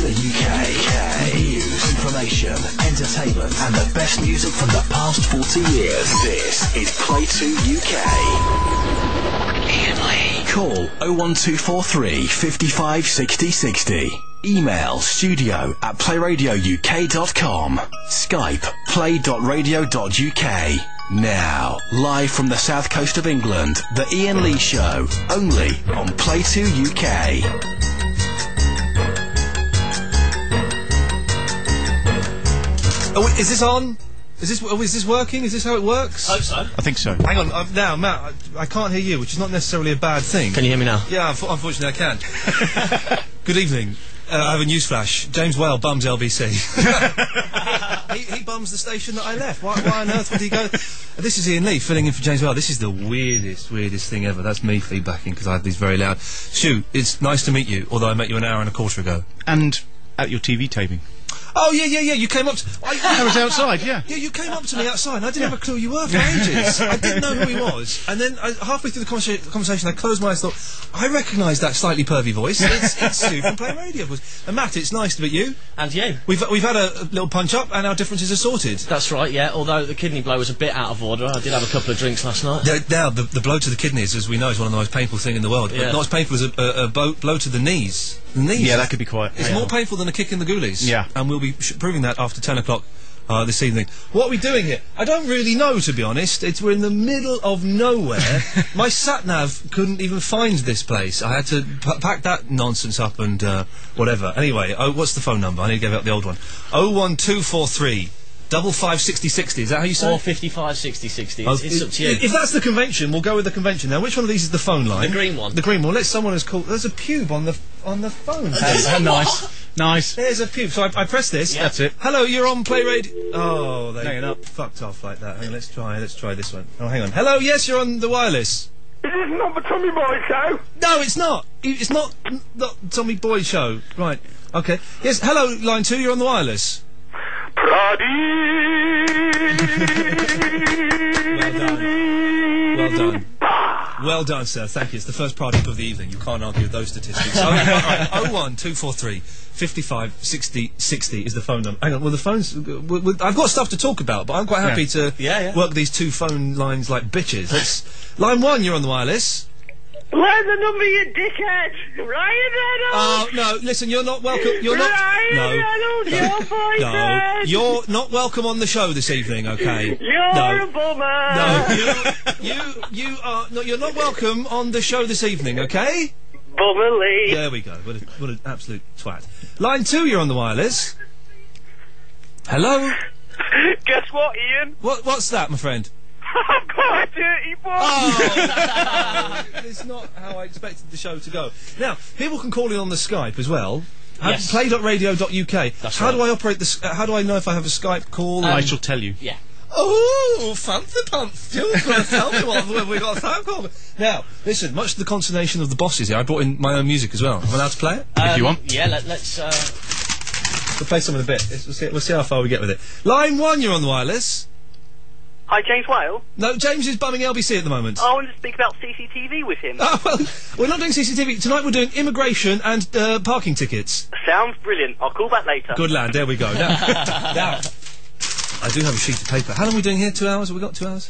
the UK. News, information, entertainment, and the best music from the past 40 years. This is Play 2 UK. Iain Lee. Call 01243 55 60 60. Email studio@playradiouk.com. Skype play.radio.uk. Now, live from the south coast of England, the Iain Lee Show, only on Play 2 UK. Oh, is this on? Is this working? Is this how it works? I hope so. I think so. Hang on, now, Matt, I can't hear you, which is not necessarily a bad thing. Can you hear me now? Yeah, unfortunately I can. Good evening. I have a news flash. James Whale bums LBC. he bums the station that I left. Why on earth would he go? This is Iain Lee filling in for James Whale. This is the weirdest thing ever. That's me feedbacking because I have these very loud. Stu, it's nice to meet you, although I met you an hour and a quarter ago. And at your TV taping. Oh, yeah, you came up to... I was outside, yeah. Yeah, you came up to me outside, and I didn't have a clue who you were for ages. I didn't know who he was. And then, halfway through the conversation, I closed my eyes and thought, I recognise that slightly pervy voice. It's Stu from PlayRadio. And Matt, it's nice to meet you. And you. We've had a little punch-up, and our differences are sorted. That's right, yeah, although the kidney blow was a bit out of order. I did have a couple of drinks last night. Now, the blow to the kidneys, as we know, is one of the most painful things in the world. Yeah. But not as painful as a blow to the knees. The knees. Yeah, that could be quite... It's more painful than a kick in the ghoulies. Yeah. And we'll be proving that after 10 o'clock this evening. What are we doing here? I don't really know, to be honest. We're in the middle of nowhere. My sat-nav couldn't even find this place. I had to pack that nonsense up and whatever. Anyway, what's the phone number? I need to give out the old one. 01243 55 60 60. Is that how you say it? Or 55 60 60. It's up to you. If that's the convention, we'll go with the convention. Now, which one of these is the phone line? The green one. The green one. Let someone who's called... There's a pube on the phone. Nice. There's a pube. So I press this. Yeah. That's it. Hello, you're on PlayRadio. Oh, they fucked off like that. Hang on, let's try this one. Oh, hang on. Hello, yes, you're on the wireless. Is this not the Tommy Boy Show? No, it's not. It's not Tommy Boy Show. Right. Okay. Yes. Hello, line 2. You're on the wireless. Well done. Well done, sir. Thank you. It's the first Pradeep of the evening. You can't argue with those statistics. 01243 55 60 60 is the phone number. Hang on. Well, the phones... I've got stuff to talk about, but I'm quite happy to work these two phone lines like bitches. Line 1, you're on the wireless. Where's the number, you dickhead? Ryan Reynolds! Oh, no, listen, you're not welcome. You're not... Ryan Reynolds, your boyfriend! No, you're not welcome on the show this evening, okay? You're a bummer! No, you are... No, you're not welcome on the show this evening, okay? Bummer Lee! There we go. What an absolute twat. Line 2, you're on the wireless. Hello? Guess what, Ian? What's that, my friend? I've got a dirty boy! Oh! It's not how I expected the show to go. Now, people can call in on the Skype as well. Yes. Play.radio.uk. That's how right. do I operate this? How do I know if I have a Skype call? I shall tell you. Yeah. Oh, fancy pants! You've got to tell me what we got a Skype call. Now, listen. Much to the consternation of the bosses here, I brought in my own music as well. Am I allowed to play it? If you want. Yeah. Let's. We'll play some in a bit. We'll see how far we get with it. Line 1, you're on the wireless. Hi, James Whale. No, James is bumming LBC at the moment. I want to speak about CCTV with him. Oh, well, we're not doing CCTV. Tonight we're doing immigration and parking tickets. Sounds brilliant. I'll call back later. Good lad, there we go. Now, I do have a sheet of paper. How long are we doing here? 2 hours? Have we got 2 hours?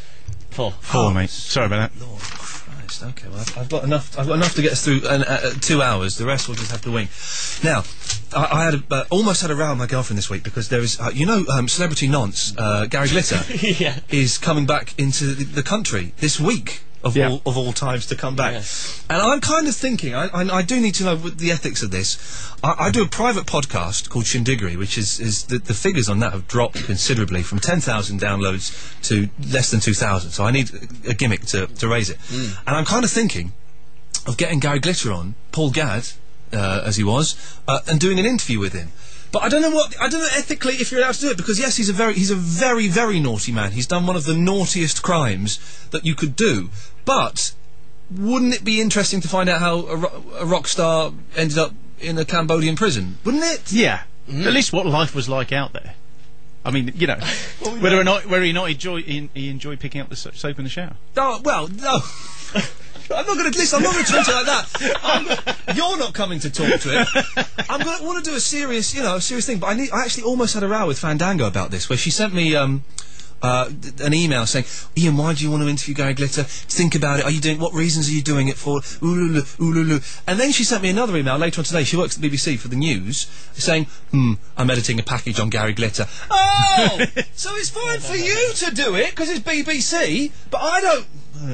4. 4, mate. Sorry about that. Lord Christ, okay, well, I've got enough to get us through 2 hours. The rest we'll just have to wing. Now, I had almost had a row with my girlfriend this week because there is, Celebrity Nonce, Gary Glitter, is coming back into the country this week. Of all times to come back. Yes. And I'm kind of thinking, I do need to know the ethics of this. I do a private podcast called Shindiggery, which is the figures on that have dropped considerably from 10,000 downloads to less than 2,000. So I need a gimmick to raise it. And I'm kind of thinking of getting Gary Glitter on, Paul Gadd, as he was, and doing an interview with him. But I don't know ethically if you're allowed to do it, because yes, he's a very, very naughty man. He's done one of the naughtiest crimes that you could do. But wouldn't it be interesting to find out how a rock star ended up in a Cambodian prison? Wouldn't it? Yeah. At least what life was like out there. I mean, you know, whether he enjoyed picking up the soap in the shower. Oh, well, no. I'm not going to listen. I'm not going to treat it like that. You're not coming to talk to it. I want to do a serious thing. But I actually almost had a row with Fandango about this, where she sent me an email saying, Iain, why do you want to interview Gary Glitter? Think about it. What reasons are you doing it for? And then she sent me another email later on today. She works at the BBC for the news, saying, I'm editing a package on Gary Glitter. Oh! So it's fine for you to do it, because it's BBC, but I don't...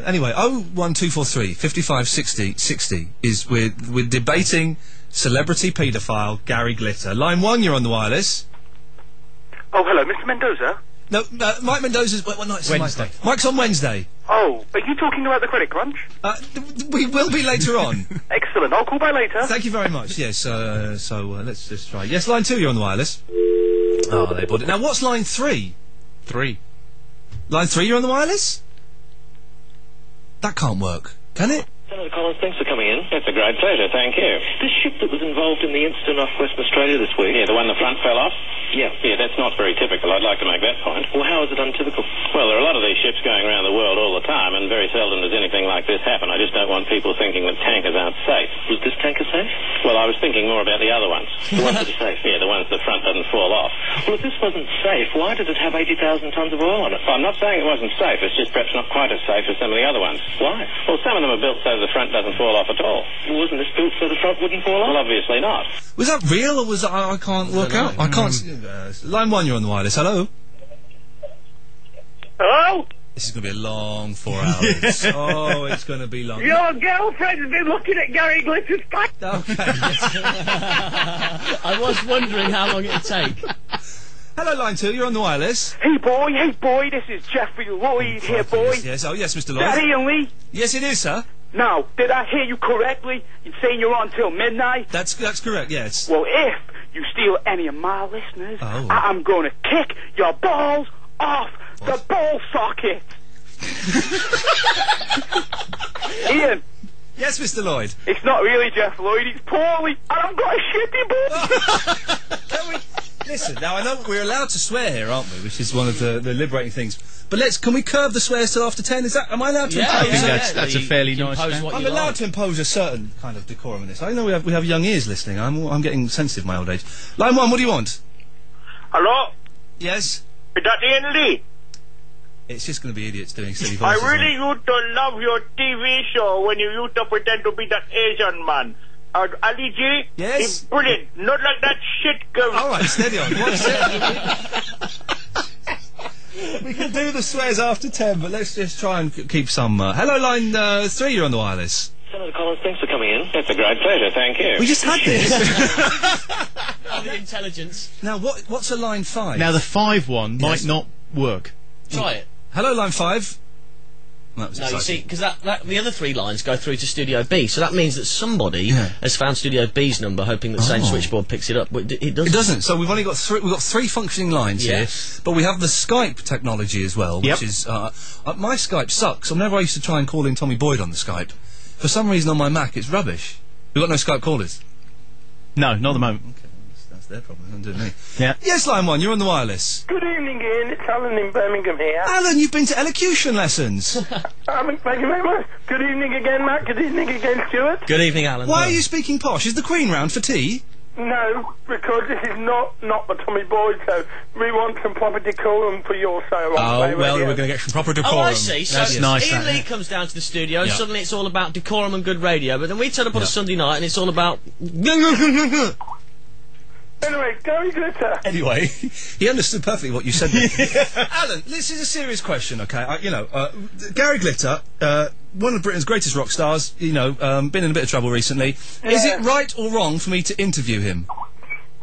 Anyway, 01243 55 60 60 is we're debating celebrity paedophile Gary Glitter. Line 1, you're on the wireless. Oh, hello, Mr. Mendoza. No, Mike Mendoza's... What night's Wednesday. Mike's on Wednesday. Oh, are you talking about the credit crunch? We will be later on. Excellent, I'll call back later. Thank you very much. Yes, let's just try. Yes, line 2, you're on the wireless. Oh, they bought it. Now, what's line 3? 3. Line 3, you're on the wireless? That can't work, can it? Senator Collins, thanks for coming in. It's a great pleasure, thank you. The ship that was involved in the incident off Western Australia this week... Yeah, the one the front fell off? Yeah, that's not very typical. I'd like to make that point. Well, how is it untypical? Well, there are a lot of these ships going around the world all the time, and very seldom does anything like this happen. I just don't want people thinking that tankers aren't safe. Was this tanker safe? Well, I was thinking more about the other ones. The ones that are safe? Yeah, the ones the front doesn't fall off. Well, if this wasn't safe, why did it have 80,000 tonnes of oil on it? Well, I'm not saying it wasn't safe. It's just perhaps not quite as safe as some of the other ones. Why? Well, some of them are built so the front doesn't fall off at all. Well, wasn't this built so the front wouldn't fall off? Well, obviously not. Was that real, or was that... I can't work out. I can't... line 1, you're on the wireless. Hello? Hello? This is going to be a long 4 hours. Oh, it's going to be long. Your girlfriend's been looking at Gary Glitter's pack. Okay. I was wondering how long it'd take. Hello, line 2, you're on the wireless. Hey boy, this is Jeffrey Lloyd here, boy. Yes, oh yes, Mr. Is that Lloyd. Iain Lee? Yes, it is, sir. Now, did I hear you correctly in saying you're on till midnight? That's correct, yes. Well, if you steal any of my listeners, Oh. I'm going to kick your balls off the ball socket. Iain, Yes, Mr. Lloyd. it's not really Jeff Lloyd, it's Paulie, and I've got a shitty ball. Can we... Listen, now I know we're allowed to swear here, aren't we? Which is one of the liberating things. But can we curb the swears till after 10? Am I allowed to impose? I think that's a fairly You nice impose standard. what I'm you allowed like. to impose a certain kind of decorum in this. I know we have young ears listening. I'm getting sensitive in my old age. Line 1, what do you want? Hello? Yes? Is that Iain Lee? It's just going to be idiots doing silly I voices. really used to love your TV show when you used to pretend to be that Asian man. Ali G? Yes? He's brilliant. Not like that shit girl. All right, steady on. What's it? We can do the swears after 10, but let's just try and keep some... Hello, line 3, you're on the wireless. Senator Collins, thanks for coming in. It's a great pleasure, thank you. We just had this. Oh, the intelligence. Now, what's a line 5? Now, the 5 one Yes. might not work. Try it. Hello, line 5. That was No, you see, exciting. because the other 3 lines go through to Studio B, so that means that somebody has found Studio B's number, hoping that the same switchboard picks it up. But it doesn't. It doesn't. So we've only got three functioning lines Yes. here, but we have the Skype technology as well, which Yep. is my Skype sucks. Whenever I used to try and call in Tommy Boyd on the Skype, for some reason on my Mac it's rubbish. We've got no Skype callers. No, not at the moment. Okay, that's their problem. Don't do it me. Yeah. Yes, line 1. You're on the wireless. Good evening, Iain. It's Alan in Birmingham here. Alan, you've been to elocution lessons. Thank you very much. Good evening again, Matt. Good evening again, Stuart. Good evening, Alan. Why are you speaking posh? Is the Queen round for tea? No, because this is not the Tommy Boyd show. We want some proper decorum for your show. Oh, well, we're going to get some proper decorum. Oh, I see. So That's nice, Iain that, Lee yeah. comes down to the studio, and Yeah. suddenly it's all about decorum and good radio. But then we turn up on a Sunday night, and it's all about. Anyway, Gary Glitter. Anyway, he understood perfectly what you said there. Alan, this is a serious question, okay? Gary Glitter, one of Britain's greatest rock stars, been in a bit of trouble recently. Is it right or wrong for me to interview him?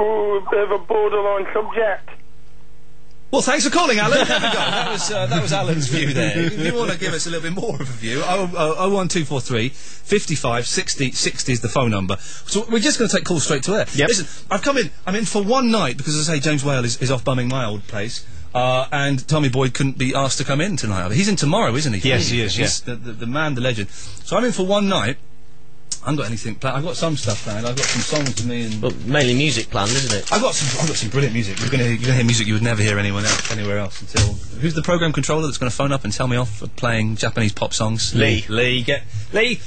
Ooh, a bit of a borderline subject. Well, thanks for calling, Alan. There we go. That was Alan's view there. If you want to give us a little bit more of a view, 01243 55 60 60 is the phone number. So we're just going to take calls straight to air. Yep. Listen, I'm in for one night because, as I say, James Whale is off bumming my old place. And Tommy Boyd couldn't be asked to come in tonight. He's in tomorrow, isn't he? Yes, he is, He's the man, the legend. So I'm in for one night. I haven't got anything planned. I've got some stuff planned. I've got some songs to me and... Well, mainly music planned, isn't it? I've got some brilliant music. You're gonna hear music you would never hear anywhere else until... Who's the program controller that's going to phone up and tell me off for playing Japanese pop songs? Lee,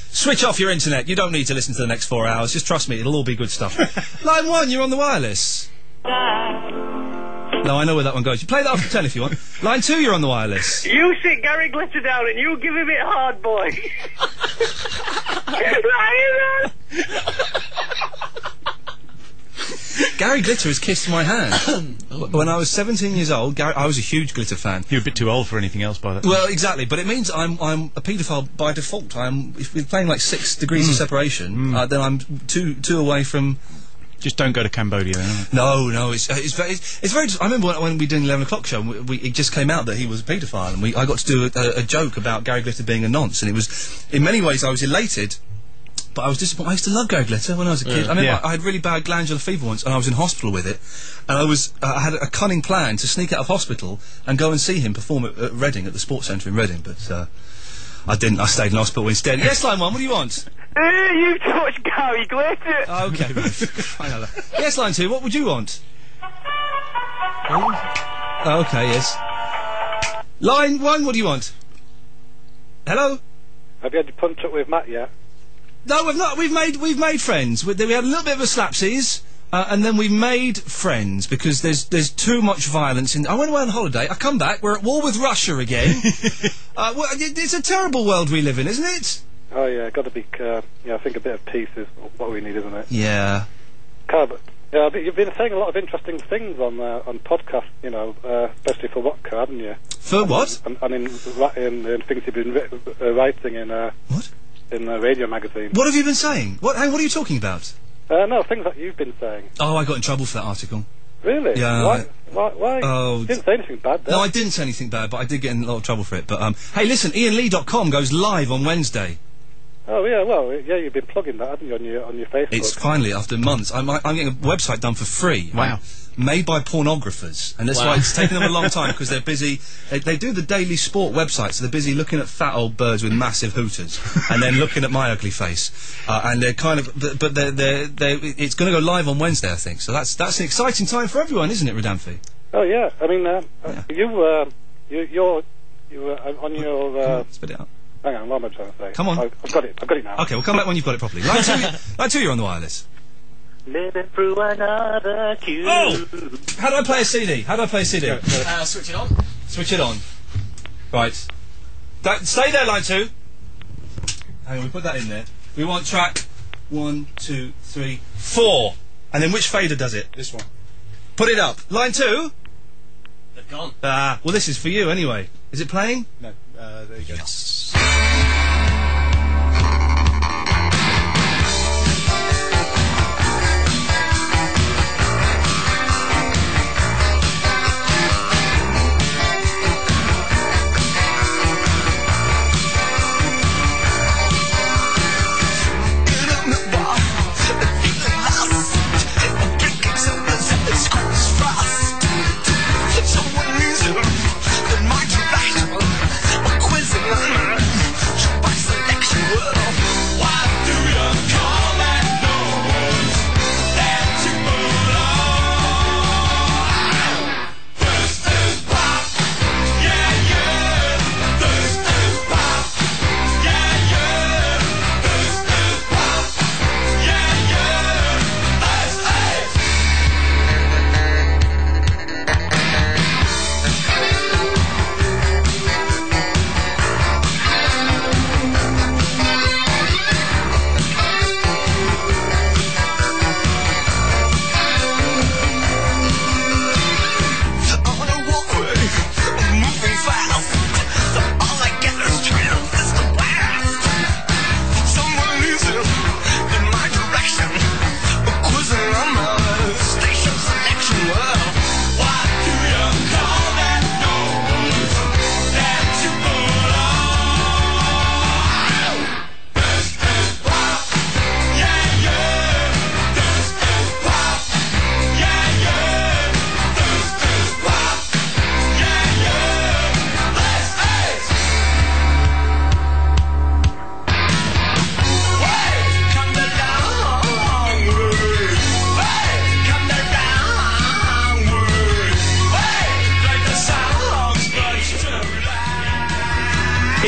switch off your internet. You don't need to listen to the next 4 hours. Just trust me, it'll all be good stuff. Line 1, you're on the wireless. No, I know where that one goes. You play that after 10 if you want. Line 2, you're on the wireless. You sit Gary Glitter down and you give him it hard, boy. Gary Glitter has kissed my hand. When I was 17 years old, I was a huge Glitter fan. You're a bit too old for anything else by that time. Well, exactly, but it means I'm a paedophile by default. If we're playing like 6 degrees of separation, then I'm two away from... Just don't go to Cambodia then. No, it's very. I remember when we did an 11 o'clock show, it just came out that he was a paedophile, and I got to do a joke about Gary Glitter being a nonce, and it was, in many ways, I was elated, but I was disappointed. I used to love Gary Glitter when I was a kid. I mean, I had really bad glandular fever once, and I was in hospital with it, and I had a cunning plan to sneak out of hospital and go and see him perform at Reading, at the Sports Centre in Reading, but I didn't. I stayed in hospital instead. Yes, line 1, what do you want? You touch Gary Glitter. Okay. I know that. Yes, line 2, what would you want? Okay, yes. Line 1, what do you want? Hello? Have you had your punch up with Matt yet? No, we've not. We've made friends. We had a little bit of a slapsies, and then we made friends because there's too much violence in... I went away on holiday, I come back, we're at war with Russia again. It's a terrible world we live in, isn't it? Oh yeah, got to be. I think a bit of peace is what we need, isn't it? Yeah. But you've been saying a lot of interesting things on podcasts, especially for Whatco, haven't you? For what? And in things you've been writing in what? In a radio magazine. What have you been saying? What are you talking about? No, things that you've been saying. Oh, I got in trouble for that article. Really? Yeah. Why? Oh, you didn't say anything bad there. No, I didn't say anything bad, but I did get in a lot of trouble for it. But hey, listen, IainLee.com goes live on Wednesday. Oh yeah, well yeah, you've been plugging that, haven't you, on your Facebook? It's finally, after months, I'm getting a website done for free. Wow. Made by pornographers, and that's why it's taken them a long time because they're busy. They do the daily sport website, so they're busy looking at fat old birds with massive hooters, and then looking at my ugly face. And they're kind of, but they're it's going to go live on Wednesday, I think. So that's an exciting time for everyone, isn't it, Radamfi? Oh yeah, I mean, you're on your. Spit it out. Hang on, what am I trying to say? Come on. I've got it now. Okay, we'll come back when you've got it properly. Line 2, you're on the wireless. Living through another queue. Oh! How do I play a CD? Switch it on. Switch it on. Right. Stay there, line 2. Hang on, we put that in there. We want track 1, 2, 3, 4. And then which fader does it? This one. Put it up. Line 2? They're gone. Well, this is for you anyway. Is it playing? No. There you go. Yes. Someone needs him, then might you like him, a quiz and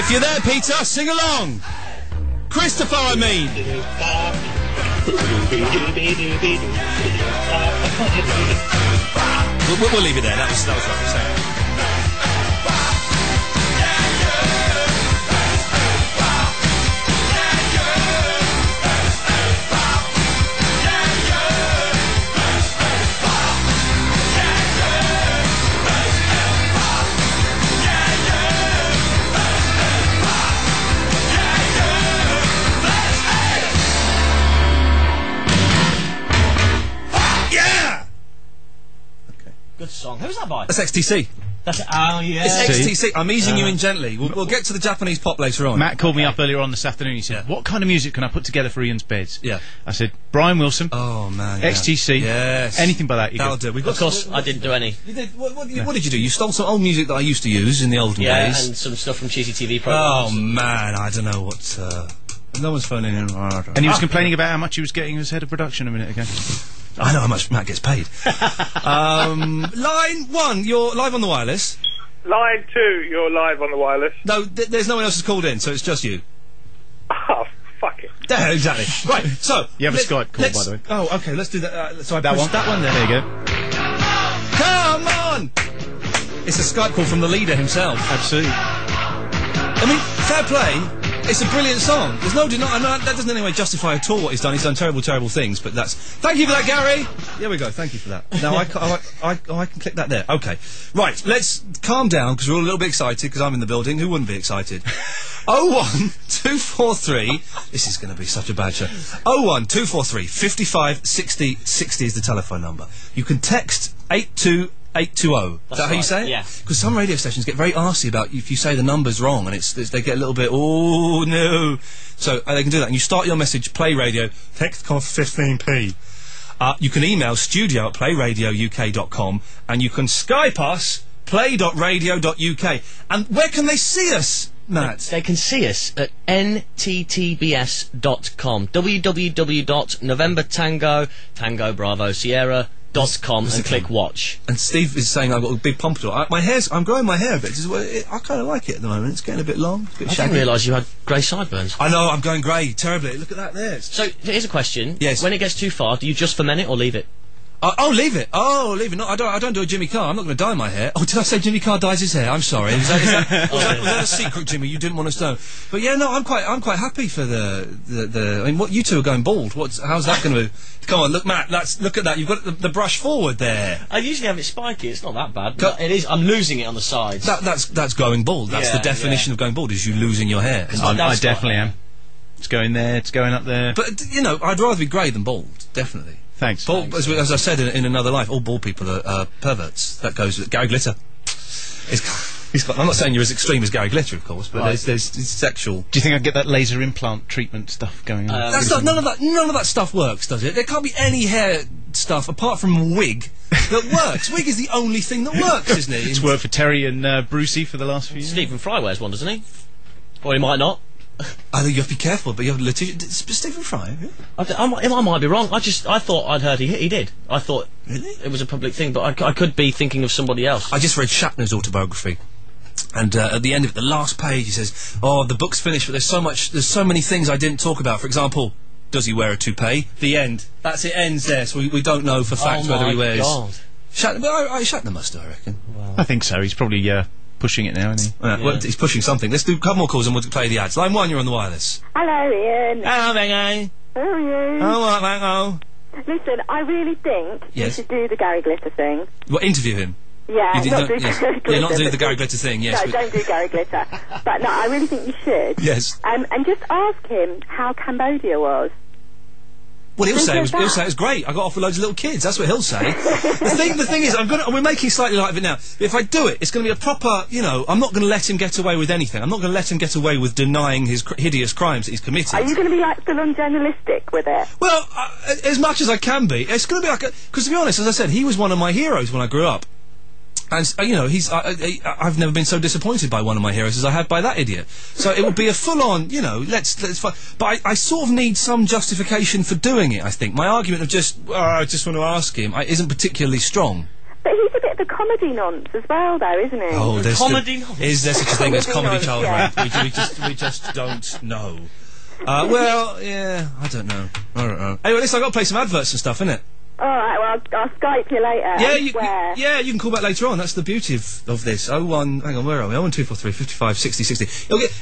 If you're there, Peter, sing along. Christopher, I mean. We'll leave it there. That was lovely. So. Good song. Who's that by? That's XTC. That's oh yeah. It's XTC. I'm easing you in gently. We'll get to the Japanese pop later on. Matt called me up earlier on this afternoon. He said, "What kind of music can I put together for Ian's beds?" Yeah. I said, "Brian Wilson." Oh man. XTC. Yes. Anything by that. That'll do. Of course, I didn't do any. You did. What did you do? You stole some old music that I used to use in the olden days. And some stuff from cheesy TV programs. Oh man, I don't know what. No one's phoning in. And he was complaining about how much he was getting as head of production a minute ago. I know how much Matt gets paid. Line 1, you're live on the wireless. Line 2, you're live on the wireless. No, there's no one else who's called in, so it's just you. Oh, fuck it. Yeah, exactly. Right, so... You have a Skype call, by the way. Oh, okay, let's do that. So I That pushed one? that one there. There you go. Come on! It's a Skype call from the leader himself. Absolutely. I mean, fair play. It's a brilliant song. There's no denying. That doesn't in any way justify at all what he's done. He's done terrible, terrible things. But that's. Thank you for that, Gary. There we go. Thank you for that. Now I can click that there. Okay. Right. Let's calm down because we're all a little bit excited because I'm in the building. Who wouldn't be excited? 01243. This is going to be such a bad show. 01243 55 60 60 is the telephone number. You can text 82820. Is that how you say it? Yeah. Because some radio stations get very arsy about if you say the numbers wrong, and they get a little bit, oh no. So they can do that. And you start your message, PlayRadio, text cost 15p. You can email studio@playradiouk.com, and you can Skype us, play.radio.uk. And where can they see us, Matt? They can see us at nttbs.com. www.novembertango and click watch. And Steve is saying I've got a big pompadour. I'm growing my hair a bit. I kind of like it at the moment. It's getting a bit long. It's a bit I shaggy. didn't realise you had grey sideburns. I know, I'm going grey terribly. Look at that there. So here's a question. Yes. When it gets too far, do you just ferment it or leave it? Leave it. Oh, leave it. No, I don't do a Jimmy Carr. I'm not going to dye my hair. Oh, did I say Jimmy Carr dyes his hair? I'm sorry. Was that a secret, Jimmy? You didn't want us to know. But yeah, no, I'm quite happy for the. I mean, what you two are going bald. How's that going to? Come on, look, Matt. Look at that. You've got the brush forward there. I usually have it spiky. It's not that bad. It is. I'm losing it on the sides. That's going bald. That's the definition of going bald. Is you losing your hair. I definitely am. It's going there. It's going up there. But I'd rather be grey than bald. Definitely. Thanks. Bald, as I said in another life, all bald people are perverts. That goes with Gary Glitter. I'm not saying you're as extreme as Gary Glitter, of course, but there's sexual. Do you think I can get that laser implant treatment stuff going on? None of that stuff works, does it? There can't be any hair stuff apart from wig that works. Wig is the only thing that works, isn't it? It's worked for Terry and Brucey for the last few years. Stephen Fry wears one, doesn't he? Or he might not. I think you have to be careful, but you have Stephen Fry. I might be wrong. I thought I'd heard he did. I thought it was a public thing, but I could be thinking of somebody else. I just read Shatner's autobiography, and at the end of it, the last page, he says, "Oh, the book's finished, but there's so many things I didn't talk about. For example, does he wear a toupee? The end. That's it. Ends there. So we don't know for fact whether he wears." God. Shatner must do, I reckon. Wow. I think so. He's probably pushing it now, isn't he? Well, he's pushing something. Let's do a couple more calls and we'll play the ads. Line 1, you're on the wireless. Hello, Ian. Hello, Bengo. How are you? Oh, what, Bengo? Listen, I really think you should do the Gary Glitter thing. What, interview him? Yeah, not do Gary Glitter. Yeah, not do the Gary Glitter thing, yes. No, don't do Gary Glitter. But no, I really think you should. Yes. And just ask him how Cambodia was. Well, he'll say it was great. I got off with loads of little kids. That's what he'll say. the thing is, we're making slightly light of it now. If I do it, it's going to be a proper, I'm not going to let him get away with anything. I'm not going to let him get away with denying his hideous crimes that he's committed. Are you going to be full-on journalistic with it? Well, as much as I can be. It's going to be because to be honest, as I said, he was one of my heroes when I grew up. And, I've never been so disappointed by one of my heroes as I have by that idiot. So it would be a full-on, let's fight. But I sort of need some justification for doing it, I think. My argument of I just want to ask him isn't particularly strong. But he's a bit of a comedy nonce as well, though, isn't he? Oh, there's Comedy nonce. Is there such a thing as comedy nonce, child yeah. rape? We just don't know. Well, yeah, I don't know. I don't know. Anyway, listen, I've got to play some adverts and stuff, innit? All right, well, I'll Skype you later. Yeah, you can call back later on. That's the beauty of this. Hang on, where are we? 01243 55 60 60.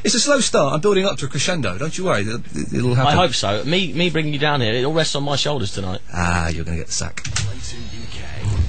It's a slow start. I'm building up to a crescendo. Don't you worry. It'll happen. I hope so. Me bringing you down here, it all rests on my shoulders tonight. You're going to get the sack.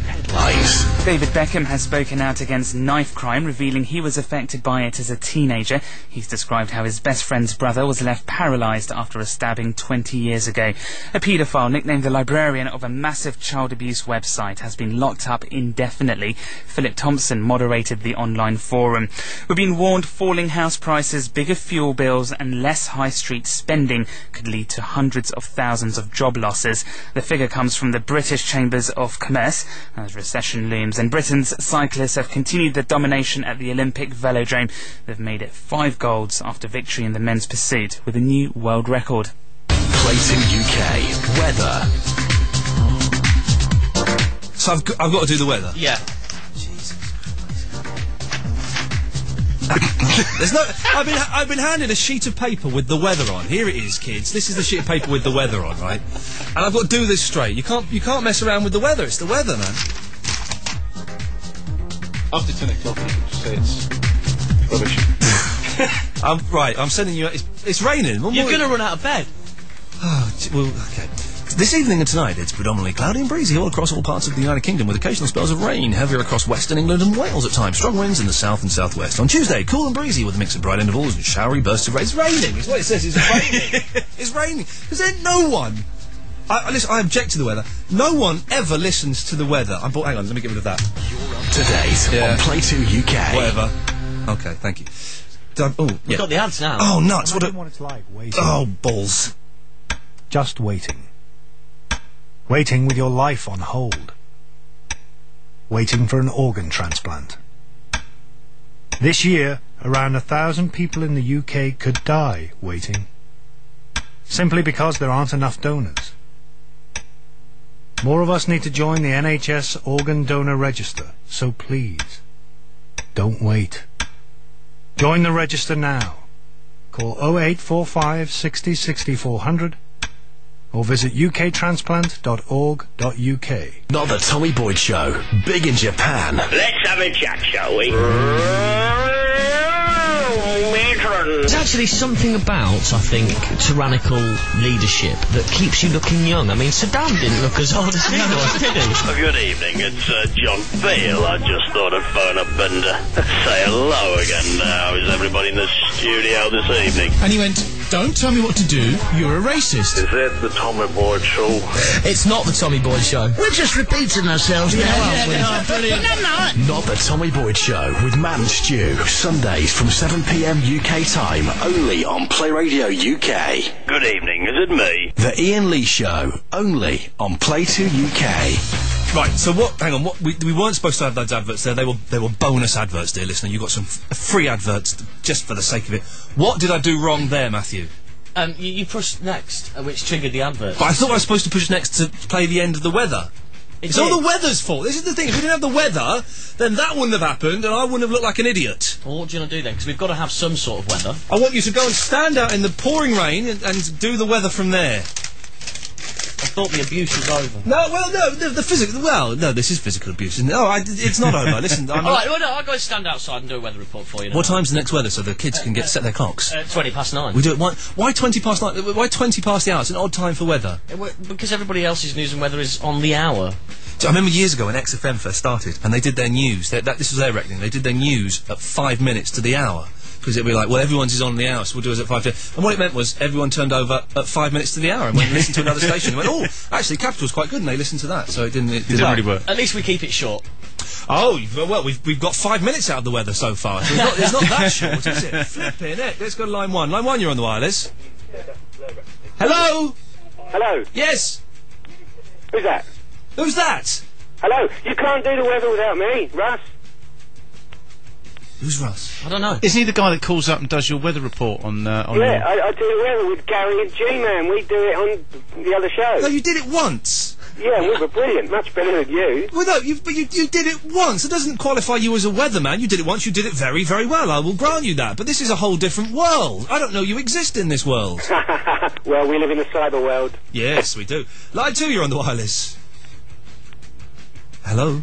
Headlines. David Beckham has spoken out against knife crime, revealing he was affected by it as a teenager. He's described how his best friend's brother was left paralysed after a stabbing 20 years ago. A paedophile nicknamed the librarian of a massive child abuse website has been locked up indefinitely. Philip Thompson moderated the online forum. We've been warned falling house prices, bigger fuel bills and less high street spending could lead to hundreds of thousands of job losses. The figure comes from the British Chambers of Commerce. As recession looms and Britain's cyclists have continued their domination at the Olympic Velodrome. They've made it 5 golds after victory in the men's pursuit with a new world record. Play 2 UK. Weather. So I've got to do the weather. Yeah. There's no. I've been handed a sheet of paper with the weather on. Here it is, kids. This is the sheet of paper with the weather on, right? And I've got to do this straight. You can't mess around with the weather. It's the weather, man. After 10 o'clock, you can say it's rubbish. I'm sending you. It's raining. You're going to run out of bed. Oh, well, okay. This evening and tonight, it's predominantly cloudy and breezy all across all parts of the United Kingdom, with occasional spells of rain, heavier across western England and Wales at times. Strong winds in the south and southwest. On Tuesday, cool and breezy with a mix of bright intervals and showery bursts of rain. It's raining. It's what it says. It's raining. It's raining. Because then no one. Listen, I object to the weather. No one ever listens to the weather. Hang on, let me get rid of that. You're up to date on Play 2 UK. Whatever. Okay, thank you. We've got the ads now. Oh, nuts. Imagine what it's like waiting. Oh, balls. Just waiting. Waiting with your life on hold. Waiting for an organ transplant. This year, around 1,000 people in the UK could die waiting. Simply because there aren't enough donors. More of us need to join the NHS Organ Donor Register, so please, don't wait. Join the register now. Call 0845 60 60 400 or visit uktransplant.org.uk. Not the Tommy Boyd Show. Big in Japan. Let's have a chat, shall we? There's actually something about, I think, tyrannical leadership that keeps you looking young. I mean, Saddam didn't look as old as he was, did he? Good evening, it's John Beale. I just thought I'd phone up and say hello again. How is everybody in the studio this evening? And he went, don't tell me what to do, you're a racist. Is that the Tommy Boyd Show? It's not the Tommy Boyd Show. We're just repeating ourselves now, aren't we? Oh, brilliant. Not the Tommy Boyd Show with Matt and Stu. Sundays from 7 p.m. UK time, only on PlayRadio UK. Good evening, is it me? The Iain Lee Show, only on Play 2 UK. Right, so hang on, we weren't supposed to have those adverts there. They were bonus adverts, dear listener. You got some free adverts just for the sake of it. What did I do wrong there, Matthew? You pushed next, which triggered the advert. But I thought I was supposed to push next to play the end of the weather. It's all the weather's fault. This is the thing. If we didn't have the weather, then that wouldn't have happened, and I wouldn't have looked like an idiot. Well, what do you want to do then? Because we've got to have some sort of weather. I want you to go and stand out in the pouring rain and do the weather from there. I thought the abuse was over. No, well, no, the physical. Well, no, this is physical abuse. No, it's not over. Listen, all right, well, no, I'll go and stand outside and do a weather report for you. What time's the next weather so the kids can set their clocks? 9:20. We do it. Why 20 past 9? Why 20 past the hour? It's an odd time for weather. Because everybody else's news and weather is on the hour. So I remember years ago when XFM first started, and they did their news. This was their reckoning. They did their news at 5 minutes to the hour. Because it'd be like, well, everyone's is on the hour, so we'll do it at 5. And what it meant was everyone turned over at 5 minutes to the hour and went and listened to another station. And went, oh, actually, Capital's quite good, and they listened to that. So it didn't really work. At least we keep it short. Oh, well, we've got 5 minutes out of the weather so far. So it's not that short, is it? Flipping it. Let's go to line 1. Line 1, you're on the wireless. Hello? Hello? Yes? Who's that? Who's that? Hello? You can't do the weather without me, Russ. Who's Russ? I don't know. Isn't he the guy that calls up and does your weather report on Yeah, I do the weather with Gary and G-Man. We do it on the other show. No, you did it once. Yeah, we were brilliant. Much better than you. Well, no, but you did it once. It doesn't qualify you as a weatherman. You did it once. You did it very, very well. I will grant you that. But this is a whole different world. I don't know you exist in this world. Well, we live in a cyber world. Yes, we do. Line 2, you're on the wireless. Hello.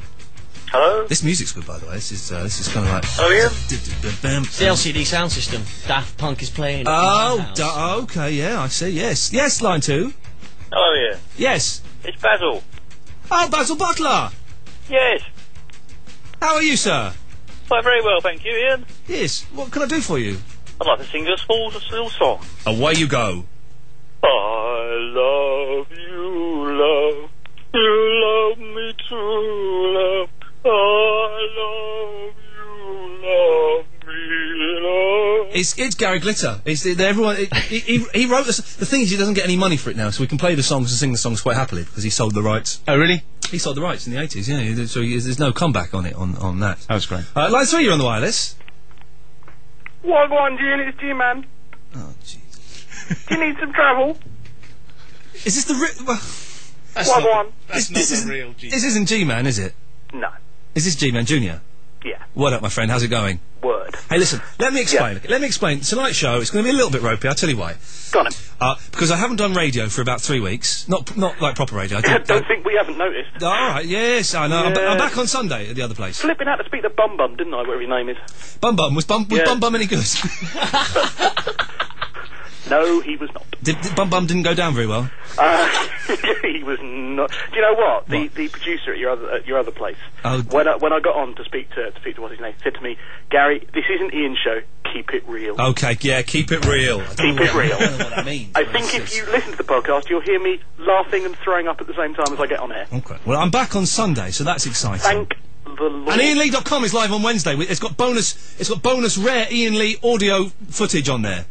Hello? This music's good, by the way. This is kind of like... Oh, yeah? It's the LCD sound system. Daft Punk is playing. Okay, yeah, I see, yes. Yes, line 2. Hello, yeah. Yes. It's Basil. Oh, Basil Butler. Yes. How are you, sir? Well, very well, thank you, Ian. Yes. What can I do for you? I'd like to sing you a small little song. Away you go. I love you, love. You love me too, love. I love you, love me, love. It's Gary Glitter. Everyone. He wrote this. The thing is, he doesn't get any money for it now, so we can play the songs and sing the songs quite happily because he sold the rights. Oh, really? He sold the rights in the 80s. Yeah. So there's no comeback on it on that. That was great. Line 3, you're on the wireless. What one, Ian? It's G-Man. Oh, jeez. Do you need some travel? Is this the What one? That's not the real G. This isn't G-Man, is it? No. Is this G-Man Jr.? Yeah. What up, my friend? How's it going? Word. Hey, listen, let me explain. Yeah. Let me explain. Tonight's show, it's going to be a little bit ropey, I'll tell you why. Go on. Because I haven't done radio for about 3 weeks. Not like proper radio. Don't think we haven't noticed. All right, yes, I know. Yeah. I'm back on Sunday at the other place. Flipping out to speak to Bum Bum, didn't I, whatever his name is? Bum Bum? Was Bum Bum any good? No, he was not. Did Bum Bum didn't go down very well? He was not. Do you know what? The producer at your other place. Oh. When I got on to speak to what's his name, said to me, Gary, this isn't Ian's show. Keep it real. Okay, yeah, keep it real. Keep it real. I don't know what that means. I think if you listen to the podcast, you'll hear me laughing and throwing up at the same time as I get on air. Okay. Well, I'm back on Sunday, so that's exciting. Thank the Lord. And IanLee.com is live on Wednesday. It's got bonus rare Ian Lee audio footage on there.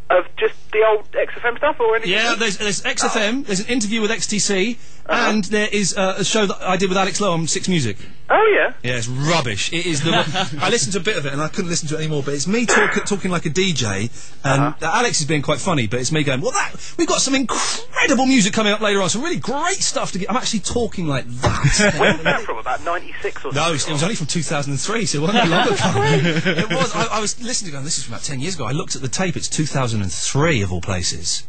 Of just the old XFM stuff or anything? Yeah, there's XFM, there's an interview with XTC, and there is a show that I did with Alex Lowe on 6 Music. Oh, yeah? Yeah, it's rubbish. It is the... I listened to a bit of it, and I couldn't listen to it anymore, but it's me talking like a DJ, and Alex is being quite funny, but it's me going, we've got some incredible music coming up later on, some really great stuff to get... I'm actually talking like that. When's that from? About 96 or something? No, it was only from 2003, so it wasn't long ago. It was. I was listening to it, this is from about 10 years ago. I looked at the tape, it's 2003 of all places.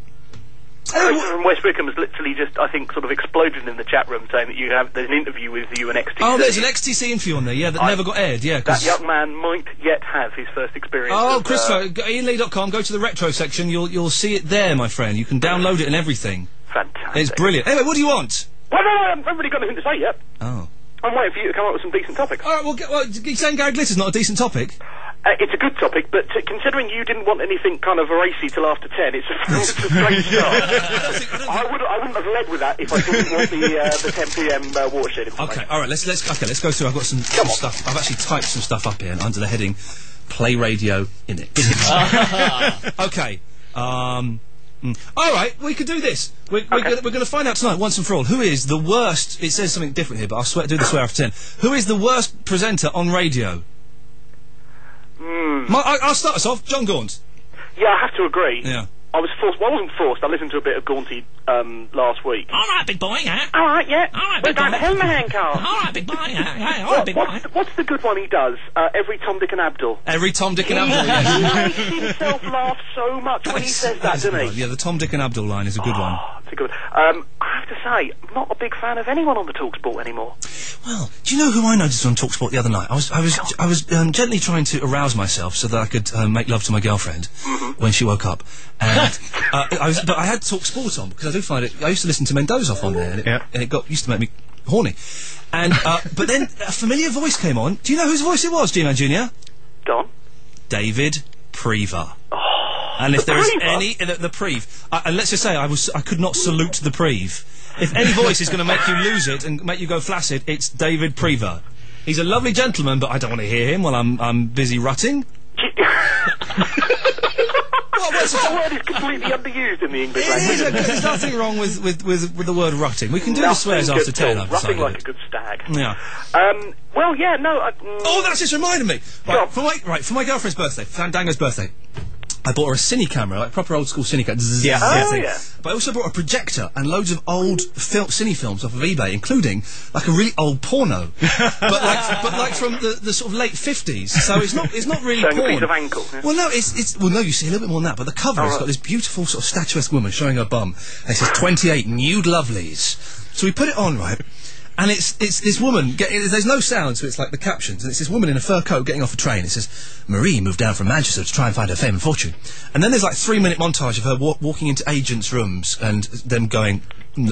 From West Wickham has literally just, I think, sort of exploded in the chat room saying that there's an interview with you and XTC. Oh, there's an XTC interview on there, yeah, that never got aired, yeah. That young man might yet have his first experience. Oh, Christopher, IanLee.com, go to the retro section, you'll see it there, my friend. You can download it and everything. Fantastic. It's brilliant. Anyway, what do you want? Well, no, I haven't really got anything to say yet. Oh. I'm waiting for you to come up with some decent topics. All right, well, you're saying Gary Glitter's not a decent topic? It's a good topic, but considering you didn't want anything kind of racy till after 10, it's a strange start. I wouldn't have led with that if I didn't want the 10 p.m. watershed information. Okay, all right, let's go through. I've got some stuff. I've actually typed some stuff up here under the heading PlayRadio in it. Okay. All right, we could do this. We're going to find out tonight, once and for all, who is the worst... It says something different here, but I'll do the swear after 10. Who is the worst presenter on radio? I'll start us off. John Gaunt. Yeah, I have to agree. Yeah. I was forced... Well, I wasn't forced. I listened to a bit of Gaunty last week. All right, big boy, yeah. All right, yeah. All right, We're big going boy. to Helmerhand car. All right, big boy, yeah. All right, big boy. What's the good one he does? Every Tom, Dick and Abdul. Every Tom, Dick and Abdul, yes. He makes himself laugh so much when he says that, doesn't he? Yeah, the Tom, Dick and Abdul line is a good one. It's a good I have to say, I'm not a big fan of anyone on the TalkSport anymore. Well, do you know who I noticed on TalkSport the other night? I was gently trying to arouse myself so that I could make love to my girlfriend when she woke up, and but I had TalkSport on because I do find it. I used to listen to Mendoza on there, and it used to make me horny. And but then a familiar voice came on. Do you know whose voice it was, G-Man Jr.? Go on. David Prever. And if there is any the Preve, and let's just say I could not salute the Preve. If any voice is going to make you lose it and make you go flaccid, it's David Prever. He's a lovely gentleman, but I don't want to hear him while I'm busy rutting. That word is completely underused in the English language. There's nothing wrong with the word rutting. We can do the swears after 10. I've Rutting decided. like a good stag. Yeah. Well, yeah, no. Oh, that's just reminded me. Right, for my girlfriend's birthday, Fandango's birthday. I bought her a cine camera, like proper old school cine camera. But I also bought a projector and loads of old cine films off of eBay, including like a really old porno, but like from the sort of late 50s. So it's not really showing porn. a piece of ankle. Yeah. Well, no, no, you see a little bit more than that. But the cover has got this beautiful sort of statuesque woman showing her bum. And it says 28 nude lovelies. So we put it on, right? And it's this woman there's no sound, so it's like the captions, and it's this woman in a fur coat getting off a train. It says, Marie moved down from Manchester to try and find her fame and fortune. And then there's like 3-minute montage of her walking into agents' rooms and them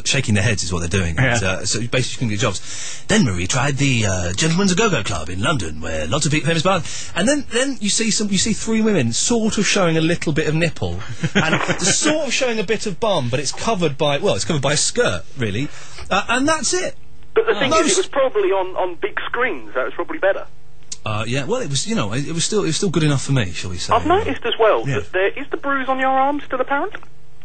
shaking their heads is what they're doing. Yeah. And, so basically she couldn't get jobs. Then Marie tried the Gentleman's A-Go-Go Club in London, where lots of famous bars. And then you see 3 women sort of showing a little bit of nipple, and sort of showing a bit of bum, but it's covered by a skirt, really. And that's it. But the thing is, it was probably on big screens. That was probably better. Yeah. Well, it was. It was still good enough for me, shall we say? I've noticed as well that is the bruise on your arm still apparent?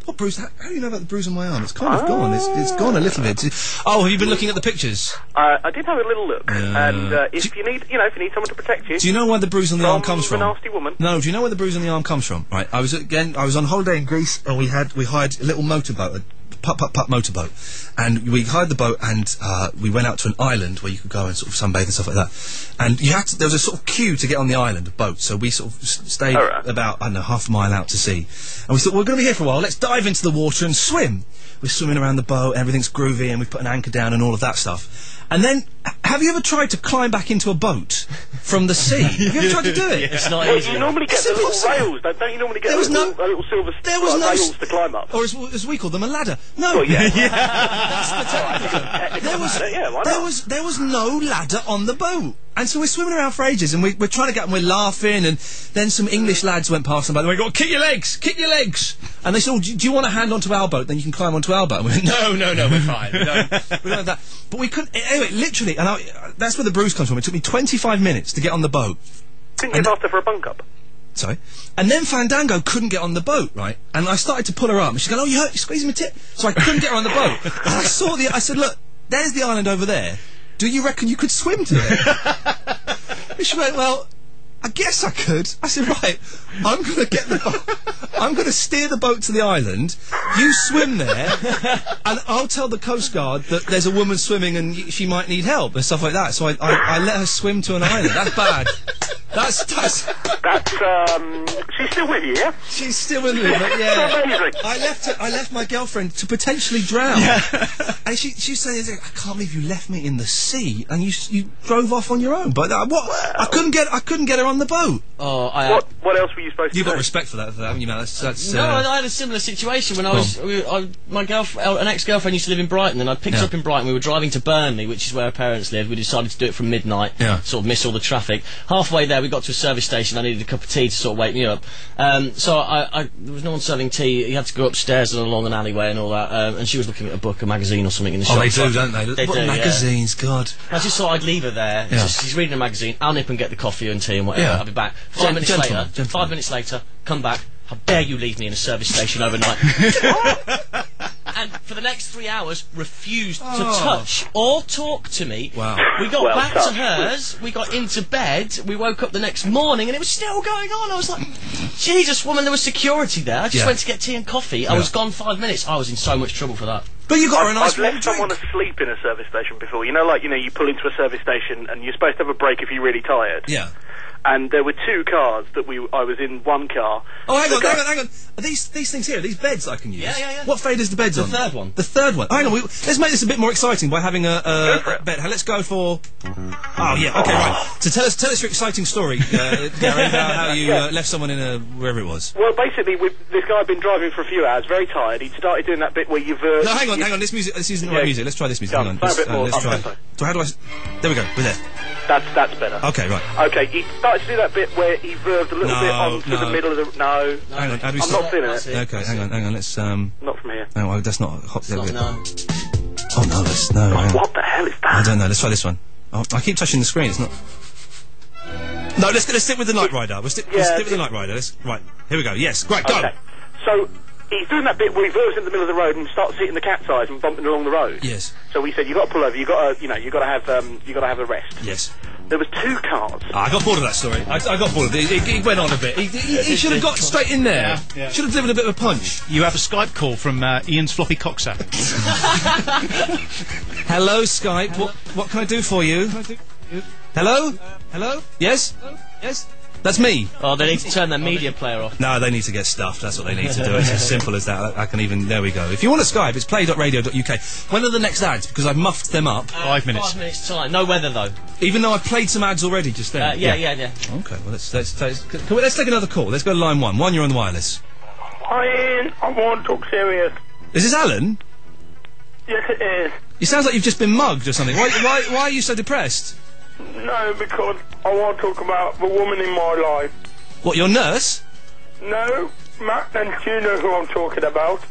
What bruise? How do you know about the bruise on my arm? It's kind of gone. It's gone a little bit. Oh, have you been looking at the pictures? I did have a little look, and if you need someone to protect you. Do you know where the bruise on the arm comes from? A nasty woman. No. Do you know where the bruise on the arm comes from? Right. I was on holiday in Greece, and we hired a little motorboat. A putt motorboat, and we hired the boat, and we went out to an island where you could go and sort of sunbathe and stuff like that. And there was a sort of queue to get on the island of boats, so we sort of stayed about, I don't know, half a mile out to sea. And we thought, we're going to be here for a while, let's dive into the water and swim. We're swimming around the boat, everything's groovy, and we've put an anchor down and all of that stuff. And then, have you ever tried to climb back into a boat from the sea? Have you ever tried to do it? It's not easy. You normally get the little rails, don't you normally get a little silver rails to climb up? Or as we call them, a ladder. No. Well, yeah. That's the technical term. There was no ladder on the boat. And so we're swimming around for ages, and we're trying to get, and we're laughing, and then some English lads went past, and by the way, kick your legs! And they said, do you want a hand onto our boat, then you can climb onto our boat? And we went, no, we're fine. We don't have that. But we couldn't, anyway, literally, and that's where the bruise comes from. It took me 25 minutes to get on the boat. Couldn't you ask her for a bunk up? Sorry. And then Fandango couldn't get on the boat, right? And I started to pull her up, and she's going, you hurt, you're squeezing my tit. So I couldn't get her on the boat. And I said, look, there's the island over there. Do you reckon you could swim to it? And she went, well, I guess I could. I said, right, I'm going to get the boat. I'm going to steer the boat to the island. You swim there, and I'll tell the Coast Guard that there's a woman swimming and she might need help and stuff like that. So I let her swim to an island. That's bad. That's she's still with you, yeah? She's still with me, but yeah. Amazing. I left my girlfriend to potentially drown. Yeah. And she said, I can't believe you left me in the sea and you drove off on your own. But what? Well, I couldn't get her on the boat. Oh, what else were you supposed to do? You've got respect for that, haven't you, man? That's no, I had a similar situation when I was my girlfriend, an ex-girlfriend used to live in Brighton, and I picked her up in Brighton. We were driving to Burnley, which is where her parents lived. We decided to do it from midnight, sort of miss all the traffic. Halfway there, we got to a service station. I needed a cup of tea to sort of wake me up. So there was no one serving tea. You had to go upstairs and along an alleyway and all that. And she was looking at a book, a magazine or something in the shop. Oh, they do, don't they? They what do, magazines, God. I just thought I'd leave her there. Yeah. She's reading a magazine. I'll nip and get the coffee and tea and whatever. I'll be back. 5 minutes later, come back. How dare you leave me in a service station overnight? And for the next 3 hours, refused to touch or talk to me. Wow. We got back to hers, we got into bed, we woke up the next morning, and it was still going on. I was like, Jesus, woman, there was security there. I just went to get tea and coffee. I was gone 5 minutes. I was in so much trouble for that. But you got her a nice I've left someone asleep in a service station before. You pull into a service station, and you're supposed to have a break if you're really tired. Yeah. And there were 2 cars that I was in one car. Oh, hang on. Are these things here, these beds I can use? Yeah. What fade is the beds on? The third one. The third one. Hang on, let's make this a bit more exciting by having a bed. Let's go for... Oh, yeah, okay, right. So tell us your exciting story, Gary, how you left someone in wherever it was. Well, basically, this guy had been driving for a few hours, very tired. He'd started doing that bit where you've... No, hang on, this isn't the right music. Let's try this music. Hang on. Let's try. So how do I... There we go, we're there. That's better. Okay, right. Okay, he started to do that bit where he verved a little bit onto the middle of the... No. Hang on, how do we I'm not feeling it. Okay, hang on, let's... Not from here. No, that's not... No. Oh, no, that's... No, what the hell is that? I don't know, let's try this one. Oh, I keep touching the screen, it's not... No, let's stick with the Knight Rider. We'll stick with the Knight Rider. Right, here we go. Yes, great, go! Okay. So... he's doing that bit where he veers in the middle of the road and starts hitting the cat's eyes and bumping along the road. Yes. So we said, you got to pull over. You got to have a rest. Yes. There was 2 cars. I got bored of that story. I got bored of it. He went on a bit. He should have got straight in there. Yeah. Should have given a bit of a punch. You have a Skype call from Ian's floppy cocksack. Hello, Skype. What can I do for you? Hello? Hello? Yes? Yes? That's me. Oh, they need to turn their media player off. No, they need to get stuffed. That's what they need to do. It's as simple as that. I can even... There we go. If you want to Skype, it's play.radio.uk. When are the next ads? Because I've muffed them up. 5 minutes. 5 minutes time. No weather, though. Even though I've played some ads already just then? Yeah. Okay, well, let's take another call. Let's go to line 1. 1, you're on the wireless. Hi, Ian. I want to talk serious. Is this Alan? Yes, it is. It sounds like you've just been mugged or something. Why are you so depressed? No, because I want to talk about the woman in my life. What, your nurse? No, Matt, and you know who I'm talking about.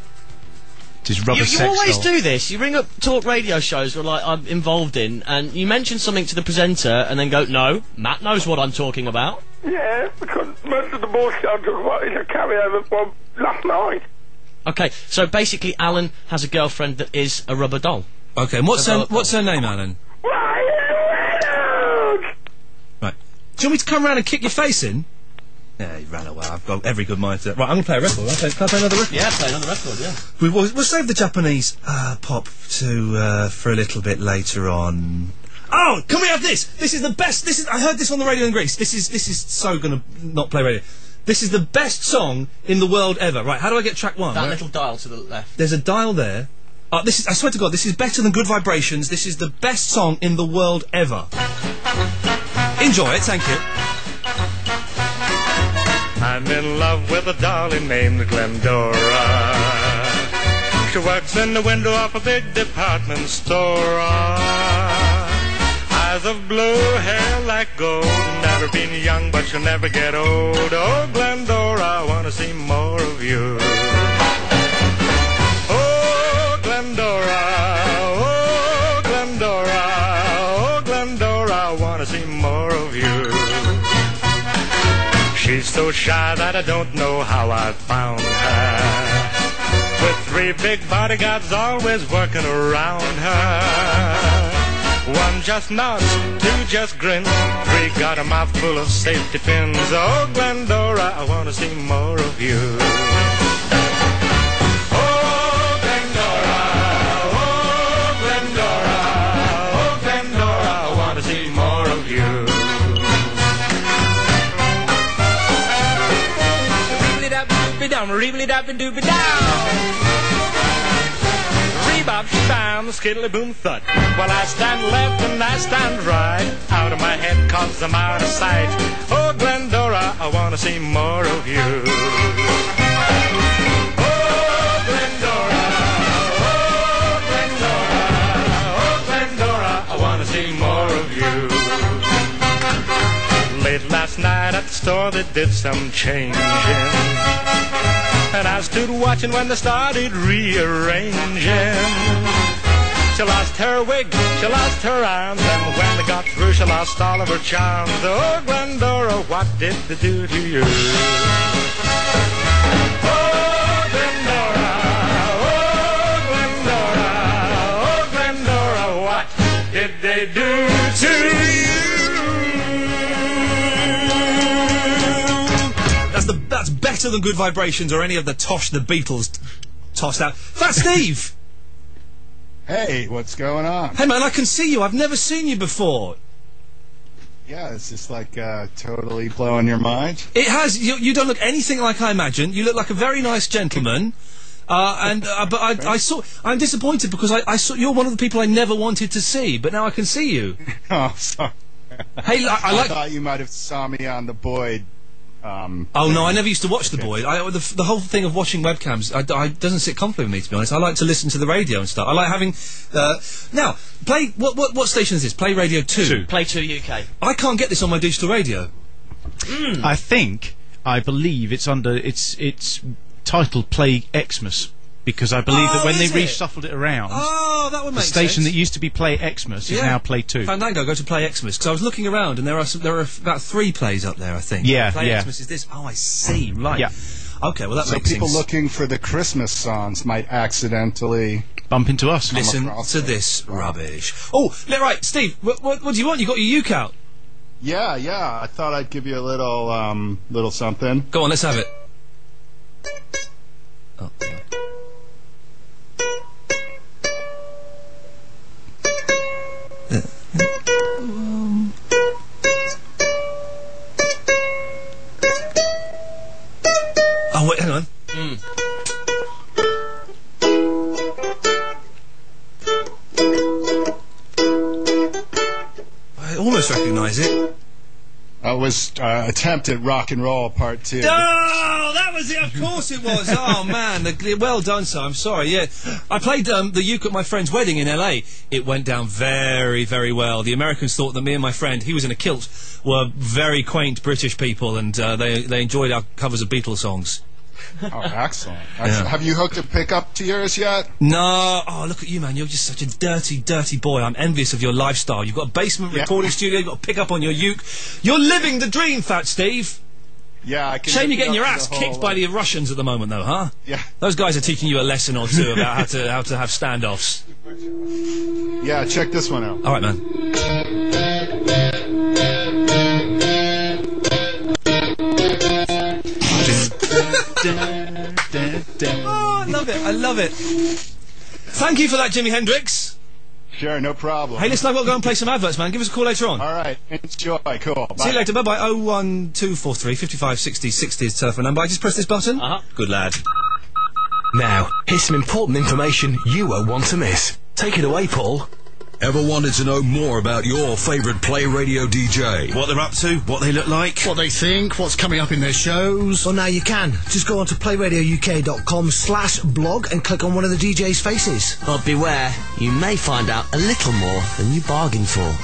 Just rubber sex You always doll. do this. You ring up talk radio shows where, like, I'm involved in, and you mention something to the presenter, and then go, no, Matt knows what I'm talking about. Yeah, because most of the bullshit I'm talking about is a carryover from last night. Okay, so basically Alan has a girlfriend that is a rubber doll. Okay, and what's her name, Alan? Right. Do you want me to come round and kick your face in? Yeah, he ran away. I've got every good mind to... Right, I'm going to play a record. Can I play another record? Yeah, play another record, yeah. We'll save the Japanese pop for a little bit later on. Oh, can we have this? This is the best. I heard this on the radio in Greece. This is so going to not play radio. This is the best song in the world ever. Right, how do I get track 1? That little dial to the left. There's a dial there. I swear to God, this is better than Good Vibrations. This is the best song in the world ever. Enjoy it, thank you. I'm in love with a darling named Glendora. She works in the window of a big department store. Eyes of blue, hair like gold. Never been young, but she'll never get old. Oh, Glendora, I want to see more of you. Oh, Glendora, oh, Glendora, oh, Glendora, I want to see more of you. She's so shy that I don't know how I found her. With 3 big bodyguards always working around her. 1 just nods, 2 just grins, 3 got a mouthful of safety pins. Oh, Glendora, I want to see more of you. Oh, Glendora, oh, Glendora, oh, Glendora, I want to see more of you. Rebop, shabam, skiddly boom thud. Well, I stand left and I stand right. Out of my head cause I'm out of sight. Oh, Glendora, I want to see more of you. Oh, Glendora, oh, Glendora, oh, Glendora, I want to see more of you. Late last night at the store they did some changing, and I stood watching when they started rearranging. She lost her wig, she lost her arms, and when they got through she lost all of her charms. Oh, Glendora, what did they do to you? Oh, Glendora, oh, Glendora, oh, Glendora, what did they do to you? That's better than Good Vibrations or any of the tosh the Beatles tossed out. Fat Steve! Hey, what's going on? Hey man, I can see you. I've never seen you before. Yeah, it's just like totally blowing your mind. It has. You don't look anything like I imagined. You look like a very nice gentleman. But I'm disappointed because I saw you're one of the people I never wanted to see, but now I can see you. Oh, sorry. Hey, I thought you might have saw me on the Boyd. Oh no, I never used to watch the Boyd. The whole thing of watching webcams doesn't sit comfortably with me, to be honest. I like to listen to the radio and stuff. I like having now play what station is this? Play Radio 2. Play 2 UK. I can't get this on my digital radio. I believe it's under it's titled Play Xmas. Because I believe that when they reshuffled it around, that would make the station sense. that used to be Play Xmas is now Play 2. Fandango, go to Play Xmas. Because I was looking around and there are about 3 plays up there, I think. Yeah, Play Xmas is this. Oh, I see. Right. Yeah. Okay, well that so makes sense. So people looking for the Christmas songs might accidentally bump into us. Listen to this rubbish. Oh, right, Steve, what do you want? You got your uke out? Yeah. I thought I'd give you a little something. Go on, let's have it. Oh. Oh, wait, hang on. I almost recognise it. It was attempt at rock and roll part 2. Oh, that was it. Of course it was. Oh man, well done, sir. I'm sorry. Yeah, I played the uke at my friend's wedding in LA. It went down very, very well. The Americans thought that me and my friend, he was in a kilt, were very quaint British people, and they enjoyed our covers of Beatles songs. Oh, excellent. Yeah. Have you hooked a pickup to yours yet? No. Oh, look at you, man. You're just such a dirty, dirty boy. I'm envious of your lifestyle. You've got a basement recording studio, you've got a pick-up on your uke. You're living the dream, Fat Steve. Yeah, I can. Shame you're getting your ass kicked by the Russians at the moment, though, huh? Yeah. Those guys are teaching you a lesson or two about how to have standoffs. Yeah, check this one out. All right, man. Oh, I love it. I love it. Thank you for that, Jimi Hendrix. Sure, no problem. Hey, listen, I've got to go and play some adverts, man. Give us a call later on. All right, enjoy. Cool. Bye. See you later. Bye-bye. 01243 55 60 60 is the telephone number. I just press this button. Good lad. Now, here's some important information you won't want to miss. Take it away, Paul. Ever wanted to know more about your favourite Play Radio DJ? What they're up to, what they look like, what they think, what's coming up in their shows? Well, now you can. Just go on to playradiouk.com/blog and click on one of the DJ's faces. But beware, you may find out a little more than you bargained for.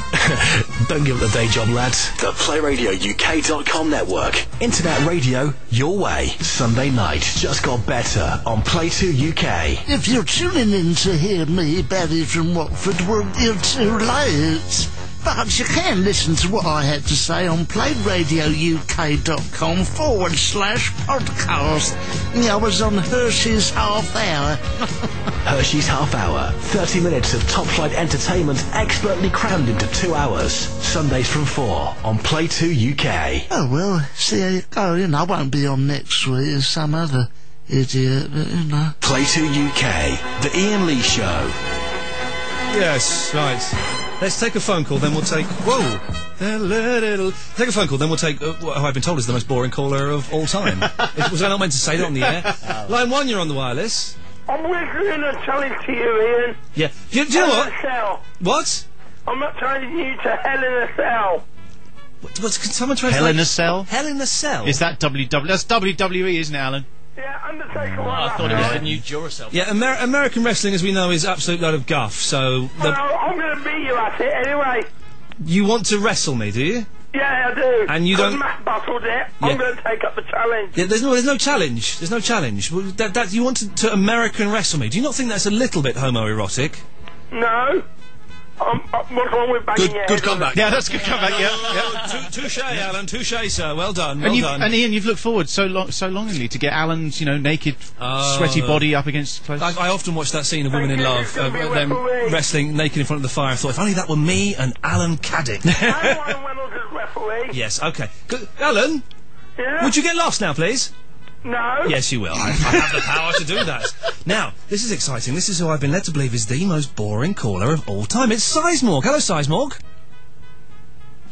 Don't give up the day job, lads. The playradiouk.com network. Internet radio your way. Sunday night just got better on Play 2 UK. If you're tuning in to hear me, Barry from Watford, well, you're too late. But you can listen to what I had to say on playradiouk.com/podcast. I was on Hershey's Half Hour. Hershey's Half Hour. 30 minutes of top-flight entertainment expertly crammed into 2 hours. Sundays from 4 on Play 2 UK. Oh, well, see how you go. I won't be on next week as some other idiot, but, Play 2 UK. The Iain Lee Show. Yes, right. Let's take a phone call, then we'll take... Whoa! Take a phone call, then we'll take what I've been told is the most boring caller of all time. Was I not meant to say that on the air? Line 1, you're on the wireless. I'm whistling a challenge to you, Iain. Yeah. Do you know what? Cell. What? I'm not challenging you to Hell in a Cell. Can someone translate? Hell in a Cell? Hell in a Cell? Is that That's WWE, isn't it, Alan? Yeah, Undertaker. I thought it was the new Duracell. Yeah, American wrestling, as we know, is absolute load of guff, so... Well, I'm going to beat you at it anyway. You want to wrestle me, do you? Yeah, I do. And you don't... Matt battled it. I'm going to take up the challenge. Yeah, there's no challenge. There's no challenge. Well, you want to American wrestle me. Do you not think that's a little bit homoerotic? No. What's wrong with banging your Good head comeback. Yeah, that's a good comeback, yeah. Touche, Alan. Touche, sir. Well done. And Iain, you've looked forward so longingly to get Alan's, naked, sweaty body up against close. I often watch that scene of Women in Love, them wrestling naked in front of the fire. I thought, if only that were me and Alan Caddick. Alan Reynolds is referee. Yes, okay. Alan? Yeah? Would you get lost now, please? No. Yes, you will. I have the power to do that. Now, this is exciting. This is who I've been led to believe is the most boring caller of all time. It's Sizemore. Hello, Sizemore.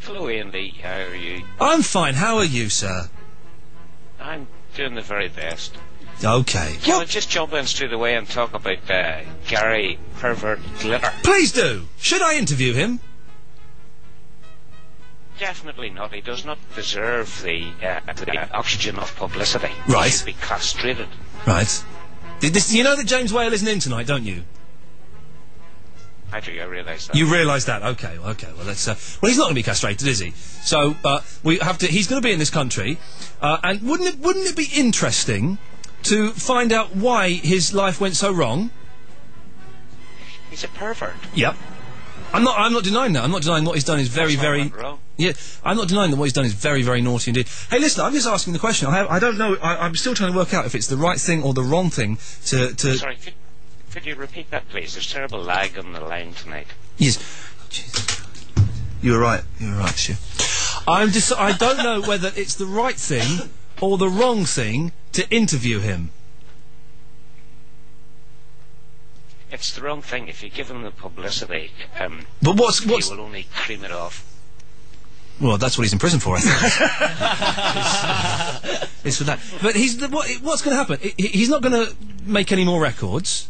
Hello, Iain Lee. How are you? I'm fine. How are you, sir? I'm doing the very best. Okay. Can I just jump in straight away and talk about Gary Pervert Glitter? Please do. Should I interview him? Definitely not. He does not deserve the oxygen of publicity. Right. He should be castrated. Right. You know that James Whale isn't in tonight, don't you? I do. I realise that. You realise that? Okay. Well, let's. Well, he's not going to be castrated, is he? So, we have to. He's going to be in this country, and wouldn't it be interesting to find out why his life went so wrong? He's a pervert. Yep. I'm not denying that. I'm not denying what he's done is very, very... Yeah, I'm not denying that what he's done is very, very naughty indeed. Hey, listen, I'm just asking the question. I don't know. I'm still trying to work out if it's the right thing or the wrong thing to... Sorry, could you repeat that, please? There's terrible lag on the line tonight. Yes. Jesus. You were right, Stu. I don't know whether it's the right thing or the wrong thing to interview him. It's the wrong thing. If you give him the publicity, but what's he will only cream it off. Well, that's what he's in prison for, I think. It's for that. But what's going to happen? He's not going to make any more records.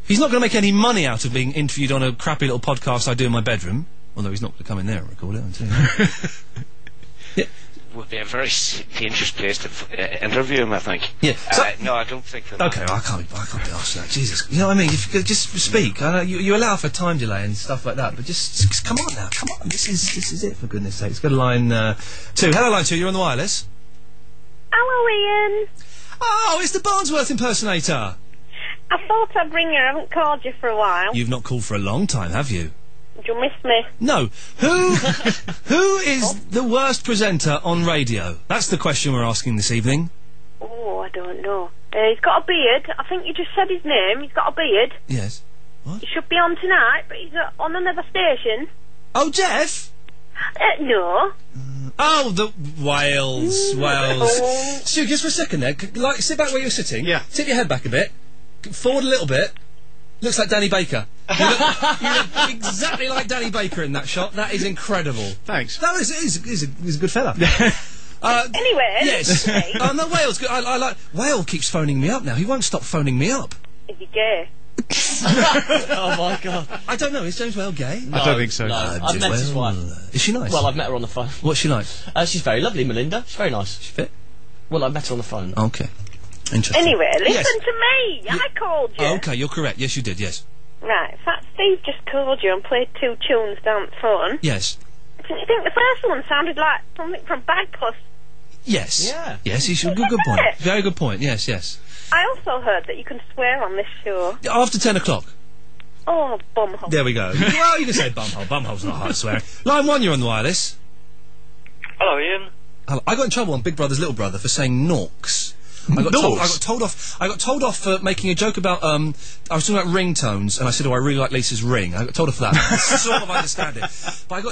He's not going to make any money out of being interviewed on a crappy little podcast I do in my bedroom. Although he's not going to come in there and record it, yeah. Would be a very dangerous place to interview him, I think. Yeah. No, I don't think that. Okay, well, I can't be asked for that. Jesus, you know what I mean? If you could just speak. I know you allow for time delay and stuff like that, but just come on now, come on. This is it, for goodness' sake. Let's go to line 2. Hello, line 2. You're on the wireless. Hello, Ian. Oh, it's the Barnsworth impersonator. I thought I'd ring you. I haven't called you for a while. You've not called for a long time, have you? Do you miss me? No. Who is the worst presenter on radio? That's the question we're asking this evening. Oh, I don't know. He's got a beard. I think you just said his name. He's got a beard. Yes. What? He should be on tonight, but he's on another station. Oh, Jeff? No. Oh, the Wales. Stu, just for a second there. Sit back where you're sitting. Yeah. Tip your head back a bit. Forward a little bit. Looks like Danny Baker. You look exactly like Danny Baker in that shot. That is incredible. Thanks. No, he's a good fella. Anyway. Yes. No, Wales. I like... Wales keeps phoning me up now. He won't stop phoning me up. Is he gay? Oh, my God. I don't know. Is James Whale gay? No, I don't think so. No, I've met his wife. Is she nice? Well, I've met her on the phone. What's she like? She's very lovely, Melinda. She's very nice. She fit? Well, I met her on the phone. Okay. Interesting. Anyway, listen to me. I called you. Oh, okay, you're correct. Yes, you did, yes. Right. In fact, Steve just called you and played 2 tunes down the phone. Yes. I think the first one sounded like something from Bagpuss. Yes. Yeah. Yes, he's a good point. Very good point. Yes, yes. I also heard that you can swear on this show. After 10 o'clock. Oh, bumhole. There we go. Well, you can say bumhole. Bumhole's not hard swearing. Line 1, you're on the wireless. Hello, Ian. Hello. I got in trouble on Big Brother's Little Brother for saying Norks. I got told off for making a joke about I was talking about ringtones, and I said, "Oh, I really like Lisa's ring." I got told off for that. Sort of understand it, but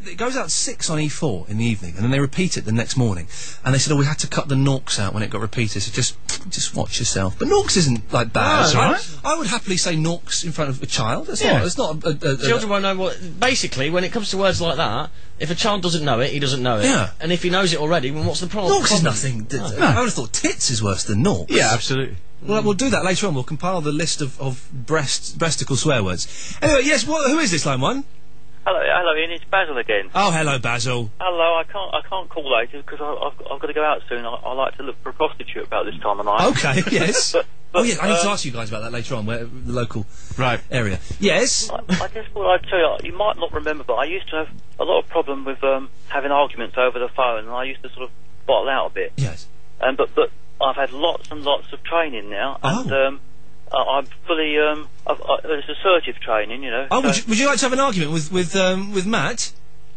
it goes out 6 on E4 in the evening, and then they repeat it the next morning. And they said, "Oh, we had to cut the Norks out when it got repeated, so just watch yourself." But Norks isn't like bad. I would happily say Norks in front of a child. It's not. Children won't know what. Basically, when it comes to words like that, if a child doesn't know it, he doesn't know it. Yeah. And if he knows it already, then what's the problem? Norks is nothing. No. I would have thought tits is worse than Norks. Yeah, absolutely. Well, we'll do that later on. We'll compile the list of breasticle swear words. Anyway, yes. Who is this, line 1? Hello, Ian. It's Basil again. Oh, hello, Basil. Hello. I can't call later because I've got to go out soon. I like to look for a prostitute about this time of night. Okay. Yes. but, oh, yeah. I need to ask you guys about that later on. Where the local area. Yes. I just thought I'd tell you. You might not remember, but I used to have a lot of problem with having arguments over the phone, and I used to sort of bottle out a bit. Yes. But I've had lots and lots of training now, and I'm fully it's assertive training, you know. Oh, would you like to have an argument with Matt?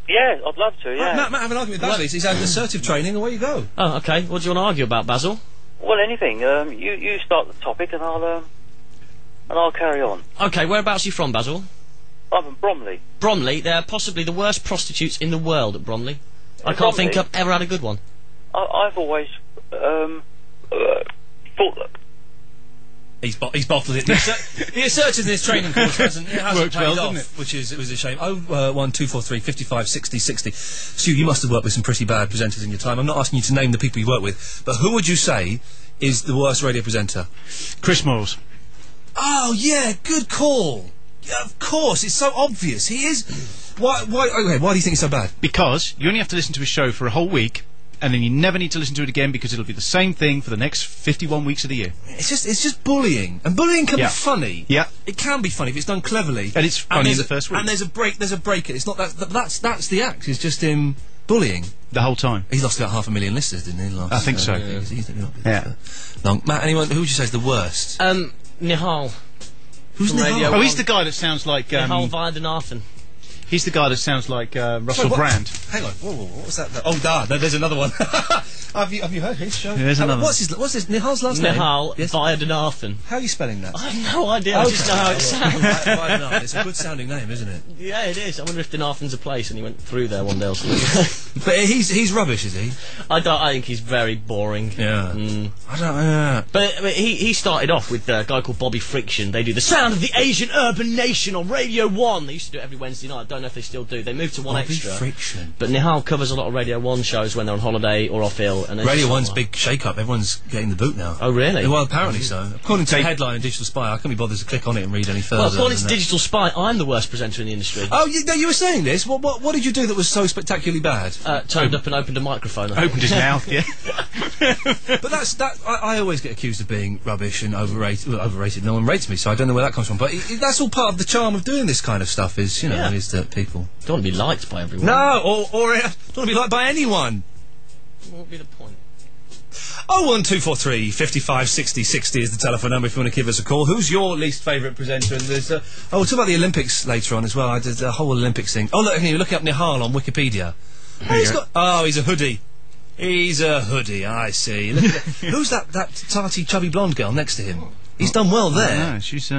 Yeah, I'd love to. Yeah, Matt, have an argument with Basil. He's had assertive training. Away you go. Oh, okay. What do you want to argue about, Basil? Well, anything. You start the topic, and I'll carry on. Okay. Whereabouts are you from, Basil? I'm from Bromley. Bromley. They're possibly the worst prostitutes in the world at Bromley. I can't think I've ever had a good one. I've always thought that. He's bottled it. The assertiveness training course hasn't paid off, which is a shame. 01243 55 60 60. Stu, you must have worked with some pretty bad presenters in your time. I'm not asking you to name the people you work with, but who would you say is the worst radio presenter? Chris Moores. Oh yeah, good call. Yeah, of course, it's so obvious. He is. Why do you think he's so bad? Because you only have to listen to his show for a whole week, and then you never need to listen to it again because it'll be the same thing for the next 51 weeks of the year. It's just bullying, and bullying can be funny. Yeah, it can be funny if it's done cleverly, and it's funny in the first week. And there's a break. It's not that's the act. It's just him bullying the whole time. He lost about 500,000 listeners, didn't he? I think so. Yeah. Long. Matt, who would you say is the worst? Nihal. Who's Nihal? Radio he's the guy that sounds like Nihal Vaidenathan. He's the guy that sounds like Russell Brand. Hang on. Whoa, what was that? Oh, there's another one. Have you heard his show? Yeah, there's another. What's his Nihal's last name? Nihal Vaidyanathan. How are you spelling that? I have no idea. I just know how it sounds. It's a good sounding name, isn't it? Yeah, it is. I wonder if Dinathan's a place and he went through there one day or something. But he's rubbish, is he? I think he's very boring. Yeah. I don't. But he started off with a guy called Bobby Friction. They do the sound of the Asian urban nation on Radio 1. They used to do it every Wednesday night. I don't know if they still do. They moved to One Bobby Extra. Friction. But Nihal covers a lot of Radio 1 shows when they're on holiday or off ill. And Radio 1's big shake-up. Everyone's getting the boot now. Oh, really? Well, apparently so. According to the headline in Digital Spy, I can't be bothered to click on it and read any further. Well, according to Digital Spy, I'm the worst presenter in the industry. Oh, you were saying this? What did you do that was so spectacularly bad? Turned up and opened a microphone. Opened his mouth, yeah. But I always get accused of being rubbish and overrated. Well, overrated. No one rates me, so I don't know where that comes from. But that's all part of the charm of doing this kind of stuff. Is is that people don't want to be liked by everyone. No, or don't want to be liked by anyone. What would be the point? 01243 55 60 60 is the telephone number if you want to give us a call. Who's your least favourite presenter? And there's we'll talk about the Olympics later on as well. I did a whole Olympics thing. Oh, look, you're looking up Nihal on Wikipedia. He's a hoodie. He's a hoodie, I see. Look at who's that tarty, chubby blonde girl next to him? He's done well there. No, she's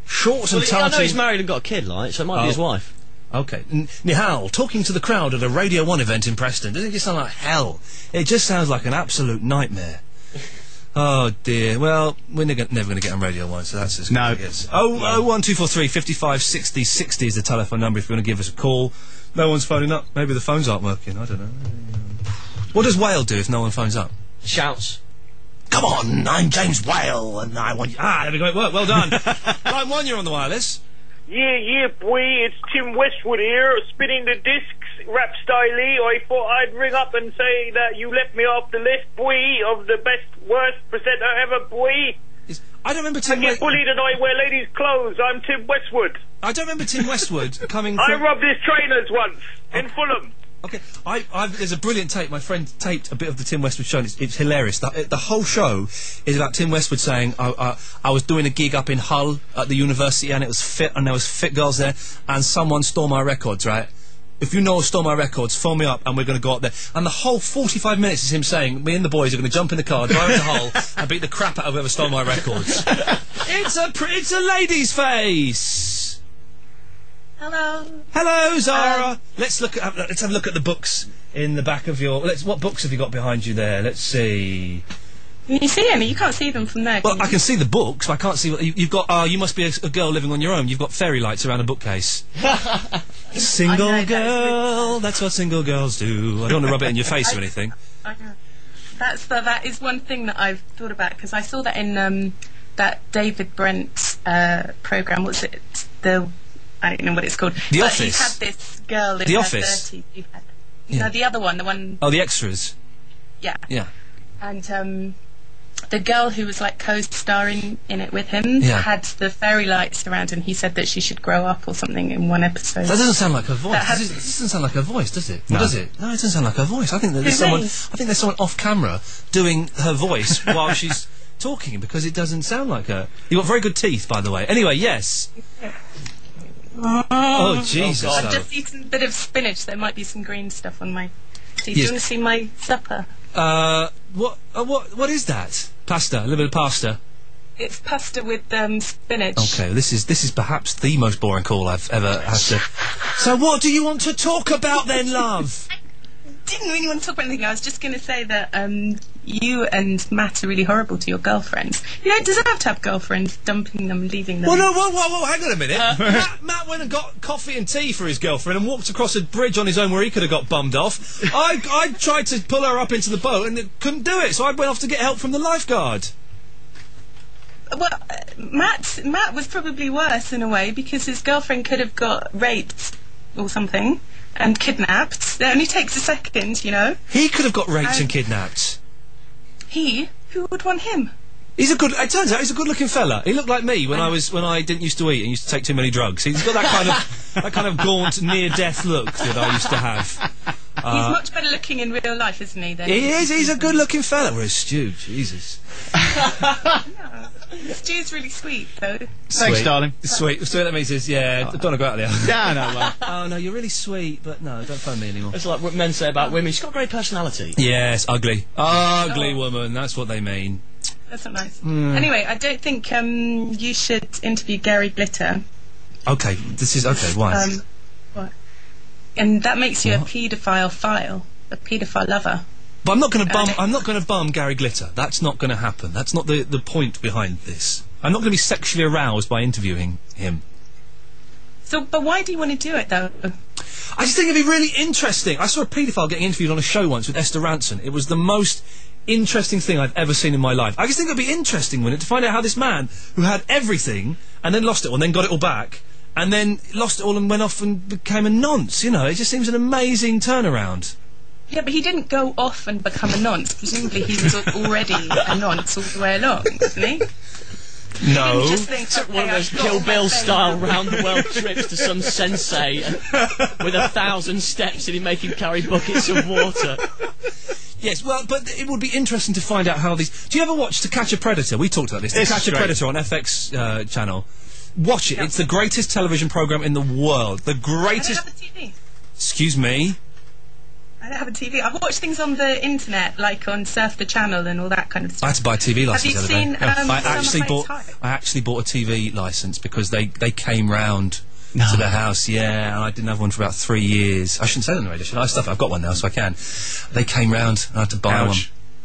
shorts and tarty. I know he's married and got a kid, so it might be his wife. Okay. Nihal, talking to the crowd at a Radio 1 event in Preston. Doesn't it just sound like hell? It just sounds like an absolute nightmare. Oh, dear. Well, we're never going to get on Radio 1, so that's as good as it gets. 01243 55 60 60 is the telephone number if you want to give us a call. No one's phoning up. Maybe the phones aren't working. I don't know. What does Whale do if no one phones up? Shouts. Come on, I'm James Whale, and I want you... There we go. It worked. Well done. Line 1, you're on the wireless. Yeah, boy, it's Tim Westwood here, spinning the discs, rap styley. I thought I'd ring up and say that you left me off the list, boy, of the worst presenter ever, boy. I don't remember Tim... I get bullied and I wear ladies' clothes. I'm Tim Westwood. I don't remember Tim Westwood coming I robbed his trainers once, in Fulham. Okay, there's a brilliant tape. My friend taped a bit of the Tim Westwood show, and it's hilarious. The whole show is about Tim Westwood saying, I was doing a gig up in Hull at the university, and it was fit, and there was fit girls there, and someone stole my records, right? If you know stole my records, phone me up, and we're going to go up there. And the whole 45 minutes is him saying, me and the boys are going to jump in the car, drive to Hull, and beat the crap out of whoever stole my records. It's a lady's face! Hello, Zara. Let's have a look at the books in the back of your. What books have you got behind you there? Let's see. Can you see any? You can't see them from there. Well, I can see the books, but I can't see what you've got. You must be a girl living on your own. You've got fairy lights around a bookcase. Single girl. That's what single girls do. I don't want to rub it in your face or anything. That is one thing that I've thought about because I saw that in that David Brent program. What's it? I don't know what it's called. The but Office. He had this girl in The her Office. 30s. No, the other one, the one. Oh, the extras. Yeah. Yeah. And the girl who was like co-starring in it with him had the fairy lights around, and he said that she should grow up or something in one episode. That doesn't sound like her voice. It doesn't sound like her voice, does it? No. Or does it? No, it doesn't sound like her voice. I think that there's someone. I think there's someone off camera doing her voice while she's talking because it doesn't sound like her. You've got very good teeth, by the way. Anyway, yes. Oh, Jesus. I've just eaten a bit of spinach. There might be some green stuff on my teeth. Do you want to see my supper? What is that? Pasta. A little bit of pasta. It's pasta with spinach. Okay, this is perhaps the most boring call I've ever had to... So what do you want to talk about then, love? Didn't really want to talk about anything. I was just going to say that you and Matt are really horrible to your girlfriends. You don't deserve to have girlfriends, dumping them, leaving them. Well, no, whoa, hang on a minute. Matt went and got coffee and tea for his girlfriend and walked across a bridge on his own where he could have got bummed off. I tried to pull her up into the boat and couldn't do it, so I went off to get help from the lifeguard. Well, Matt was probably worse in a way because his girlfriend could have got raped or something. And kidnapped. It only takes a second, you know. He could have got raped and kidnapped. Who would want him? It turns out he's a good-looking fella. He looked like me when I didn't used to eat and used to take too many drugs. He's got that kind of gaunt, near-death look that I used to have. He's much better looking in real life, isn't he? He is. He's a good-looking fella. Whereas Stu, Jesus. Stu's really sweet, though. Thanks, darling. Sweet. So that means is, don't want to go out there. Yeah, no, well. Oh, no, you're really sweet, but no, don't phone me anymore. It's like what men say about women. She's got a great personality. Yes, ugly. Ugly woman, that's what they mean. That's not nice. Anyway, I don't think you should interview Gary Glitter. Okay, why? What? And that makes you a paedophile lover. But I'm not going to bum Gary Glitter. That's not going to happen. That's not the point behind this. I'm not going to be sexually aroused by interviewing him. But why do you want to do it, though? I just think it'd be really interesting. I saw a paedophile getting interviewed on a show once with Esther Ranson. It was the most interesting thing I've ever seen in my life. I just think it'd be interesting, wouldn't it, to find out how this man, who had everything, and then lost it all, and then got it all back, and then lost it all and went off and became a nonce, you know? It just seems an amazing turnaround. Yeah, but he didn't go off and become a nonce. Presumably he was already a nonce all the way along, wasn't he? No. He just think, Took one of those Kill Bill style round the world trips to some sensei with 1,000 steps and he make him carry buckets of water. Yes, well, but it would be interesting to find out how these... Do you ever watch To Catch a Predator? We talked about this. To Catch a Predator on FX channel. Watch it. No. It's the greatest television programme in the world. The greatest... I don't have a TV. Excuse me? I don't have a TV. I've watched things on the internet, like on Surf the Channel and all that kind of stuff. I had to buy a TV licence the other day. I actually bought a TV licence because they came round to the house, and I didn't have one for about 3 years. I shouldn't say that on the radio, should I? I've got one now, so I can. They came round and I had to buy one.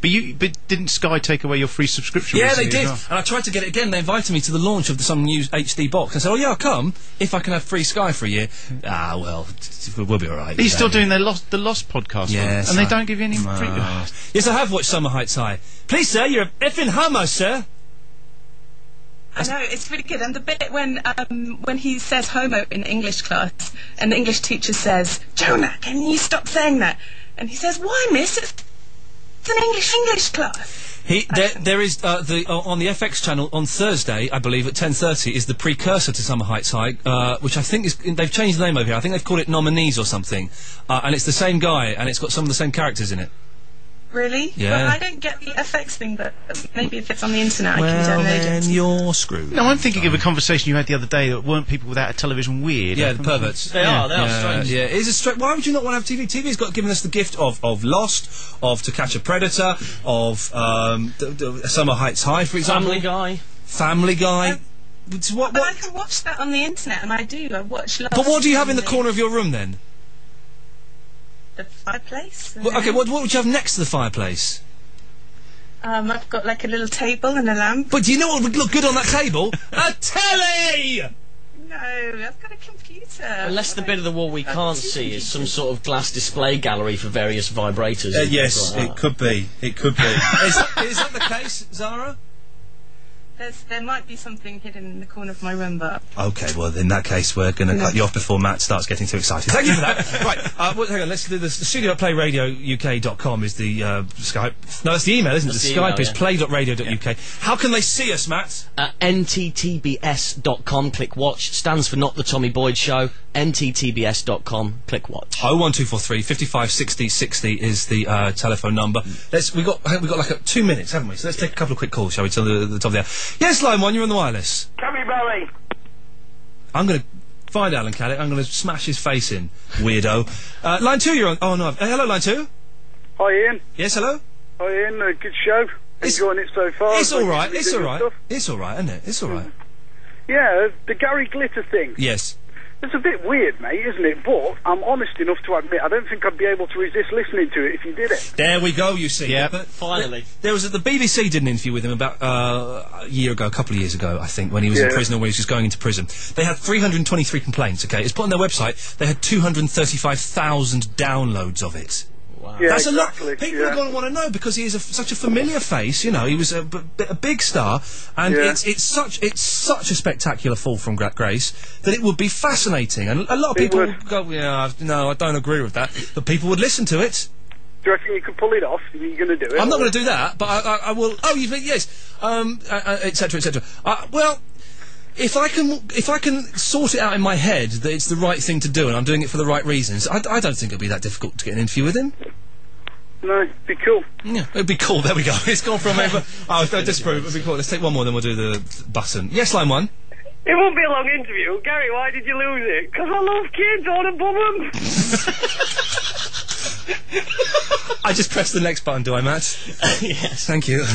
But didn't Sky take away your free subscription? Yeah, they did. And I tried to get it again. They invited me to the launch of some new HD box. And I said, I'll come if I can have free Sky for a year. Well, we'll be all right. Are you still doing the Lost podcast? Yes. And they don't give you any free... Yes, I have watched Summer Heights High. Please, sir, you're a effing homo, sir. I know, it's really good. And the bit when he says homo in English class, and the English teacher says, Jonah, can you stop saying that? And he says, why, miss? It's an English class. There is on the FX channel on Thursday, I believe at 10:30, is the precursor to Summer Heights High, which I think they've changed the name over here. I think they've called it Nominees or something, and it's the same guy, and it's got some of the same characters in it. Really? Yeah. Well, I don't get the FX thing, but maybe if it's on the internet, I can download it. Then you're screwed. No, I'm thinking of a conversation you had the other day that weren't people without a television weird. Yeah, the perverts. They are strange. Yeah, it is a strange. Why would you not want to have TV? TV's given us the gift of Lost, of To Catch a Predator, of Summer Heights High, for example. Family Guy. But I can watch that on the internet, and I do. I watch Lost. But what do you have in the corner of your room then? The fireplace. Well, okay, what would you have next to the fireplace? I've got like a little table and a lamp. But do you know what would look good on that table? A telly! No, I've got a computer. Unless the bit of the wall we can't see is some sort of glass display gallery for various vibrators. Yes, it could be. It could be. Is that the case, Zara? There might be something hidden in the corner of my room, but... Okay, well, in that case, we're going to cut you off before Matt starts getting too excited. Thank you for that. Right, hang on, let's do this. The studio at playradiouk.com is the Skype. No, that's the email, isn't it? The Skype is play.radio.uk. Yeah. How can they see us, Matt? nttbs.com, click watch. Stands for Not the Tommy Boyd Show. nttbs.com, click watch. 01243 55 60 60 is the telephone number. We've got like 2 minutes, haven't we? So let's take a couple of quick calls, shall we, till the top of the hour. Yes, line one, you're on the wireless. Cammy Barry. I'm going to find Alan Caddick. I'm going to smash his face in, weirdo. Line two, you're on. Oh, no. Hello, line two. Hi, Ian. Yes, hello. Hi, Ian. Good show. Enjoying it so far. It's all right. It's all right. It's all right, isn't it? It's all right. Yeah, the Gary Glitter thing. Yes. It's a bit weird, mate, isn't it? But I'm honest enough to admit I don't think I'd be able to resist listening to it if you did it. There we go, you see. Yeah, but finally. There was the BBC did an interview with him about a couple of years ago, I think, when he was in prison or when he was just going into prison. They had 323 complaints, okay? It's put on their website. They had 235,000 downloads of it. Wow. Yeah, that's exactly. a lot. People are going to want to know because he is such a familiar face. You know, he was a big star, and it's such a spectacular fall from grace that it would be fascinating. And a lot of people would go, no, I don't agree with that, but people would listen to it. Do you reckon you could pull it off? Are you going to do it? I'm not going to do that, but I will. Oh, you mean yes, etc. etc. Well. If I can sort it out in my head that it's the right thing to do and I'm doing it for the right reasons, I don't think it'll be that difficult to get an interview with him. No, be cool. Yeah, it'd be cool. There we go. It's gone from over. Oh, don't disprove. It'd be cool. Let's take one more, then we'll do the button. Yes, line 1. It won't be a long interview. Gary, why did you lose it? 'Cause I love kids, I want to bum them. I just pressed the next button, do I, Matt? Yes. Thank you.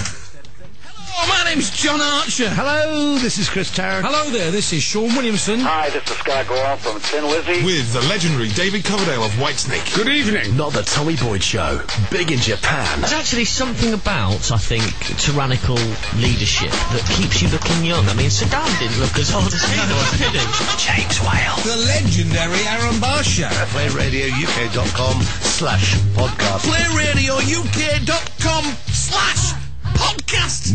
Oh, my name's John Archer. Hello, this is Chris Tarrant. Hello there, this is Sean Williamson. Hi, this is Scott Gorham from Tin Lizzy. With the legendary David Coverdale of Whitesnake. Good evening. Not the Tommy Boyd Show. Big in Japan. There's actually something about, I think, tyrannical leadership that keeps you looking young. I mean, Saddam didn't look as old as he was, did he? James Whale. The legendary Aaron Barr Show. PlayRadioUK.com/podcast. PlayRadioUK.com/podcast.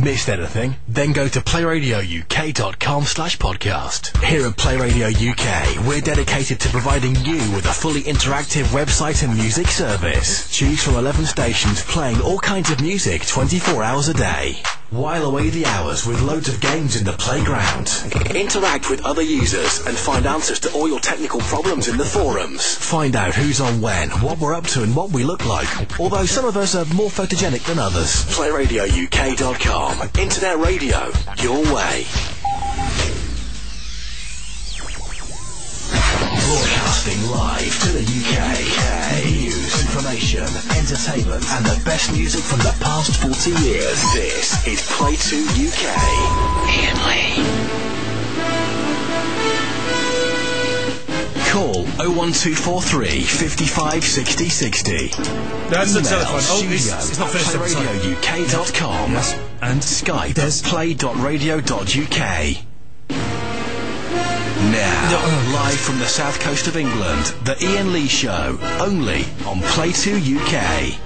Missed anything? Then go to PlayRadioUK.com/podcast. Here at Play Radio UK, we're dedicated to providing you with a fully interactive website and music service. Choose from 11 stations playing all kinds of music 24 hours a day. While away the hours with loads of games in the playground. Interact with other users and find answers to all your technical problems in the forums. Find out who's on when, what we're up to and what we look like. Although some of us are more photogenic than others. PlayRadioUK.com. Internet radio, your way. Broadcasting live to the UK. News, information, entertainment, and the best music from the past 40 years. This is Play 2 UK. Iain Lee. Call 01243 55 60 60. That's the Email telephone. Oh, studio it's not finished. at PlayRadioUK.com. Yes. And Skype at play.radio.uk. Now, live from the south coast of England, the Iain Lee Show, only on Play 2 UK.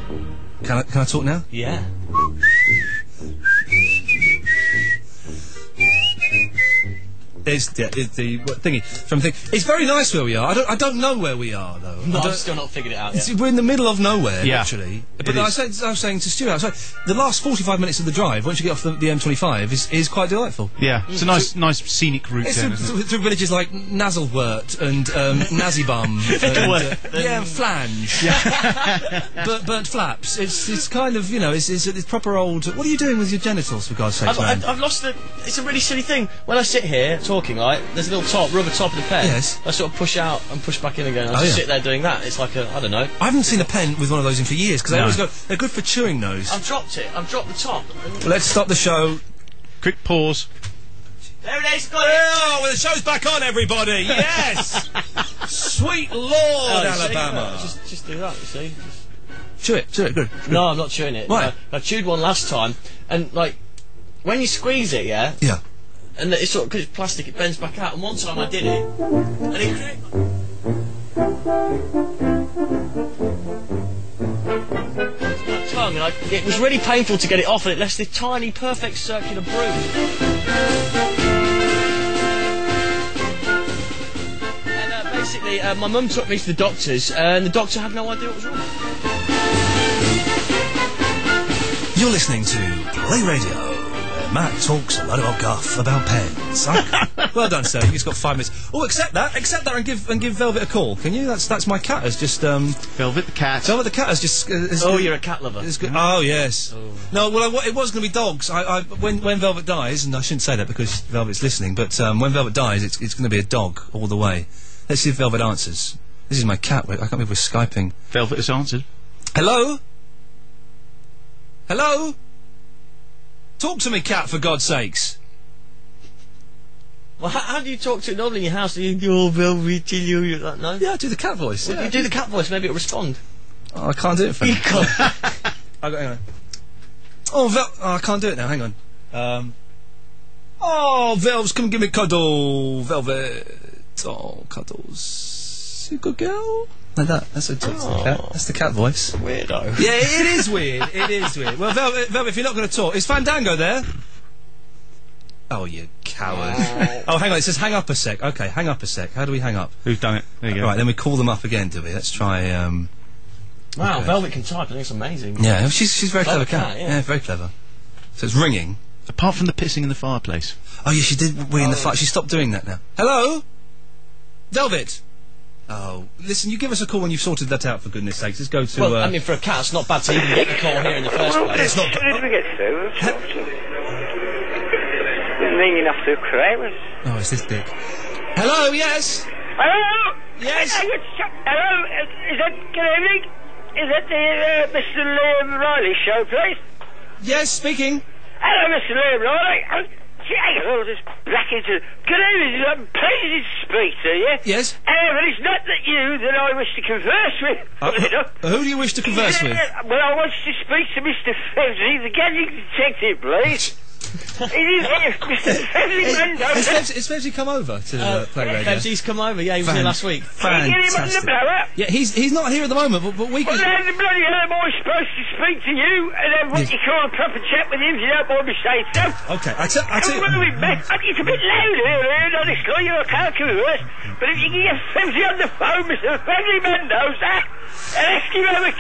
Can I talk now? Yeah. It's the thingy from thing. It's very nice where we are. I don't know where we are though. No, I've still not figured it out yet. We're in the middle of nowhere, Yeah. actually. But I was saying to Stuart, the last 45 minutes of the drive, once you get off the M25, is quite delightful. Yeah, it's a nice scenic route. It's then, through villages like Nazlewert and Nazibum and Flange, burnt flaps. It's kind of it's proper old. What are you doing with your genitals, for God's sake, man? I've lost the. It's a really silly thing. When I sit here talking, right, there's a little rubber top of the pen. Yes. I sort of push out and push back in again. I just sit there doing that. It's like I don't know. I haven't seen a pen with one of those in for years because they always go. They're good for chewing nose. I've dropped it. I've dropped the top. Well, let's stop the show. Quick pause. There it is. Got it. Oh, well, the show's back on, everybody. Yes. Sweet Lord, Alabama. Just do that. You see. Chew it. Good. No, I'm not chewing it. Why? I chewed one last time, and like when you squeeze it, yeah. And it's sort of, because it's plastic, it bends back out. And one time I did it, and it my tongue, and it was really painful to get it off, and it left this tiny, perfect circular bruise. And basically, my mum took me to the doctors, and the doctor had no idea what was wrong. You're listening to Play Radio. Matt talks a lot about guff about pens. Well done, sir. You've got 5 minutes. Oh, accept that, and give Velvet a call, can you? That's my cat has just Velvet the cat. Velvet the cat has just. You're a cat lover. Oh yes. Oh. No, well, it was going to be dogs. When Velvet dies, and I shouldn't say that because Velvet's listening, but when Velvet dies, it's going to be a dog all the way. Let's see if Velvet answers. This is my cat. I can't believe we're Skyping. Velvet has answered. Hello. Hello. Talk to me, cat, for God's sakes. Well, how do you talk to it normally in your house? Do you go, Velvet, you like, no? Yeah, I do the cat voice. Well, yeah. you do the cat voice, maybe it'll respond. Oh, I can't do it for you. Hang on. Oh, I can't do it now, hang on. Oh, Velves, come give me a cuddle. Velvet. Oh, cuddles. You good girl? Like that. That's what talks to the cat. That's the cat voice. Weirdo. Yeah, it is weird. It is weird. Well, Velvet, if you're not going to talk, is Fandango there? Oh, you coward. Oh, hang on. It says hang up a sec. Okay, hang up a sec. How do we hang up? Who's done it? There you go. Right, then we call them up again, do we? Let's try, Wow, okay. Velvet can type. I think it's amazing. Yeah, she's very clever cat. Yeah, very clever. So it's ringing. Apart from the pissing in the fireplace. Oh, yeah, she did wee in the fire. She stopped doing that now. Hello? Velvet? Oh, listen, you give us a call when you've sorted that out, for goodness sakes. Let's go to... Well, I mean, for a cat, it's not bad to even get the call here in the first place. It's not... Did we get through? Didn't mean enough to create us. Oh, it's this dick. Hello, yes? Hello? Yes? Hello? Is that... Good evening? Is that the, Mr. Liam Riley show, please? Yes, speaking. Hello, Mr. Liam Riley. This black into... Good evening, I'm pleased to speak to you. Yes? But it's not that you that I wish to converse with. Who do you wish to converse with? Well, I want to speak to Mr. Fevsey, the gadget detective, please. It is Mr. Fevsey Mendoza. Has Fevsey come over to PlayRadio? Fevsey's come over, yeah, he was here last week. Fantastic. Yeah, he's not here at the moment, but we can... Well, how the bloody hell am I supposed to speak to you and then what you call a proper chat with him if you don't mind me saying so? Okay, I tell you... It's a bit loud here, Ian, honestly, I can't converse, but if you can get Fevsey on the phone, Mr. Fevsey Mendoza, and ask him over a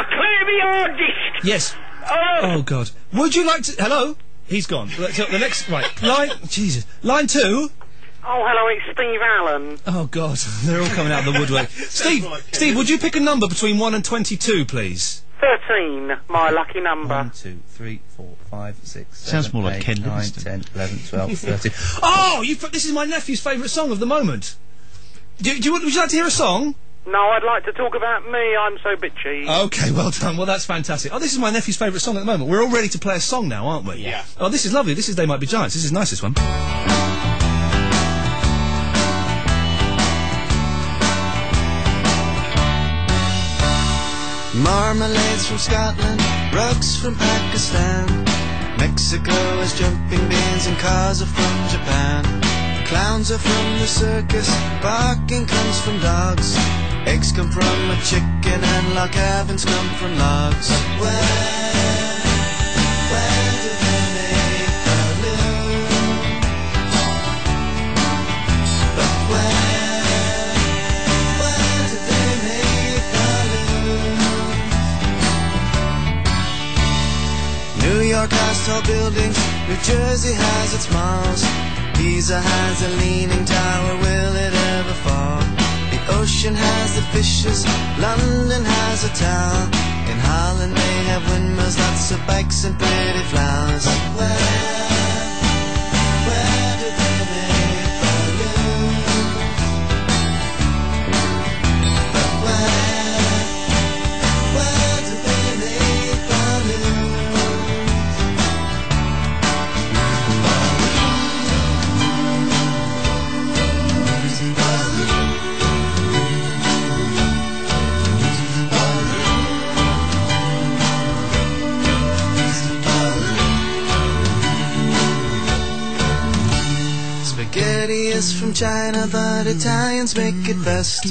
clear me hard disk. Yes. Oh, God. Would you like to... Hello? He's gone. So the next... Right. Line... Jesus. Line 2. Oh, hello, it's Steve Allen. Oh, God. They're all coming out of the woodwork. Steve, would you pick a number between 1 and 22, please? 13, my lucky number. 1, 2, 3, 4, 5, 6, 7, Sounds more like 8, Ken 9, Livingstone. 10, 11, 12, 13... Oh! This is my nephew's favourite song of the moment. Would you like to hear a song? No, I'd like to talk about me. I'm so bitchy. Okay, well done. Well, that's fantastic. Oh, this is my nephew's favourite song at the moment. We're all ready to play a song now, aren't we? Yeah. Oh, this is lovely. This is They Might Be Giants. This is nice, this one. Marmalades from Scotland, rugs from Pakistan. Mexico has jumping beans and cars are from Japan. Clowns are from the circus, barking comes from dogs. Eggs come from a chicken and log cabins come from logs. Where do they make balloons? But where do they make balloons? New York has tall buildings, New Jersey has its malls. Pisa has a leaning tower, will it ever fall? The ocean has the fishes, London has a tower. In Holland they have windmills, lots of bikes and pretty flowers. But where do they make balloons? But where do they make balloons? Spaghetti is from China, but Italians make it best.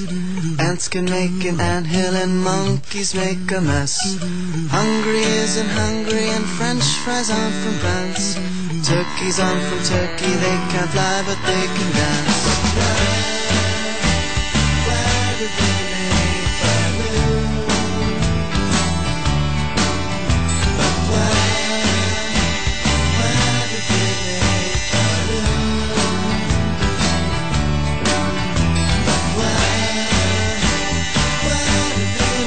Ants can make an anthill and monkeys make a mess. Hungary is in Hungary and French fries aren't from France. Turkeys aren't from Turkey, they can't fly but they can dance. Where do they make balloons? But where do they make balloons? But where do they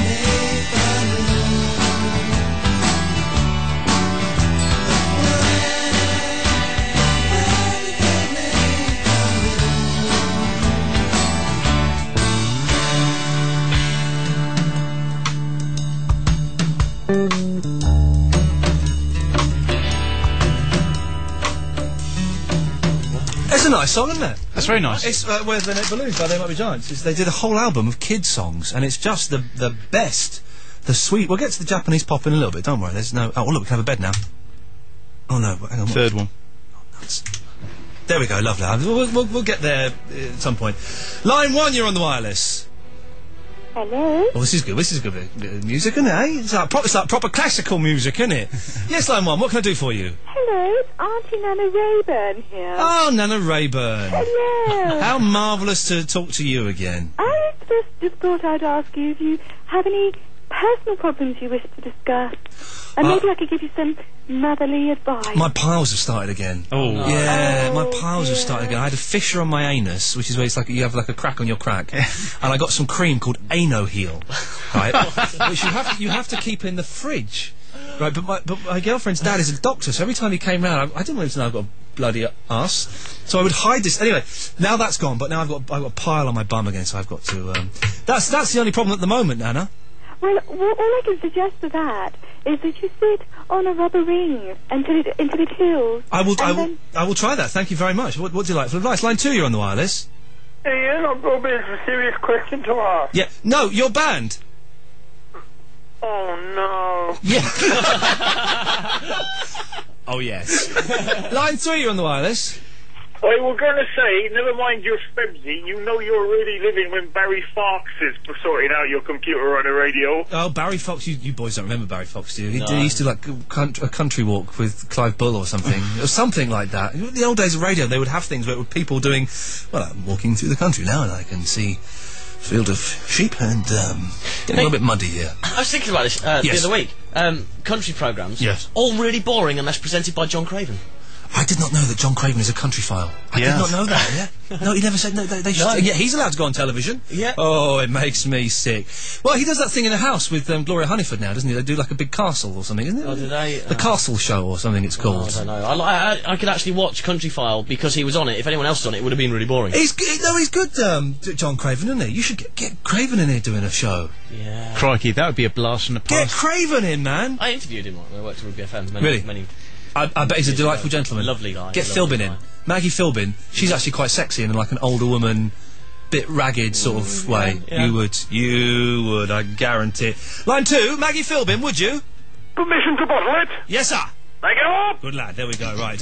make balloons? It's a nice song, isn't it? That's very nice. It's Where's the Net Balloons by They Might Be Giants. They did a whole album of kids' songs, and it's just the best, the sweet... We'll get to the Japanese pop in a little bit, don't worry. There's no... Oh, look, we can have a bed now. Oh, no, hang on. Third one. Oh, nuts. There we go, lovely. We'll get there at some point. Line 1, you're on the wireless. Hello? Oh, this is good. This is good bit of music, isn't it? Eh? It's like proper classical music, isn't it? Yes, Line 1, what can I do for you? Hello, it's Auntie Nana Rayburn here. Oh, Nana Rayburn. Hello. How marvellous to talk to you again. I just thought I'd ask you if you have any personal problems you wish to discuss? And maybe I could give you some motherly advice. My piles have started again. Oh. Yeah, my piles have started again. I had a fissure on my anus, which is where it's like you have like a crack on your crack. And I got some cream called Ano Heal, right? Which you have to keep in the fridge. Right, but my girlfriend's dad is a doctor, so every time he came round, I didn't want him to know I've got a bloody arse. So I would hide this. Anyway, now that's gone, but now I've got a pile on my bum again, so I've got to... That's the only problem at the moment, Nana. Well, all I can suggest for that is that you sit on a rubber ring until it heals. I will try that. Thank you very much. What do you like for advice? Line 2, you're on the wireless. Ian, I've got a bit of a serious question to ask. Yeah. No, you're banned. Oh, no. Yeah. Oh, yes. Line 3, you're on the wireless. I was going to say, never mind your Spebsy, you know you're really living when Barry Fox is sorting out your computer on the radio. Oh, Barry Fox, you boys don't remember Barry Fox, do you? No. He used to like a country walk with Clive Bull or something. Or something like that. In the old days of radio, they would have things where it were people doing, well, I'm walking through the country now and I can see a field of sheep and getting a little bit muddy here. I was thinking about this the other week. Country programmes. Yes. All really boring unless presented by John Craven. I did not know that John Craven is a country file. I did not know that, yeah. No, he never said no, they should. No. Yeah, he's allowed to go on television. Yeah. Oh, it makes me sick. Well, he does that thing in a house with Gloria Hunniford now, doesn't he? They do like a big castle or something, isn't it? Oh, do they? The Castle Show or something it's called. I don't know. I could actually watch Country File because he was on it. If anyone else was on it, it would have been really boring. He's good, John Craven, isn't he? You should get Craven in here doing a show. Yeah. Crikey, that would be a blast from the past. Get Craven in, man. I interviewed him when I worked at Ruby FM. Really? I bet he's a delightful gentleman. Lovely guy. Get Philbin in. Maggie Philbin. She's actually quite sexy in like an older woman, bit ragged sort of way. Yeah. You would, I guarantee it. Line 2, Maggie Philbin, would you? Permission to bottle it? Yes, sir. Thank you. Good lad, there we go, right.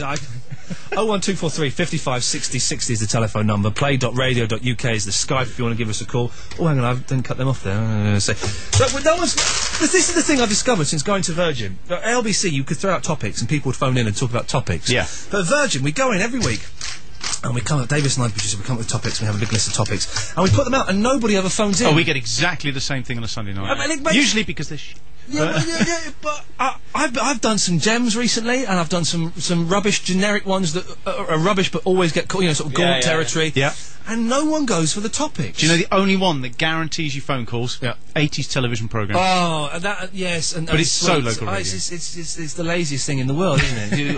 01243 55 60 60 is the telephone number. Play.radio.uk is the Skype if you want to give us a call. Oh, hang on, I didn't cut them off there. This is the thing I've discovered since going to Virgin. At LBC, you could throw out topics and people would phone in and talk about topics. Yeah. But at Virgin, we go in every week. And we come up, Davis and I, producer, we come up with topics, we have a big list of topics, and we put them out, and nobody ever phones in. Oh, we get exactly the same thing on a Sunday night. I mean, usually because they're but I've done some gems recently, and I've done some rubbish, generic ones that are rubbish but always get caught, sort of gaunt territory. Yeah. And no one goes for the topics. Do you know the only one that guarantees you phone calls? Yeah. 80s television programme. Oh, yes. But it's so local radio. It's the laziest thing in the world, isn't it?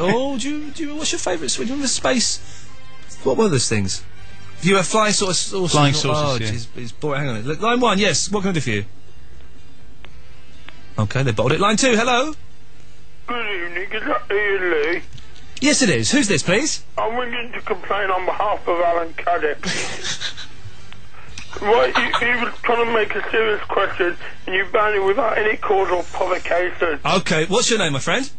What's your favourite switch? Remember Space? What were those things? If you have flying saucers. Flying saucers, yeah. It's boring. Hang on. Look, line 1, yes. What can I do for you? Okay, they bottled it. Line 2, hello? Good evening, is that Ian Lee? Yes, it is. Who's this, please? I'm ringing to complain on behalf of Alan Caddick. Right, he was trying to make a serious question, and you banned it without any cause or provocation. Okay, what's your name, my friend?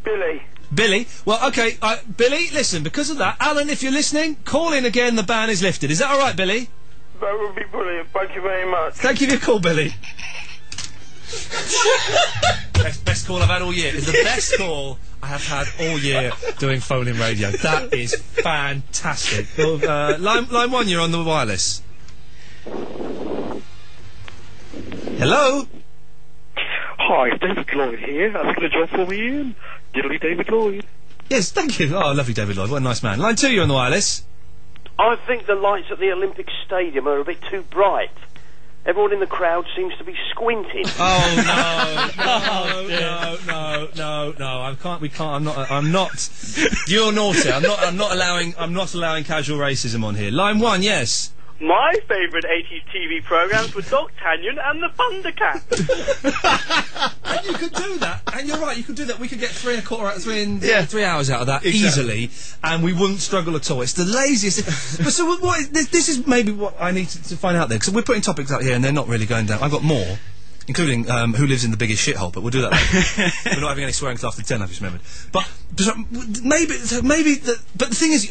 Billy. Billy? Well, okay, Billy, listen, because of that, Alan, if you're listening, call in again, the ban is lifted. Is that alright, Billy? That would be brilliant. Thank you very much. Thank you for your call, Billy. best call I've had all year. It's the best call I have had all year doing phone-in radio. That is fantastic. Line 1, you're on the wireless. Hello? Hi, David Lloyd here. I think the job for me, Ian. Diddly David Lloyd. Yes, thank you. Oh, lovely David Lloyd. What a nice man. Line 2, you're on the wireless. I think the lights at the Olympic Stadium are a bit too bright. Everyone in the crowd seems to be squinting. Oh no! I'm not. You're naughty. I'm not allowing casual racism on here. Line 1, yes. My favourite 80s TV programmes were D'Artagnan and the Thundercat. And you could do that, and you're right, you could do that. We could get 3 hours out of that easily, and we wouldn't struggle at all. It's the laziest. But so this is maybe what I need to find out there, because we're putting topics out here and they're not really going down. I've got more, including who lives in the biggest shithole, but we'll do that later. We're not having any swearing after 10, I've just remembered. But but the thing is,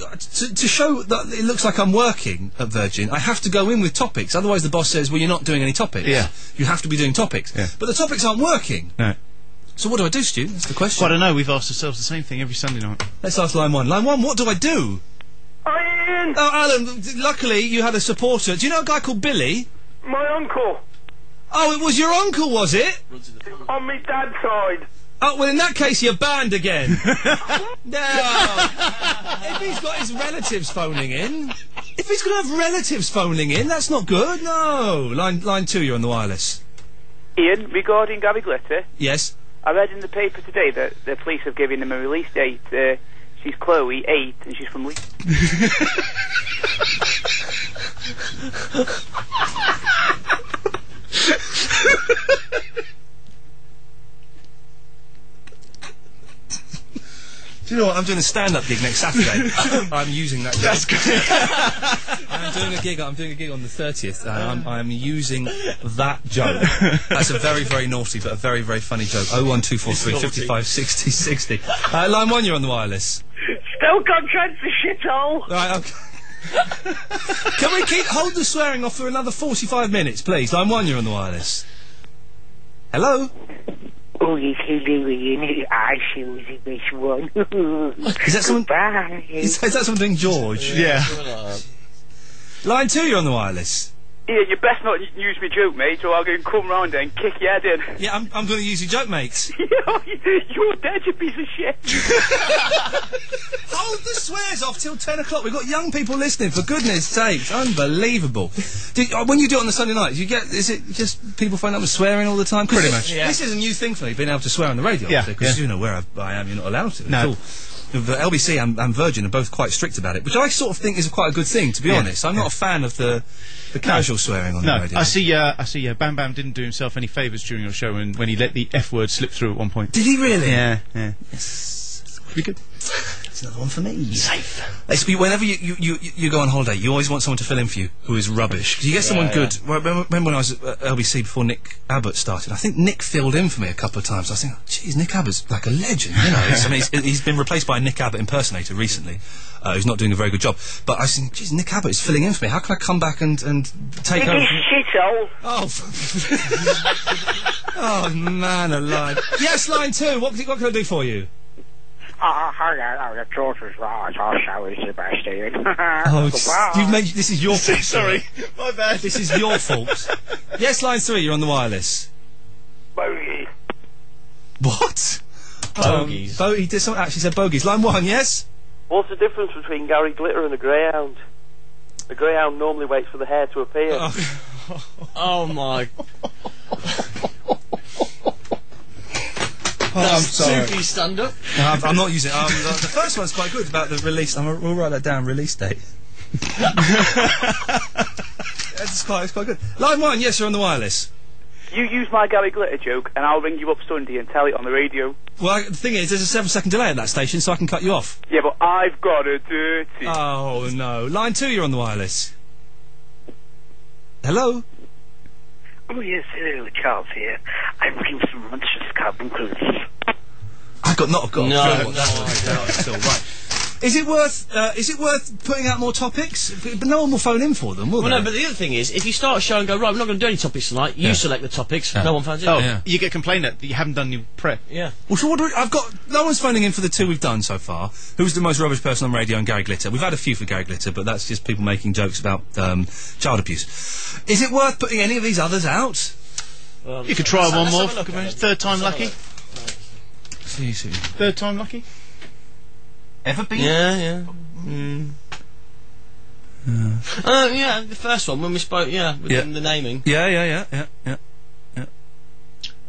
to show that it looks like I'm working at Virgin, I have to go in with topics. Otherwise, the boss says, "Well, you're not doing any topics. Yeah. You have to be doing topics." Yeah. But the topics aren't working. No. So what do I do, Stu? That's the question. Well, I don't know. We've asked ourselves the same thing every Sunday night. Let's ask line 1. Line 1, what do I do? Ian! Oh, Alan, luckily you had a supporter. Do you know a guy called Billy? My uncle. Oh, it was your uncle, was it? On my dad's side. Oh, well, in that case, you're banned again. No. If he's got his relatives phoning in... If he's going to have relatives phoning in, that's not good, no. Line 2, you're on the wireless. Ian, regarding Gary Glitter... Yes? I read in the paper today that the police have given him a release date. She's Chloe, 8, and she's from Leeds. Do you know what? I'm doing a stand-up gig next Saturday. I'm using that. That's great. I'm doing a gig on the 30th. I'm using that joke. That's a very, very naughty but a very, very funny joke. 01243 55 60 60. Line 1, you're on the wireless. Still contracts the shithole. Right. Okay. Can we hold the swearing off for another 45 minutes, please? Line 1, you're on the wireless. Hello. Oh, yes, hello, Ian. I chose the best one. Is that someone? Is that something, George? Yeah. Line 2, you're on the wireless. Yeah, you best not use me joke, mate, or I'll go and come round there and kick your head in. Yeah, I'm going to use your joke, mate. You're dead, you piece of shit. Hold the swears off till 10 o'clock. We've got young people listening, for goodness sakes. Unbelievable. When you do it on the Sunday night, is it just people phone up and swearing all the time? Pretty much. Yeah. This is a new thing for me, being able to swear on the radio. Yeah. Because you know where I am, you're not allowed to. No. At all. The LBC and Virgin are both quite strict about it, which I sort of think is quite a good thing, to be honest. I'm not a fan of the casual swearing on the radio. I see, Bam Bam didn't do himself any favours during your show when he let the F word slip through at one point. Did he really? Yeah. Yes. Pretty good. That's another one for me. Safe. Whenever you go on holiday, you always want someone to fill in for you who is rubbish. Because you get someone good. Remember when I was at LBC before Nick Abbott started? I think Nick filled in for me a couple of times. I was thinking, geez, Nick Abbott's like a legend, you know. He's been replaced by a Nick Abbott impersonator recently, who's not doing a very good job. But I was thinking, geez, Nick Abbott is filling in for me. How can I come back and take over? Shithole. Oh. Oh, man alive. Yes, line 2. What can I do for you? Hi, George was right. Our show is the best, Ian. You've made this is your fault. Sorry, my bad. This is your fault. Yes, line 3. You're on the wireless. Bogey. What? Bogies. He actually said bogies. Line 1. Yes. What's the difference between Gary Glitter and a greyhound? The greyhound normally waits for the hare to appear. Oh my. I'm sorry. Soupy stand-up. No, I'm not using it. The first one's quite good about the release. We'll write that down. Release date. It's quite good. Line 1. Yes, you're on the wireless. You use my Gary Glitter joke, and I'll ring you up Sunday and tell it on the radio. Well, the thing is, there's a 7-second delay at that station, so I can cut you off. Yeah, but I've got a dirty. Oh no. Line 2. You're on the wireless. Hello. Oh yes, hello, Charles here. I'm looking for some monstrous carbon cruise. I've got not got. No. That's all right. Is it worth putting out more topics? But no one will phone in for them, will they? No, but the other thing is, if you start a show and go, right, we're not going to do any topics tonight, you select the topics, no one phones in. Oh, you get complained that you haven't done your prep. Yeah. Well, so I've got no one's phoning in for the 2 we've done so far. Who's the most rubbish person on radio? And Gary Glitter. We've had a few for Gary Glitter, but that's just people making jokes about child abuse. Is it worth putting any of these others out? You could try one more. Third time lucky. Third time lucky. Ever been? Yeah. Yeah, the first one when we spoke. The naming. Yeah.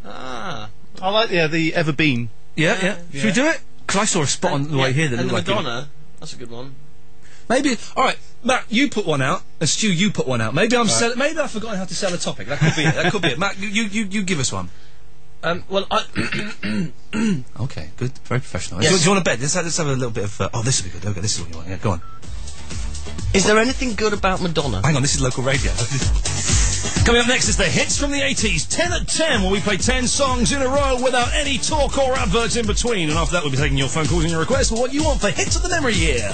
Ah, I like the ever been. Yeah. Should we do it? Because I saw a spot on the way here that and looked the like Madonna. That's a good one. Maybe. All right, Matt, you put one out, and Stu, you put one out. Maybe maybe I've forgotten how to sell a topic. That could be it. That could be it. Matt, you give us one. Well, Okay, good, very professional. Yes. Do you want to bet? Let's have a little bit of. This will be good. Okay, this is what you want. Yeah, go on. Is there anything good about Madonna? Hang on, this is local radio. Coming up next is the hits from the 80s. 10 at 10, where we play 10 songs in a row without any talk or adverts in between. And after that, we'll be taking your phone calls and your requests for what you want for Hits of the Memory Year.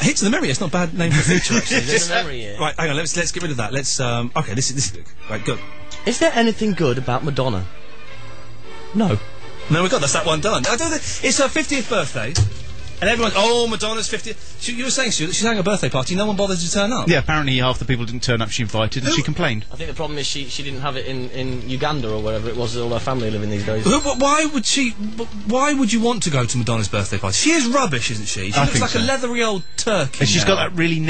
Hits of the Memory Year, it's not a bad name for a feature, actually. Hits of the Memory Year. Right, hang on, let's get rid of that. Let's, okay, this is good. Right, go. Is there anything good about Madonna? No. No, we've got that's that one done. It's her 50th birthday. And everyone's, oh, Madonna's 50. You were saying, Stu, that she's having a birthday party. No one bothered to turn up. Yeah, apparently half the people didn't turn up she invited, and she complained. I think the problem is she didn't have it in Uganda or wherever it was that all her family live in these days. Why would you want to go to Madonna's birthday party? She is rubbish, isn't she? She looks like a leathery old turkey. And she's got that really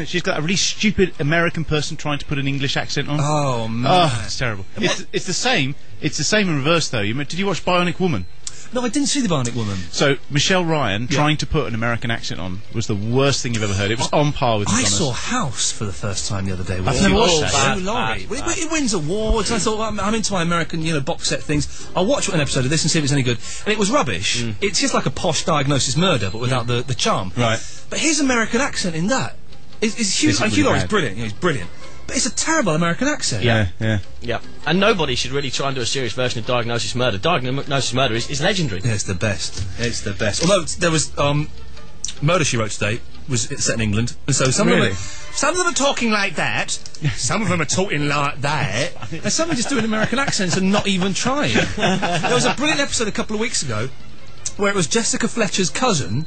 she's got a really stupid American person trying to put an English accent on. Oh, man. Oh, it's terrible. It's the same. It's the same in reverse, though. Did you watch Bionic Woman? No, I didn't see the Bionic Woman. So, Michelle Ryan trying to put an American accent on was the worst thing you've ever heard. It was on par with Madonna's. I saw House for the first time the other day. I've never watched that. It wins awards, and I thought, well, I'm into my American, box set things. I'll watch an episode of this and see if it's any good. And it was rubbish. It's just like a posh Diagnosis Murder, but without the charm. Right. But his American accent in that is huge. Hugh Laurie's brilliant. He's brilliant. But it's a terrible American accent. Yeah. And nobody should really try and do a serious version of Diagnosis Murder. Diagnosis Murder is legendary. Yeah, it's the best. It's the best. Although there was Murder, She Wrote today was set in England, and so some of them are talking like that. Some of them are talking like that. And some are just doing American accents and not even trying. There was a brilliant episode a couple of weeks ago where it was Jessica Fletcher's cousin,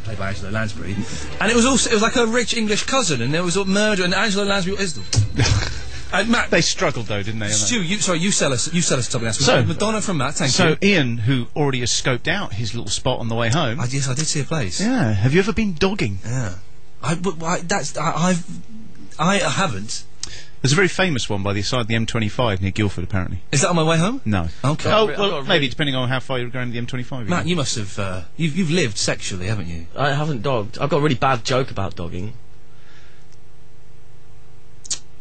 played by Angela Lansbury, and it was like a rich English cousin, and there was a murder, and Angela Lansbury is and Matt, they struggled though, didn't they? Stu, you sell us something else. So Madonna from Matt, thank you. So Iain, who already has scoped out his little spot on the way home. Yes, I did see a place. Yeah. Have you ever been dogging? Yeah. I haven't. There's a very famous one by the side of the M25 near Guildford, apparently. Is that on my way home? No. Okay. Oh, well, maybe, depending on how far you're going to the M25. Matt, you must have... You've lived sexually, haven't you? I haven't dogged. I've got a really bad joke about dogging.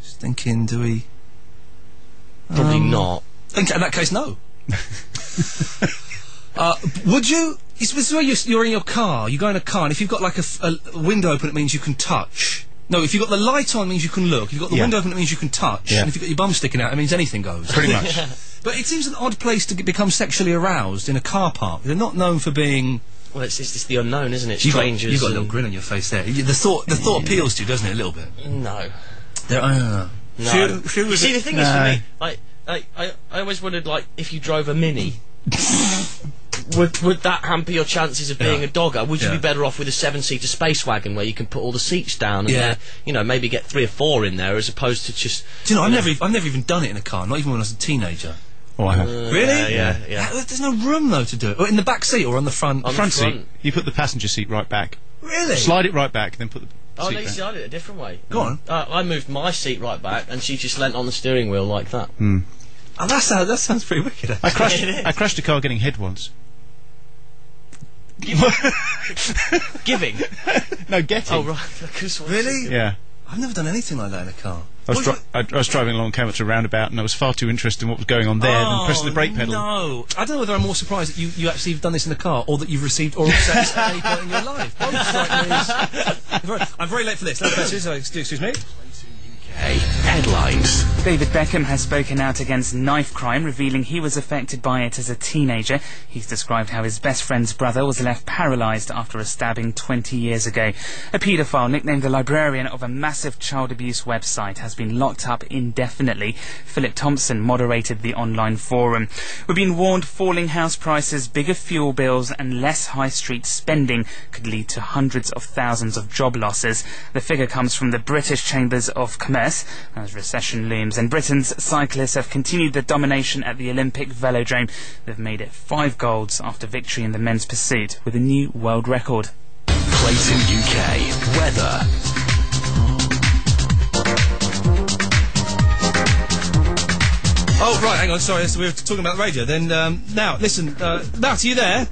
Just thinking, do we... Probably not. In that case, no. Would you... This is where you're in your car, you go in a car, and if you've got like a window open, it means you can touch. No, if you've got the light on, it means you can look. If you've got the window open, it means you can touch. And if you've got your bum sticking out, it means anything goes. Pretty much. But it seems an odd place to become sexually aroused in a car park. They're not known for being... Well, it's the unknown, isn't it? Strangers. You've got a little grin on your face there. The thought appeals to you, doesn't it, a little bit? No. No. See, the thing is, for me, I always wondered, like, if you drove a Mini... Would that hamper your chances of being a dogger? Would you be better off with a 7-seater space wagon where you can put all the seats down and maybe get 3 or 4 in there as opposed to just... Do you know, I've never even done it in a car, not even when I was a teenager. Oh, I have. Really? Yeah. There's no room, though, to do it. Or in the back seat or on the front? On the front seat. You put the passenger seat right back. Really? Slide it right back, then put the seat back. I did it a different way. Go on. I moved my seat right back and she just leant on the steering wheel like that. Oh, that sounds pretty wicked, actually. I crashed a car getting head once. Giving? No, getting. Oh, right. Really? Yeah. I've never done anything like that in a car. I was driving along, came up to a roundabout, and I was far too interested in what was going on there than pressing the brake pedal. No. I don't know whether I'm more surprised that you actually have done this in the car, or that you've received oral sex at any point in your life. Both strike me as... I'm very late for this. Excuse me. Headlines. David Beckham has spoken out against knife crime, revealing he was affected by it as a teenager. He's described how his best friend's brother was left paralysed after a stabbing 20 years ago. A paedophile, nicknamed the librarian of a massive child abuse website, has been locked up indefinitely. Philip Thompson moderated the online forum. We've been warned falling house prices, bigger fuel bills and less high street spending could lead to hundreds of thousands of job losses. The figure comes from the British Chambers of Commerce as recession looms, and Britain's cyclists have continued their domination at the Olympic velodrome. They've made it 5 golds after victory in the men's pursuit with a new world record. Play 2 UK weather. Oh, right, hang on, sorry, so we were talking about the radio. Then, now, listen, Matt, are you there?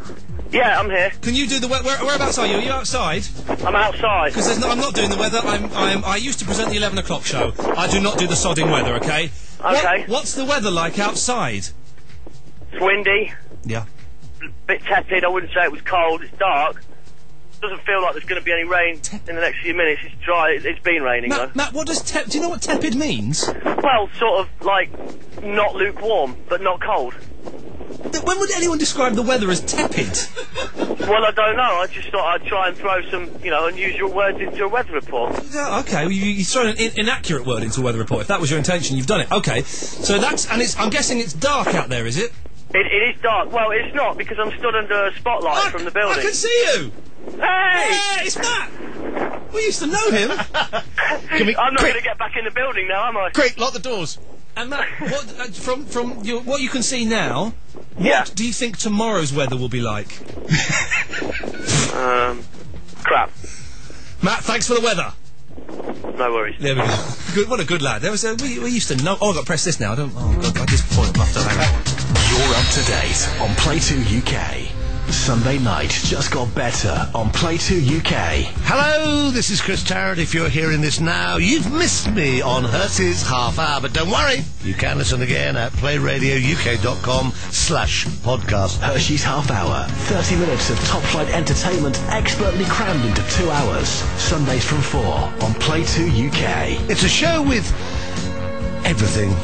Yeah, I'm here. Can you do the whereabouts are you? Are you outside? I'm outside. Because I'm not doing the weather. I used to present the 11 o'clock show. I do not do the sodding weather. Okay. Okay. What's the weather like outside? It's windy. Yeah. Bit tepid. I wouldn't say it was cold. It's dark. Doesn't feel like there's going to be any rain in the next few minutes. It's dry. It's been raining though. Matt, what does do you know what tepid means? Well, sort of like not lukewarm, but not cold. When would anyone describe the weather as tepid? Well, I don't know. I just thought I'd try and throw some, unusual words into a weather report. Okay, well, you throw an inaccurate word into a weather report. If that was your intention, you've done it. Okay, so I'm guessing it's dark out there, is it? It is dark. Well, it's not, because I'm stood under a spotlight from the building. I can see you! Hey! It's Matt! We used to know him. I'm not going to get back in the building now, am I? Quick, lock the doors. And Matt, from what you can see now, what do you think tomorrow's weather will be like? Crap. Matt, thanks for the weather. No worries. There we go. Good, what a good lad. There was we used to know. Oh, I've got to press this now. I don't. Oh God, I disappointed him after that. You're up to date on Play 2 UK. Sunday night just got better on Play 2 UK. Hello, this is Chris Tarrant. If you're hearing this now, you've missed me on Hertz's Half Hour, but don't worry, you can listen again at playradiouk.com/podcast. Hershey's Half Hour. 30 minutes of top-flight entertainment expertly crammed into 2 hours. Sundays from 4 on Play 2 UK. It's a show with everything,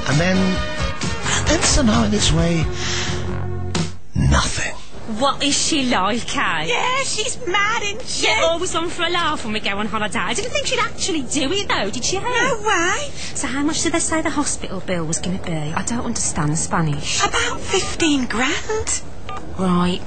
and then somehow in its way, nothing. What is she like, eh? Yeah, she's mad, isn't she? Yeah, always on for a laugh when we go on holiday. I didn't think she'd actually do it, though, did you? No way. So how much did they say the hospital bill was going to be? I don't understand Spanish. About 15 grand. Right.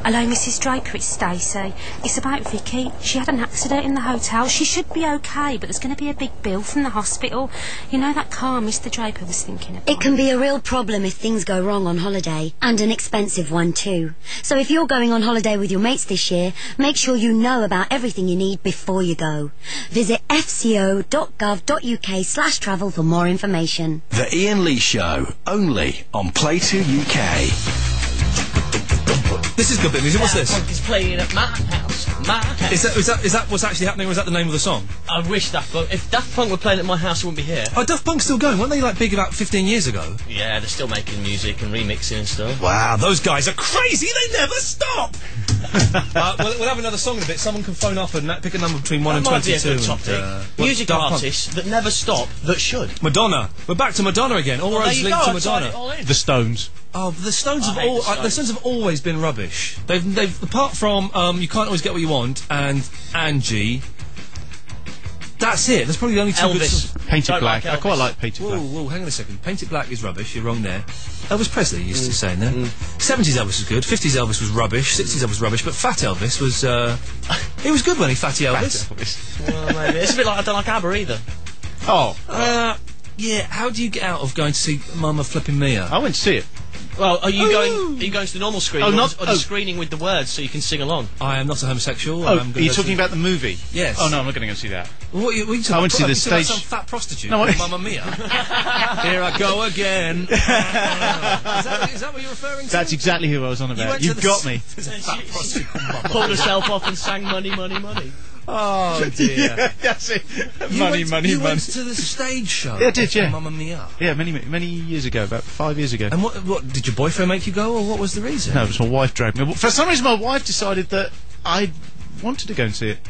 Hello, Mrs. Draper, it's Stacey. It's about Vicky. She had an accident in the hotel. She should be okay, but there's going to be a big bill from the hospital. You know that car Mr. Draper was thinking about? It can be a real problem if things go wrong on holiday, and an expensive one too. So if you're going on holiday with your mates this year, make sure you know about everything you need before you go. Visit fco.gov.uk/travel for more information. The Iain Lee Show, only on Play 2 UK. This is good bit of music. What's this? He's playing at my house. My house. Is that what's actually happening, or is that the name of the song? I wish Daft Punk. If Daft Punk were playing at my house, I wouldn't be here. Oh, Daft Punk's still going. Weren't they like big about 15 years ago? Yeah, they're still making music and remixing and stuff. Wow, those guys are crazy. They never stop. We'll have another song in a bit. Someone can phone up and pick a number between 1 and 22. Music artists that never stop, that should. Madonna. We're back to Madonna again. All roads lead to Madonna. The Stones. Oh, the Stones have always been rubbish. They've apart from You Can't Always Get What You Want and Angie. That's it. That's probably the only two good songs. Painted Black. I quite like Painted Black. Whoa, hang on a second. Painted Black is rubbish. You're wrong there. Elvis Presley used to say there. 70s Elvis was good. 50s Elvis was rubbish. 60s Elvis was rubbish. But Fat Elvis was. He was good when he Fatty Elvis. Well, maybe. It's a bit like I don't like ABBA either. Oh. Yeah. How do you get out of going to see Mamma Flippin' Mia? I went to see it. Well, are you going to the normal screening, or the screening with the words so you can sing along? I am not a homosexual. Oh, are you talking about the movie? Yes. Oh no, I'm not going to go see that. What are you talking about? I went to see the stage. Some fat prostitute. No, Mamma Mia. Here I go again. Is that what you're referring to? That's exactly who I was on about. You've got me. Fat prostitute. Pulled herself off and sang "Money, Money, Money." Oh dear. Yeah, that's it. Money. You went to the stage show? Yeah, I did, yeah. Mamma Mia. Yeah, many years ago, about 5 years ago. And what did your boyfriend make you go, or what was the reason? No, it was my wife dragged me. For some reason, my wife decided that I wanted to go and see it.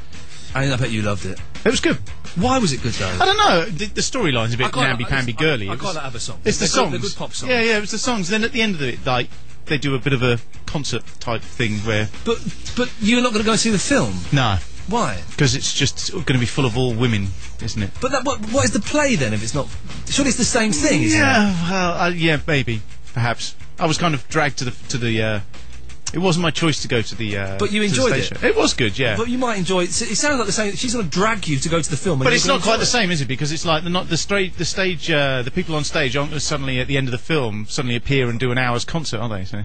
I bet you loved it. It was good. Why was it good though? I don't know. The storyline's a bit namby-pamby girly. I quite like ABBA songs. It's the songs. They're good pop songs. Yeah, it was the songs. Then at the end of it, like they do a bit of a concert type thing where. But you're not going to go and see the film? No. Why? Because it's just going to be full of all women, isn't it? But what is the play then? If it's not, surely it's the same thing, isn't it? Well, yeah, maybe, perhaps. I was kind of dragged to the. It wasn't my choice to go to the. But you enjoyed it. It was good, yeah. But you might enjoy it. It sounds like the same. She's going to drag you to go to the film. But it's not quite the same, is it? Because it's like the stage. The people on stage aren't going to suddenly at the end of the film suddenly appear and do an hour's concert, are they? So.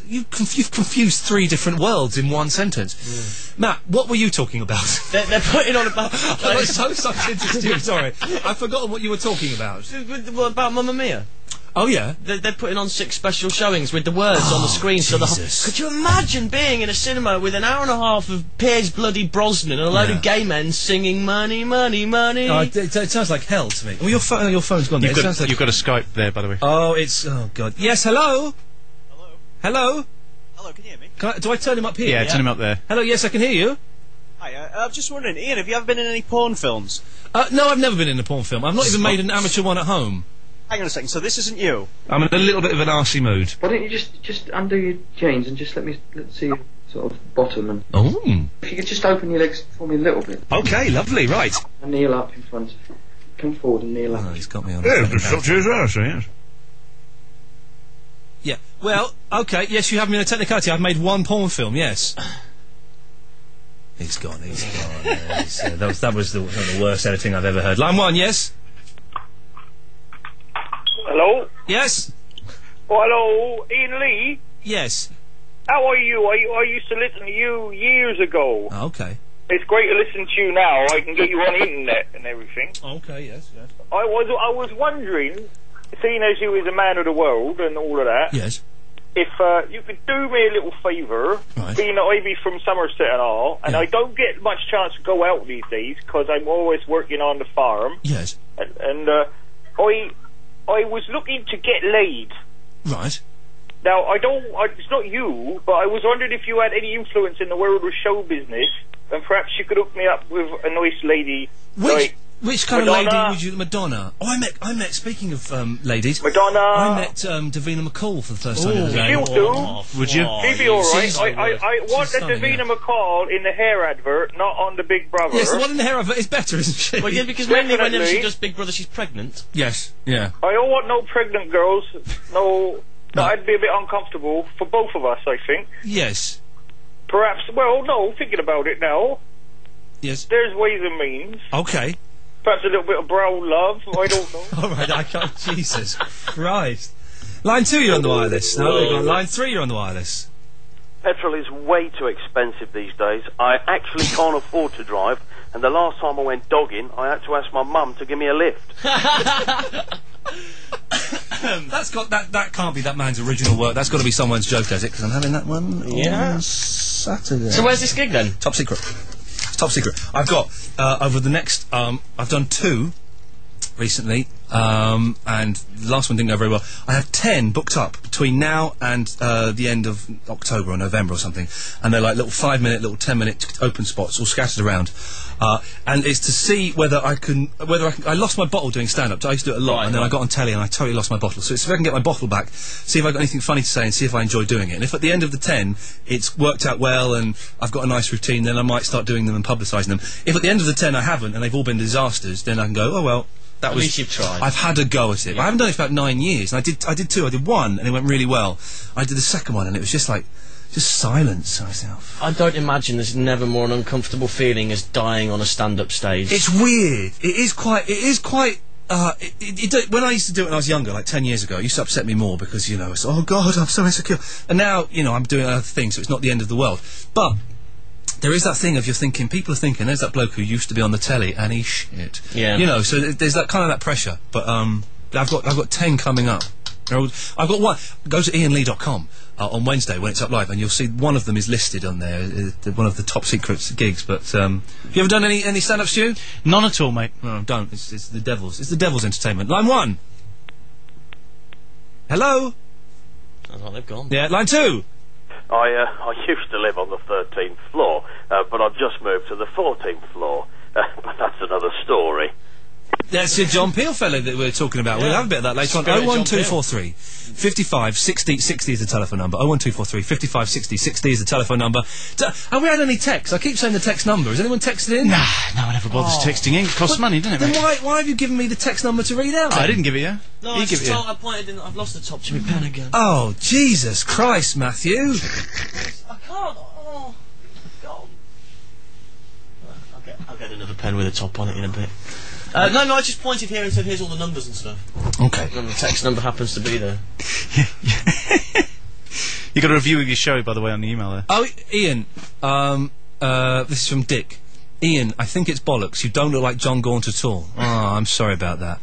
You've confused three different worlds in one sentence. Matt, what were you talking about? They're putting on about. I was so sucked into you. Sorry, I've forgotten what you were talking about. What about Mamma Mia? Oh yeah, they're putting on 6 special showings with the words on the screen. Jesus. So could you imagine being in a cinema with an hour and a half of Piers bloody Brosnan and a load of gay men singing "Money, Money, Money"? Oh, it sounds like hell to me. Well, your phone's gone. You've got a Skype there, by the way. Oh, oh god. Yes, hello. Hello? Hello, can you hear me? Do I turn him up here? Yeah, turn him up there. Hello, yes, I can hear you. Hi, I'm just wondering, Iain, have you ever been in any porn films? No, I've never been in a porn film. I've not even made an amateur one at home. Hang on a second, so this isn't you? I'm in a little bit of an arsey mood. Why don't you just undo your jeans and just let's see your sort of bottom and... Oh. If you could just open your legs for me a little bit. Okay, lovely, right. And kneel up in front. Come forward and kneel up. Oh, he's got me on. Yeah, it's up to his ass, yes. Well, okay, yes, you have me in a technicality. I've made one porn film, yes. He's gone. Yes, that was the worst editing I've ever heard. Line 1, yes? Hello? Yes? Oh, hello, Ian Lee? Yes. How are you? I used to listen to you years ago. Oh, okay. It's great to listen to you now. I can get you on the internet and everything. Okay, yes. I was wondering, seeing as you is a man of the world and all of that... Yes. If you could do me a little favour, being that I be from Somerset and all, and I don't get much chance to go out these days because I'm always working on the farm. Yes. And I was looking to get laid. Right. Now, it's not you, but I was wondering if you had any influence in the world of show business, and perhaps you could hook me up with a nice lady. Which kind Madonna. of lady would you... Madonna. Oh, I met, speaking of ladies... Madonna. I met Davina McCall for the first time the other day. You do? Would you? She'd be alright. I want the Davina McCall in the hair advert, not on the Big Brother. Yes, the one in the hair advert is better, isn't she? Well, yeah, because whenever she does Big Brother, she's pregnant. Yes, yeah. I don't want no pregnant girls. No. I'd be a bit uncomfortable for both of us, I think. Yes. Perhaps, well, no, thinking about it now. Yes. There's ways and means. Okay. Perhaps a little bit of brown love, I don't know. Alright, I can't... Jesus Christ. Line 2, you're on the wireless. No, you're on line 3, you're on the wireless. Petrol is way too expensive these days. I actually can't afford to drive, and the last time I went dogging, I had to ask my mum to give me a lift. That can't be that man's original work. That's got to be someone's joke, has it? Because I'm having that one on Saturday. So where's this gig then? Top secret. Top secret. I've got over the next. I've done 2 recently, and the last one didn't go very well. I have 10 booked up between now and the end of October or November or something, and they're like little 5-minute, little 10-minute open spots all scattered around. And it's to see whether I can. I lost my bottle doing stand-up. I used to do it a lot, and then I got on telly and I totally lost my bottle. So it's if I can get my bottle back, see if I got anything funny to say, and see if I enjoy doing it. And if at the end of the 10 it's worked out well and I've got a nice routine, then I might start doing them and publicising them. If at the end of the 10 I haven't and they've all been disasters, then I can go, oh well. At least you've tried. I've had a go at it. Yeah. I haven't done it for about 9 years. And I did 2. I did 1 and it went really well. I did the second one and it was just like. Just silence myself. I don't imagine there's never more an uncomfortable feeling as dying on a stand-up stage. It's weird. It is quite. When I used to do it when I was younger, like 10 years ago, it used to upset me more because, you know, it's, oh God, I'm so insecure. And now, you know, I'm doing other things, so it's not the end of the world. But there is that thing of you're thinking, people are thinking, there's that bloke who used to be on the telly and he's shit. Yeah. You know, so there's that kind of that pressure. But I've got 10 coming up. I've got one. Go to iainlee.com on Wednesday when it's up live, and you'll see one of them is listed on there, one of the top secret gigs. But have you ever done any stand-up, Stu? None at all, mate. No, don't. It's the devil's. It's the devil's entertainment. Line 1. Hello. Sounds like they've gone. Yeah, line 2. I used to live on the 13th floor, but I've just moved to the 14th floor. But that's another story. That's the John Peel fellow that we're talking about. Yeah. We'll have a bit of that later on. 01243 55 60 60 is the telephone number. 01243 55 60 60 is the telephone number. Have we had any texts? I keep saying the text number. Has anyone texted in? Nah, no one ever bothers texting in. It costs money, doesn't it, mate? Then why have you given me the text number to read out? I didn't give it you. No, I just told, I pointed in. I've lost the top to my pen again. Oh, Jesus Christ, Matthew. I can't. Oh, God. I'll get another pen with a top on it in a bit. No, I just pointed here and said, here's all the numbers and stuff. Okay. And the text number happens to be there. You got a review of your show, by the way, on the email there. Oh, Ian, this is from Dick. Ian, I think it's bollocks. You don't look like John Gaunt at all. Oh, I'm sorry about that.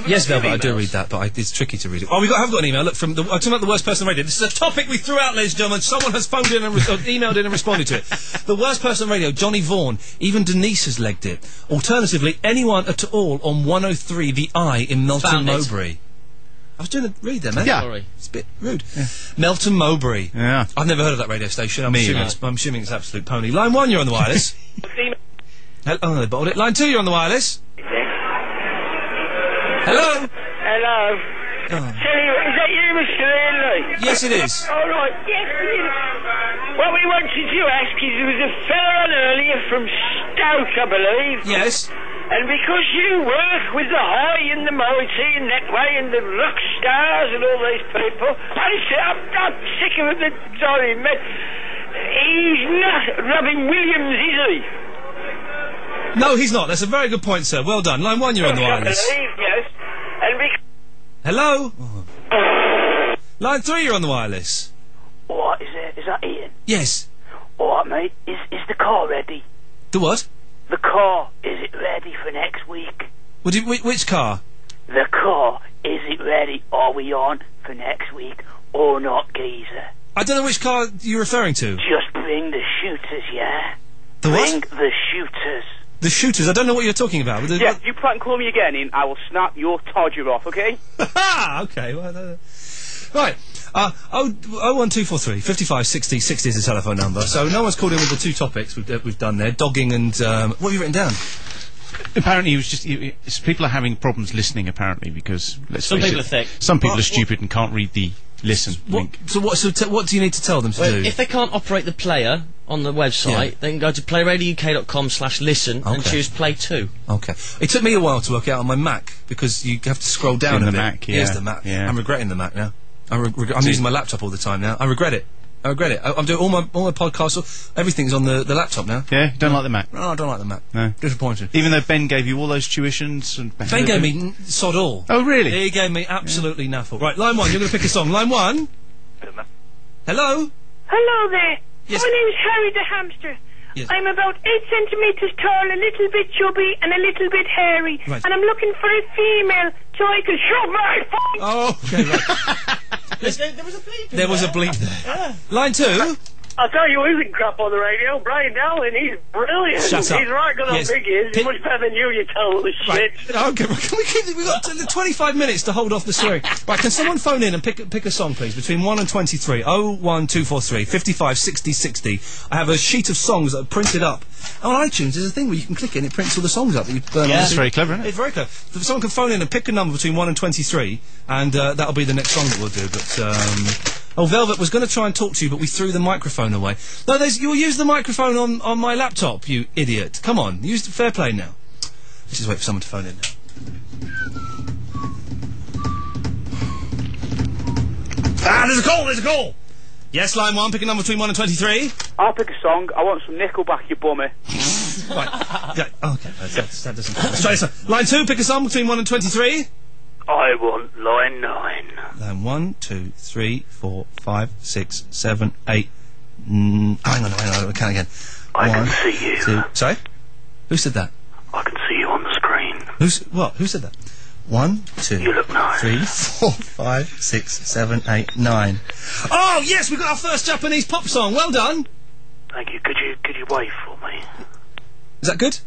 Yes, Velvet, I do read that, but it's tricky to read it. Oh, I have got an email. Look, I'm talking about the worst person on radio. This is a topic we threw out, ladies and gentlemen. Someone has phoned in and emailed in and responded to it. The worst person on radio, Johnny Vaughan. Even Denise has legged it. Alternatively, anyone at all on 103 The Eye in Melton Mowbray. I was doing a read there, man. Yeah. Sorry. It's a bit rude. Yeah. Melton Mowbray. Yeah. I've never heard of that radio station. I'm assuming it's absolute pony. Line 1, you're on the wireless. Oh, they bottled it. Line 2, you're on the wireless. Hello? Hello. Oh. Tell you, is that you, Mr. Iain? Yes, it is. All right. Yes, what we wanted to ask is there was a fella on earlier from Stoke, I believe. Yes. And because you work with the high and the mighty and that way and the rock stars and all these people, I'm sick of the sorry man. He's not Robin Williams, is he? No, he's not. That's a very good point, sir. Well done. Line 1, you're on the wireless. Yes. And Hello? Line 3, you're on the wireless. What is it? Is that Ian? Yes. Alright, mate. Is the car ready? The what? The car, is it ready for next week? Which car? The car, is it ready? Are we on for next week or not, geezer? I don't know which car you're referring to. Just bring the shooters, yeah? The what? Bring the shooters. The shooters? I don't know what you're talking about. Yeah, you prank call me again, Ian, I will snap your todger off, okay? Okay, well, right. 01243 55 60 60 is the telephone number. So no one's called in with the two topics we've done there, dogging and what have you written down? Apparently, he was just people are having problems listening. Apparently, because some people are thick. Some people are stupid and can't read the listen link. So what do you need to tell them to do? If they can't operate the player on the website, they can go to playradiouk.com/listen and choose Play 2. Okay. It took me a while to work out on my Mac because you have to scroll down a bit. Mac, Here's the Mac. Yeah. I'm regretting the Mac now. I'm using my laptop all the time now. I regret it. I'm doing all my podcasts. Everything's on the laptop now. Yeah, you don't like the Mac? No, I don't like the Mac. No, disappointed. Even though Ben gave you all those tuitions and Ben gave me sod all. Oh, really? He gave me absolutely naffle. Right, line 1. You're going to pick a song. Line 1. Hello. Hello there. Yes. My name's Harry the hamster. Yes. I'm about 8 centimetres tall, a little bit chubby, and a little bit hairy. Right. And I'm looking for a female so I can shove my f***. Oh, okay, right. There was a bleep There was a bleep there. Yeah. Line 2. I'll tell you who isn't crap on the radio. Brian Dowling, he's brilliant. Shut up. He's right good on big he is. He's much better than you tell the Right. shit. Okay, can we keep... We've got 25 minutes to hold off the swearing. Right, can someone phone in and pick a song, please, between 1 and 23. 01243 55 60 60. I have a sheet of songs that are printed up. On iTunes, there's a thing where you can click it and it prints all the songs up that you burn. Yeah, that's very clever, isn't it? It's very clever. If someone can phone in and pick a number between 1 and 23, and that'll be the next song that we'll do, but... Oh, Velvet was going to try and talk to you, but we threw the microphone away. No, you'll use the microphone on my laptop, you idiot. Come on, use the fair play now. Let's just wait for someone to phone in now. There's a call! Yes, line 1, pick a number between 1 and 23. I'll pick a song. I want some Nickelback, you bummy. Right. Yeah, okay, that doesn't... Let's try this. Line 2, pick a song between 1 and 23. I want line 9. Line 1, 2, 3, 4, 5, 6, 7, 8... hang on, I count again. I 1, can see you. 2... Sorry? Who said that? I can see you on the screen. Who said that? 1, 2, You look nice. 3, 4, 5, 6, 7, 8, 9. Oh, yes, we've got our first Japanese pop song. Well done. Thank you. Could you wave for me? Is that good?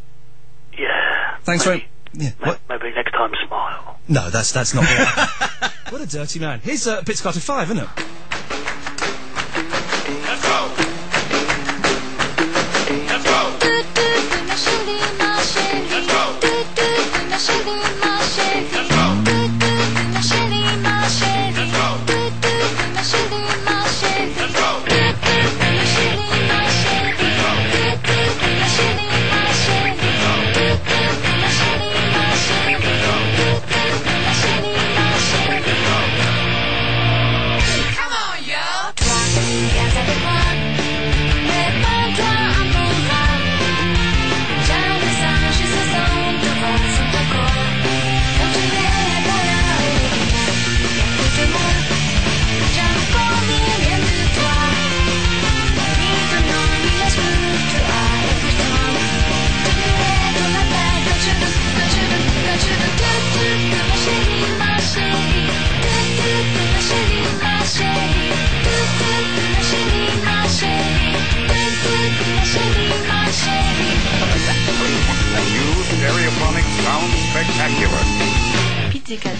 Yeah. Thanks very... Yeah. What? Maybe next time smile. No, that's not right. What a dirty man. Here's Pizzicato 5, isn't it? Let's go. Let's go. Stereophonic sound spectacular. Pizzicato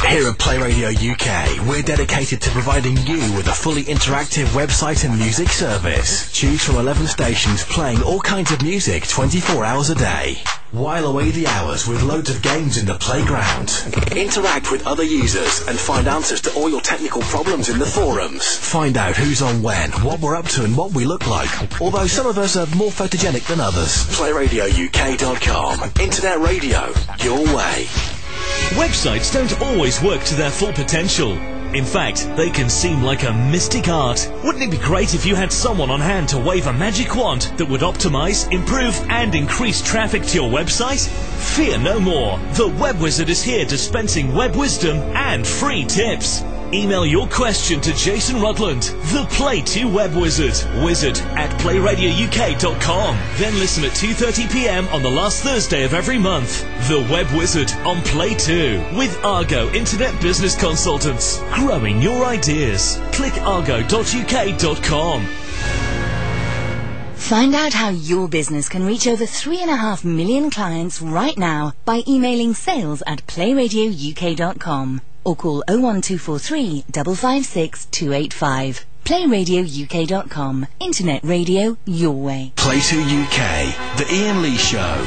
Here at PlayRadio UK, we're dedicated to providing you with a fully interactive website and music service. Choose from 11 stations playing all kinds of music 24 hours a day. While away the hours with loads of games in the playground. Interact with other users and find answers to all your technical problems in the forums. Find out who's on when, what we're up to and what we look like. Although some of us are more photogenic than others. PlayRadioUK.com. Internet radio, your way. Websites don't always work to their full potential. In fact, they can seem like a mystic art. Wouldn't it be great if you had someone on hand to wave a magic wand that would optimize, improve and increase traffic to your website? Fear no more. The Web Wizard is here dispensing web wisdom and free tips. Email your question to Jason Rutland, the Play 2 Web Wizard, wizard@playradiouk.com. Then listen at 2:30 p.m. on the last Thursday of every month. The Web Wizard on Play 2 with Argo Internet Business Consultants. Growing your ideas. Click argo.uk.com. Find out how your business can reach over 3.5 million clients right now by emailing sales@playradiouk.com. or call 01243 556 285. PlayRadioUK.com. Internet radio your way. Play 2 UK, The Iain Lee Show.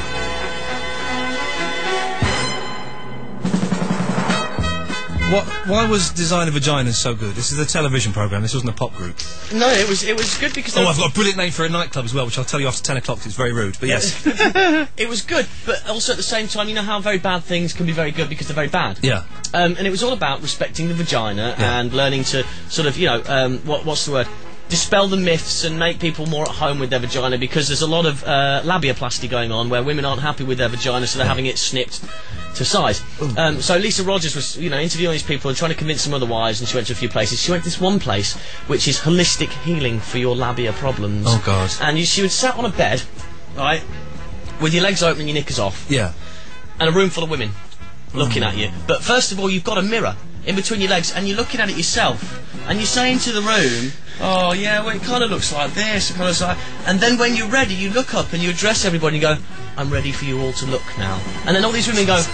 Why was Design of Vaginas so good? This is a television programme, this wasn't a pop group. No, it was good because... Oh, I've got a brilliant name for a nightclub as well, which I'll tell you after 10 o'clock, 'cause it's very rude, but yes. It was good, but also at the same time, you know how very bad things can be very good because they're very bad? Yeah. And it was all about respecting the vagina and learning to sort of, what's the word? Dispel the myths and make people more at home with their vagina, because there's a lot of labiaplasty going on where women aren't happy with their vagina, so they're having it snipped to size. So Lisa Rogers was, interviewing these people and trying to convince them otherwise, and she went to a few places. She went to this one place, which is holistic healing for your labia problems. Oh, God. And she would sat on a bed, right, with your legs open and your knickers off. Yeah. And a room full of women looking at you. But first of all, you've got a mirror in between your legs, and you're looking at it yourself. And you're saying to the room, oh, yeah, well, it kind of looks like this, it kind of looks like... And then when you're ready, you look up and you address everybody and you go, I'm ready for you all to look now. And then all these women go, like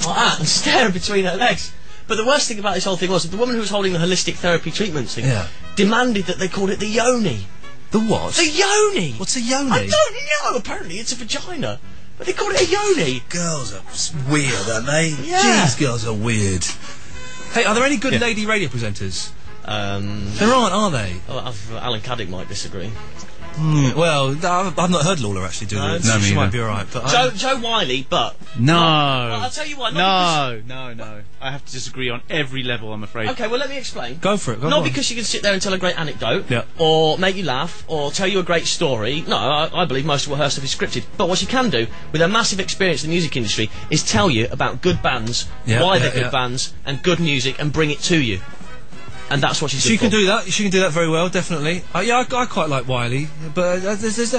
that, and stare between her legs. But the worst thing about this whole thing was that the woman who was holding the holistic therapy treatment thing demanded that they called it the yoni. The what? The yoni! What's a yoni? I don't know, apparently it's a vagina. But they called it a yoni. Girls are weird, aren't they? Yeah. Jeez, girls are weird. Hey, are there any good lady radio presenters? There aren't, are they? Well, Alan Caddick might disagree. Well, I've not heard Lawler actually do it. No, she me might be alright. But Joe Wiley, but... No. Well, I'll tell you why. No. I have to disagree on every level, I'm afraid. Okay, well, let me explain. Go for it. Not because she can sit there and tell a great anecdote, or make you laugh, or tell you a great story. No, I believe most of her stuff is scripted. But what she can do, with her massive experience in the music industry, is tell you about good bands, why they're good bands, and good music, and bring it to you. And that's what she's She can do that. She can do that very well, definitely. I quite like Wiley, but there's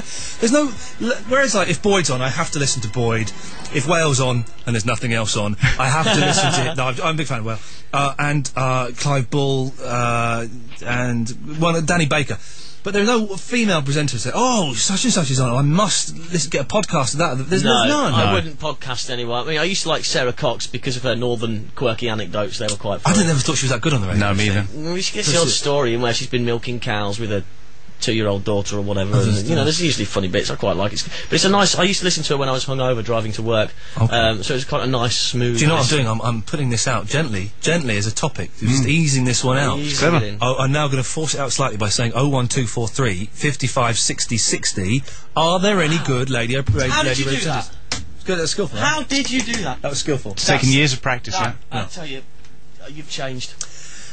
no. Whereas, like, if Boyd's on, I have to listen to Boyd. If Whale's on and there's nothing else on, I have to listen to it. No, I'm a big fan of Whale. And Clive Bull, and Danny Baker. But there are no female presenters that say, oh, such and such is on, I must get a podcast of that. There's none. I wouldn't podcast anyway. I mean, I used to like Sarah Cox because of her northern quirky anecdotes. They were quite funny. I never thought she was that good on the radio. No, me either. She gets the odd story in where she's been milking cows with her 2-year-old daughter or whatever. And, there's usually funny bits. I quite like it. But it's a nice... I used to listen to her when I was hungover driving to work. Okay. So it's quite a nice, smooth... Do you know what I'm doing? I'm putting this out gently as a topic. Just easing this one out. I'm now going to force it out slightly by saying 01243 55 60 60. Are there any good lady presenters? How did you do that? Good, that's skillful. How did you do that? That was skillful. It's taken years of practice, I'll tell you, you've changed.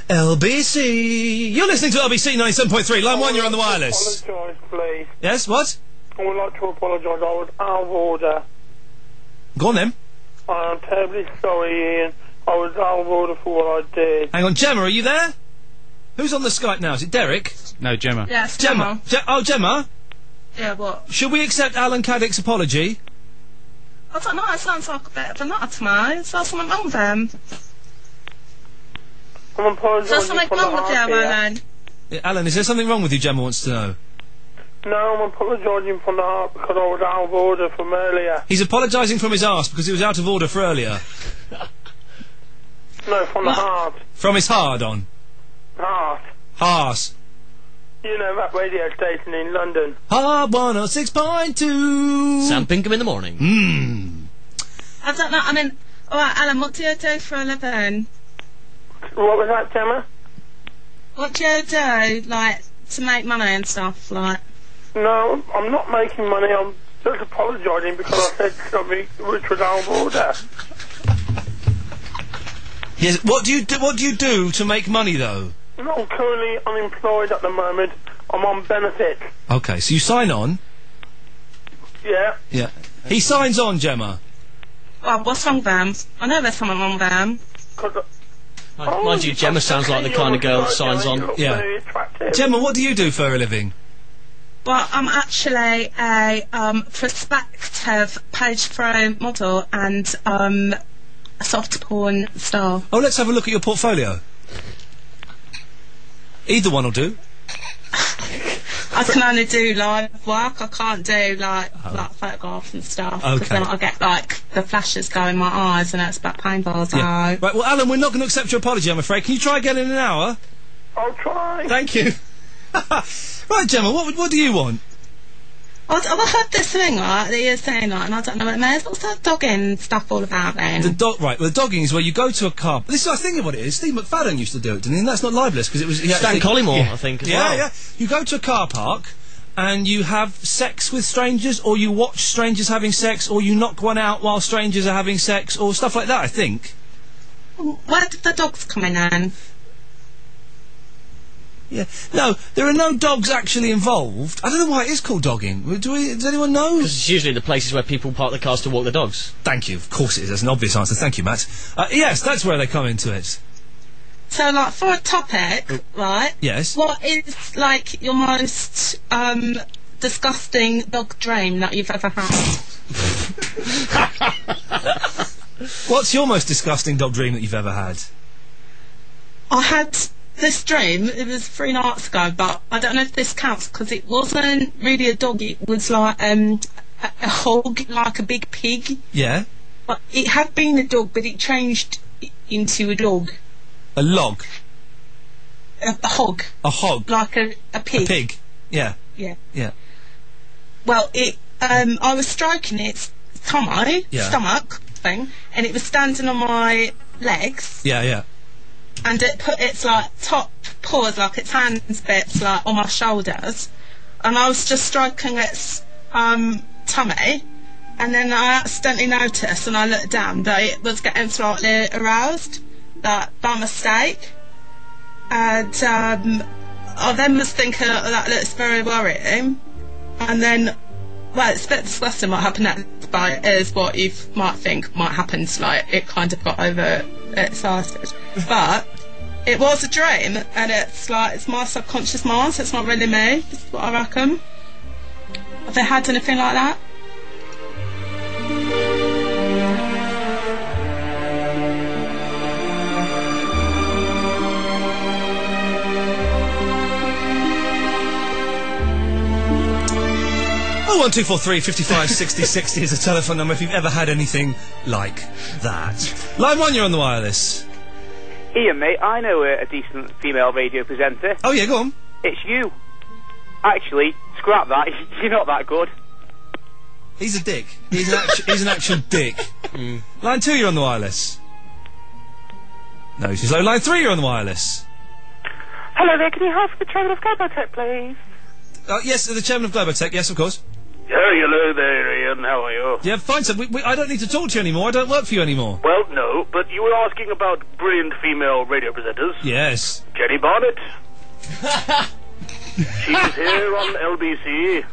LBC. You're listening to LBC 97.3. Line 1, you're on the wireless. Apologise, please. Yes, what? I would like to apologise. I was out of order. Go on then. I'm terribly sorry, Ian. I was out of order for what I did. Hang on, Gemma, are you there? Who's on the Skype now? Is it Derek? No, Gemma. Yes, Gemma. Gemma? Yeah, what? Should we accept Alan Caddick's apology? I don't know, it sounds like a bit of a nut to me. Is there something wrong with him? I'm apologising. Is there something wrong with you, Alan? Yeah, Alan, is there something wrong with you, Gemma wants to know? No, I'm apologising from the heart because I was out of order from earlier. He's apologising from his arse because he was out of order for earlier. No, from the heart. From his hard-on? Heart. Arse. You know, that radio station in London. Hard 106.2. Sam Pinkham in the morning. I don't know, I mean... Alright, Alan, what do you do for a living? What was that, Gemma? What do you do, like, to make money and stuff, like? No, I'm not making money. I'm just apologising because I said something which was out of order. Yes. What do you do to make money, though? No, I'm currently unemployed at the moment. I'm on benefits. Okay, so you sign on. Yeah. Yeah. He signs on, Gemma. Well, what's wrong with him? I know there's something wrong with him. Mind you, Gemma sounds like the kind of girl that signs on. Yeah. Gemma, what do you do for a living? Well, I'm actually a prospective page-through model and a soft porn star. Oh, let's have a look at your portfolio. Either one will do. I can only do live work. I can't do like photographs and stuff. Okay. Because then I get like the flashes go in my eyes and it's about painful. So. Yeah. Right. Well, Alan, we're not going to accept your apology, I'm afraid. Can you try again in an hour? I'll try. Thank you. Right, Gemma. What do you want? I've heard this thing, right, that you're saying, like, and I don't know what it means. What's that dogging stuff all about, then? Right, well, the dogging is where you go to a car... This is, I think, what it is. Steve McFadden used to do it, didn't he? And that's not libelous, because it was... Stan Collymore, I think, as well. Yeah. You go to a car park, and you have sex with strangers, or you watch strangers having sex, or you knock one out while strangers are having sex, or stuff like that, I think. Where did the dogs come in, then? Yeah. No, there are no dogs actually involved. I don't know why it is called dogging. Does anyone know? Because it's usually the places where people park their cars to walk their dogs. Thank you. Of course it is. That's an obvious answer. Thank you, Matt. Yes, that's where they come into it. So, like, for a topic, right? Yes. What is, like, your most, disgusting dog dream that you've ever had? What's your most disgusting dog dream that you've ever had? I had... this dream, it was 3 nights ago, but I don't know if this counts because it wasn't really a dog, it was like a hog, like a big pig. Yeah. But it had been a dog, but it changed into a dog. A log? A hog. A hog? Like a pig. A pig, yeah. Yeah. Yeah. Well, I was stroking its tummy, Yeah. stomach thing, and it was standing on my legs. Yeah, yeah. And it put its like top paws, like its hands bits, like on my shoulders, and I was just stroking its tummy, and then I accidentally noticed, and I looked down that it was getting slightly aroused, like by mistake, and I then was thinking that looks very worrying, and then, well, it's a bit disgusting what happened next, but it is what you might think might happen, so, like, it kind of got over excited. But it was a dream, and it's like, it's my subconscious mind, so it's not really me, is what I reckon. Have they had anything like that? Oh, 1243 55 60 60 is a telephone number if you've ever had anything like that. Line 1, you're on the wireless. Ian, mate, I know a decent female radio presenter. Oh, yeah, go on. It's you. Actually, scrap that. You're not that good. He's a dick. He's an actual dick. Line 2, you're on the wireless. No, she's low. Line 3, you're on the wireless. Hello there, can you hold for the chairman of Globotech, please? Yes, the chairman of Globotech, yes, of course. Oh, hello there, Ian. How are you? Yeah, fine, sir. I don't need to talk to you anymore. I don't work for you anymore. Well, no, but you were asking about brilliant female radio presenters. Yes. Jenny Barnett. She's here on LBC.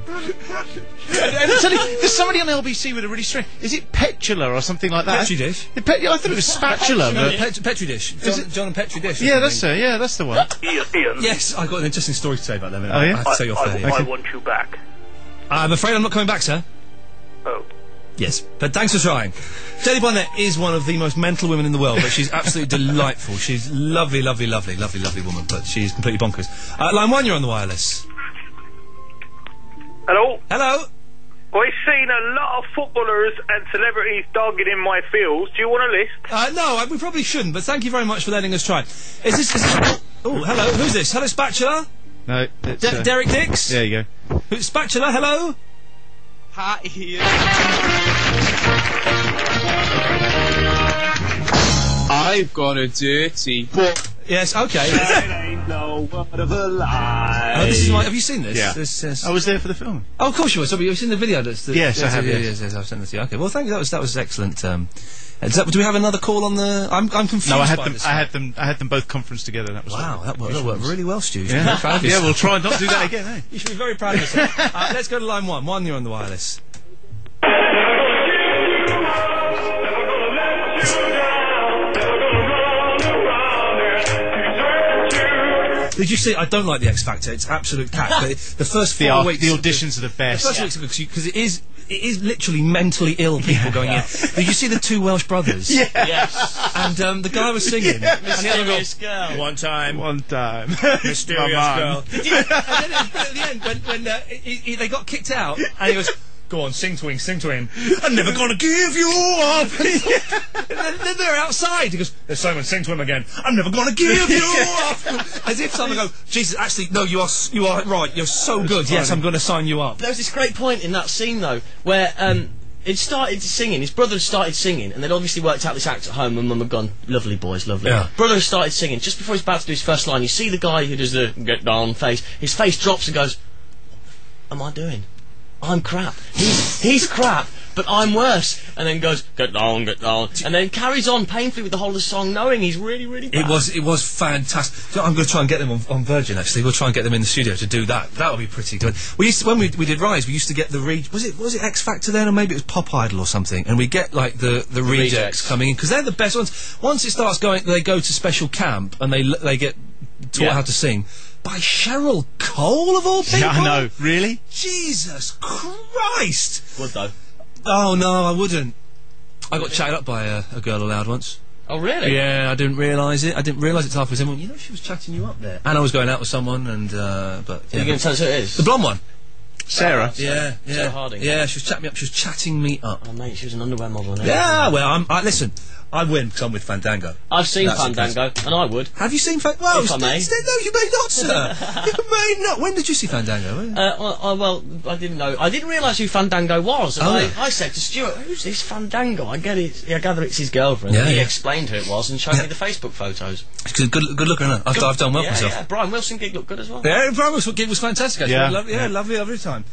And there's somebody on LBC with a really strange... Is it Petula or something like that? Petri dish? I thought it was Spatula. Petri dish. John and Petri dish. Yeah, that's her. Yeah, that's the one. Ian. Yes, I've got an interesting story to say about them. Oh, yeah? I have to say you're fair. I want you back. I'm afraid I'm not coming back, sir. Oh. Yes, but thanks for trying. Jenny Barnett is one of the most mental women in the world, but she's absolutely delightful. She's lovely, lovely, lovely, lovely, lovely woman, but she's completely bonkers. Line 1, you're on the wireless. Hello? Hello? I've seen a lot of footballers and celebrities dogging in my fields. Do you want a list? No, we probably shouldn't, but thank you very much for letting us try. Is this... Oh, hello, who's this? Hello, Spatula? No, it's... Derek Dix? There you go. Spatula, hello? Hi, Ian. I've got a dirty book. Yes, okay. Ain't no word of a lie. Oh, this is have you seen this? Yeah. I was there for the film. Oh, of course you were. So you've seen the video? Yes, I have. Yes, I've sent it to you. Okay, well, thank you. That was excellent. Do we have another call on the? I'm confused. No, I had them both conferenced together. That was wow. That worked really well, Stu. You should Yeah. be very proud of yourself. Yeah, we'll try and not do that again. Eh? You should be very proud of yourself. Let's go to line 1. 1, you're on the wireless. Did you see? I don't like the X Factor. It's absolute cack. But the first 4 weeks, the auditions are the best. The first weeks are good because it is literally mentally ill people going in. Did you see the 2 Welsh brothers? Yeah. Yes. And the guy was singing. And the other Mysterious girl. One time. Mysterious girl. And then at the end, when they got kicked out, and he goes, "Go on, sing to him. I'm never gonna give you up." And then they're outside. He goes, "There's Simon, sing to him again. I'm never gonna give you up." As if someone go, "Jesus, actually, no, you are right. You're so good. Yes, I'm gonna sign you up." There was this great point in that scene though, where it started singing. His brother started singing, and they'd obviously worked out this act at home. And Mum had gone, "Lovely boys, lovely." Yeah. Brother started singing just before he's about to do his first line. You see the guy who does the get down face. His face drops and goes, "What am I doing? I'm crap. He's crap, but I'm worse." And then goes, get down, and then carries on painfully with the whole of the song, knowing he's really, really bad. It was fantastic. So I'm going to try and get them on Virgin. Actually, we'll try and get them in the studio to do that. That would be pretty good. We used to, when we did Rise, we used to get the was it X Factor then, or maybe it was Pop Idol or something, and we get like the rejects coming in because they're the best ones. Once it starts going, they go to special camp and they get taught how to sing. By Cheryl Cole, of all people? Yeah, I know. Really? Jesus Christ! Would though? Oh, no, I wouldn't. I got chatted up by a girl aloud once. Oh, really? Yeah, I didn't realise it. I didn't realise it till after someone. You know, she was chatting you up there. And I was going out with someone, and but yeah. Are you going to tell us who it is? The blonde one. Sarah. Sarah Harding. Yeah, she was chatting me up. She was chatting me up. Oh, mate, she was an underwear model. And yeah, well, listen. I win because I'm with Fandango. I've seen Fandango, and I would. Have you seen Fandango? Well, if I may. No, you may not, sir. You may not. When did you see Fandango? Well, I didn't know. I didn't realise who Fandango was. And Oh. I said to Stuart, "Who's this Fandango?" I gather it's his girlfriend. Yeah, He yeah. explained who it was and showed me the Facebook photos. She's good looking, isn't it? I've done well for myself. Yeah, Brian Wilson gig looked good as well. Yeah, Brian Wilson gig was fantastic. Actually. Yeah. Lovely time.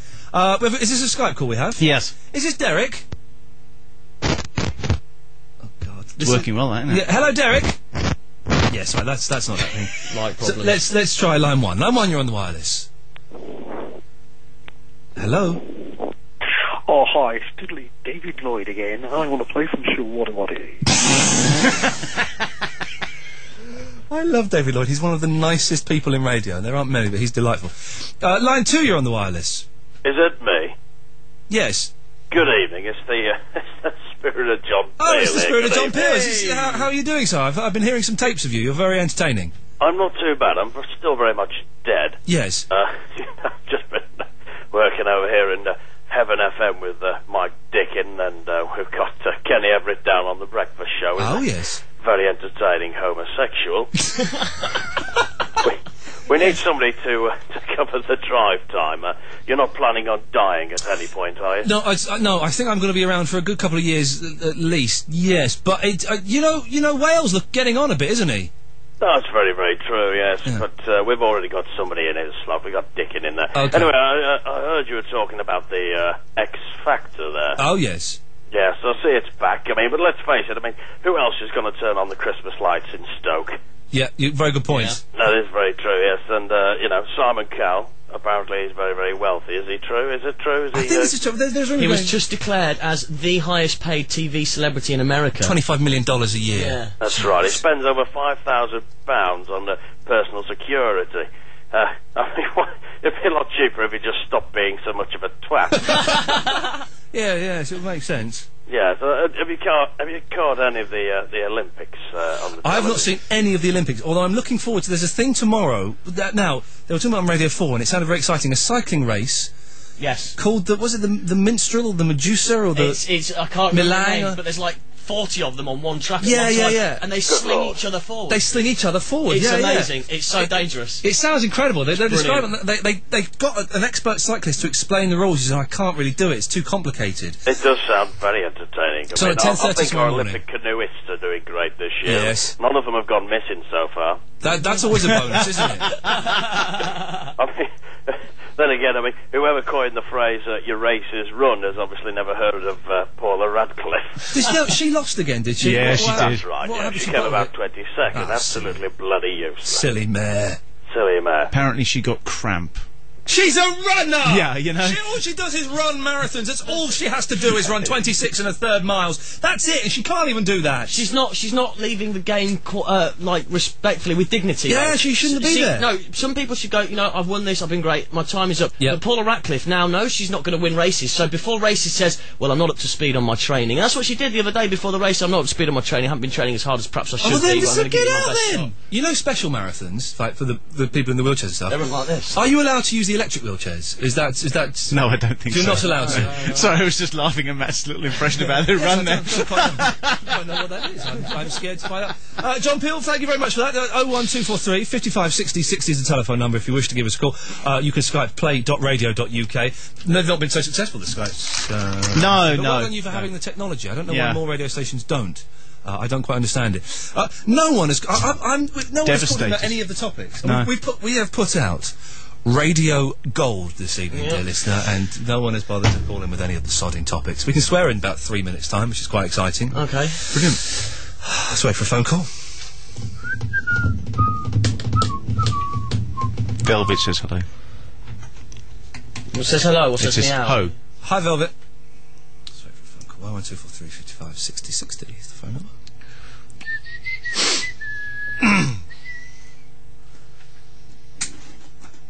Is this a Skype call we have? Yes. Is this Derek? It's working well, isn't it? Yeah, hello, Derek. Yes, right. That's not happening. Like So problems. let's try line 1. Line 1, you're on the wireless. Hello. Oh, hi, it's Diddley David Lloyd again. I want to play some show What I love David Lloyd. He's one of the nicest people in radio. There aren't many, but he's delightful. Line 2, you're on the wireless. Is it me? Yes. Good evening. It's the spirit of John Peel. Oh, it's the spirit of Good John Peel. evening. How are you doing, sir? I've been hearing some tapes of you. You're very entertaining. I'm not too bad. I'm still very much dead. Yes. I've just been working over here in Heaven FM with Mike Dickin, and we've got Kenny Everett down on the breakfast show. Oh, yes. Very entertaining homosexual. We need somebody to cover the drive time. You're not planning on dying at any point, are you? No, I think I'm going to be around for a good couple of years at least. Yes, but you know, Wales getting on a bit, isn't he? That's very, very true, yes. Yeah. But we've already got somebody in his slot. We got Dickin in there. Okay. Anyway, I heard you were talking about the X Factor there. Oh, yes. Yes, I see it's back. I mean, but let's face it, I mean, who else is going to turn on the Christmas lights in Stoke? Yeah, very good point. Yeah. That is very true, yes. And, Simon Cowell, apparently he's very, very wealthy. Is he true? Is it true? I think this is true. He was just declared as the highest paid TV celebrity in America. $25 million a year. Yeah. That's right. He spends over £5,000 on personal security. I mean, it'd be a lot cheaper if he just stopped being so much of a twat. Yeah, so it makes sense. Yeah, so have you caught any of the Olympics on the television? I have not seen any of the Olympics, although I'm looking forward to... There's a thing tomorrow... Now, they were talking about on Radio 4, and it sounded very exciting. A cycling race... Yes. Called was it the Minstrel, or the Medusa, or the... It's I can't remember the name, but there's like 40 of them on one track at one time, and they sling each other forward. They sling each other forward. It's amazing. Yeah. It's so dangerous. It sounds incredible. They describe it. They got an expert cyclist to explain the rules. He said, "I can't really do it. It's too complicated." It does sound very entertaining. So at 10:30 I think our Olympic canoeists are doing great this year. Yes. None of them have gone missing so far. That's always a bonus, isn't it? I mean, then again, I mean, whoever coined the phrase "your race is run" has obviously never heard of Paula Radcliffe. She lost again, did she? Yeah, she did. That's right. Yeah, she came about 22nd. Absolutely bloody useless. Silly mare. Silly mare. Apparently, she got cramp. She's a runner! Yeah, you know. All she does is run marathons. That's all she has to do is run 26 1/3 miles. That's it, and she can't even do that. She's not leaving the game, respectfully, with dignity. Yeah, though. she shouldn't be there. No, some people should go, I've won this, I've been great, my time is up. Yep. But Paula Radcliffe now knows she's not going to win races, so before races says, well, I'm not up to speed on my training. And that's what she did the other day before the race. I'm not up to speed on my training, I haven't been training as hard as perhaps I should be. Then get out then! You know special marathons, like for the people in the wheelchairs and stuff? They run like this. Are you allowed to use the electric wheelchairs? Is that... No, I don't think so. You're not allowed to. Sorry, I was just laughing at Matt's little impression about the run there. I don't know what that is. I'm scared to find out. John Peel, thank you very much for that. 01243 55 60 60 is the telephone number if you wish to give us a call. You can Skype play.radio.uk. They've not been so successful, the Skypes. No. Well done you for having the technology. I don't know why more radio stations don't. I don't quite understand it. No one has... no one has talked about any of the topics. No. We have put out... Radio Gold this evening, dear listener, and no one has bothered to call in with any of the sodding topics. We can swear in about 3 minutes' time, which is quite exciting. Okay. Brilliant. Let's wait for a phone call. Velvet says hello. What says hello? What says meow? Ho. Hi, Velvet. Let's wait for a phone call. 01243 55 60 60 is the phone number.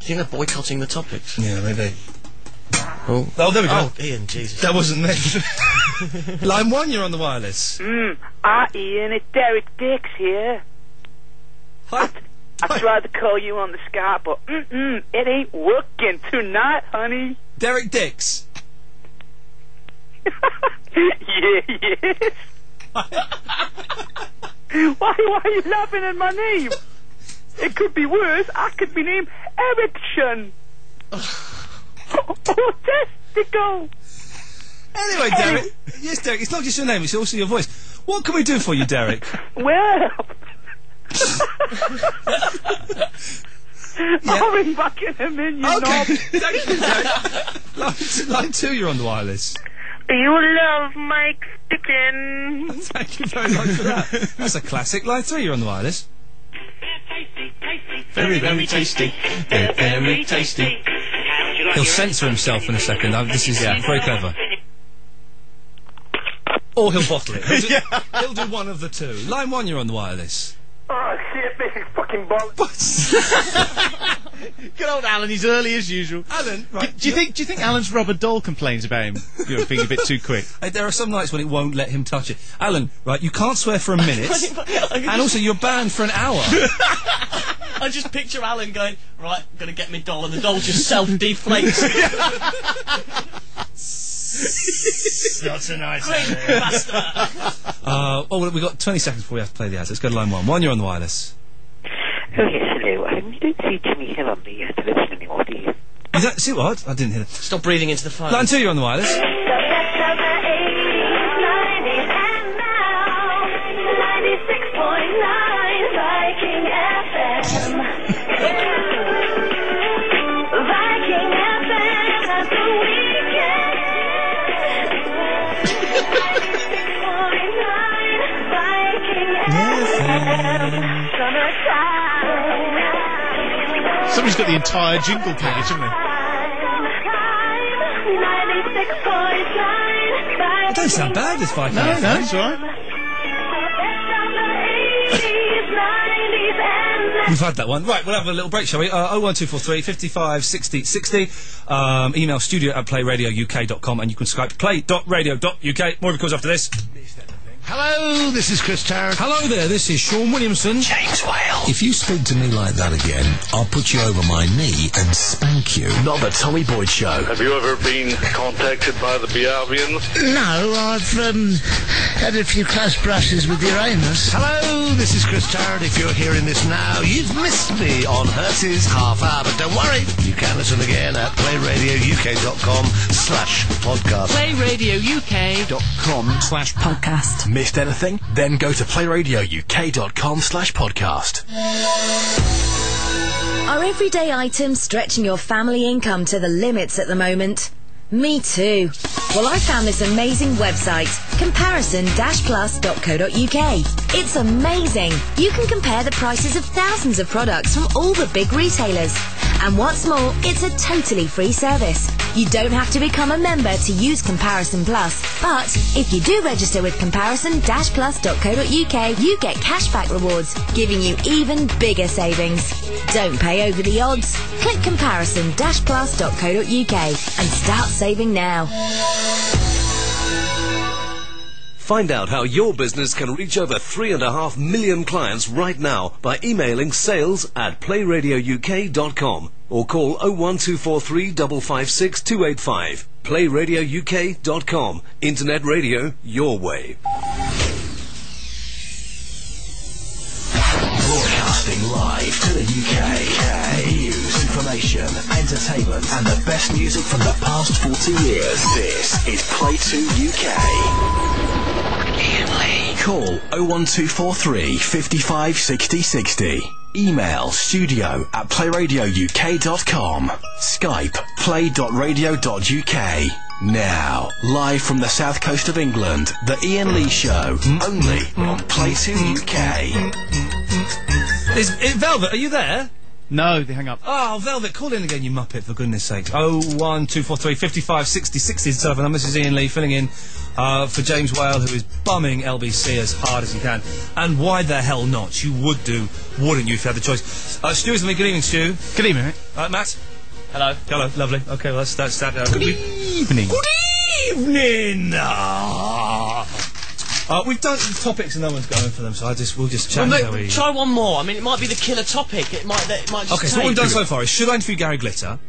Do you think they're boycotting the topics? Yeah, maybe. Oh, there we go. Oh, Ian, Jesus. That wasn't me. Line 1, you're on the wireless. Ian, it's Derek Dix here. Hi. I tried to call you on the Skype, but it ain't working tonight, honey. Derek Dix. Yes. Why are you laughing at my name? It could be worse. I could be named Erickson. Testicle. Anyway, Derek. Yes, Derek, it's not just your name, it's also your voice. What can we do for you, Derek? Well... I'll ring back in a minute, knob. Thank you, Derek. Line 2, you're on the wireless. You love Mike Chicken. Thank you very much for that. That's a classic. Line 3, you're on the wireless. Very, very tasty. Very, very tasty. He'll censor himself in a second. This is very clever. Or he'll bottle it. He'll do one of the two. Line 1, you're on the wireless. Oh, shit, this is fucking bollocks. Good old Alan, he's early as usual. Alan, right. Do you think Alan's rubber doll complains about him being a bit too quick? There are some nights when it won't let him touch it. Alan, right, you can't swear for a minute, and also you're banned for an hour. I just picture Alan going, right, I'm going to get me doll, and the doll just self-deflates. Not tonight, we've got 20 seconds before we have to play the ads. Let's go to line 1. 1, you're on the wireless. Oh, yes, hello. You don't see Jimmy Hill on the television anymore, do you? You don't see what? I didn't hear that. Stop breathing into the phone. Line 2, you're on the wireless. Somebody's got the entire jingle package, haven't they? It don't sound bad, this 5 No, it's alright. We've had that one. Right, we'll have a little break, shall we? 01243 55 60 60. Email studio@playradiouk.com, and you can Skype play.radio.uk. More because after this. Hello, this is Chris Tarrant. Hello there, this is Sean Williamson. James Whale. If you speak to me like that again, I'll put you over my knee and spank you. Not the Tommy Boyd Show. Have you ever been contacted by the Biavians? No, I've had a few close brushes with Uranus. Hello, this is Chris Tarrant. If you're hearing this now, you've missed me on Hertz's half hour, but don't worry, you can listen again at playradiouk.com/podcast. playradiouk.com/podcast. Missed anything? Then go to playradiouk.com/podcast. Are everyday items stretching your family income to the limits at the moment? Me too. Well, I found this amazing website, comparison-plus.co.uk. It's amazing. You can compare the prices of thousands of products from all the big retailers. And what's more, it's a totally free service. You don't have to become a member to use Comparison Plus. But if you do register with comparison-plus.co.uk, you get cashback rewards, giving you even bigger savings. Don't pay over the odds. Click comparison-plus.co.uk and start saving now. Find out how your business can reach over 3.5 million clients right now by emailing sales@playradiouk.com or call 01243 556 285. playradiouk.com. Internet radio your way. Broadcasting live to the UK. News, information, entertainment, and the best music from the past 40 years. This is Play 2 UK. Iain Lee. Call 01243 55 60 60. Email studio@playradiouk.com. Skype play.radio.uk. Now, live from the south coast of England, the Iain Lee Show, only on Play 2 UK. Velvet, are you there? No, they hang up. Oh, Velvet, call in again, you muppet, for goodness sakes. 01243 55 60 60 is the telephone number. This is Iain Lee filling in for James Whale, who is bumming LBC as hard as he can. And why the hell not? You would do, wouldn't you, if you had the choice? Stu is with me. Good evening, Stu. Good evening, mate. Matt? Hello. Hello, lovely. Okay, well, that's that. Good evening. Good evening! We've done topics and no one's going for them, so we'll just chat. Well, try one more. I mean, it might be the killer topic. It might just Okay, so what we've done so far is, should I interview Gary Glitter?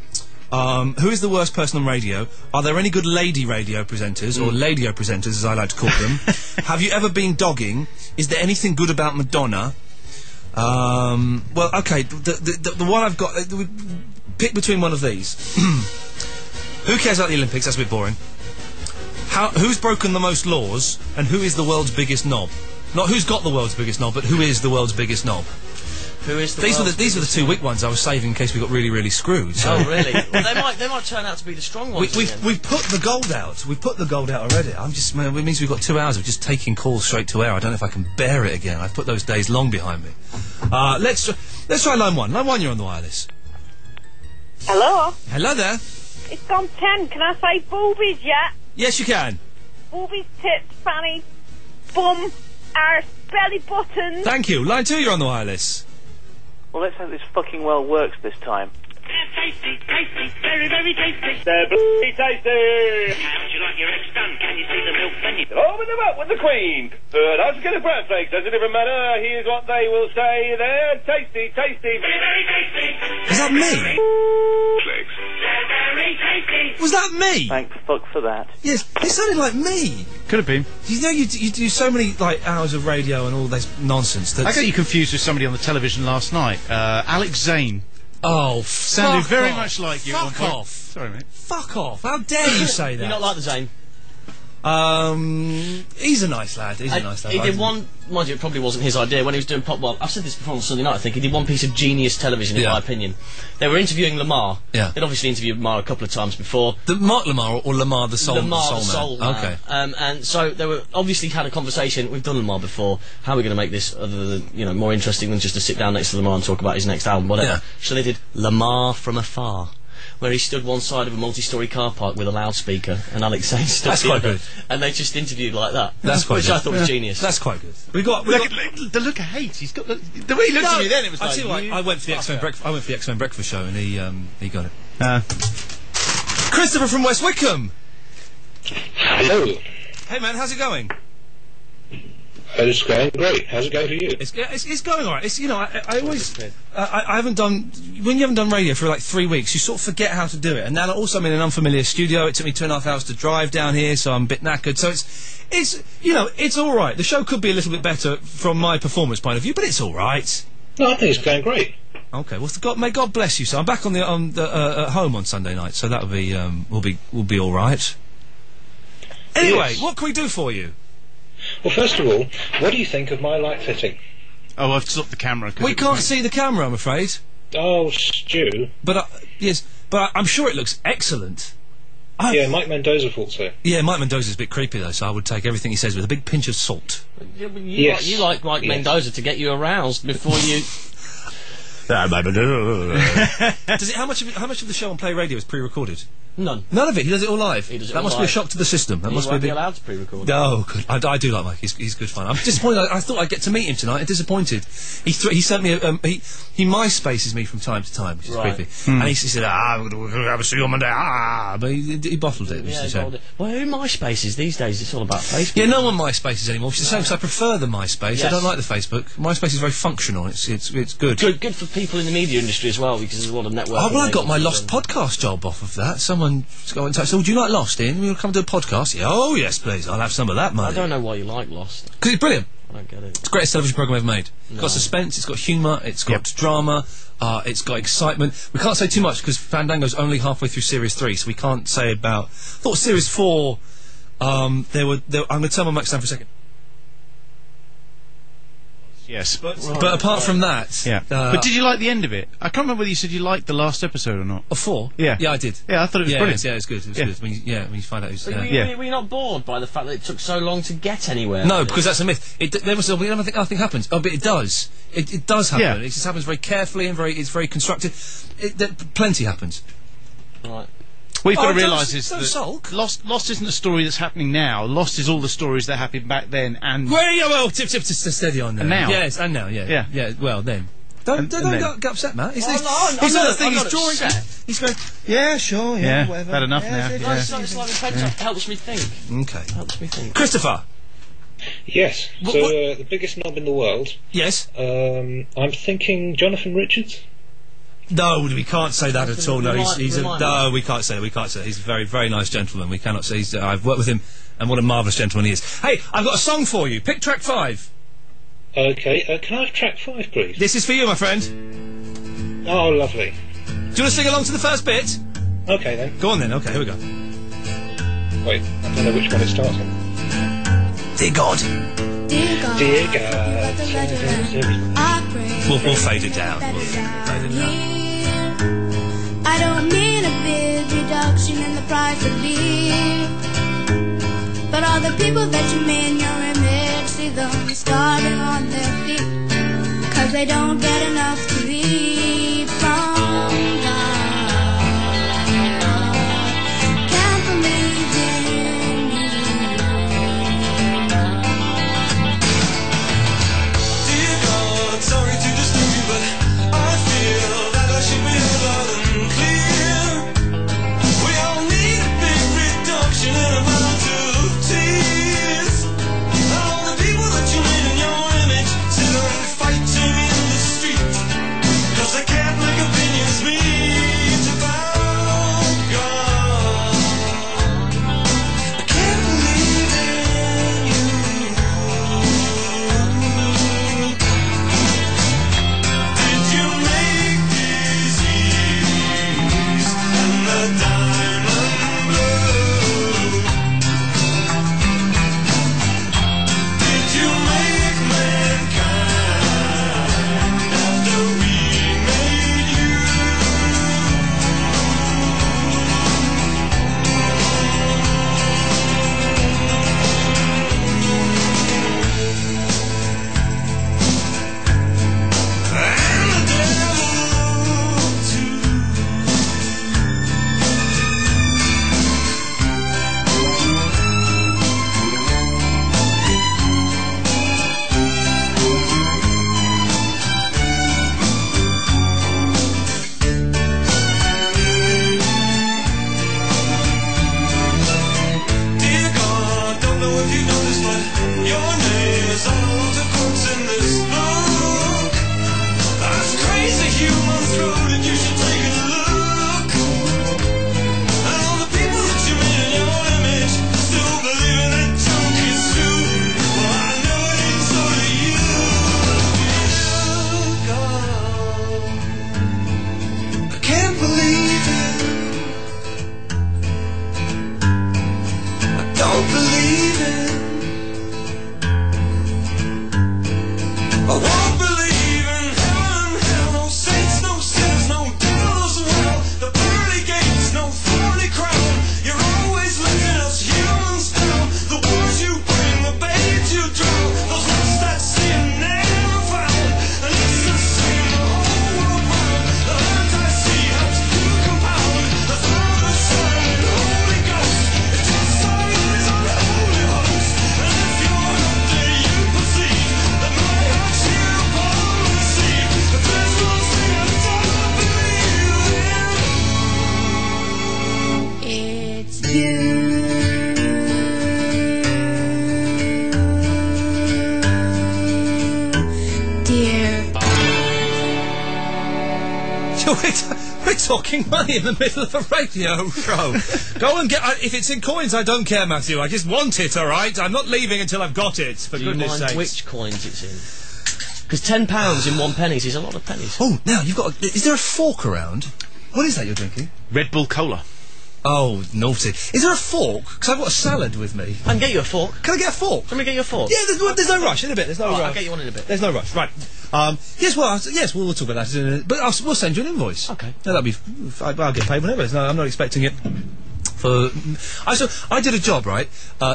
Who is the worst person on radio? Are there any good lady radio presenters, or ladio presenters, as I like to call them? Have you ever been dogging? Is there anything good about Madonna? Well, okay, the one I've got... pick between one of these. Who cares about the Olympics? That's a bit boring. Who's broken the most laws, and who is the world's biggest knob? Not who's got the world's biggest knob, but who is the world's biggest knob? Who is the These were the two weak ones I was saving in case we got really, really screwed. So. Oh, really? Well, they might turn out to be the strong ones. We've put the gold out. We've put the gold out already. It means we've got 2 hours of just taking calls straight to air. I don't know if I can bear it again. I've put those days long behind me. Let's try line one. Line one, you're on the wireless. Hello? Hello there. It's gone 10. Can I say boobies yet? Yes, you can. Boobies, tits, fanny, bum, arse, belly buttons. Thank you. Line two, you're on the wireless. Well, let's hope this fucking well works this time. Tasty, tasty, very, very tasty. They're bloody tasty. How would you like your eggs done? Can you see the milk menu? Open them up with the Queen. How to get a bread flakes? Does it even matter? Here's what they will say. They're tasty, tasty. Very, very tasty. Is that me? Flakes. They're very tasty. Was that me? Thank fuck for that. Yes, it sounded like me. Could have been. You know, you do so many hours of radio and all this nonsense. I got you confused with somebody on the television last night. Alex Zane. Oh, sounded very much like you. Fuck off. Sorry, mate. Fuck off. How dare you say that? You're not like the Zane. He's a nice lad. He's a nice lad. He did one. Mind you, it probably wasn't his idea when he was doing pop. Well, I've said this before on Sunday night. I think he did one piece of genius television, in my opinion. They were interviewing Lamar. Yeah. They'd obviously interviewed Lamar a couple of times before. Mark Lamar or Lamar the Soul? Lamar the Soul Soul Man. Okay. And so they were obviously had a conversation. We've done Lamar before. How are we going to make this other than, more interesting than just to sit down next to Lamar and talk about his next album, whatever? Yeah. So they did Lamar from Afar, where he stood one side of a multi-storey car park with a loudspeaker, and Alex Zane stood That's the quite other, good. and they just interviewed like that. That's quite which good. I thought was genius. That's quite good. The look of hate. He's got the way he looked at me then. It was I like tell you what, I went for the X-Men breakfast. I went for the X-Men breakfast show, and he got it. Christopher from West Wickham. Hello. Hey man, how's it going? It's going great. How's it going for you? It's going alright. It's I always I haven't done when you haven't done radio for like 3 weeks, you sort of forget how to do it. And now also I'm in an unfamiliar studio. It took me 2.5 hours to drive down here, so I'm a bit knackered. So it's all right. The show could be a little bit better from my performance point of view, but it's all right. No, I think it's going great. Okay, well, may God bless you. So I'm back on the at home on Sunday night, so that'll be will be all right. Anyway, Yes. what can we do for you? Well, first of all, what do you think of my light fitting? Oh, I've stopped the camera. We can't see the camera, I'm afraid. Oh, Stu. But I'm sure it looks excellent. Yeah, Mike Mendoza thought so. Yeah, Mike Mendoza's a bit creepy though, so I would take everything he says with a big pinch of salt. Yeah, but Yes. you like Mike Mendoza to get you aroused before you. Does it? How much of the show on PlayRadio is pre-recorded? None. None of it. He does it all live. He does it that all must be a live. shock to the system. That must won't be be allowed to pre-record. Oh, good. I do like Mike. He's good fun. I'm disappointed. I thought I'd get to meet him tonight. I'm disappointed. He sent me he MySpaces me from time to time, which is creepy. And he said, I'm going to have a see you on Monday. But he bottled it. Yeah, he bottled it. Well, who MySpaces these days? It's all about Facebook. Yeah, no one MySpaces anymore. Which is the same because I prefer the MySpace. Yes. I don't like the Facebook. MySpace is very functional. It's good. Good for people in the media industry as well, because there's a lot of networking. Oh, well, I got my Lost podcast job off of that. Someone got in touch. So, would you like Lost, Ian? We'll come do a podcast. Yeah, oh, yes, please. I'll have some of that money. I don't know why you like Lost. Because it's brilliant. I don't get it. It's the greatest television programme ever made. It's No. got suspense, it's got humour, it's got drama, it's got excitement. We can't say too much because Fandango's only halfway through Series 3, so we can't say about... I thought Series 4, I'm going to turn my mic down for a second. Yes. But apart from that... Yeah. But did you like the end of it? I can't remember whether you said you liked the last episode or not. Of 4? Yeah. Yeah, I did. Yeah, I thought it was brilliant. Yeah, it's good. It was good. When you find out who's... Were you not bored by the fact that it took so long to get anywhere? No, because that's a myth. Nothing happens. Oh, but it does. It does happen. Yeah. It just happens very carefully and it's very constructed. Plenty happens. Right. What you've got to don't realise is don't that sulk. Lost isn't a story that's happening now. Lost is all the stories that happened back then and... Well, tip, steady on there. And now. Yes, and now, yeah. Yeah, well, then. Don't get upset, Matt. He's I'm not drawing. upset. He's going, yeah, sure, Yeah, whatever. bad enough now. It's like it helps me think. Okay. Helps me think. Christopher. Yes. So, the biggest knob in the world. Yes. I'm thinking Jonathan Richards. No, we can't say that at all. No, Remind me. we can't say that. We can't say that. He's a very, very nice gentleman. We cannot say I've worked with him, and what a marvellous gentleman he is. Hey, I've got a song for you. Pick track 5. Okay. Can I have track 5, please? This is for you, my friend. Oh, lovely. Do you want to sing along to the first bit? Okay, then. Go on then. Okay, here we go. Wait, I don't know which one it starts on. Dear God. Dear God. We'll fade it down. Fade it down. I don't need a big reduction in the price of beer, but all the people that you made in your image, see them starving on their feet, 'cause they don't get enough to eat from God. Can't believe in you. Dear God, sorry to disturb you, but I feel that I should be heard and clear. We all need a big reduction in amount of tears. All the people that you made in your image sit on fighting in the street. We're talking money in the middle of a radio show. Go and get... if it's in coins, I don't care, Matthew. I just want it, all right? I'm not leaving until I've got it, for goodness sakes. Do you mind which coins it's in? Because £10 in 1 penny is a lot of pennies. Oh, now, you've got... is there a fork around? What is that you're drinking? Red Bull Cola. Oh, naughty. Is there a fork? Because I've got a salad with me. I can get you a fork. Can I get a fork? Let me get you a fork. Yeah, there's no rush. In a bit, there's no rush. I'll get you one in a bit. There's no rush. Right. Yes, we'll talk about that in a minute. But we'll send you an invoice. Okay. No, that'll be... I'll get paid whenever. No, I'm not expecting it for... I did a job, right,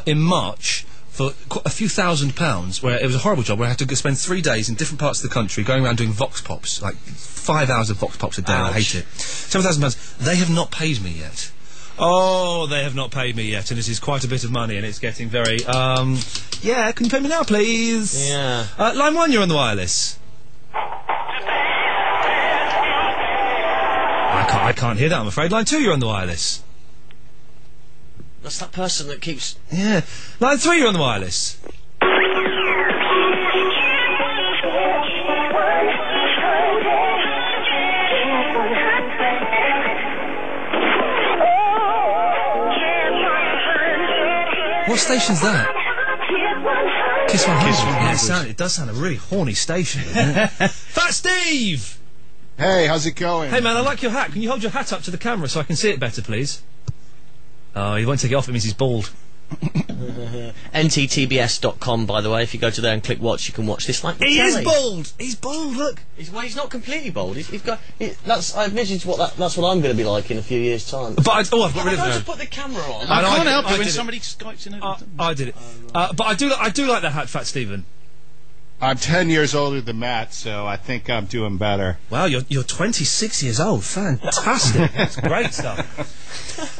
in March for a few £1,000s, where it was a horrible job, where I had to spend 3 days in different parts of the country going around doing vox pops, like 5 hours of vox pops a day. Ouch. I hate it. £7,000. They have not paid me yet. Oh, they have not paid me yet, and it is quite a bit of money, and it's getting very, yeah, can you pay me now, please? Yeah. Line 1, you're on the wireless. I can't hear that, I'm afraid. Line 2, you're on the wireless. That's that person that keeps... Yeah. Line 3, you're on the wireless. What station's that? Kiss 100. Yeah, it does sound a really horny station, doesn't it? Fat Steve! Hey, how's it going? Hey, man, I like your hat. Can you hold your hat up to the camera so I can see it better, please? Oh, he won't take it off. It means he's bald. NTTBS.com, by the way. If you go to there and click watch, you can watch this like He is bald! He's bald, look! He's not completely bald. I envisioned that's what I'm going to be like in a few years' time. But I've got rid of it. To put the camera on. I can't help it when somebody Skypes in. I did it. But I do like that hat, Fat Stephen. I'm 10 years older than Matt, so I think I'm doing better. Wow, you're 26 years old. Fantastic. That's great stuff.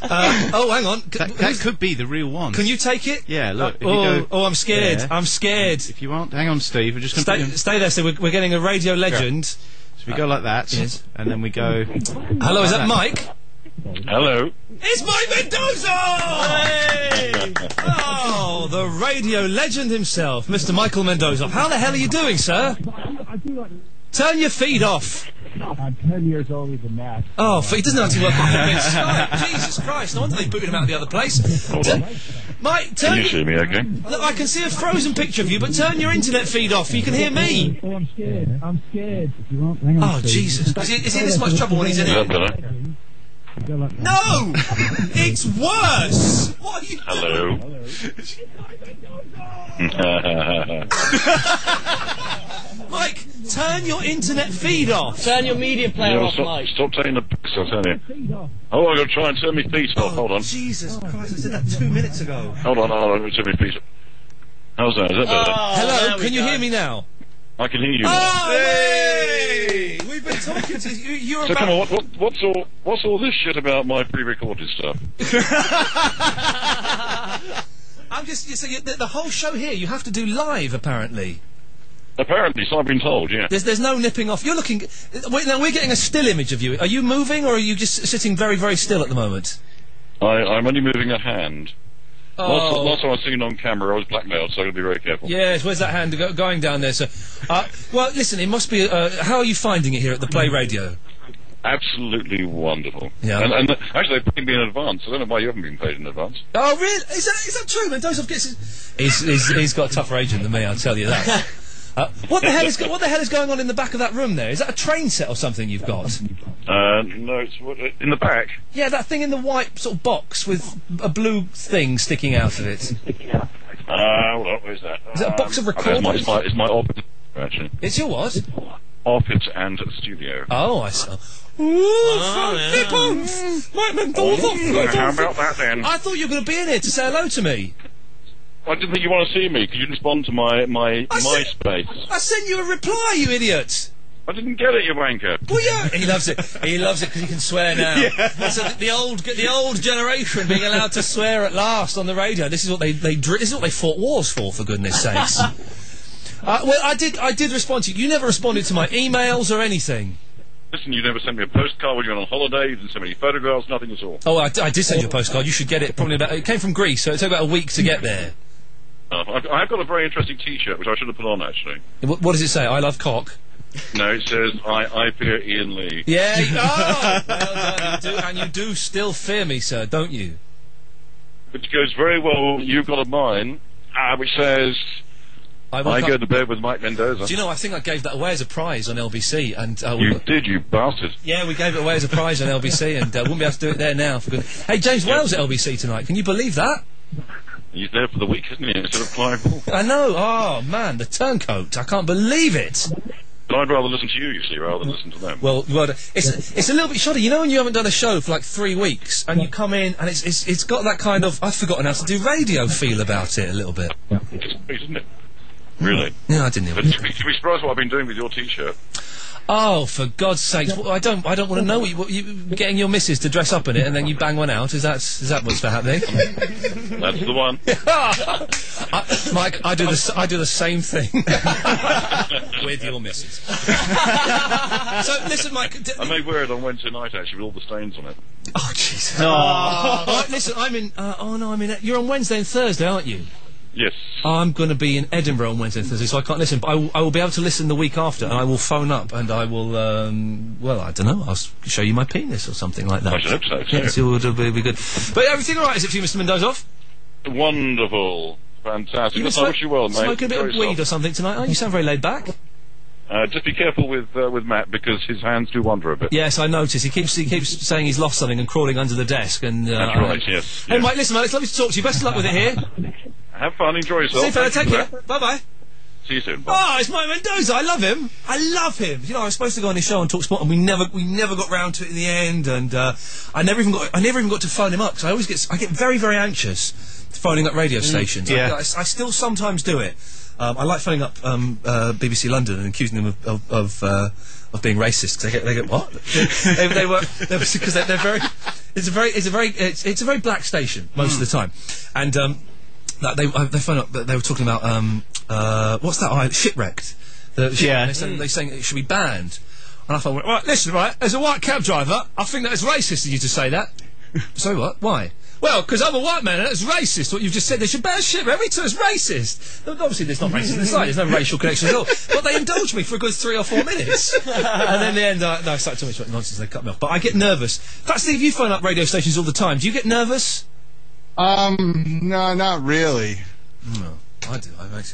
Oh, hang on. That could be the real one. Can you take it? Yeah, look. If you go, I'm scared. Yeah. I'm scared. If you want, hang on, Steve. We're just going to stay there. So we're getting a radio legend. So we go like that, yes. And then we go. Hello, is that Mike? Hello. It's Mike Mendoza! Hey! Oh, the radio legend himself, Mr. Michael Mendoza. How the hell are you doing, sir? Turn your feed off. I'm 10 years older than Matt. Oh, he doesn't know how to work on the Skype. Jesus Christ, no wonder they booted him out of the other place. Hold on. Mike, Can you see me okay? Look, I can see a frozen picture of you, but turn your internet feed off. You can hear me. Oh, I'm scared. I'm scared. If you want, hang on. Oh, Jesus. Is he this much trouble when he's in here? No! It's worse! What are you Hello. Mike, turn your internet feed off. Turn your media player off, Mike. Stop taking the piss, I'll tell you. Oh, I'm going to try and turn my feet off. Hold on. Jesus Christ, I said that 2 minutes ago. Hold on, let me turn my feet off. How's that? Is that better? Hello, can you hear me now? I can hear you. Oh, hey! We've been talking to you. You're so about... come on, what's all this shit about my pre-recorded stuff? I'm just saying the whole show here. You have to do live, apparently. Apparently, so I've been told. Yeah. There's no nipping off. You're looking. Now we're getting a still image of you. Are you moving, or are you just sitting very, very still at the moment? I'm only moving a hand. Oh. Last time I was seen on camera, I was blackmailed, so I've got to be very careful. Yes, where's that hand going down there, sir? Well, listen, it must be... how are you finding it here at the PlayRadio? Absolutely wonderful. Yeah. And actually, they paid me in advance. I don't know why you haven't been paid in advance. Oh, really? Is that true? Mendoza gets... He's got a tougher agent than me, I'll tell you that. What the hell is going on in the back of that room there? Is that a train set or something you've got? No, it's in the back. Yeah, that thing in the white sort of box with a blue thing sticking out of it. Hold on, where's that? Is it a box of recorders? It's my office, actually. It's your what? Office and studio. Oh, I see. Mike Mendoza. How about that then? I thought you were going to be in here to say hello to me. I didn't think you want to see me. Could you respond to my MySpace? I sent you a reply, you idiot. I didn't get it, you wanker. Well, yeah, he loves it. He loves it because he can swear now. Yeah. So the old generation being allowed to swear at last on the radio. This is what this is what they fought wars for goodness sakes. Well, I did respond to you. You never responded to my emails or anything. Listen, you never sent me a postcard when you went on holiday. You didn't send me any photographs, nothing at all. Oh, I did send you a postcard. You should get it probably it came from Greece, so it took about a week to get there. I have got a very interesting T-shirt, which I should have put on, actually. What does it say? I love cock? No, it says, I fear Ian Lee. Yeah, well done, you do still fear me, sir, don't you? Which goes very well, you've got a mine, which says, I go to bed with Mike Mendoza. Do you know, I think I gave that away as a prize on LBC, and... you did, you bastard. Yeah, we gave it away as a prize on LBC, and wouldn't be able to do it there now. For good. Hey, James Wales at LBC tonight, can you believe that? He's there for the week, isn't he, instead of Clive Ball. I know, oh, man, the turncoat, I can't believe it. But I'd rather listen to you see, rather than listen to them. Well, it's a little bit shoddy. You know when you haven't done a show for like 3 weeks, and you come in, and it's got that kind of, I've forgotten how to do radio feel about it a little bit. It's great, isn't it? Really? Yeah, I didn't even... But you'd be surprised what I've been doing with your T-shirt. Oh, for God's sakes! Well, I don't want to know what you getting your missus to dress up in it, and then you bang one out. Is that what's happening? That's the one. Mike, I do the same thing with your missus. So listen, Mike. I may wear it on Wednesday night actually with all the stains on it. Oh Jesus! Right, listen, I'm in. You're on Wednesday and Thursday, aren't you? Yes. I'm going to be in Edinburgh on Wednesday and Thursday, so I can't listen. But I will be able to listen the week after, and I will phone up, and I will, well, I don't know, I'll show you my penis or something like that. I should hope so. Yes, it'll be good. But everything all right, is it for you, Mr. Mendoza? Wonderful. Fantastic. I wish you well, mate. Smoking a bit of weed or something tonight? Oh, you sound very laid back. Just be careful with Matt, because his hands do wander a bit. Yes, I noticed. He keeps saying he's lost something and crawling under the desk. And that's right, yes. Hey, Mike, listen, man, it's lovely to talk to you. Best of luck with it here. Have fun, enjoy yourself. See you, fella, take care. Bye-bye. See you soon. Bye. Oh, it's Mike Mendoza. I love him. You know, I was supposed to go on his show and talk sport, and we never got round to it in the end. And I never even got to phone him up, because I get very, very anxious phoning up radio stations. Yeah. I still sometimes do it. I like phoning up BBC London and accusing them of being racist. They get what? they were because they're very. It's a very black station most of the time, and. They phoned up. They were talking about what's that island? Shipwrecked. They're saying it should be banned. And I thought, right, listen, right, as a white cab driver, I think that it's racist of you to say that. Sorry, what? Why? Well, because I'm a white man and that's racist. What you've just said, they should ban shipwreck. Every time it's racist. Obviously, there's not racism inside. There's no racial connection at all. But they indulged me for a good 3 or 4 minutes. And then in the end, I started talking too much nonsense. They cut me off. But I get nervous. In fact, Steve, you phone up radio stations all the time. Do you get nervous? No, not really. No, I do.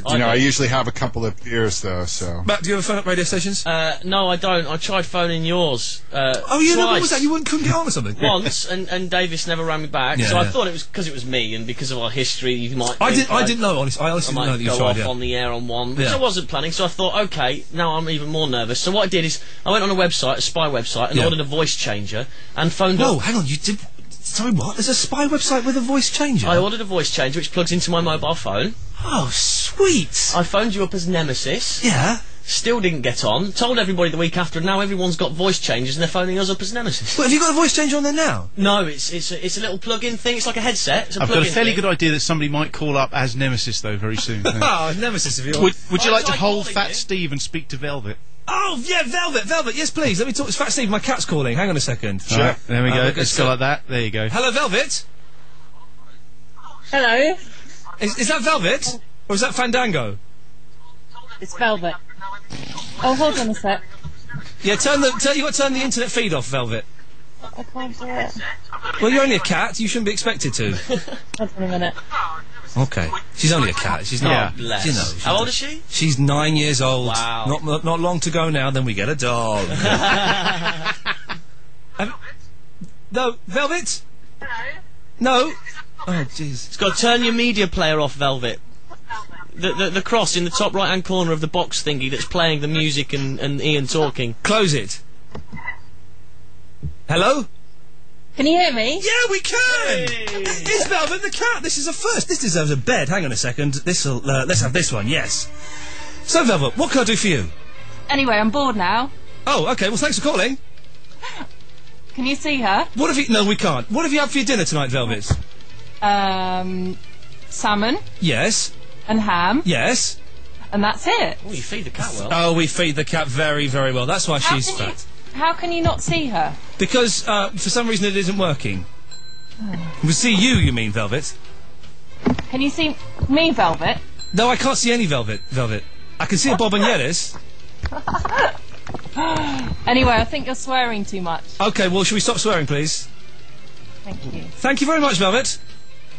I usually have a couple of beers though. So. Matt, do you ever phone up radio stations? No, I don't. I tried phoning yours. What was that? You couldn't get on or something? Once, and Davis never rang me back. Yeah, so I thought it was because it was me, and because of our history, you might. I didn't know. Honestly, I honestly didn't know that you tried. Go off on the air on one, which I wasn't planning. So I thought, okay, now I'm even more nervous. So what I did is I went on a website, a spy website, and ordered a voice changer, and phoned up. Whoa, hang on, you did. Sorry, what? There's a spy website with a voice changer? I ordered a voice changer which plugs into my mobile phone. Oh, sweet! I phoned you up as Nemesis. Yeah. Still didn't get on. Told everybody the week after, and now everyone's got voice changers and they're phoning us up as Nemesis. Well, have you got a voice changer on there now? No, it's a little plug-in thing. It's like a headset. I've got a fairly good idea that somebody might call up as Nemesis, though, very soon. Oh, Nemesis, if you want. Would you like to hold Fat Steve and speak to Velvet? Oh, yeah, Velvet, yes, please. Let me talk. It's Fat Steve, my cat's calling. Hang on a second. Sure. Right, there we go. Let's go like that. There you go. Hello, Velvet. Hello. Is that Velvet? Or is that Fandango? It's Velvet. Oh, hold on a sec. Yeah, you got to turn the internet feed off, Velvet. I can't do it. Well, you're only a cat. You shouldn't be expected to. Hold on a minute. Okay. She's only a cat. She's not. Bless. You know. How old is she? She's 9 years old. Wow. Not long to go now. Then we get a dog. No, Velvet. Hello. No. Oh, jeez. It's got to turn your media player off, Velvet. The cross in the top right-hand corner of the box thingy that's playing the music and Ian talking. Close it. Hello? Can you hear me? Yeah, we can! Hey. It's Velvet the cat. This is a first. This deserves a bed. Hang on a second. This'll, let's have this one, yes. So, Velvet, what can I do for you? Anyway, I'm bored now. Oh, okay. Well, thanks for calling. Can you see her? What have you... No, we can't. What have you had for your dinner tonight, Velvet? Salmon. Yes. And ham. Yes. And that's it. Oh, you feed the cat well. Oh, we feed the cat very, very well. That's why she's fat. How can you not see her? Because, for some reason it isn't working. We see you mean, Velvet? Can you see me, Velvet? No, I can't see any Velvet. I can see a Bob and Yetis. Anyway, I think you're swearing too much. Okay, well, should we stop swearing, please? Thank you. Thank you very much, Velvet.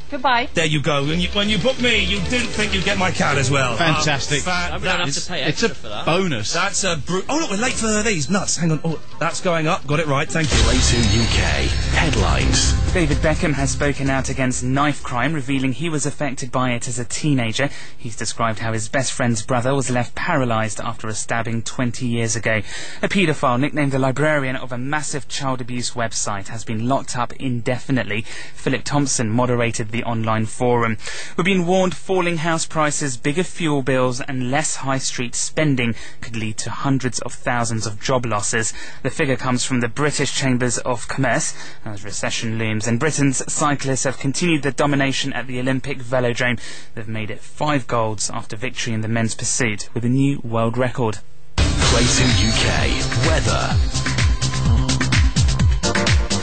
Goodbye. There you go. When you booked me, you didn't think you'd get my cat as well. Fantastic. We don't have to pay extra for that. Bonus. That's a oh, look, we're late for these nuts. Hang on. Oh, that's going up. Got it right. Thank you. Play 2 UK. Headlines. David Beckham has spoken out against knife crime, revealing he was affected by it as a teenager. He's described how his best friend's brother was left paralysed after a stabbing 20 years ago. A paedophile nicknamed the librarian of a massive child abuse website has been locked up indefinitely. Philip Thompson moderated the online forum. We've been warned falling house prices, bigger fuel bills and less high street spending could lead to hundreds of thousands of job losses. The figure comes from the British Chambers of Commerce as recession looms. And Britain's cyclists have continued their domination at the Olympic Velodrome. They've made it 5 golds after victory in the men's pursuit with a new world record. Play 2 UK. Weather.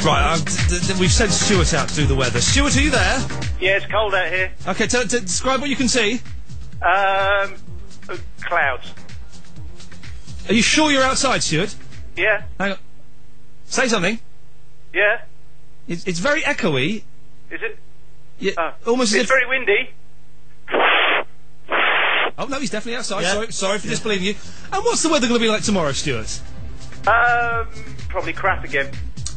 Right, we've sent Stuart out to do the weather. Stuart, are you there? Yeah, it's cold out here. Okay, describe what you can see. Clouds. Are you sure you're outside, Stuart? Yeah. Hang on. Say something. Yeah. It's very echoey. Is it? Yeah, almost as it's if... very windy. Oh, no, he's definitely outside. Yeah. Sorry for disbelieving you. And what's the weather going to be like tomorrow, Stuart? Probably crap again.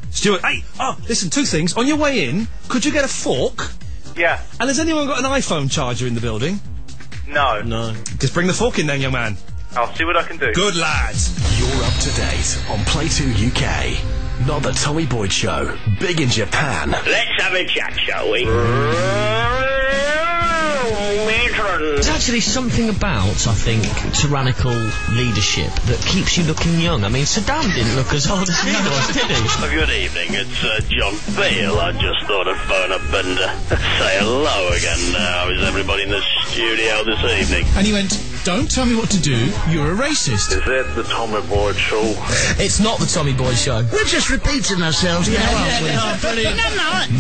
Stuart, hey, listen, 2 things. On your way in, could you get a fork? Yeah. And has anyone got an iPhone charger in the building? No. Just bring the fork in then, young man. I'll see what I can do. Good lad. You're up to date on Play 2 UK. Not the Tommy Boyd Show. Big in Japan. Let's have a chat, shall we? There's actually something about, I think, tyrannical leadership that keeps you looking young. I mean, Saddam didn't look as old as he was, did he? Good evening, it's John Beale. I just thought I'd phone up and say hello again. How is everybody in the studio this evening? And he went, don't tell me what to do, you're a racist. Is that the Tommy Boyd Show? It's not the Tommy Boyd Show. We're just repeating ourselves now, aren't we? Oh, brilliant.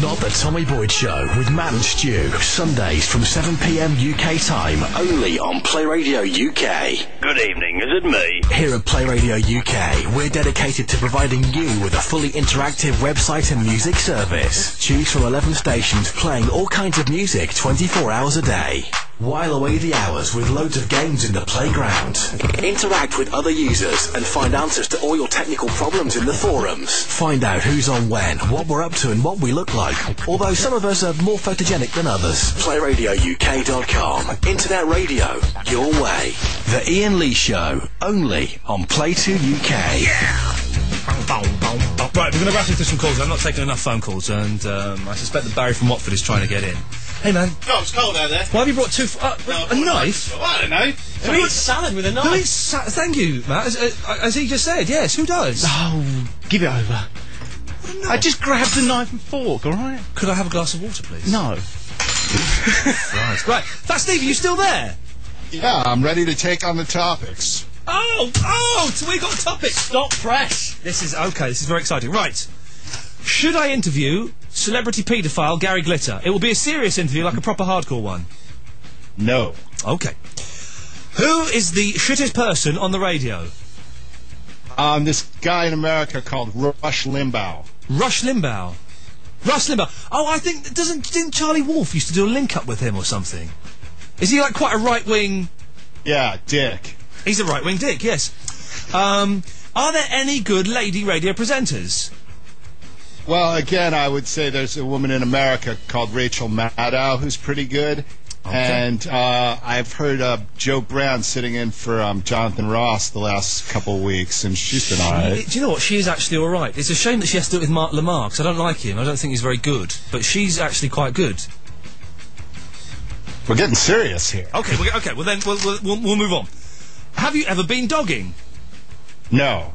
Not the Tommy Boyd Show with Matt and Stu. Sundays from 7 p.m. UK time, only on PlayRadio UK. Good evening, is it me? Here at PlayRadio UK, we're dedicated to providing you with a fully interactive website and music service. Choose from 11 stations playing all kinds of music 24 hours a day. While away the hours with loads of games in the playground. Interact with other users and find answers to all your technical problems in the forums. Find out who's on when, what we're up to and what we look like. Although some of us are more photogenic than others. PlayRadioUK.com. Internet radio, your way. The Iain Lee Show, only on Play 2 UK. Yeah! Right, we're going to rattle through some calls. I'm not taking enough phone calls, and I suspect that Barry from Watford is trying to get in. Hey, man. Oh, it's cold out there. Why have you brought 2... a knife? I don't know. Who eats salad with a knife? Who eats thank you, Matt. As he just said, yes, who does? Oh, give it over. No. I just grabbed a knife and fork, all right? Could I have a glass of water, please? No. Right. Fat Steve, are you still there? Yeah, I'm ready to take on the topics. So we got topics. Stop press. This is very exciting. Right. Should I interview celebrity paedophile Gary Glitter? It will be a serious interview, like a proper hardcore one. No. Okay. Who is the shittest person on the radio? This guy in America called Rush Limbaugh. Rush Limbaugh. Rush Limbaugh. Oh, I think didn't Charlie Wolf used to do a link up with him or something? Is he like quite a right wing? Yeah, dick. He's a right wing dick. Yes. Are there any good lady radio presenters? Well, again, I would say there's a woman in America called Rachel Maddow who's pretty good. Okay. And I've heard Joe Brown sitting in for Jonathan Ross the last couple of weeks, and she's been all right. Do you know what? She is actually all right. It's a shame that she has to do it with Mark Lamar, because I don't like him. I don't think he's very good. But she's actually quite good. We're getting serious here. Okay, well then we'll move on. Have you ever been dogging? No.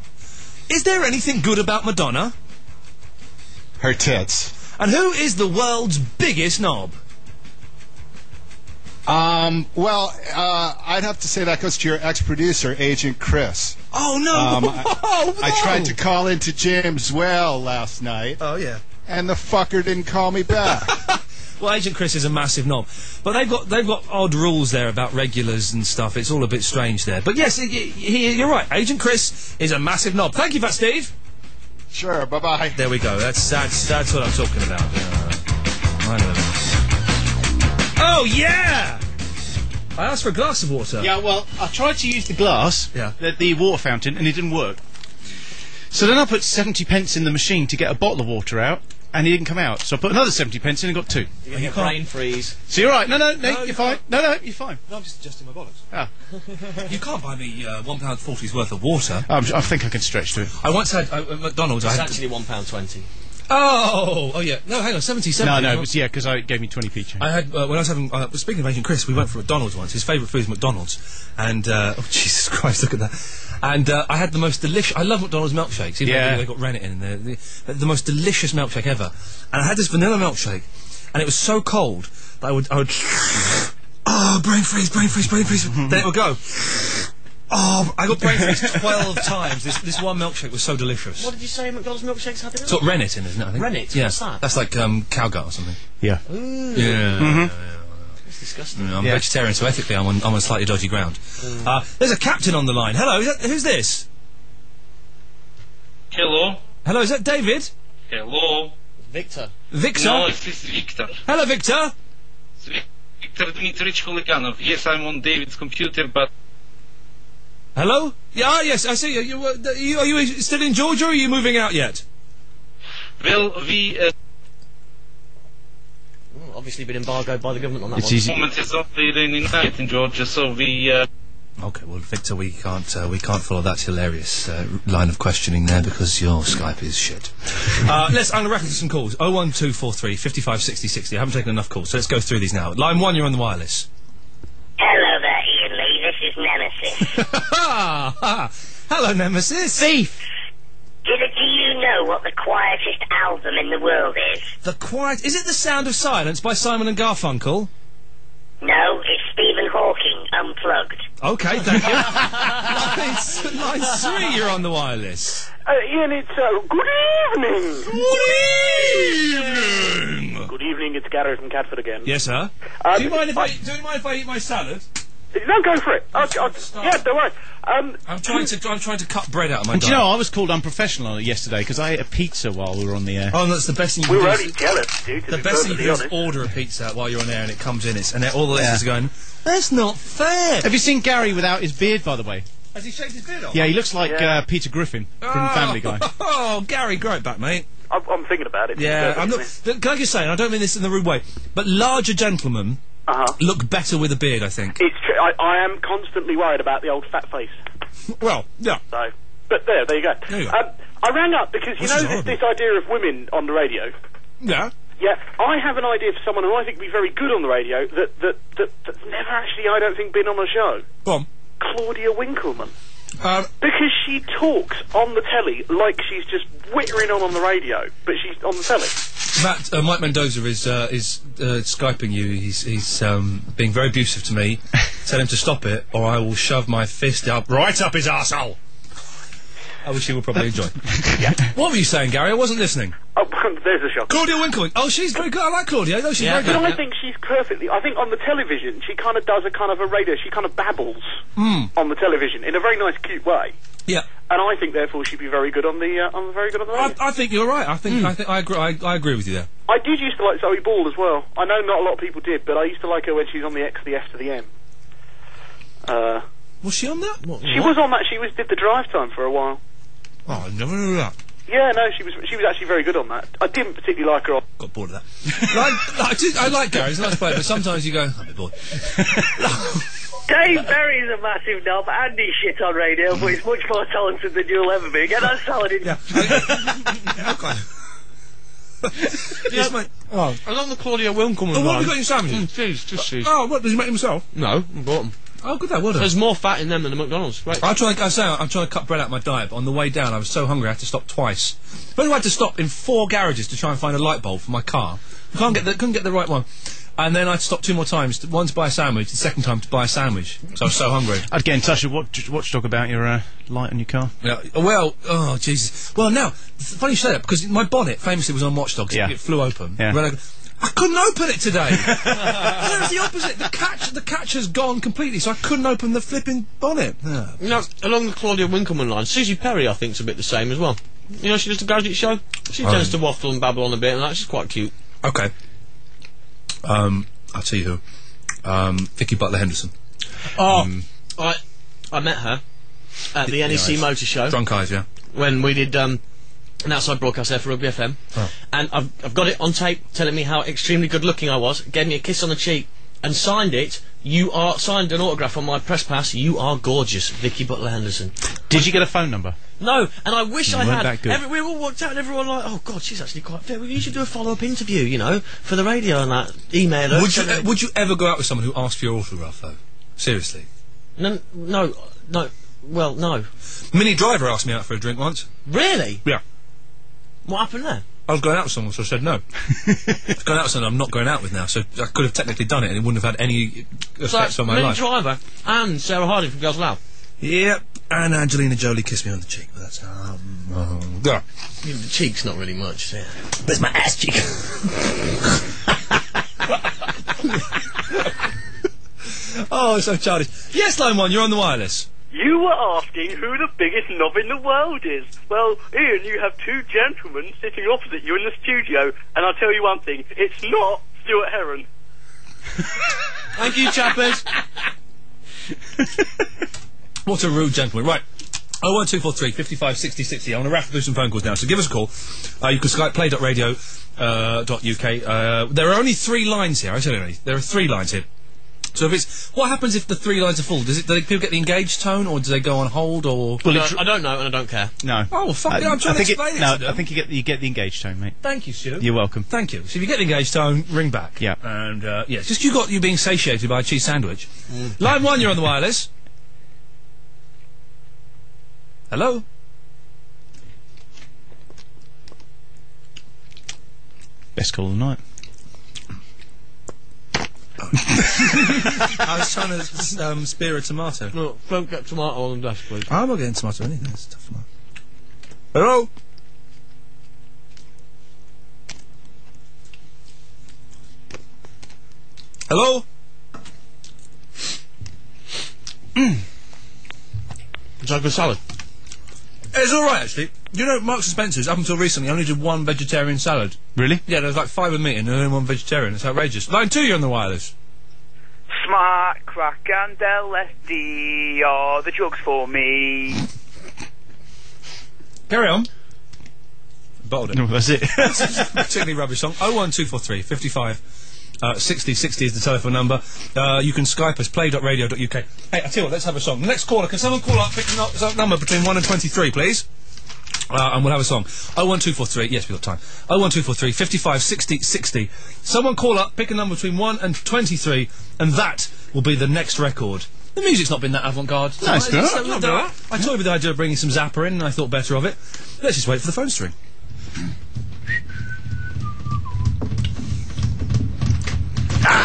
Is there anything good about Madonna? Her tits. And who is the world's biggest knob? Well, I'd have to say that goes to your ex-producer, Agent Chris. Oh, no! No! I tried to call into James Whale last night. Oh, yeah. And the fucker didn't call me back. Well, Agent Chris is a massive knob, but they've got odd rules there about regulars and stuff. It's all a bit strange there. But yes, you're right. Agent Chris is a massive knob. Thank you for that, Steve. Sure. Bye bye. There we go. That's what I'm talking about. I know. Oh yeah. I asked for a glass of water. Yeah, well, I tried to use the glass, the water fountain, and it didn't work. So then I put 70 pence in the machine to get a bottle of water out, and it didn't come out. So I put another 70 pence in and got 2. You're going to get brain freeze. So you're right. No, you're fine. No, you're fine. No, I'm just adjusting my bollocks. Ah. You can't buy me £1.40's worth of water. I think I can stretch to it. I once had at McDonald's. It's actually £1.20. Oh yeah. No, hang on, 70. No, because I gave me 20p change. I had when I was having. Speaking of Agent Chris, we went for McDonald's once. His favourite food is McDonald's, and oh Jesus Christ, look at that! And I had the most delicious. I love McDonald's milkshakes. Even though they got rennet in there. The most delicious milkshake ever. And I had this vanilla milkshake, and it was so cold that I would. Oh, brain freeze. Then it would go. Oh, I got brain freeze 12 times. This one milkshake was so delicious. What did you say McDonald's milkshakes had in it? It's got rennet in it, isn't it? I think. Rennet? Yeah. What's that? That's like cow gut or something. Yeah. Ooh. Yeah. That's disgusting. I'm vegetarian, so ethically I'm on slightly dodgy ground. There's a captain on the line. Hello, who's this? Hello. Hello, is that David? Hello. Victor. Victor? No, this is Victor. Hello, Victor. Victor Dmitrich Kolikanov. Yes, I'm on David's computer, but... Hello? Yeah, yes, I see. Are you still in Georgia, or are you moving out yet? Well, we... obviously been embargoed by the government on that one. At the moment it's only raining night in Georgia, so we... Okay, well, Victor, we can't follow that hilarious line of questioning there because your Skype is shit. I'm going to reference some calls. 01243 55 60 60. I haven't taken enough calls, so let's go through these now. Line 1, you're on the wireless. Hello there, Iain Lee. This is Nemesis. Hello, Nemesis. Thief. Do you know what the quietest album in the world is? The quiet... Is it The Sound of Silence by Simon and Garfunkel? No, it's Stephen Hawking, Unplugged. Okay, thank you. line 3, you're on the wireless. Iain, it's good evening. Good evening. Good evening. It's Gareth from Catford again. Yes, sir. Do you mind if I eat my salad? No, go for it. Yeah, don't worry. I'm trying to cut bread out of my diet. Do you know, I was called unprofessional yesterday because I ate a pizza while we were on the air. Oh, that's the best thing you can do. We were only jealous, dude. The best thing you can do is order a pizza while you're on air and it comes in, and all the listeners are going, that's not fair. Have you seen Gary without his beard, by the way? Has he shaved his beard off? Yeah, he looks like Peter Griffin from Family Guy. Oh, Gary, grow it back, mate. I'm thinking about it. Yeah, I'm not... Can I just say, and I don't mean this in the rude way, but larger gentlemen look better with a beard, I think. It's true. I am constantly worried about the old fat face. Well, yeah. So, but there you go. There you go. I rang up because you know this idea of women on the radio. Yeah. Yeah, I have an idea for someone who I think would be very good on the radio that's never actually, I don't think, been on a show. Go on. Claudia Winkleman. Because she talks on the telly like she's just whittering on the radio, but she's on the telly. Mike Mendoza is Skyping you. He's being very abusive to me. Tell him to stop it, or I will shove my fist right up his arsehole. I wish he would probably enjoy. Yeah. What were you saying, Gary? I wasn't listening. Oh, there's a shock. Claudia Winkleman. Oh, she's very good. I like Claudia. No, she's very good. But I think she's perfectly... I think on the television, she kind of does a kind of a radio... She kind of babbles on the television in a very nice, cute way. Yeah. And I think, therefore, she'd be very good on the radio. I think you're right. I agree with you there. I did used to like Zoe Ball as well. I know not a lot of people did, but I used to like her when she was on the X to the F to the M. Was she on that? She was on that. She did the drive time for a while. Oh, I never knew that. Yeah, no, she was actually very good on that. I didn't particularly like her. Got bored of that. I like Gary. He's a nice player, but sometimes you go, I'm a bit bored. Dave Berry's a massive knob and he's shit on radio, but he's much more talented than you'll ever be. Get that salad in. Yeah. Okay. Yes, mate. Oh. I love the Claudia Winkleman what have you got in your sandwiches? Cheese, just cheese. Oh, what, does he make them himself? No, I bought them. Oh, good, that would have. There's more fat in them than the McDonald's. Right. I'm trying to cut bread out of my diet, but on the way down I was so hungry I had to stop twice. But I had to stop in 4 garages to try and find a light bulb for my car. Couldn't get the right one. And then I'd stop 2 more times, one to buy a sandwich, the second time to buy a sandwich. So I was so hungry. I'd get in touch with Watchdog about your light on your car. Yeah, well, oh, Jesus. Well, now, funny you say that, because my bonnet famously was on Watchdog, so it flew open. Yeah. I couldn't open it today. It's the opposite. The catch has gone completely, so I couldn't open the flipping bonnet. Yeah. You know, along the Claudia Winkleman line, Susie Perry, I think, is a bit the same as well. You know, she does the Gadget Show. She tends to waffle and babble on a bit, and that's just quite cute. Okay. I'll tell you who. Vicky Butler Henderson. Oh, I met her at the NEC Motor Show. Drunk Eyes, yeah. When we did an outside broadcast there for Rugby FM. Oh. And I've got it on tape telling me how extremely good looking I was, gave me a kiss on the cheek, and signed an autograph on my press pass. You are gorgeous, Vicky Butler Henderson. Did you get a phone number? No, and I wish I had. We all walked out and everyone like, oh God, she's actually quite fit. You should do a follow-up interview, you know, for the radio and that. Email her. Would you ever go out with someone who asked for your autograph, though? Seriously? No. Well, no. Minnie Driver asked me out for a drink once. Really? Yeah. What happened there? I was going out with someone, so I said no. I was going out with someone I'm not going out with now, so I could have technically done it and it wouldn't have had any effects on my life. Minnie Driver and Sarah Harding from Girls Aloud. Yep, and Angelina Jolie kissed me on the cheek, but that's the cheek's not really much, yeah. Where's my ass cheek? Oh, so childish. Yes, line 1, you're on the wireless. You were asking who the biggest knob in the world is. Well, Ian, you have two gentlemen sitting opposite you in the studio, and I'll tell you one thing, it's not Stuart Heron. Thank you, chappers. What a rude gentleman. Right. 01243 55 60 60. I want to rattle through some phone calls now, so give us a call. You can Skype play.radio.uk. There are only 3 lines here. I tell you, there are 3 lines here. So what happens if the 3 lines are full? Do people get the engaged tone, or do they go on hold, or? Well, I don't know, and I don't care. No. Oh, fuck it, I'm trying to explain it. No, I think you get the engaged tone, mate. Thank you, Stu. You're welcome. Thank you. So if you get the engaged tone, ring back. Yeah. And, yeah, just you being satiated by a cheese sandwich. Line 1, you're on the wireless. Hello? Best call of the night. I was trying to spear a tomato. No, don't get tomato on the desk, please. I'm not getting tomato anything. That's tough enough. Hello? Hello? It's like a salad. It's alright, actually. You know, Marks and Spencer's, up until recently, only did 1 vegetarian salad. Really? Yeah, there's like 5 of meat and only 1 vegetarian. It's outrageous. Line 2, you're on the wireless. Smart, crack and LSD are the drugs for me. Carry on. Bottled it. No, that's it. Particularly rubbish song. 01243 55 60 60 is the telephone number. You can Skype us, play.radio.uk. Hey, I tell you what, let's have a song. The next caller, can someone call up, pick a number between 1 and 23, please? And we'll have a song. 01243, yes, we've got time. 01243 55 60 60. Someone call up, pick a number between 1 and 23, and that will be the next record. The music's not been that avant-garde. No, it's not. I toyed with the idea of bringing some Zappa in, and I thought better of it. Let's just wait for the phone to ring.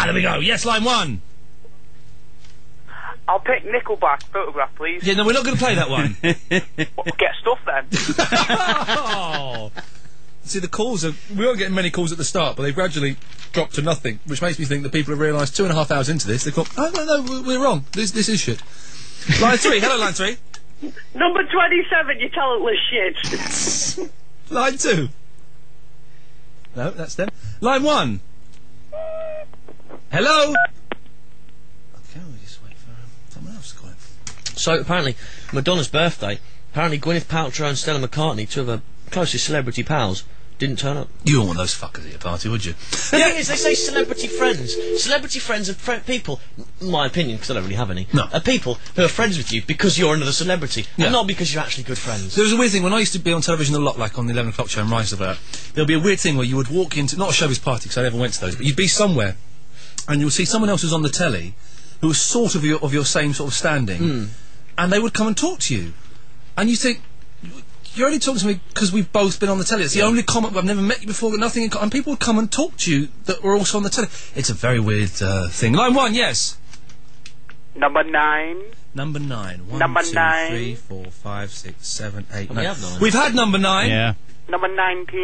There we go. Yes, line 1. I'll pick Nickelback photograph, please. Yeah, no, we're not going to play that one. Get stuff then. Oh. See, the calls we weren't getting many calls at the start, but they gradually dropped to nothing, which makes me think that people have realised 2.5 hours into this, they've thought, oh, no, we're wrong. This is shit. Line 3. Hello, line 3. Number 27, you talentless shit. Line 2. No, that's them. Line 1. Hello? Okay, we'll just wait for someone else to call in. So, apparently, Madonna's birthday, apparently Gwyneth Paltrow and Stella McCartney, 2 of her closest celebrity pals, didn't turn up. You wouldn't want those fuckers at your party, would you? The thing is, they say celebrity friends. Celebrity friends are people, in my opinion, because I don't really have any, are people who are friends with you because you're another celebrity, and not because you're actually good friends. There was a weird thing, when I used to be on television a lot, like on the 11 o'clock show and Rise of That, there'll be a weird thing where you would walk into, not a showbiz party, because I never went to those, but you'd be somewhere, and you'll see someone else who's on the telly, who was sort of your same sort of standing, and they would come and talk to you. And you think, you're only talking to me because we've both been on the telly. It's the only comment. I've never met you before, got nothing in common. And people would come and talk to you that were also on the telly. It's a very weird thing. Line 1, yes. Number 9. Number 9. 1, number 2, 9. 3, 4, 5, 6, 7, 8, 9. We have 9. We've had number 9. Yeah. Number 19.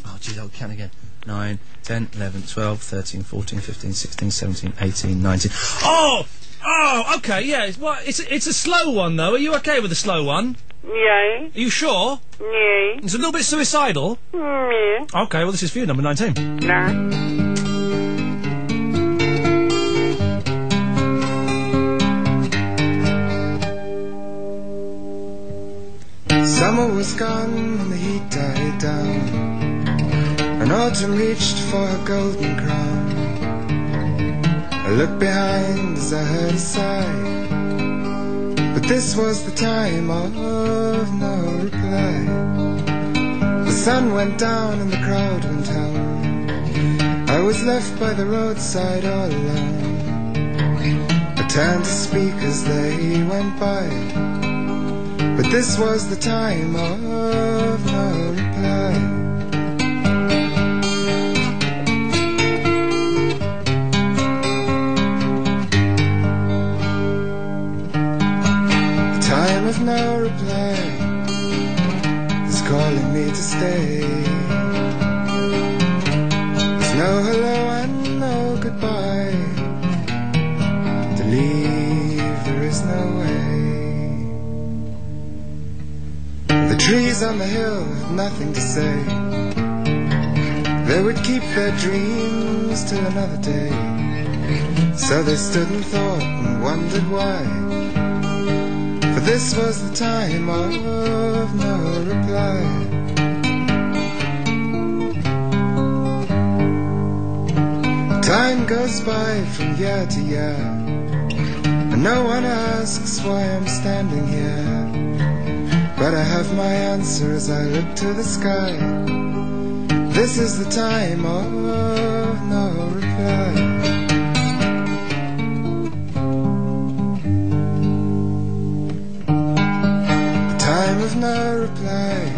Oh, geez, I'll count again. 9, 10, 11, 12, 13, 14, 15, 16, 17, 18, 19. Oh! Oh, okay, yeah. It's a slow one, though. Are you okay with the slow one? Yeah. Are you sure? Yeah. It's a little bit suicidal? Yeah. Okay, well, this is for you, number 19. Nah. Summer was gone and the heat died down, and autumn reached for her golden crown. I looked behind as I heard a sigh, but this was the time of no reply. The sun went down and the crowd went home. I was left by the roadside all alone. I turned to speak as they went by, but this was the time of no reply. The time of no reply is calling me to stay. There's no hello and no goodbye. To leave there is no way. The trees on the hill have nothing to say. They would keep their dreams till another day. So they stood and thought and wondered why, for this was the time of no reply. Time goes by from year to year, and no one asks why I'm standing here. But I have my answer as I look to the sky. This is the time of no reply. The time of no reply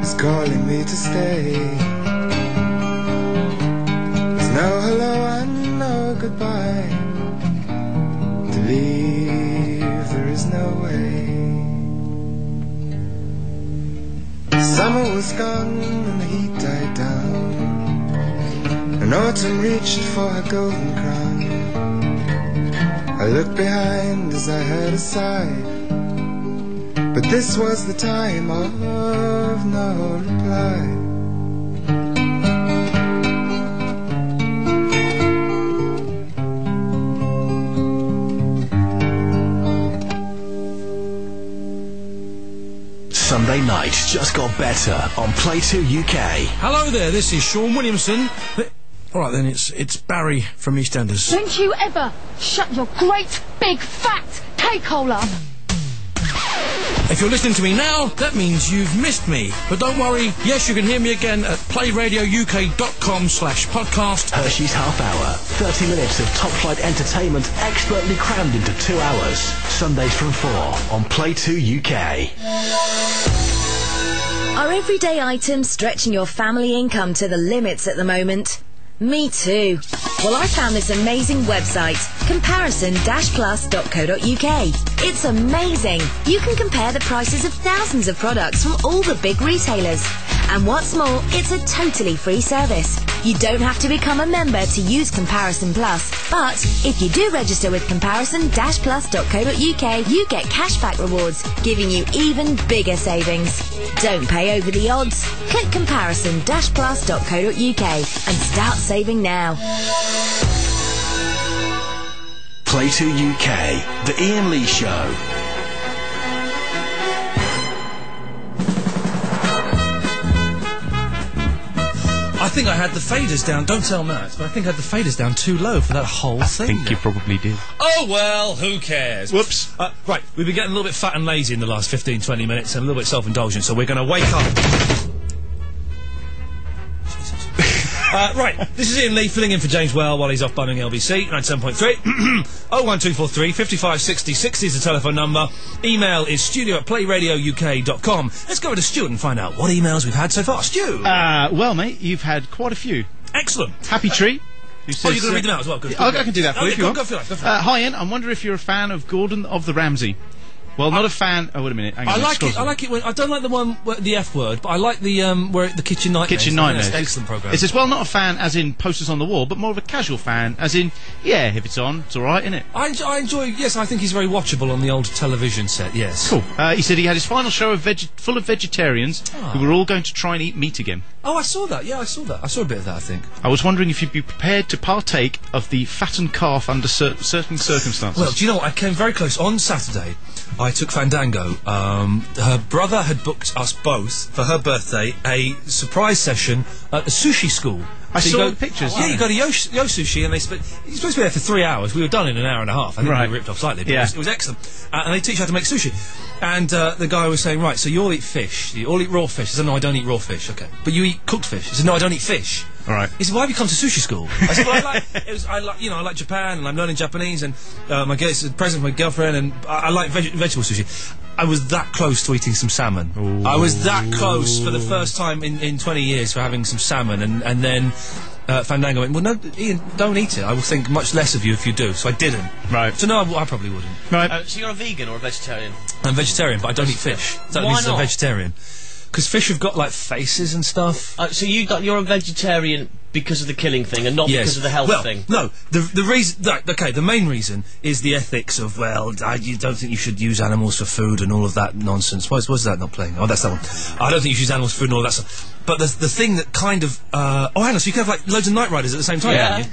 is calling me to stay. There's no hello and no goodbye. To leave there is no way. Summer was gone and the heat died down, and autumn reached for her golden crown. I looked behind as I heard a sigh, but this was the time of no reply. Sunday night just got better on Play 2 UK. Hello there, this is Sean Williamson. All right then, it's Barry from EastEnders. Don't you ever shut your great, big, fat cake-hole up. If you're listening to me now, that means you've missed me. But don't worry, yes, you can hear me again at playradiouk.com/podcast. Hershey's Half Hour. 30 minutes of top-flight entertainment expertly crammed into 2 hours. Sundays from 4 on Play 2 UK. Are everyday items stretching your family income to the limits at the moment? Me too. Well, I found this amazing website, comparison-plus.co.uk. It's amazing. You can compare the prices of thousands of products from all the big retailers. And what's more, it's a totally free service. You don't have to become a member to use Comparison Plus, but if you do register with comparison-plus.co.uk, you get cashback rewards, giving you even bigger savings. Don't pay over the odds. Click comparison-plus.co.uk and start saving now. Play 2 UK, The Iain Lee Show. I think I had the faders down, don't tell Matt, but I think I had the faders down too low for that whole thing. I think you probably did. Oh, well, who cares? Whoops. Right, we've been getting a little bit fat and lazy in the last 15, 20 minutes and a little bit self-indulgent, so we're going to wake up. Right, this is Iain Lee filling in for James Well while he's off bumming LBC, 97.3. 01243 55 60 60 is the telephone number. Email is studio@playradiouk.com. Let's go to Stuart and find out what emails we've had so far. Stu! Well, mate, you've had quite a few. Excellent. Happy Tree. Who says, you're going to read them out as well? Good. I can do that for you if you want. Go for it. Hi, Ian. I wonder if you're a fan of Gordon of the Ramsay. Well, not a fan. Oh, wait a minute. Hang on, I like it when I don't like the one the F word, but I like the where the Kitchen Nightmares. Kitchen Nightmares. Excellent program. It says, well, not a fan as in posters on the wall, but more of a casual fan as in, yeah, if it's on, it's all right, isn't it? I enjoy. Yes, I think he's very watchable on the old television set. Yes. Cool. He said he had his final show full of vegetarians who were all going to try and eat meat again. Oh, I saw that. Yeah, I saw that. I saw a bit of that, I think. I was wondering if you'd be prepared to partake of the fattened calf under certain circumstances. Well, do you know what? I came very close. On Saturday, I took Fandango. Her brother had booked us both, for her birthday, a surprise session at the sushi school. I saw the pictures. Yeah, you go to Yo Sushi, and you're supposed to be there for 3 hours. We were done in an hour and a half. I think we were ripped off slightly, but it was excellent. And they teach you how to make sushi. And the guy was saying, right, so you all eat fish. You all eat raw fish. I said, no, I don't eat raw fish. Okay. But you eat cooked fish. He said, no, I don't eat fish. All right. He said, why have you come to sushi school? I said, well, I like Japan, and I'm learning Japanese, and it's a present for my girlfriend, and I like vegetable sushi. I was that close to eating some salmon. Ooh. I was that close for the first time in 20 years for having some salmon, and then Fandango went, well, no, Ian, don't eat it. I will think much less of you if you do. So I didn't. Right. So no, I probably wouldn't. Right. So you're a vegan or a vegetarian? I'm vegetarian, but I don't eat fish. That means I'm a vegetarian. Because fish have got, like, faces and stuff. So you're a vegetarian because of the killing thing and not because of the health thing? No. The reason... Okay, the main reason is the ethics of, you don't think you should use animals for food and all of that nonsense. Why is that not playing? Oh, that's that one. I don't think you should use animals for food and all that stuff. But the thing that kind of... hang on, so you can have, like, loads of Night Riders at the same time, can't you?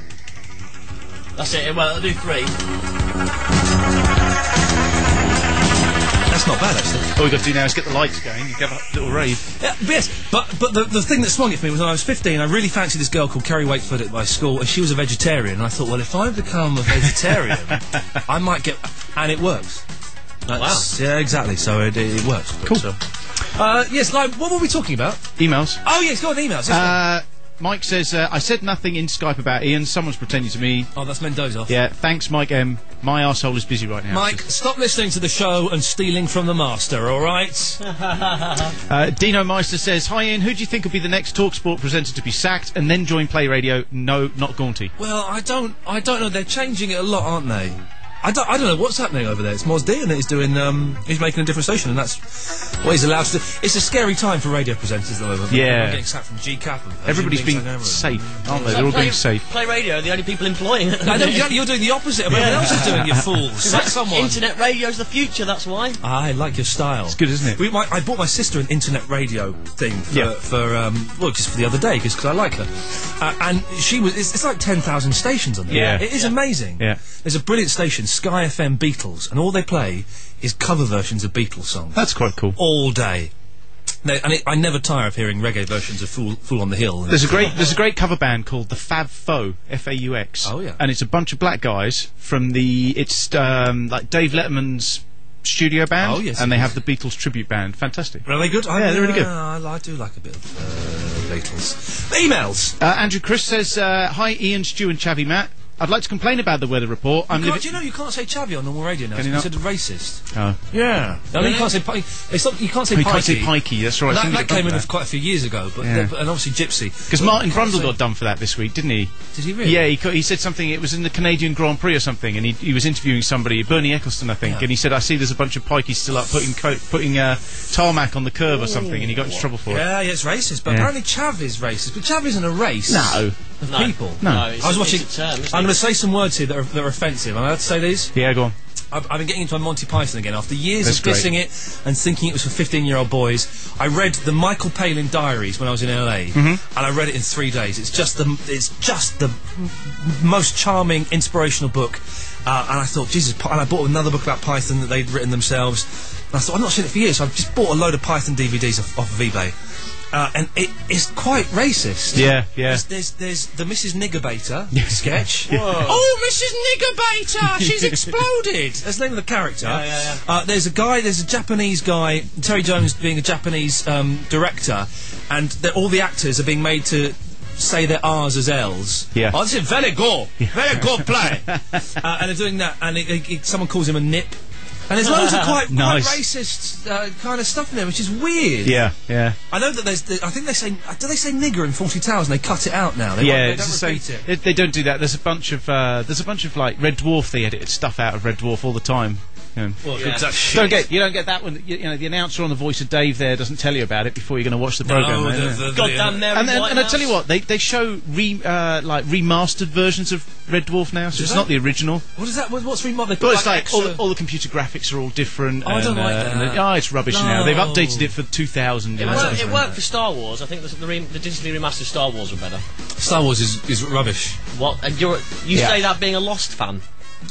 That's it. Well, I'll do 3. That's not bad, actually. All we've got to do now is get the lights going. You get a little rave. Yeah, yes, but the thing that swung it for me was when I was 15, I really fancied this girl called Kerry Wakeford at my school, and she was a vegetarian. And I thought, well, if I become a vegetarian, I might get... And it works. Wow. Yeah, exactly. So it works. Cool. Yes, like, what were we talking about? Emails. Oh, yes, go on, emails. Mike says, I said nothing in Skype about Ian. Someone's pretending to me. Oh, that's Mendoza. Yeah, thanks, Mike M. My arsehole is busy right now. Mike, stop listening to the show and stealing from the master, all right? Dino Meister says, hi, Ian. Who do you think will be the next TalkSport presenter to be sacked and then join PlayRadio? No, not Gaunty. Well, I don't know. They're changing it a lot, aren't they? I don't know what's happening over there. It's Moz D, and he's doing, he's making a different station, and that's what he's allowed to do. It's a scary time for radio presenters, though. Yeah. I'm getting sacked from GCAP. Everybody's being safe, aren't they? They're all being safe. PlayRadio are the only people employing it. I know, you're doing the opposite of everyone else is doing, you fools. Sack someone. Internet radio's the future, that's why. I like your style. It's good, isn't it? I bought my sister an internet radio thing just for the other day, because I like her. And she was, it's like 10,000 stations on there. Yeah. It is amazing. Yeah. There's a brilliant station, Sky FM Beatles, and all they play is cover versions of Beatles songs. That's quite cool. All day. I never tire of hearing reggae versions of Fool on the Hill. There's a great cover band called the Fab Faux, F-A-U-X. Oh, yeah. And it's a bunch of black guys from like Dave Letterman's studio band. Oh, yes. And they have the Beatles tribute band. Fantastic. Are they good? Yeah, they're really good. I do like a bit of Beatles. Emails. Andrew Chris says, hi, Ian, Stu and Chavy Matt. I'd like to complain about the weather report. Do you know you can't say chavvy on normal radio now? It's considered racist. Oh. Yeah. I mean, you can't say pikey. You can't say pikey. You can't say pikey, that's right. That came in quite a few years ago, but and obviously gypsy. Because Martin Brundle got done for that this week, didn't he? Did he really? Yeah, he said something, it was in the Canadian Grand Prix or something, and he was interviewing somebody, Bernie Eccleston, I think, and he said, I see there's a bunch of pikeys still up putting tarmac on the curb or something, and he got into trouble for it. Yeah, it's racist, but apparently chav is racist. But chav isn't a race. No. Of people. No. I was watching. I'm going to say some words here that are offensive. Am I allowed to say these? Yeah, go on. I've been getting into Monty Python again after years of dissing it and thinking it was for 15-year-old boys. I read the Michael Palin Diaries when I was in LA, and I read it in 3 days. It's just the most charming, inspirational book. And I thought, Jesus, and I bought another book about Python that they'd written themselves. And I thought, I've not seen it for years, so I've just bought a load of Python DVDs off of eBay. And it is quite racist. Yeah. There's the Mrs. Niggerbaiter sketch. Whoa. Oh, Mrs. Niggerbaiter, she's exploded. That's the name of the character. Yeah. There's a Japanese guy, Terry Jones being a Japanese director, and all the actors are being made to say their R's as L's. Yeah. Oh, this is very good play. And they're doing that, and someone calls him a nip. And there's loads of quite racist kind of stuff in there, which is weird. Yeah. I know that I think they say, do they say nigger in 40 Towers and they cut it out now? They don't repeat it. They don't do that. There's a bunch of like Red Dwarf, they edit stuff out of Red Dwarf all the time. Yeah. Well, you don't get that one. You know, the announcer on The Voice of Dave there doesn't tell you about it before you're going to watch the program. Goddamn Mary and I Whitehouse. tell you what, they show remastered versions of Red Dwarf now, so it's not the original. What is that? What's remastered? Well, it's like all the computer graphics are all different. Oh, I don't like that. It's rubbish now. They've updated it for 2000. It worked for Star Wars. I think the digitally remastered Star Wars were better. Star Wars is rubbish. What? And you say that being a Lost fan?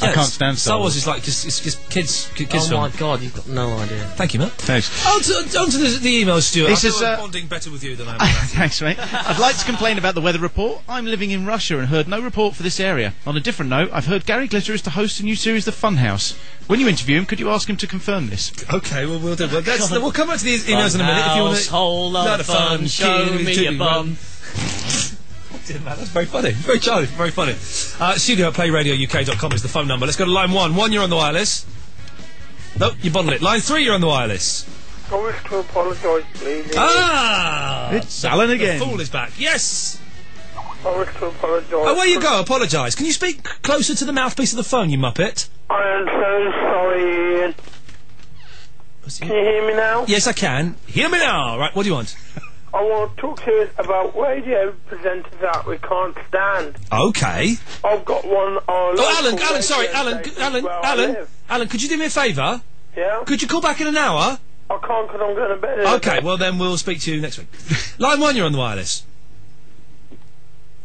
I can't stand Star Wars. Is like just kids Oh film. my God, you've got no idea. Thank you, Matt. Thanks. On to the email, Stuart. This is bonding better with you than I am. Thanks, mate. I'd like to complain about the weather report. I'm living in Russia and heard no report for this area. On a different note, I've heard Gary Glitter is to host a new series, The Funhouse. When you interview him, could you ask him to confirm this? Okay, well, we'll do. Well, we'll come back to these emails in a minute if you want to. Whole lot of fun. Show me your bum. That's very funny. Very childish. Very funny. Studio at PlayRadioUK.com is the phone number. Let's go to line 1. 1, you're on the wireless. Nope, you bottled it. Line 3, you're on the wireless. I wish to apologise, please. It's Alan again. The fool is back. Yes. I wish to apologise. Oh, where you go? Apologise. Can you speak closer to the mouthpiece of the phone, you muppet? I am so sorry, Ian. Can you hear me now? Yes, I can. Hear me now. Right, what do you want? I want to talk to you about radio presenters that we can't stand. Okay. I've got one on... Alan, could you do me a favour? Yeah? Could you call back in an hour? I can't because I'm going to bed. Okay, well then we'll speak to you next week. Line 1, you're on the wireless.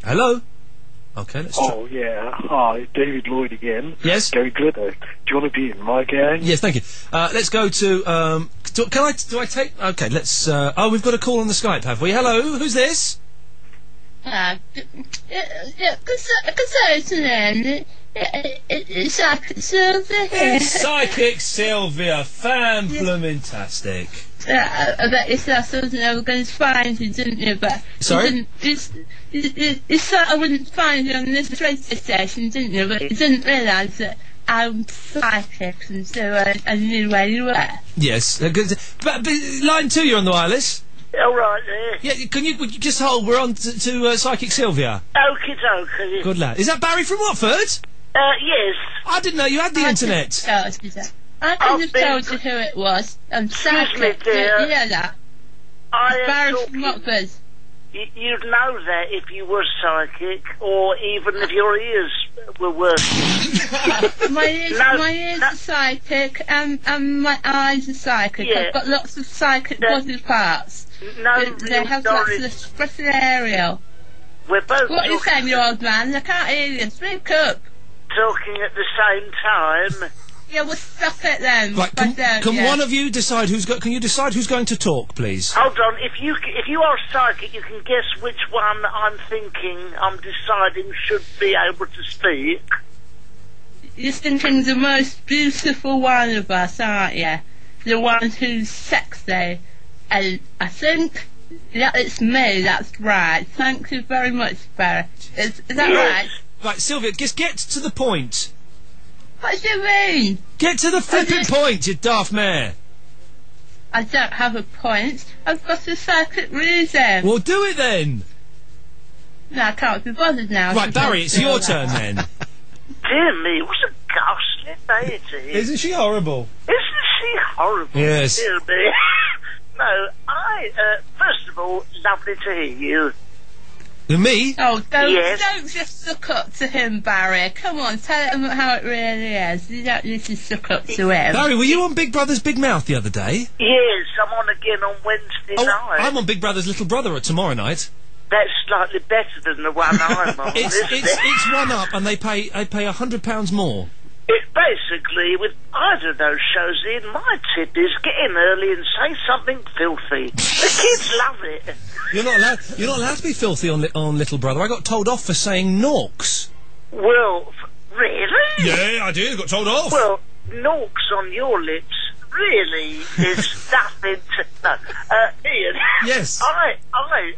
Hello? Okay, let's try. Oh, yeah. Hi, David Lloyd again. Yes? Gary Glitter. Do you want to be in my gang? Yes, thank you. Let's go to, do I take... Okay, let's, we've got a call on the Skype, have we? Hello, who's this? It's Psychic Sylvia. It's Psychic Sylvia, fan-blooming-tastic. I bet you thought I was never going to find you, didn't you? But sorry? You thought I wouldn't find you on this radio station, didn't you? But you didn't realise that I'm psychic, and so I knew where you were. Yes. But line 2, you're on the wireless. All right, there. Yeah, would you just hold? We're on to Psychic Sylvia. Okie dokie. Good lad. Is that Barry from Watford? Yes. I didn't know you had the internet. I could have told you who it was. I'm psychic. Dear. You hear that? Barry from Watford. You'd know that if you were psychic, or even if your ears were working. My ears are psychic, and my eyes are psychic. Yeah. I've got lots of psychic body parts. They have lots of expressive area. We're both What are you saying, you old man? I can't hear you. Speak up. Talking at the same time. Yeah, well, stop it then. Right, can one of you decide can you decide who's going to talk, please? Hold on, if you are psychic, you can guess which one I'm deciding should be able to speak. You're thinking the most beautiful one of us, aren't you? The one who's sexy. And I think that it's me, that's right. Thank you very much, Barry. Is that right? Right, Sylvia, just get to the point. What do you mean? Get to the flipping point, you daft mare. I don't have a point. I've got a psychic reason. Well, do it then. No, I can't be bothered now. Right, Barry, it's your turn then. Dear me, what a ghastly lady. Isn't she horrible? Isn't she horrible? Yes. Dear me. No, first of all, lovely to hear you. Me? Oh, Yes. don't just suck up to him, Barry. Come on, tell him how it really is. You don't need to suck up to him. Barry, were you on Big Brother's Big Mouth the other day? Yes, I'm on again on Wednesday night. I'm on Big Brother's Little Brother tomorrow night. That's slightly better than the one I'm on. It's one up, and they pay £100 more. It basically, with either of those shows in, my tip is get in early and say something filthy. The kids love it. You're not allowed to be filthy on Little Brother. I got told off for saying Norks. Well, really? Yeah, I did. Got told off. Well, Norks on your lips really is nothing to... No. Ian. Yes. I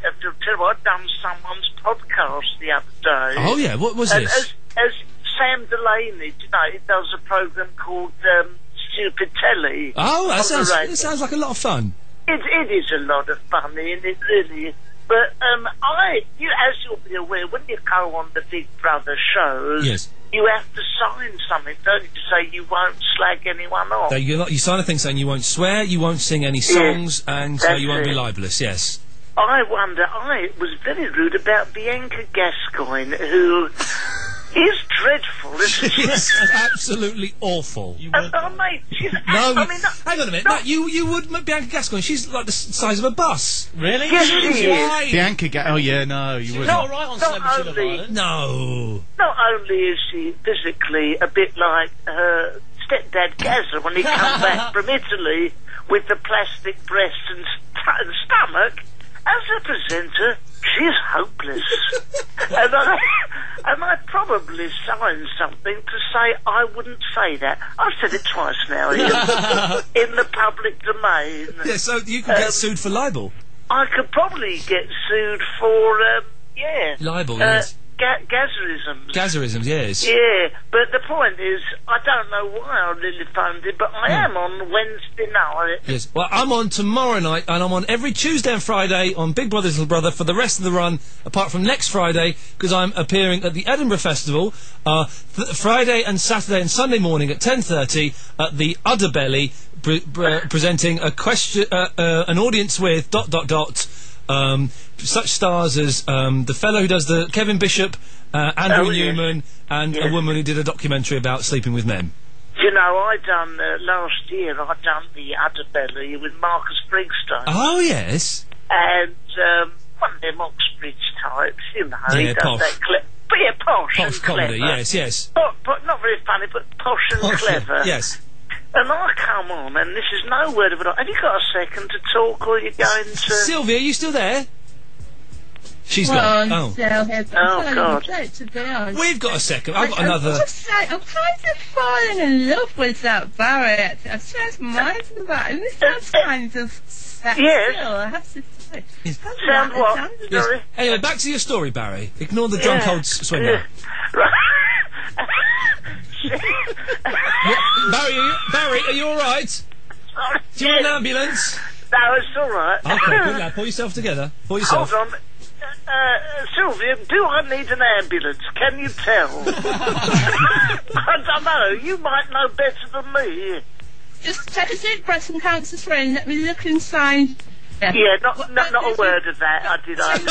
have to tell you, I've done someone's podcast the other day. Oh, yeah. What was this? As Sam Delaney, he does a programme called Stupid Telly. Oh, that sounds like a lot of fun. It is a lot of fun, and it really is. but as you'll be aware, when you go on the Big Brother shows, Yes. you have to sign something, don't you, to say you won't slag anyone off. You sign a thing saying you won't swear, you won't sing any songs, and you won't be libelous, yes. I wonder, I was very rude about Bianca Gascoigne, who is dreadful, isn't she? She's absolutely awful. Mate, she's... No, hang on a minute. No, you would, Bianca Gascoigne, she's like the size of a bus. Really? Yes, she is. Why? Bianca oh yeah, no, you wouldn't. Not right on Celebrity Love Island. No. Not only is she physically a bit like her stepdad Gazza when he comes back from Italy with the plastic breasts and stomach, as a presenter, she's hopeless. and I probably signed something to say I wouldn't say that. I've said it twice now, Iain, in the public domain. Yeah, so you could get sued for libel. I could probably get sued for, Libel, yes. Gazzerisms. Gazzerisms, yes. Yeah, but the point is, I don't know why I really phoned it, but I am on Wednesday night. Yes, well, I'm on tomorrow night, and I'm on every Tuesday and Friday on Big Brother Little Brother for the rest of the run, apart from next Friday, because I'm appearing at the Edinburgh Festival, Friday and Saturday and Sunday morning at 10:30 at the Udderbelly, presenting a question, an audience with ... such stars as the fellow who does the Kevin Bishop, Andrew Newman, and a woman who did a documentary about sleeping with men. You know, I done last year. I done the Udderbelly with Marcus Brigstone. Oh yes. And one of them Oxbridge types, you know, he does posh. that but yeah, posh and comedy, clever. yes. But not very funny, but posh and clever. Yes. And I come on, and this is no word of it. Have you got a second to talk, or are you going to... Sylvia, are you still there? She's gone. Oh, God. We've got a second. I've got another... I'm kind of falling in love with that Barry. I've changed my mind about him. This sounds kind of sexy, I have to say. Sound what? Yes. Anyway, back to your story, Barry. Ignore the drunk old swimmer. Barry, are you all right? Do you want an ambulance? No, it's all right. Okay, good lad. Pull yourself together. Pull yourself. Hold on. Sylvia, do I need an ambulance? Can you tell? I don't know. You might know better than me. Just take a deep breath and count to three and let me look inside. Yeah, not a word of that. I understand.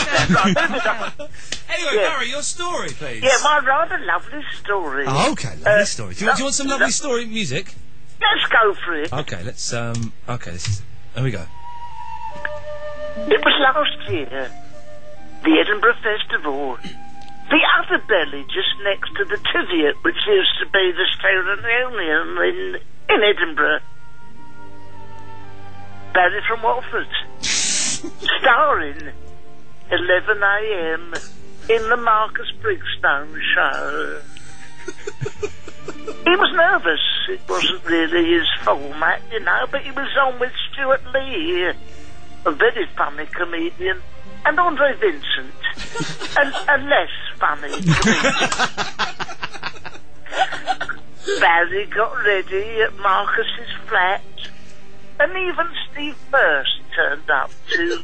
Anyway, Barry, your story, please. Yeah, my rather lovely story. Oh, okay, lovely story. Do you want some lovely story music? Let's go for it. Okay, let's, okay, here we go. It was last year. The Edinburgh Festival. The Udderbelly, just next to the Tiviot, which used to be the Stone in Edinburgh. Barry from Watford. Starring 11 a.m. in the Marcus Brigstone show. He was nervous. It wasn't really his format, you know, but he was on with Stuart Lee, a very funny comedian, and Andre Vincent, a less funny comedian. Barry got ready at Marcus's flat, and even Steve First turned up too.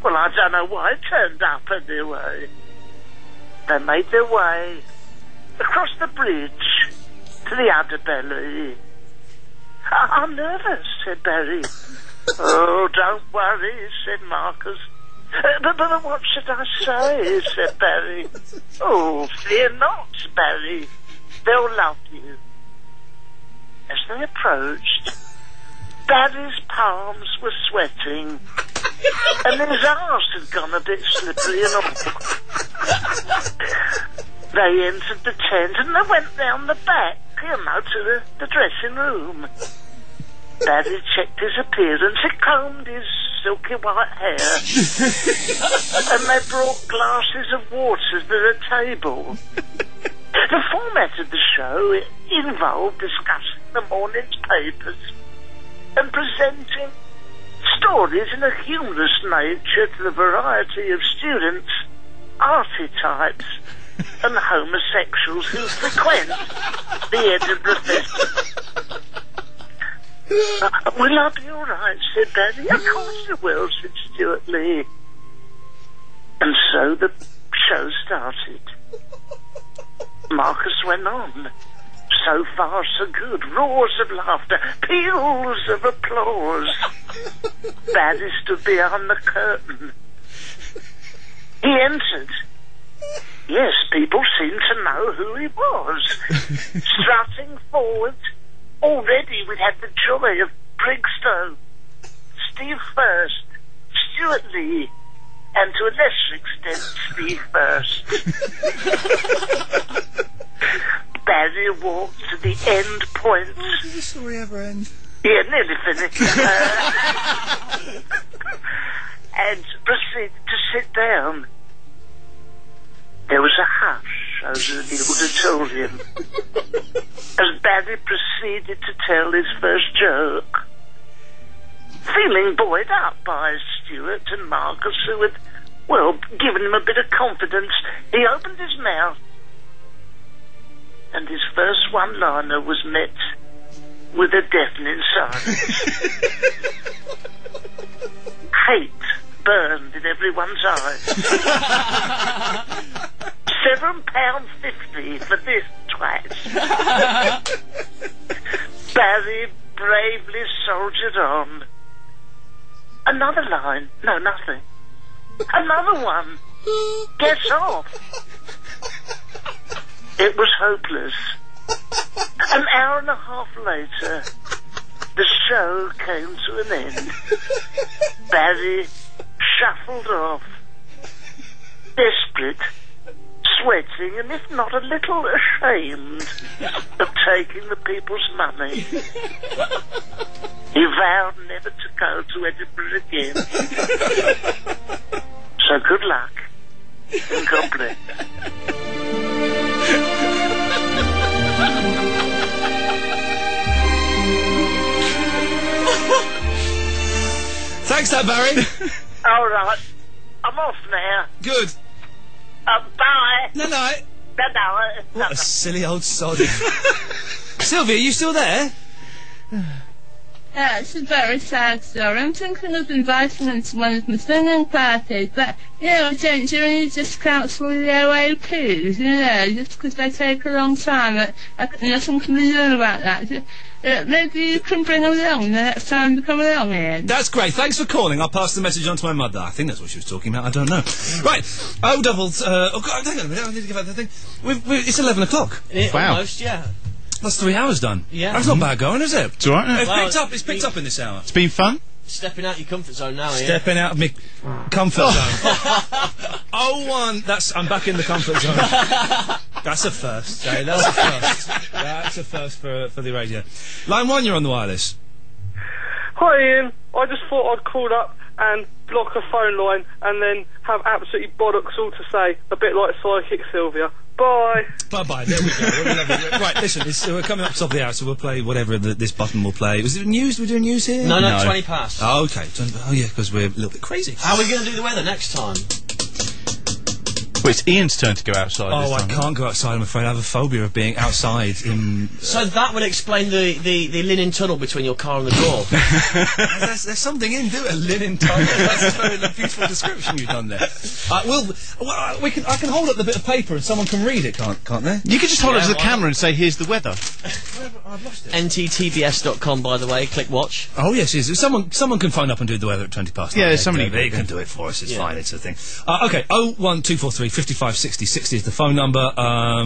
Well, I don't know why he turned up anyway. They made their way across the bridge to the Udderbelly. I'm nervous, said Barry. Oh, don't worry, said Marcus. But what should I say, said Barry. Oh, fear not, Barry. They'll love you. As they approached, Barry's palms were sweating, and his arse had gone a bit slippery and all. They entered the tent and they went round the back, you know, to the dressing room. Barry checked his appearance, he combed his silky white hair, and they brought glasses of water to the table. The format of the show involved discussing the morning's papers and presenting stories in a humorous nature to the variety of students, archetypes, and homosexuals who frequent the Edinburgh Festival. Will I be all right, said Barry. Of course you will, said Stuart Lee. And so the show started. Marcus went on. So far, so good. Roars of laughter, peals of applause. Barry stood behind the curtain. He entered. Yes, people seemed to know who he was. Strutting forward, already we'd had the joy of Brigstow, Steve First, Stuart Lee, and to a lesser extent, Steve First. Barry walked to the end point. Oh, did the story ever end? Yeah, nearly finished. And proceeded to sit down. There was a hush over the auditorium as Barry proceeded to tell his first joke. Feeling buoyed up by Stuart and Marcus, who had, well, given him a bit of confidence, he opened his mouth, and his first one-liner was met with a deafening silence. Hate burned in everyone's eyes. £7.50 for this twat. Barry bravely soldiered on. Another line. No, nothing. Another one. Get off. It was hopeless. An hour and a half later, the show came to an end. Barry shuffled off, desperate, sweating, and if not a little ashamed of taking the people's money. He vowed never to go to Edinburgh again. So good luck and God bless. Thanks, that Barry. All right, I'm off now. Good. Bye. No. No. What a silly old sod. Sylvia, are you still there? Yeah, it's a very sad story. I'm thinking of inviting him to one of my singing parties, but, don't do any discounts for the OAPs, just because they take a long time. Nothing can be done about that. Maybe you can bring him along the next time you come along, Ian. That's great. Thanks for calling. I'll pass the message on to my mother. I think that's what she was talking about. I don't know. Right. Oh, God, hang on a minute. I need to give out the thing. It's 11 o'clock. Wow. Almost, yeah. That's 3 hours done. Yeah. That's not bad going, is it? It's all right. It's picked up in this hour. It's been fun. Stepping out your comfort zone now, Ian. Stepping out of my comfort zone. I'm back in the comfort zone. That's a first. That's a first. That's a first for the radio. Line 1, you're on the wireless. Hi, Ian. I just thought I'd call up and block a phone line and then have absolutely bollocks all to say, a bit like Psychic Sylvia. Bye. Bye-bye. There we go. Right, listen, we're coming up to top of the hour, so we'll play whatever this button will play. Was it news? We're doing news here? No, 20 past. Oh, okay. Oh, yeah, because we're a little bit crazy. How are we going to do the weather next time? Well, it's Ian's turn to go outside. Oh, I can't go outside, I'm afraid. I have a phobia of being outside in... So that would explain the linen tunnel between your car and the door. There's something in a linen tunnel. That's a very beautiful description you've done there. I can hold up the bit of paper and someone can read it, can't they? You could just hold it to the camera and say, here's the weather. I've lost it. NTTBS.com, by the way. Click watch. Oh, yes, it is. Someone can phone up and do the weather at 20 past. Yeah, somebody they can do it for us. It's fine. It's a thing. Okay, 01243 55 60 60 is the phone number.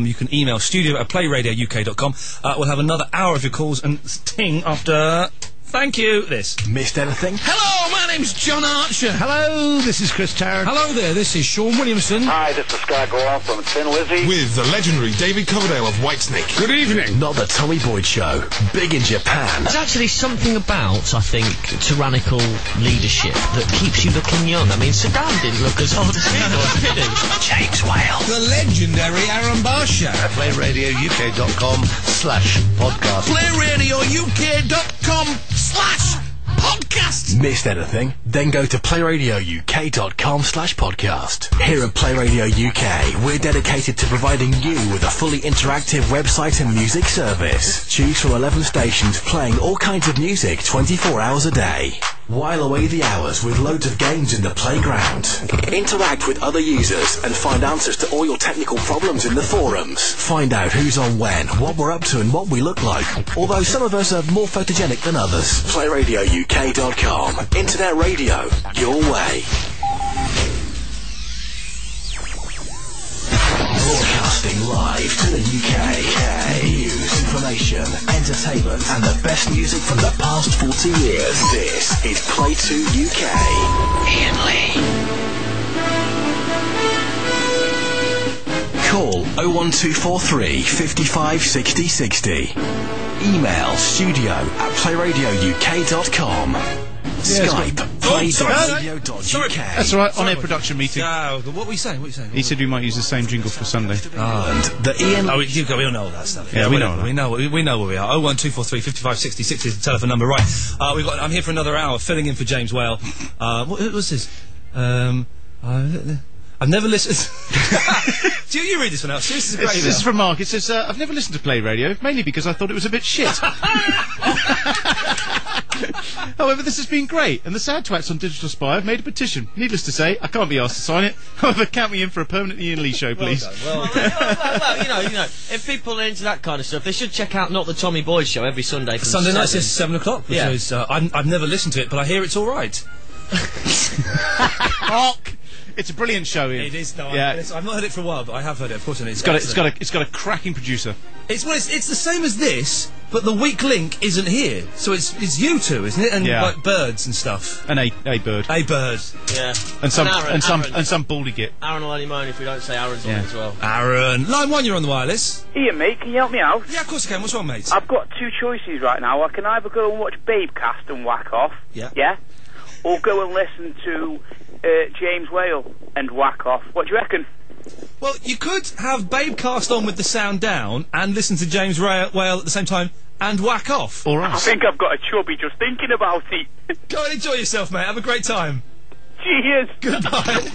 You can email studio@playradiouk.com. We'll have another hour of your calls and ting after... Thank you. This. Missed anything? Hello, my name's John Archer. Hello, this is Chris Tarrant. Hello there, this is Sean Williamson. Hi, this is Scott Gorham from Tin Lizzy. With the legendary David Coverdale of Whitesnake. Good evening. Not the Tommy Boyd Show. Big in Japan. There's actually something about, I think, tyrannical leadership that keeps you looking young. I mean, Saddam didn't look as old as he was, did he? James Whale. The legendary Aaron Barr Show. PlayRadioUK.com/podcast. PlayRadioUK.com/podcast. Missed anything? Then go to playradiouk.com/podcast. Here at Play Radio UK, we're dedicated to providing you with a fully interactive website and music service. Choose from 11 stations playing all kinds of music 24 hours a day. While away the hours with loads of games in the playground. Interact with other users and find answers to all your technical problems in the forums. Find out who's on when, what we're up to and what we look like. Although some of us are more photogenic than others. PlayRadioUK.com. Internet radio, your way. Broadcasting live to the UK. News, information, entertainment, and the best music from the past 40 years. This is Play 2 UK. Iain Lee. Call 01243 55 60 60. Email studio@playradiouk.com. Skype, play.radio.uk. That's all right, on-air production meeting. What were you saying? He said we might use the same jingle for Sunday. And the Iain... Oh, we all know all that stuff. Yeah, we know that. We know where we are. 01243 55 60 60 is the telephone number. Right, I'm here for another hour, filling in for James Whale. What was this? I've never listened... Do you read this one out? This is great. This is from Mark. It says, I've never listened to Play Radio, mainly because I thought it was a bit shit. However, this has been great, and the sad twats on Digital Spy have made a petition. Needless to say, I can't be asked to sign it. However, count me in for a permanent Iain Lee show, please. Well, you know, if people are into that kind of stuff, they should check out Not the Tommy Boy Show every Sunday. From Sunday nights is 7 o'clock. Which is, I've never listened to it, but I hear it's all right. It's a brilliant show, Iain. It is. No, yeah. I've not heard it for a while, but I have heard it. Of course, it's got a cracking producer. It's the same as this, but the weak link isn't here. So it's you two, isn't it? And like birds and stuff. And a bird. A bird. Yeah. And some baldy git. Aaron will only moan if we don't say Aaron's on it as well. Aaron, line 1, you're on the wireless. Iain, mate, can you help me out? Yeah, of course I can. What's wrong, mate? I've got two choices right now. I can either go and watch Babecast and whack off. Yeah. Or go and listen to James Whale and whack off. What do you reckon? Well, you could have Babecast on with the sound down and listen to James Whale at the same time and whack off. Or us. I think I've got a chubby just thinking about it. Go and enjoy yourself, mate. Have a great time. Cheers. Goodbye.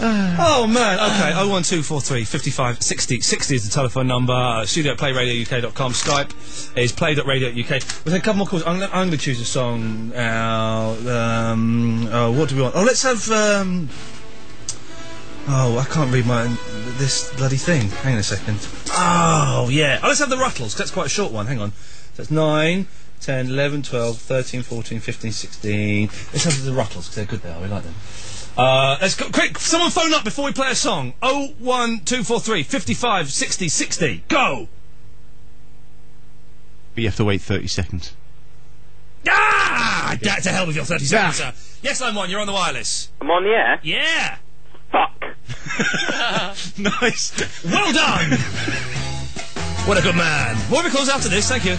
Oh man, okay, 01243 55 60 60 is the telephone number, studio at playradiouk.com, Skype is play.radio.uk. We'll take a couple more calls. I'm going to choose a song now. What do we want? Let's have, I can't read this bloody thing. Hang on a second. Let's have the Ruttles, 'cause that's quite a short one. Hang on. So that's 9, 10, 11, 12, 13, 14, 15, 16. Let's have the Ruttles, because they're good there. We like them. Let's go. Quick, someone phone up before we play a song. 01243 55 60 60. Go! But you have to wait 30 seconds. Get to hell with your 30 seconds, sir. Yes, line 1, you're on the wireless. I'm on the air? Yeah! Fuck. Nice. Well done! What a good man. More we close after this, thank you.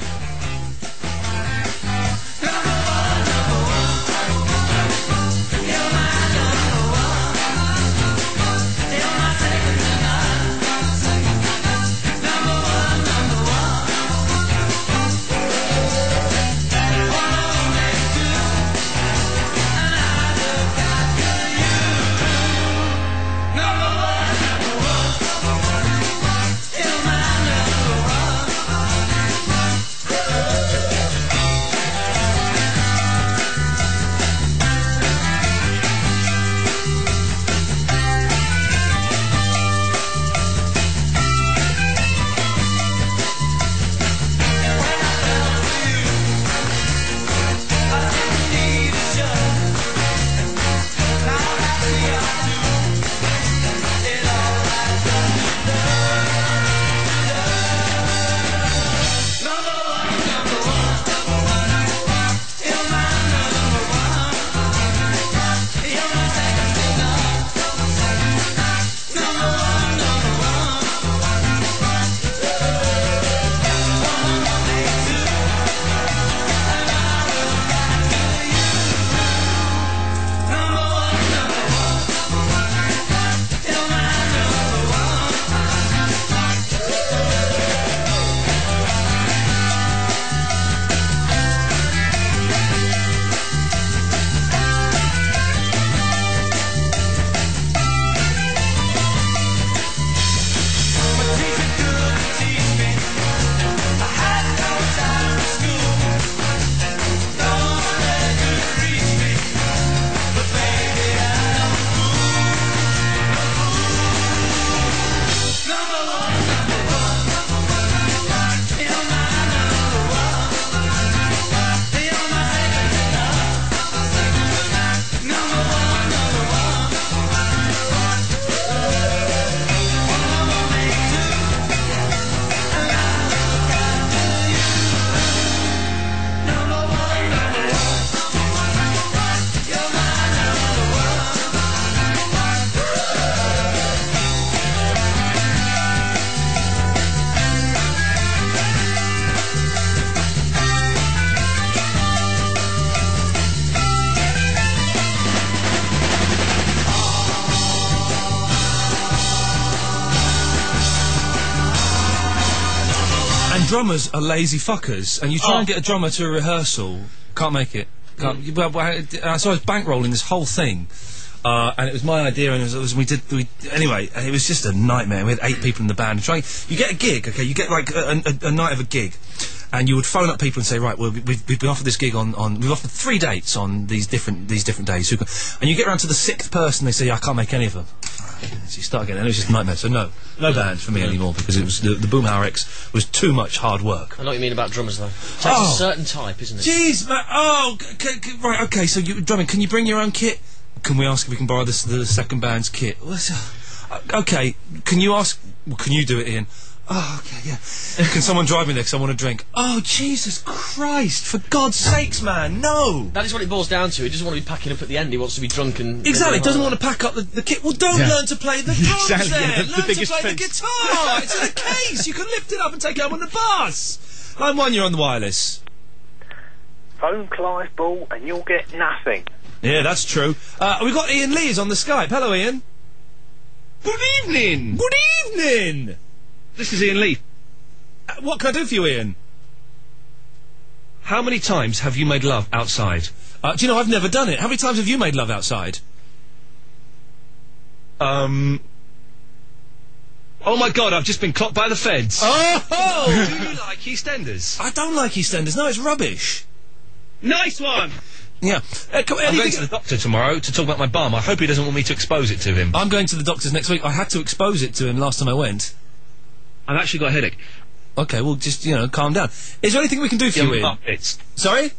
drummers are lazy fuckers, and you try and get a drummer to a rehearsal, can't make it. So I was bankrolling this whole thing, and it was my idea, and anyway, and it was just a nightmare. We had 8 people in the band. You get a gig, okay? You get like a night of a gig, and you would phone up people and say, right, well, we've been offered this gig we've offered 3 dates on these different days, and you get around to the 6th person, they say, I can't make any of them. So you start again, and it was just a nightmare. So no band for me anymore, because it was the Boomhauer X was too much hard work. I know what you mean about drummers, though. It takes a certain type, isn't it? Jeez, man. Right, okay, so drumming, can you bring your own kit? Can we ask if we can borrow the second band's kit? Okay, can you do it, Ian? Oh, okay, yeah. Can someone drive me there because I want a drink? Oh, Jesus Christ, for God's sakes, man, no! That is what it boils down to. He doesn't want to be packing up at the end, he wants to be drunk and... Exactly, doesn't want to pack up the kit. Well, don't learn to play the drums then! Learn to play the guitar! It's in a case! You can lift it up and take it home on the bus! Line 1, you're on the wireless. Phone Clive Ball and you'll get nothing. Yeah, that's true. We've got Ian Lee on the Skype. Hello, Ian. Good evening! Good evening! This is Ian Lee. What can I do for you, Ian? How many times have you made love outside? Do you know, I've never done it. How many times have you made love outside? Oh my God, I've just been clocked by the feds. Oh! Do you like EastEnders? I don't like EastEnders. No, it's rubbish. Nice one! Yeah. I'm going to the doctor tomorrow to talk about my bum. I hope he doesn't want me to expose it to him. I'm going to the doctor's next week. I had to expose it to him last time I went. I've actually got a headache. Okay, well, just, calm down. Is there anything we can do for you, Ian? Muppets. Sorry?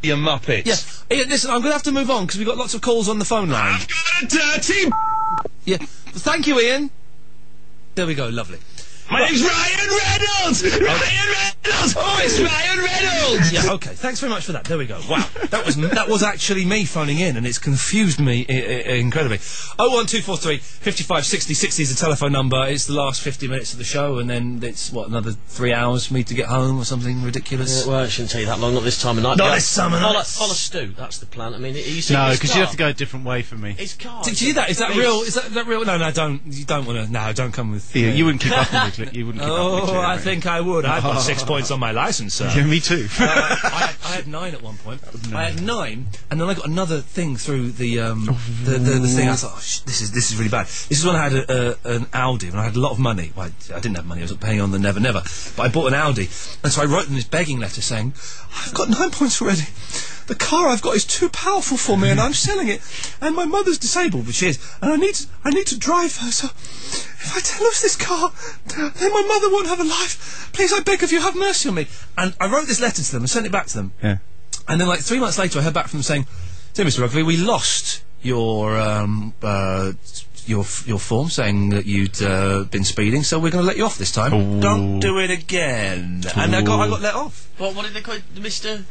You Muppets. Yes. Ian, listen, I'm going to have to move on because we've got lots of calls on the phone line. I've got a dirty... Yeah. Thank you, Ian. There we go, lovely. My name's Ryan Reynolds! Ryan Reynolds! Oh, it's Ryan Reynolds! Yeah, okay, thanks very much for that. There we go. Wow. That was actually me phoning in, and it's confused me incredibly. 01243 55 60 60 is the telephone number. It's the last 50 minutes of the show, and then it's, another 3 hours for me to get home or something ridiculous? Well, it shouldn't take that long, not this time of night. Not this time of night. Follow Stu, that's the plan. I mean, no, because you have to go a different way for me. His car. Did you do that? Is that real? Is that real? No, don't. You don't want to. No, don't come with... Yeah, you wouldn't keep up with it. You wouldn't keep up with it. I think I would. I've got 6 points on my licence, sir. Yeah, me too. I had 9 at one point. I had 9, and then I got another thing through the thing. I thought, this is really bad. This is when I had an Audi, and I had a lot of money. Well, I didn't have money. I was paying on the never, but I bought an Audi, and so I wrote them this begging letter saying, I've got 9 points already. The car I've got is too powerful for me, and I'm selling it. And my mother's disabled, which she is, and I need to drive her. So if I lose this car, then my mother won't have a life. Please, I beg of you, have mercy on me. And I wrote this letter to them and sent it back to them. Yeah. And then, 3 months later, I heard back from them saying, "Dear Mr. Rugby, we lost your form saying that you'd been speeding, so we're going to let you off this time. Ooh. Don't do it again." Ooh. And I got let off. What did they call it, Mr.?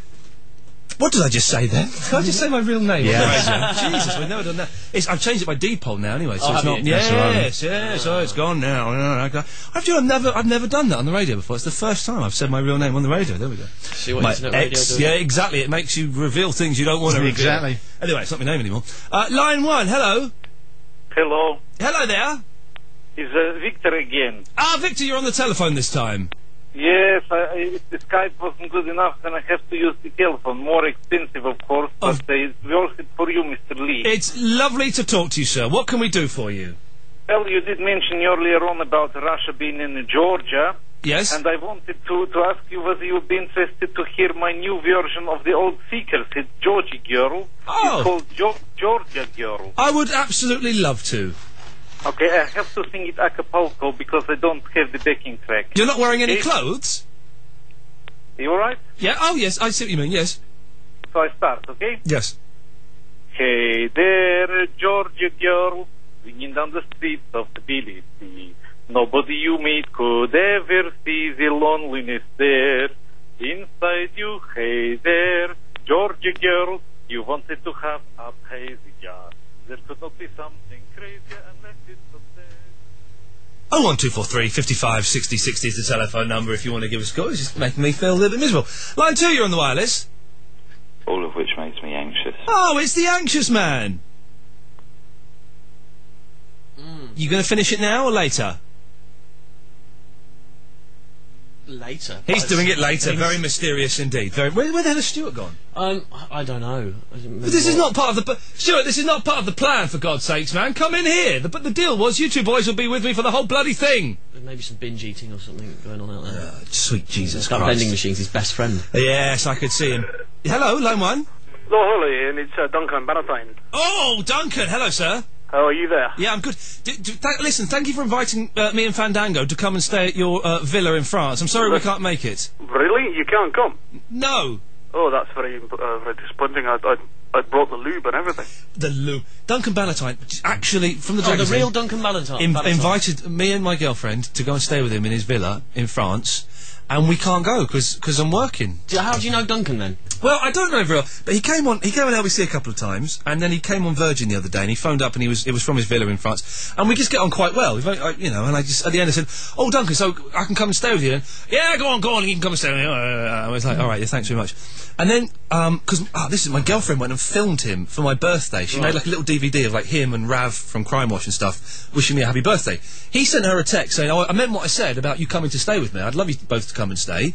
What did I just say then? Did I just say my real name? Yeah. Jesus, we've never done that. I've changed it by deed-poll now anyway, so it's not... Yes, so it's gone now. I've never done that on the radio before. It's the first time I've said my real name on the radio. There we go. See what internet radio does. Yeah, exactly. It makes you reveal things you don't want to reveal. Exactly. Anyway, it's not my name anymore. Line 1, hello. Hello. Hello there. It's Victor again. Victor, you're on the telephone this time. Yes, the Skype wasn't good enough, and I have to use the telephone. More expensive, of course, but it's worth it for you, Mr. Lee. It's lovely to talk to you, sir. What can we do for you? Well, you did mention earlier on about Russia being in Georgia. Yes. And I wanted to ask you whether you'd be interested to hear my new version of the old Seekers hit, Georgie Girl. Oh. It's called Georgia Girl. I would absolutely love to. Okay, I have to sing it a cappella because I don't have the backing track. You're not wearing any clothes? You alright? Yeah, oh yes, I see what you mean, yes. So I start, okay? Yes. Hey there, Georgia girl, swinging down the streets of Tbilisi. Nobody you meet could ever see the loneliness there. Inside you, hey there, Georgia girl, you wanted to have a hazy yard. There could not be something crazy unless it's so sad. 01243 55 60 60 is the telephone number if you want to give us a call. It's just making me feel a little bit miserable. Line 2, you're on the wireless. All of which makes me anxious. Oh, it's the anxious man. You going to finish it now or later? Later. He's doing it later. Very mysterious indeed. Where the hell has Stuart gone? I don't know. But this is not part of the... Stuart, this is not part of the plan, for God's sakes, man. Come in here. But the deal was you two boys will be with me for the whole bloody thing. There's maybe some binge eating or something going on out there. Sweet Jesus Christ. That vending machine's his best friend. Yes, I could see him. Hello, line one. Oh, hello, Ian. It's Duncan Bannatyne. Oh, Duncan. Hello, sir. How are you there? Yeah, I'm good. Listen, thank you for inviting me and Fandango to come and stay at your villa in France. I'm sorry we can't make it. Really? You can't come? No. Oh, that's very disappointing. I brought the lube and everything. The lube. Duncan Bannatyne, actually, from the the real Duncan Bannatyne. Invited me and my girlfriend to go and stay with him in his villa in France, and we can't go because I'm working. How do you know Duncan then? Well, I don't know very well, but he came on LBC a couple of times, and then he came on Virgin the other day, and he phoned up, and it was from his villa in France, and we just get on quite well, and I just, at the end I said, oh, Duncan, so I can come and stay with you? And, yeah, go on, you can come and stay with me. I was like, all right, yeah, thanks very much. And then, my girlfriend went and filmed him for my birthday. She made like a little DVD of like him and Rav from Crime Watch and stuff, wishing me a happy birthday. He sent her a text saying, I meant what I said about you coming to stay with me. I'd love you both to come and stay.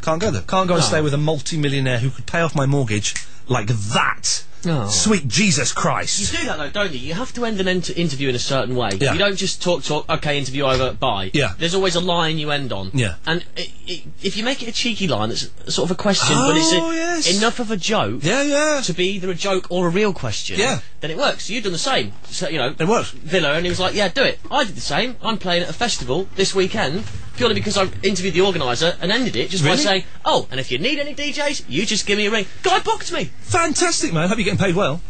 Can't go there. Can't go and stay with a multi-millionaire who could pay off my mortgage like that. Oh. Sweet Jesus Christ. You do that though, don't you? You have to end an interview in a certain way. Yeah. You don't just talk, okay, interview over, bye. Yeah. There's always a line you end on. Yeah. And if you make it a cheeky line, it's sort of a question, but it's enough of a joke to be either a joke or a real question, then it works. So you've done the same. So, it works. Villa, and he was like, yeah, do it. I did the same. I'm playing at a festival this weekend, purely because I interviewed the organiser and ended it just by saying, oh, and if you need any DJs, you just give me a ring. Guy booked me. Fantastic, man. Hope you're getting paid well.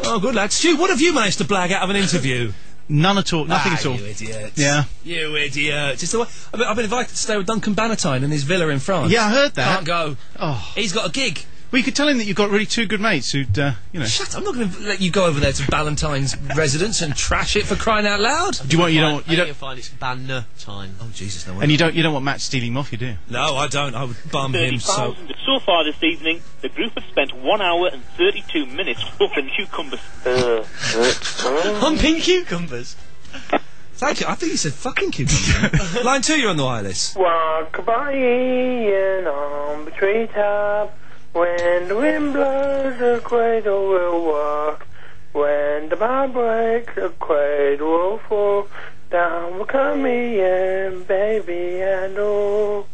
Oh, good lad. Stu, what have you managed to blag out of an interview? None at all. Nothing at all. You idiot. Yeah. You idiot. Just I've been invited to stay with Duncan Bannatyne in his villa in France. Yeah, I heard that. Can't go. Oh. He's got a gig. Well, you could tell him that you've got really two good mates who'd, Shut up, I'm not going to let you go over there to Ballantyne's residence and trash it for crying out loud. You'll find it's Bannatyne. Oh, Jesus, no way. And you don't want Matt stealing him off, you do? No, I don't. I would bum him so... So far this evening, the group has spent 1 hour and 32 minutes humping cucumbers. Humping cucumbers? Thank you. I think he said fucking cucumbers. Line 2, you're on the wireless. Walk by Ian on the treetop. When the wind blows, the cradle will walk. When the bar breaks, the cradle will fall. Down will come Ian, baby, and all.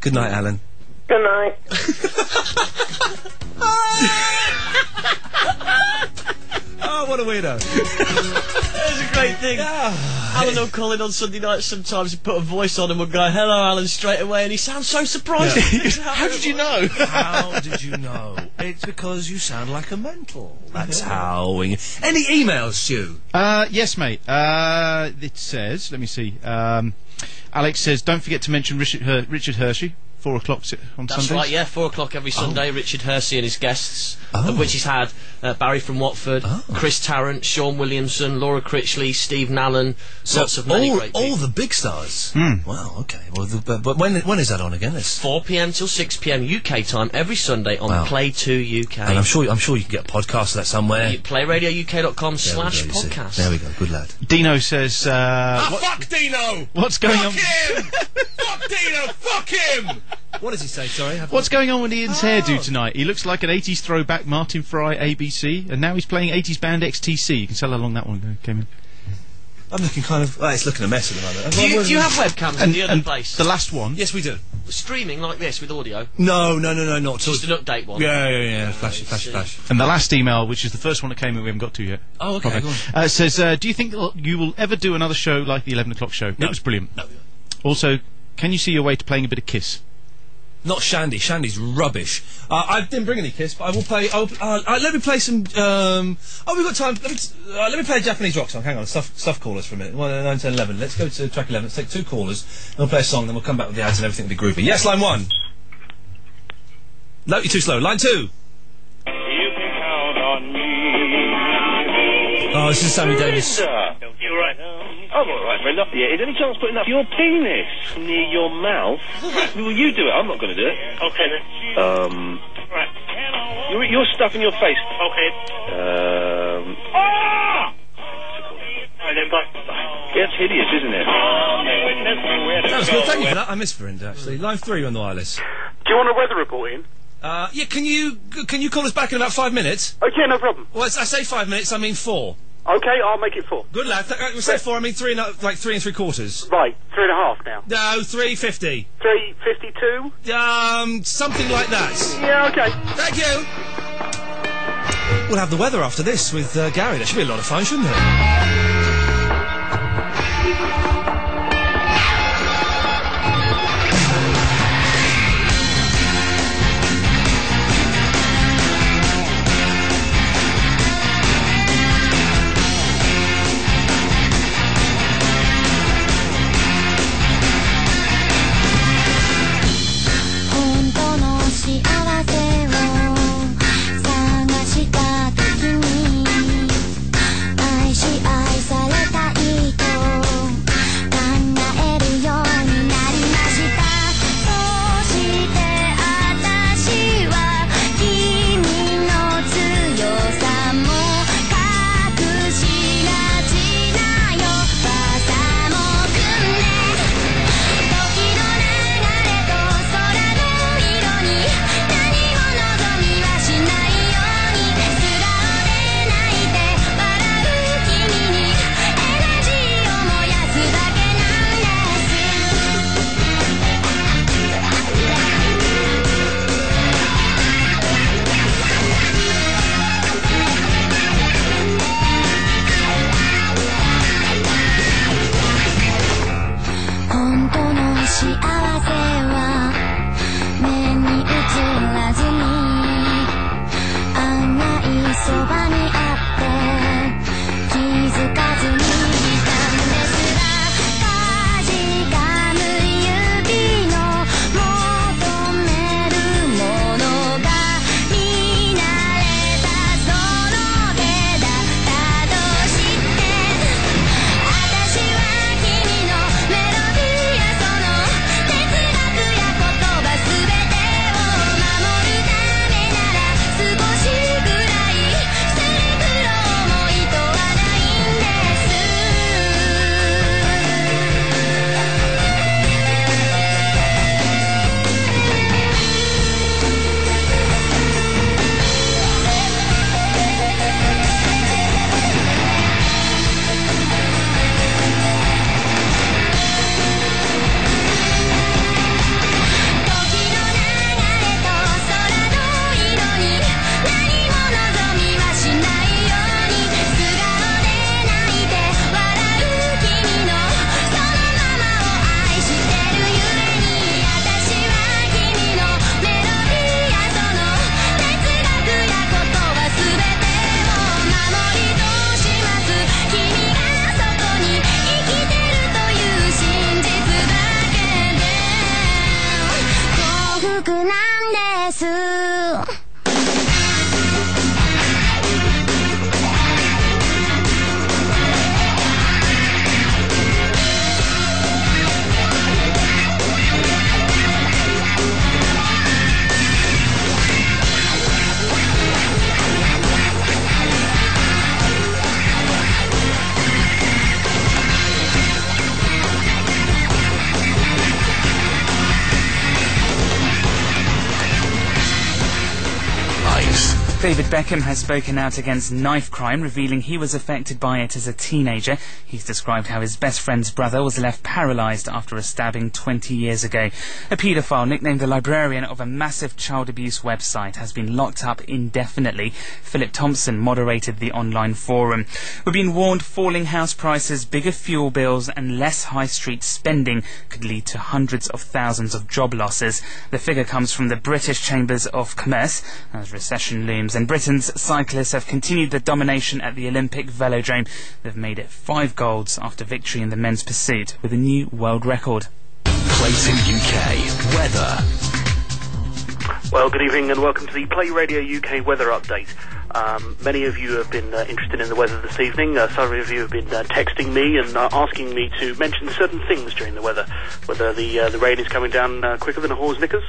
Good night, Alan. Good night. Oh, what a weirdo. That's a great thing. Alan will call in on Sunday nights sometimes and put a voice on and we'll go, hello, Alan, straight away, and he sounds so surprised. How did you know? How did you know? It's because you sound like a mental. That's how we... Any emails, Stu? Yes, mate. It says, let me see. Alex says, don't forget to mention Richard Hershey. 4 o'clock on Sundays. That's right, yeah, 4 o'clock every Sunday. Richard Hersey and his guests, of which he's had Barry from Watford, Chris Tarrant, Sean Williamson, Laura Critchley, Steve Nallen, lots of many great people. All the big stars. Wow, okay. Well, but when is that on again? It's 4 p.m. till 6 p.m. UK time every Sunday on Play 2 UK. And I'm sure you can get a podcast of that somewhere. PlayRadioUK.com/podcast. There we go. Good lad. Dino says. Fuck Dino! What's going on? Fuck him! Fuck Dino! Fuck him! What does he say? Sorry. What's going on with Ian's hairdo tonight? He looks like an 80s throwback Martin Fry ABC, and now he's playing 80s band XTC. You can tell how long that one came in. I'm looking kind of... it's looking a mess at the moment. Do you have webcams in the other place? The last one? Yes, we do. Streaming like this with audio? No, not just an update one? Yeah. Flash. And the last email, which is the first one that came in we haven't got to yet. Oh, okay, go on. Says, do you think you will ever do another show like the 11 o'clock show? No. It was brilliant. No. Also, can you see your way to playing a bit of Kiss? Not Shandy. Shandy's rubbish. I didn't bring any Kiss, but I will play... let me play some... we've got time. Let me play a Japanese rock song. Hang on. Stuff callers for a minute. 9, 10, 11. Let's go to track 11. Let's take 2 callers. Then we'll play a song, then we'll come back with the ads and everything will be groovy. Yes, line 1. No, you're too slow. Line 2. You can count on me. Oh, this is Sammy Davis. You're right. I'm alright for enough yet. Is there any chance putting up your penis near your mouth? Well, you do it. I'm not going to do it. Okay, then. Right. You're stuffing your face. Okay. Ah! Alright then, bye. It's hideous, isn't it? That was good, thank you for that. I missed Verinda, actually. Line 3 on the wireless. Do you want a weather report in? Yeah, can you call us back in about 5 minutes? Okay, no problem. Well, I say 5 minutes, I mean 4. Okay, I'll make it 4. Good lad. We'll say 4, I mean 3 and, like 3 3/4. Right, 3.5 now. No, 3.50. 3.52? Something like that. Yeah, okay. Thank you! We'll have the weather after this with Gary. That should be a lot of fun, shouldn't it? David Beckham has spoken out against knife crime, revealing he was affected by it as a teenager. He's described how his best friend's brother was left paralysed after a stabbing 20 years ago. A paedophile, nicknamed the librarian of a massive child abuse website, has been locked up indefinitely. Philip Thompson moderated the online forum. We've been warned falling house prices, bigger fuel bills and less high street spending could lead to hundreds of thousands of job losses. The figure comes from the British Chambers of Commerce as recession looms. And Britain's cyclists have continued their domination at the Olympic velodrome. They've made it 5 golds after victory in the men's pursuit with a new world record. Play 2 UK weather. Well, good evening and welcome to the Play Radio UK weather update. Many of you have been interested in the weather this evening. Some of you have been texting me and asking me to mention certain things during the weather, whether the rain is coming down quicker than a horse knickers,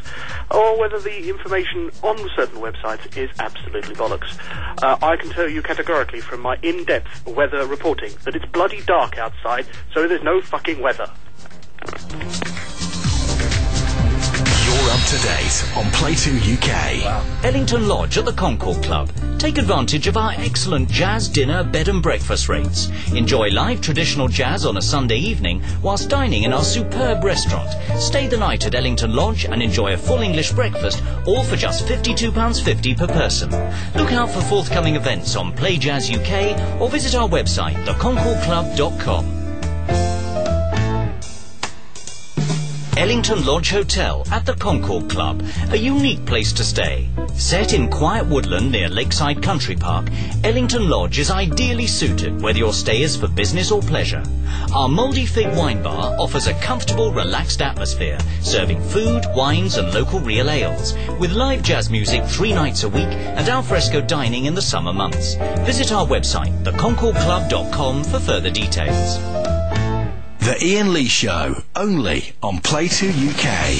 or whether the information on certain websites is absolutely bollocks. I can tell you categorically from my in-depth weather reporting that it's bloody dark outside, so there's no fucking weather. You're up to date on Play 2 UK. Wow. Ellington Lodge at the Concord Club. Take advantage of our excellent jazz dinner, bed and breakfast rates. Enjoy live traditional jazz on a Sunday evening whilst dining in our superb restaurant. Stay the night at Ellington Lodge and enjoy a full English breakfast, all for just £52.50 per person. Look out for forthcoming events on Play Jazz UK or visit our website, theconcordclub.com. Ellington Lodge Hotel at the Concord Club, a unique place to stay. Set in quiet woodland near Lakeside Country Park, Ellington Lodge is ideally suited whether your stay is for business or pleasure. Our Mouldy Fig Wine Bar offers a comfortable, relaxed atmosphere, serving food, wines and local real ales, with live jazz music 3 nights a week and alfresco dining in the summer months. Visit our website, theconcordclub.com, for further details. The Iain Lee Show, only on Play 2 UK.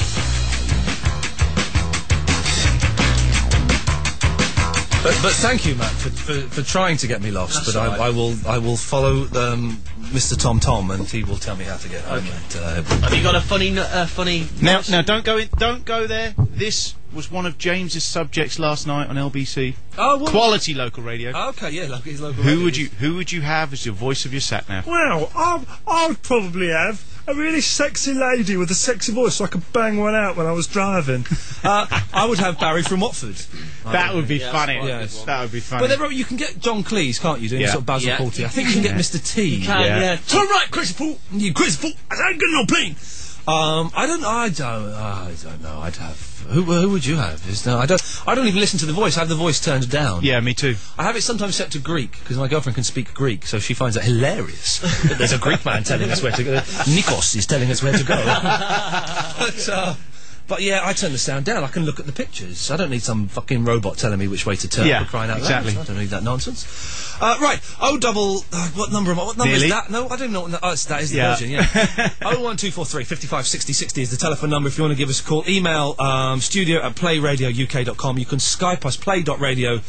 But thank you, Matt, for trying to get me lost. That's but right. I will follow Mr. Tom, and he will tell me how to get home. Okay. Have you got a funny? Now, don't go there. This was one of James's subjects last night on LBC. Oh, well, quality local radio. Okay, yeah, local radio. Who would you have as your voice of your sat nav? Well, I'd probably have a really sexy lady with a sexy voice, so I could bang one out when I was driving. I would have Barry from Watford. That would be funny. Yes. That would be funny. But you can get John Cleese, can't you? Doing sort of Basil Fawlty. I think you can get Mr. T. You can, yeah. Turn right, Christopher. Christopher, I ain't got no plane. I don't know. I'd have. Who would you have? I don't even listen to the voice. I have the voice turned down. Yeah, me too. I have it sometimes set to Greek because my girlfriend can speak Greek, so she finds that hilarious. That there's a Greek man telling us where to go. Nikos is telling us where to go. But yeah, I turn the sound down. I can look at the pictures. I don't need some fucking robot telling me which way to turn. For crying out loud. I don't need that nonsense. Right. What number is that? No, I don't know. That is the version. Yeah. 01243 55 60 60 is the telephone number if you want to give us a call. Email studio@playradiouk.com. You can Skype us play.radio.uk.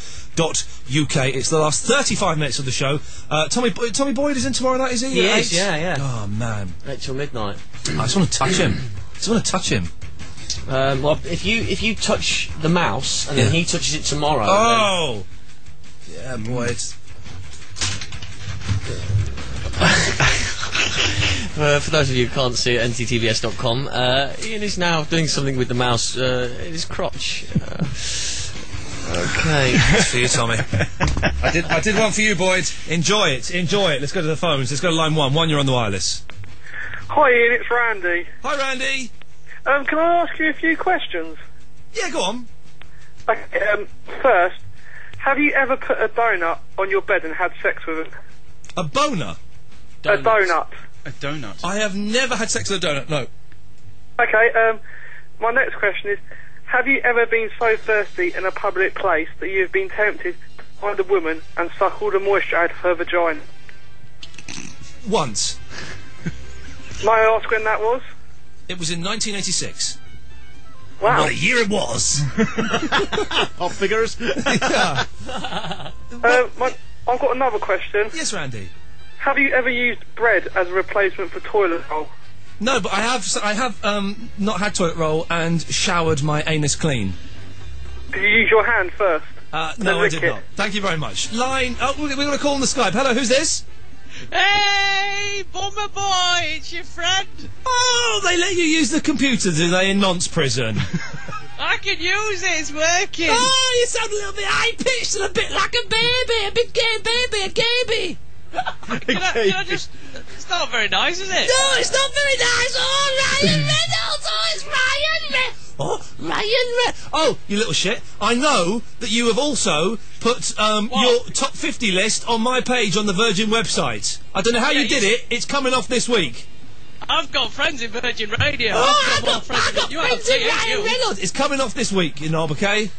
It's the last 35 minutes of the show. Tommy Boyd is in tomorrow night, is he? He is. Yeah. Oh man. 8 till midnight. I just want to touch him. Well, if you touch the mouse and then he touches it tomorrow. Oh, yeah, boy. It's for those of you who can't see it, nttvs.com, Iain is now doing something with the mouse in his crotch. Okay. See you, Tommy. I did one for you, Boyd. Enjoy it. Let's go to the phones. Let's go to line 1. You're on the wireless. Hi, Iain. It's Randy. Hi, Randy. Can I ask you a few questions? Yeah, go on. Okay, first, have you ever put a donut on your bed and had sex with it? A boner? A donut. A donut? I have never had sex with a donut, no. Okay, my next question is, have you ever been so thirsty in a public place that you've been tempted to find a woman and suck all the moisture out of her vagina? Once. May I ask when that was? It was in 1986. Wow. What a year it was. Hot figures. Yeah. I've got another question. Yes, Randy. Have you ever used bread as a replacement for toilet roll? No, but I have not had toilet roll and showered my anus clean. Did you use your hand first? No, I did not. Thank you very much. Line. Oh, we're going to call on the Skype. Hello, who's this? Hey, Bomber Boy, it's your friend. Oh, they let you use the computer, do they, in nonce prison? I can use it, it's working. Oh, you sound a little bit high-pitched and a bit like a baby, a big gay baby, a gaby. Can I just... It's not very nice, is it? No, it's not very nice. Oh, Ryan Reynolds. Oh, it's Ryan Reynolds. Oh, Ryan Reynolds. Oh, you little shit. I know that you have also put your top 50 list on my page on the Virgin website. I don't know how you did it. It's coming off this week. I've got friends in Virgin Radio. Oh, I've got more friends than you have. Ryan Reynolds. It's coming off this week, you know, okay?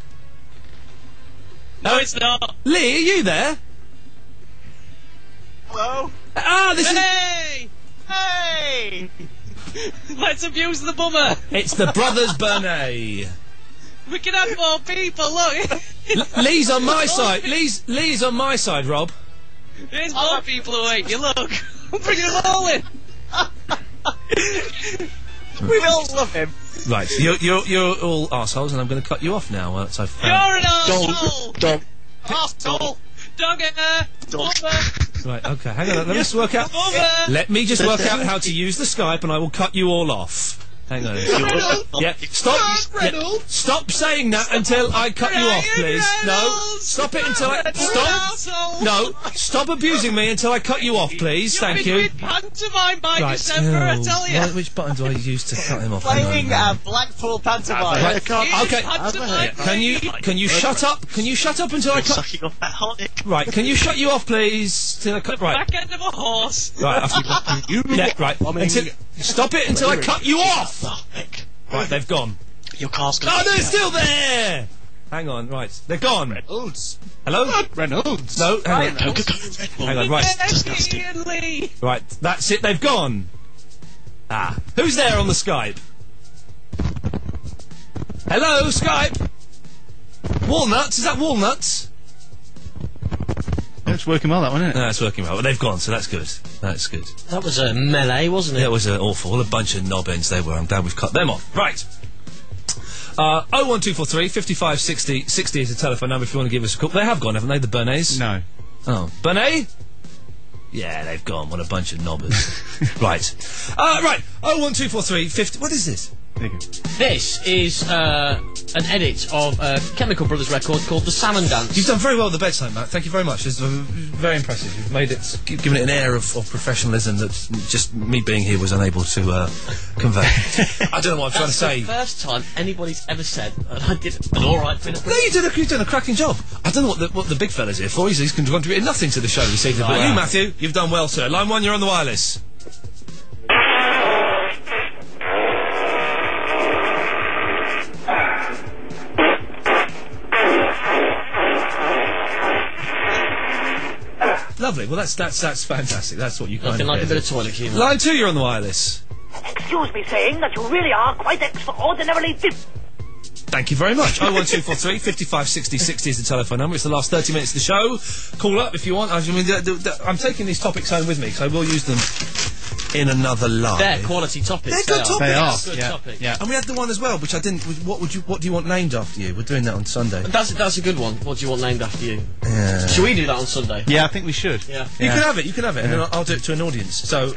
No, it's not. Lee, are you there? Hello? This is... Hey! Let's abuse the bummer. It's the Brothers Burnett. We can have more people, look. Lee's on my side. Lee's on my side, Rob. There's more people who hate you, look. I'm bringing them all in. We all love him. Right, you're all arseholes, and I'm going to cut you off now. Once I've You're an arsehole. Dog. Arsehole. Dog. Right, okay, hang on. Let me just work out. Let me just work out how to use the Skype, and I will cut you all off. Hang on. Yeah, stop. Yeah, stop saying that until I cut you off, please. No, stop it until I stop. No, stop abusing me until I cut you off, please. Thank you. Pantomime by December, I tell you. Which button do I use to cut him off? Playing a Blackpool pantomime. Right, okay. Can you shut up? Can you shut up until I cut? Sucking off that holic. Right, can you shut you off, please? Till I cut. Right. Back end of a horse. Right. Yeah. Right. Stop it until I cut you off. Right, they've gone. Your car's gone. Oh, they're still there! Hang on, right. They're gone. Reynolds. Hello? Reynolds. No, hang on. Hang on, right. Disgusting. Right, that's it, they've gone. Ah. Who's there on the Skype? Hello, Skype? Walnuts? Is that Walnuts? It's working well, that one, isn't it? No, it's working well. Well, they've gone, so that's good. That's good. That was a melee, wasn't it? That was awful. A bunch of knob ends they were. I'm glad we've cut them off. Right. 01243 55 60 60 is the telephone number if you want to give us a call. They have gone, haven't they, the Bernets? No. Oh. Bernay? Yeah, they've gone. What a bunch of knobbers. Right. Right. 01243 50... What is this? There you go. This is an edit of a Chemical Brothers record called The Salmon Dance. You've done very well at the bedside, Matt. Thank you very much. It's very impressive. You've made it, given it an air of professionalism that just me being here was unable to convey. I don't know what I'm trying to say. That's the first time anybody's ever said that I did an alright bit of... No, you've done a cracking job. I don't know what the big fella's here for. He's contributed nothing to the show this evening. But you, Matthew, you've done well, sir. Line 1, you're on the wireless. Lovely. Well, that's fantastic. That's what you kind Nothing of like a bit of toilet humour. Line 2, you're on the wireless. Excuse me saying that you really are quite extraordinarily Thank you very much. 01243 55 60 60 is the telephone number. It's the last 30 minutes of the show. Call up if you want. I mean, I'm taking these topics home with me, so I will use them in another live. They're quality topics. They're good topics. They are. Good topic. Yeah. And we had the one as well, which I didn't. What do you want named after you? We're doing that on Sunday. That's a good one. What do you want named after you? Yeah. Should we do that on Sunday? Yeah, I think we should. Yeah. You can have it. You can have it, and then I'll do it to an audience. So.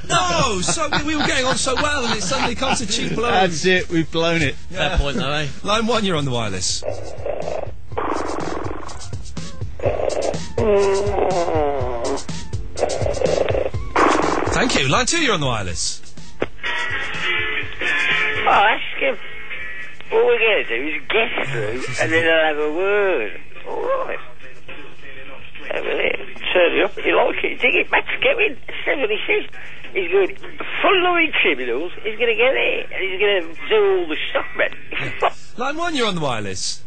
No! So we were getting on so well, and it suddenly comes to cheap blow. That's it. We've blown it. Fair point, though, eh? Line 1, you're on the wireless. Thank you. Line 2, you're on the wireless. Oh, ask him. All we're going to do is get through, and then I'll have a word. All right. Have it. Turn it up. You like it? Dig it. Max, get in. That's what he says. He's going following criminals. He's going to get it, and he's going to do all the stuff, man. Line 1, you're on the wireless.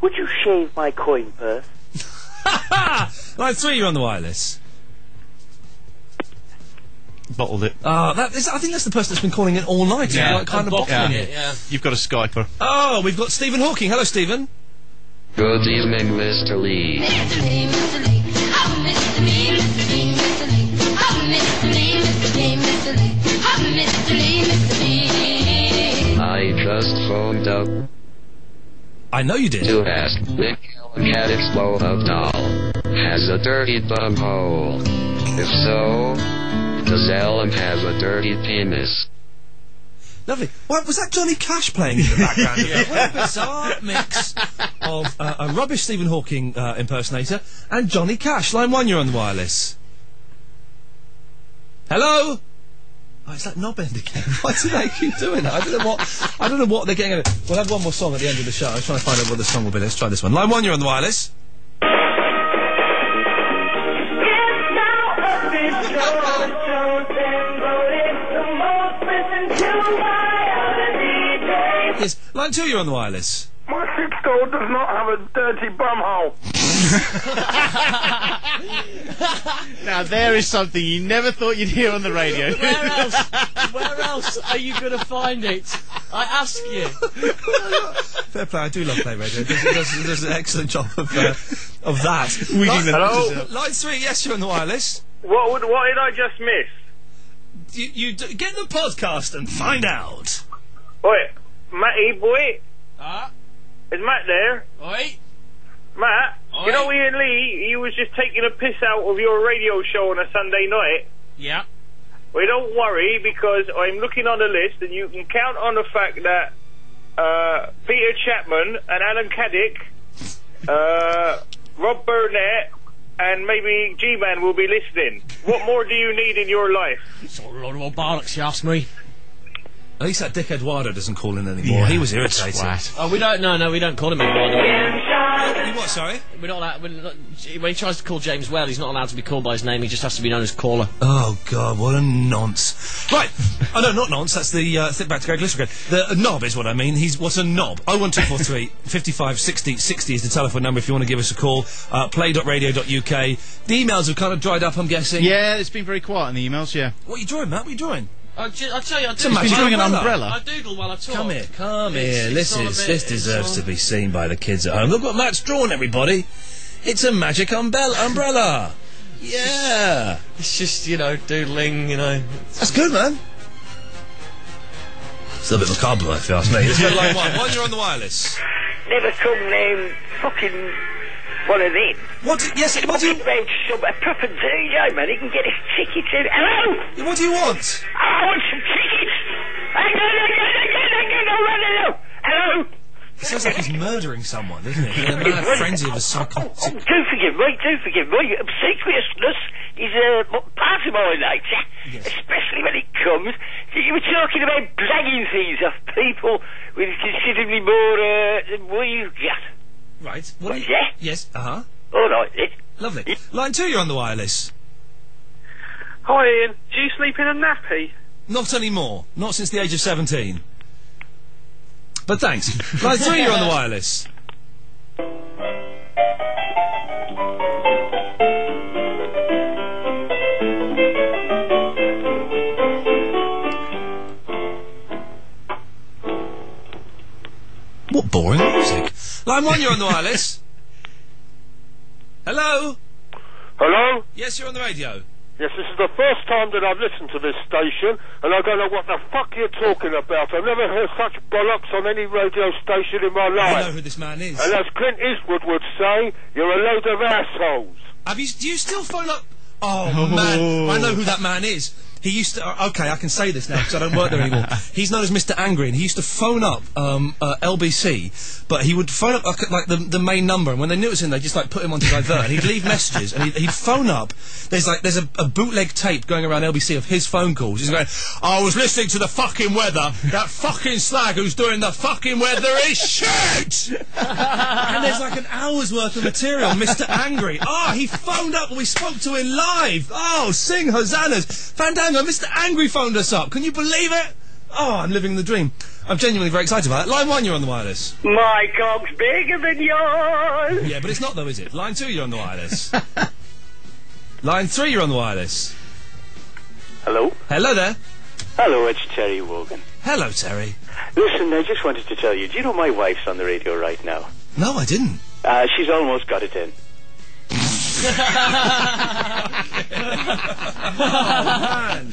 Would you shave my coin purse? Line 3, you're on the wireless. Bottled it. I think that's the person that's been calling in all night. Yeah. Like, kind of bottling it. Yeah. You've got a Skyper. Oh, we've got Stephen Hawking. Hello, Stephen. Good evening, Mr. Lee. Mr. Lee, Mr. Lee. Oh, Mr. Lee, Mr. Lee, Mr. Lee. Oh, Mr. Lee, Mr. Lee, Mr. Lee. Oh, Mr. Lee, Mr. Lee. I just phoned up I know you did. to ask if Cat Explosive Doll has a dirty bum hole. If so, does Ellen have a dirty penis? Lovely. Well, was that Johnny Cash playing in the background? Yeah. What a bizarre mix of a rubbish Stephen Hawking impersonator and Johnny Cash. Line 1, you're on the wireless. Hello? Oh, it's that knob end again. Why do they keep doing that? I don't know what they're getting at. We'll have one more song at the end of the show. I was trying to find out what the song will be. Let's try this one. Line 1, you're on the wireless. Yes. Line 2, you're on the wireless. My 6-door does not have a dirty bumhole. Now there is something you never thought you'd hear on the radio. Where else are you going to find it? I ask you. Fair play, I do love PlayRadio. It does an excellent job of that. Hello? Line 3, yes, you're on the wireless. What did I just miss? Get the podcast and find out. Oi, Matty boy. Is Matt there? Oi. Matt, Oi. you know Iain Lee, he was just taking a piss out of your radio show on a Sunday night. Yeah. Well, don't worry, because I'm looking on the list, and you can count on the fact that Peter Chapman and Alan Caddick, Rob Burnett, and maybe G-Man will be listening. What more do you need in your life? It's a lot of old bollocks, you ask me. At least that Dick Eduardo doesn't call in anymore. Yeah, he was irritating. Oh, we don't call him Eduardo. You what, sorry? We're not allowed, when he tries to call James Well, he's not allowed to be called by his name, he just has to be known as Caller. Oh, God, what a nonce. Right. Oh, no, not nonce, that's the, think back to Greg Lister again. The knob is what I mean. What's a knob? 01243 55 60 60 is the telephone number if you want to give us a call. Play.radio.uk. The emails have kind of dried up, I'm guessing. Yeah, it's been very quiet in the emails, yeah. What are you drawing, Matt? What are you drawing? I'll tell you, He's been drawing an umbrella. I doodle while I talk. Come here. This deserves to be seen by the kids at home. Look what Matt's drawn, everybody. It's a magic umbrella. Yeah. It's just, doodling, That's good, man. It's a little bit macabre, if you ask me. Let's go to line 1. One, you're on the wireless. Never come name fucking one of them. What do you... About a proper DJ, man. He can get his tickets in. Hello? What do you want? I want some tickets. Hello? It sounds like he's murdering someone, doesn't it? In a mad frenzy of a psychotic... Do forgive me. Obsequiousness is part of my nature, yes. Especially when it comes... You were talking about blagging things off people with considerably more than we've got. Right. Yeah? Yes, uh-huh. All right, then. Lovely. Line 2, you're on the wireless. Hi, Ian. Do you sleep in a nappy? Not anymore. Not since the age of 17. But thanks. Line 3, you're on the wireless. What boring music. Line 1, you're on the wireless. Hello? Hello? Yes, you're on the radio. Yes, this is the first time that I've listened to this station, and I don't know what the fuck you're talking about. I've never heard such bollocks on any radio station in my life. I know who this man is. And as Clint Eastwood would say, you're a load of assholes. Do you still phone up... Oh, man, I know who that man is. He used to... okay, I can say this now because I don't work there anymore. He's known as Mr. Angry, and he used to phone up LBC, but he would phone up like the main number, and when they knew it was him, they just put him on to divert, and he'd leave messages, and he'd phone up. There's a bootleg tape going around LBC of his phone calls. He's going, I was listening to the fucking weather. That fucking slag who's doing the fucking weather is shit! And there's an hour's worth of material, Mr. Angry. He phoned up and we spoke to him live. Sing hosannas. Fandango, Mr. Angry phoned us up. Can you believe it? I'm living the dream. I'm genuinely very excited about it. Line 1, you're on the wireless. My cock's bigger than yours. Yeah, but it's not though, is it? Line 2, you're on the wireless. Line 3, you're on the wireless. Hello? Hello there. Hello, it's Terry Wogan. Hello, Terry. Listen, I just wanted to tell you, do you know my wife's on the radio right now? No, I didn't. She's almost got it in. Man.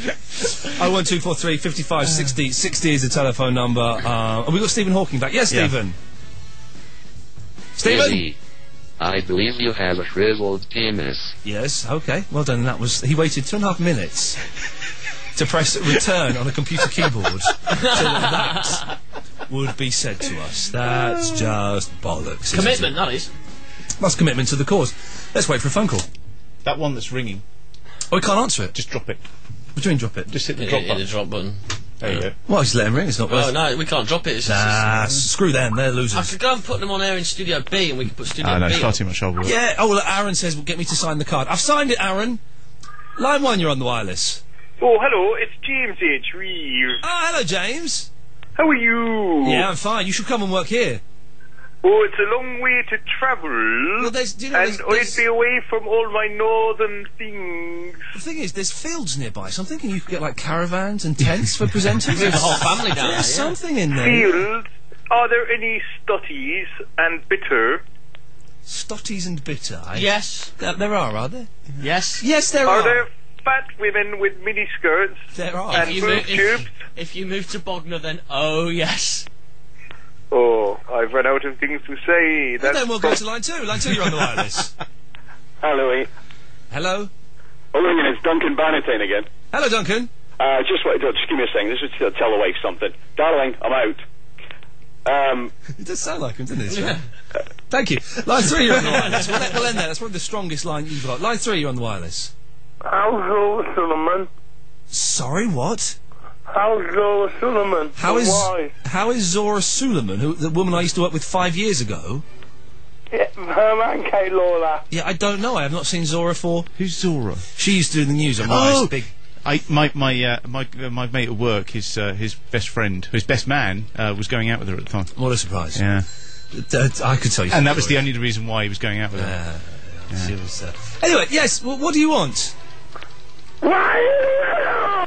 01243 55 60 60 is the telephone number. Have we got Stephen Hawking back? Yes, Stephen. Stephen? Eddie, I believe you have a shriveled penis. Yes, okay. Well done. He waited 2.5 minutes to press return on a computer keyboard so that would be said to us. That's just bollocks. Commitment, that is. That's commitment to the cause. Let's wait for a phone call. That one that's ringing. We can't answer it. Just drop it. What do you mean drop it? Just hit the drop button. The drop button. There you go. Well, just let him ring. It's not worth. No, we can't drop it. Screw them. They're losers. I could go and put them on air in Studio B, and we could put Studio B. No, it's far too much trouble. Yeah. Oh, well, Aaron says, "Well, get me to sign the card." I've signed it, Aaron. Line 1, you're on the wireless. Oh, hello. It's James H. Reeves. Hello, James. How are you? Yeah, I'm fine. You should come and work here. Oh, it's a long way to travel. Well, and I'd be away from all my northern things. The thing is, there's fields nearby, so I'm thinking you could get, like, caravans and tents for presenters. Move the whole family down there, There's something in there. Fields? Are there any stotties and bitter? Stotties and bitter? Yes. There are there? Yes. Yes, there are. Are there fat women with mini skirts? There are. And boob tubes? If you move to Bognor, then yes. Oh, I've run out of things to say. Well, then we'll go to line 2. Line 2, you're on the wireless. Hello, Ian. Hello? Hello, Ian. It's Duncan Bannatyne again. Hello, Duncan. Just give me a second. This is to tell the wife something. Darling, I'm out. It does sound like him, doesn't it? Yeah. Thank you. Line 3, you're on the wireless. We'll end there. That's probably the strongest line you've got. Line 3, you're on the wireless. How's Zora Sullivan? Sorry, what? How's Zora Sullivan? How is Zora Sullivan, the woman I used to work with 5 years ago? Yeah, her and Kate Lawler. Yeah, I don't know. I have not seen Zora for... Who's Zora? She used to do the news on Rise. Big... my mate at work, his best friend, his best man, was going out with her at the time. What a surprise! Yeah, I could tell you. And that was the only reason why he was going out with her. She was. Anyway, yes. What do you want?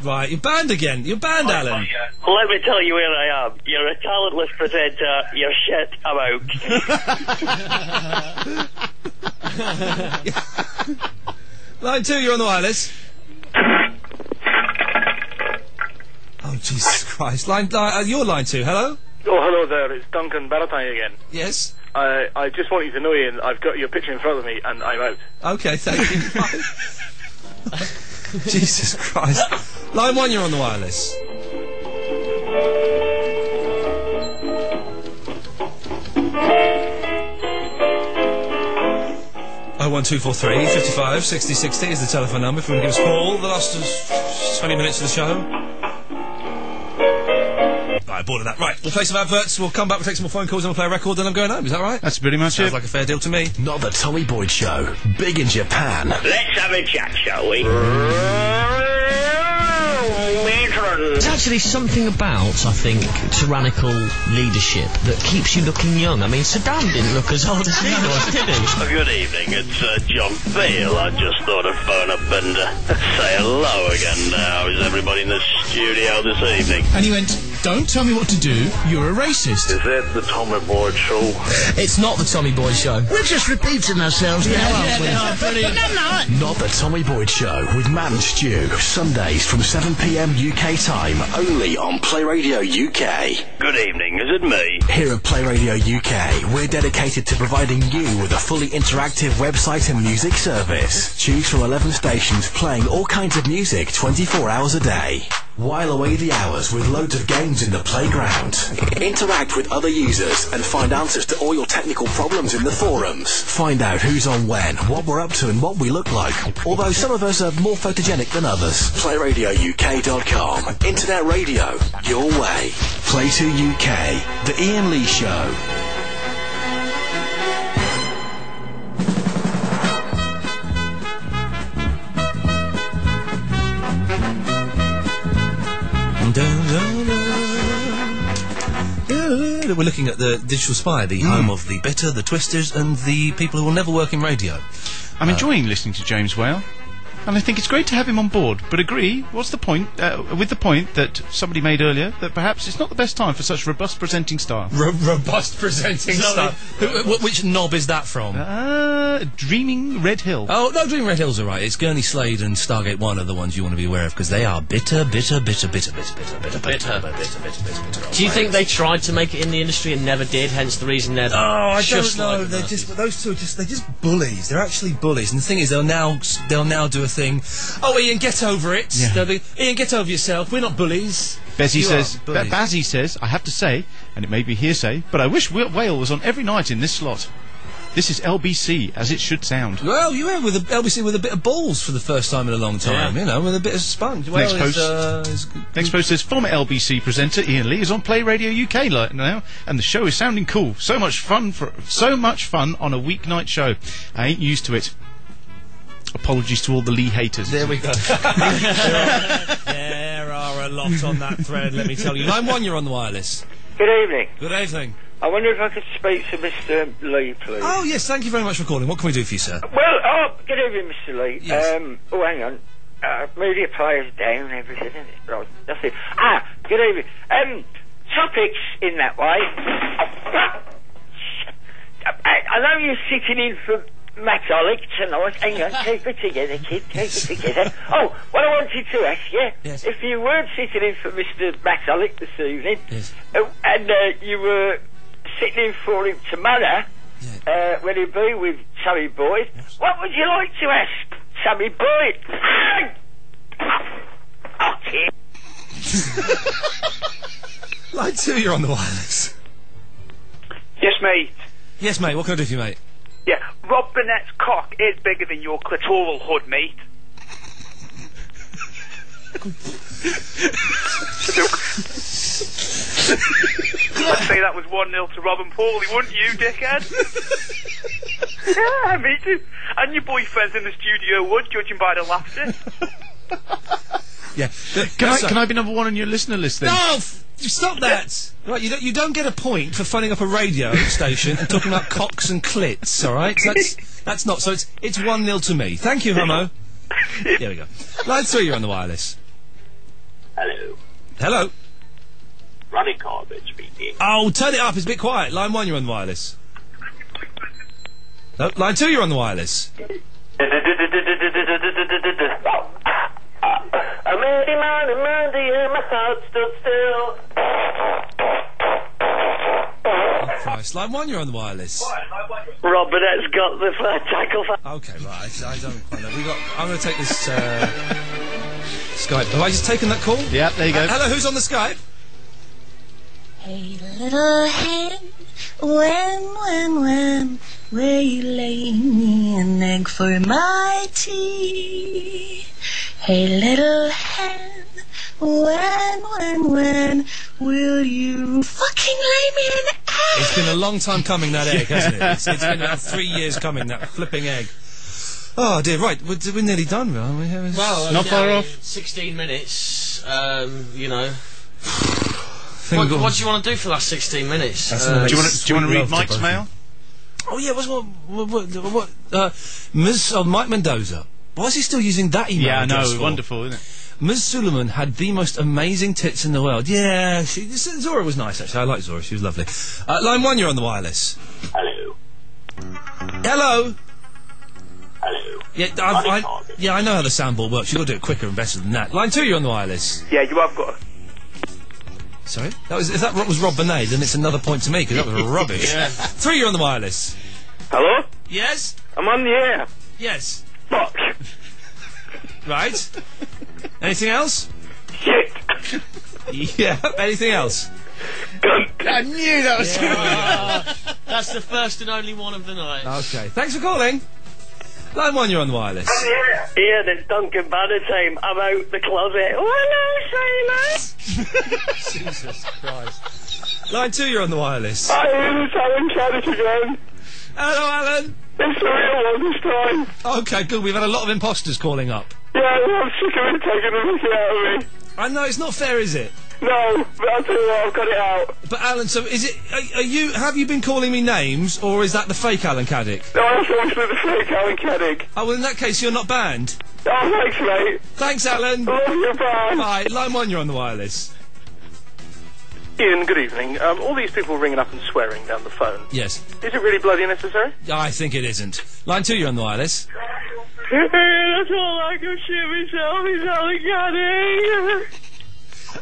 Right, you're banned again. You're banned, Alan. Let me tell you where I am. You're a talentless presenter. You're shit. I'm out. Line 2, you're on the wireless. Oh, Jesus Christ. You're line 2, hello? Oh, hello there, it's Duncan Bannatyne again. Yes? I just want you to know, Ian, I've got your picture in front of me, and I'm out. Okay, thank you. Jesus Christ. Line 1, you're on the wireless. Oh, 01243 55 60 60 is the telephone number if you want to give us a call. The last 20 minutes of the show. Right, bored of that. Right, we'll play some adverts, we'll come back, we'll take some more phone calls, and we'll play a record, and I'm going home. Is that right? That's pretty much Sounds like a fair deal to me. Not the Tommy Boyd Show. Big in Japan. Let's have a chat, shall we? There's actually something about, I think, tyrannical leadership that keeps you looking young. I mean, Saddam didn't look as old as he was, did he? Good evening, it's John Peel. I just thought I'd phone up and say hello again. How is everybody in the studio this evening? And he went, don't tell me what to do, you're a racist. Is that the Tommy Boyd Show? It's not the Tommy Boyd Show. We're just repeating ourselves now, aren't we? Brilliant. Not the Tommy Boyd Show with Matt and Stu. Sundays from 7 p.m. UK time, only on PlayRadio UK. Good evening, is it me? Here at PlayRadio UK, we're dedicated to providing you with a fully interactive website and music service. Choose from 11 stations playing all kinds of music 24 hours a day. While away the hours with loads of games in the playground. Interact with other users and find answers to all your technical problems in the forums. Find out who's on when, what we're up to and what we look like. Although some of us are more photogenic than others. PlayRadioUK.com. Internet radio, your way. Play 2 UK. The Iain Lee Show. We're looking at the Digital Spy, the home of the bitter, the twisters, and the people who will never work in radio. I'm enjoying listening to James Whale, and I think it's great to have him on board, but agree, what's the point, with the point that somebody made earlier, that perhaps it's not the best time for such robust presenting star. Robust presenting star? Which knob is that from? Dreaming Red Hill. Oh, no, Dreaming Red Hill's alright. It's Gurney Slade and Stargate 1 are the ones you want to be aware of, because they are bitter. Do you think they tried to make it in the industry and never did, hence the reason they're... Oh, I don't know. Like they're just... Those two they're just bullies. They're actually bullies. And the thing is, they'll now do a thing. Oh, Ian, get over it. Yeah. They'll be, Ian, get over yourself. We're not bullies. Bazzy says, I have to say, and it may be hearsay, but I wish Whale was on every night in this slot. This is LBC, as it should sound. Well, you were with LBC with a bit of balls for the first time in a long time, you know, with a bit of spunk. Next post says, former LBC presenter Iain Lee is on PlayRadio UK now, and the show is sounding cool. So much fun on a weeknight show. I ain't used to it. Apologies to all the Lee haters. There we go. There are a lot on that thread, let me tell you. Line 1, you're on the wireless. Good evening. Good evening. I wonder if I could speak to Mr. Lee, please. Oh, yes, thank you very much for calling. What can we do for you, sir? Well, good evening, Mr. Lee. Yes. Hang on. Media players down and everything, isn't it? Right, that's it. Good evening. Topics in that way. I know you're sitting in for Matt Olick tonight. Hang on, keep it together, kid, keep it together. Oh, what I wanted to ask you, if you weren't sitting in for Mr. Matt Olick this evening, and you were sitting in for him tomorrow, when he'd be with Sammy Boyd, what would you like to ask Sammy Boyd? Okay. Line 2, you're on the wireless. Yes, mate. Yes, mate, what can I do for you, mate? Yeah, Rob Burnett's cock is bigger than your clitoral hood, mate. Let's say that was 1-0 to Rob and Paulie, wouldn't you, dickhead? Yeah, me too. And your boyfriend's in the studio would, judging by the laughter. Yeah. Can I be number 1 on your listener list then? No! Stop that! Right, you don't get a point for phoning up a radio station and talking about cocks and clits, alright? That's not, so it's 1-0 to me. Thank you, Homo. There we go. Line 3, you're on the wireless. Hello. Hello. Ronnie Corbett speaking. Oh, turn it up, it's a bit quiet. Line 1, you're on the wireless. No, line 2, you're on the wireless. A Monday, and my thoughts stood still. Oh, Christ. Line 1, you're on the wireless. Rob Burnett's got the tackle. Okay, right. I don't quite know. I'm going to take this Skype. Have I just taken that call? Yeah, there you go. Hello, who's on the Skype? Hey, little hen, when will you lay me an egg for my tea? Hey, little hen, when will you fucking lay me an egg? It's been a long time coming, that egg, hasn't it? It's been about 3 years coming, that flipping egg. Oh, dear, right, we're nearly done, aren't we? Well, not far off. 16 minutes, you know. What do you want to do for the last 16 minutes? Do you want to read Mike's mail? Oh, yeah, Mike Mendoza. Why is he still using that email? Yeah, I know, wonderful, isn't it? Ms. Suleiman had the most amazing tits in the world. Yeah, Zora was nice, actually. I like Zora, she was lovely. Line 1, you're on the wireless. Hello. Hello. Hello. Yeah, I know how the soundboard works. You've got to do it quicker and better than that. Line 2, you're on the wireless. Yeah, you have got. Sorry? If that was Rob Bernay, then it's another point to me, because that was rubbish. Yeah. 3, you're on the wireless. Hello? Yes? I'm on the air. Yes. Fuck. Right. Anything else? Shit. Yeah, anything else? I knew that was That's the first and only one of the night. Okay, thanks for calling. Line 1, you're on the wireless. Ian, it's Duncan Banner time. I'm out the closet. Oh, hello, sailors. Jesus Christ. Line 2, you're on the wireless. Hi, it's Alan Caddick again. Hello, Alan. It's the real one this time. Okay, good. We've had a lot of imposters calling up. Yeah, I'm sick of it taking the mickey out of me. I know, it's not fair, is it? No, but I'll tell you what, I've got it out. But Alan, so is it? Have you been calling me names, or is that the fake Alan Caddick? No, that's obviously the fake Alan Caddick. Oh, well, in that case, you're not banned. Oh, thanks, mate. Thanks, Alan. Love you, bye. Bye. Line 1, you're on the wireless. Ian, good evening. All these people ringing up and swearing down the phone. Yes. Is it really bloody necessary? I think it isn't. Line 2, you're on the wireless. That's all I can shit myself is Alan Caddick.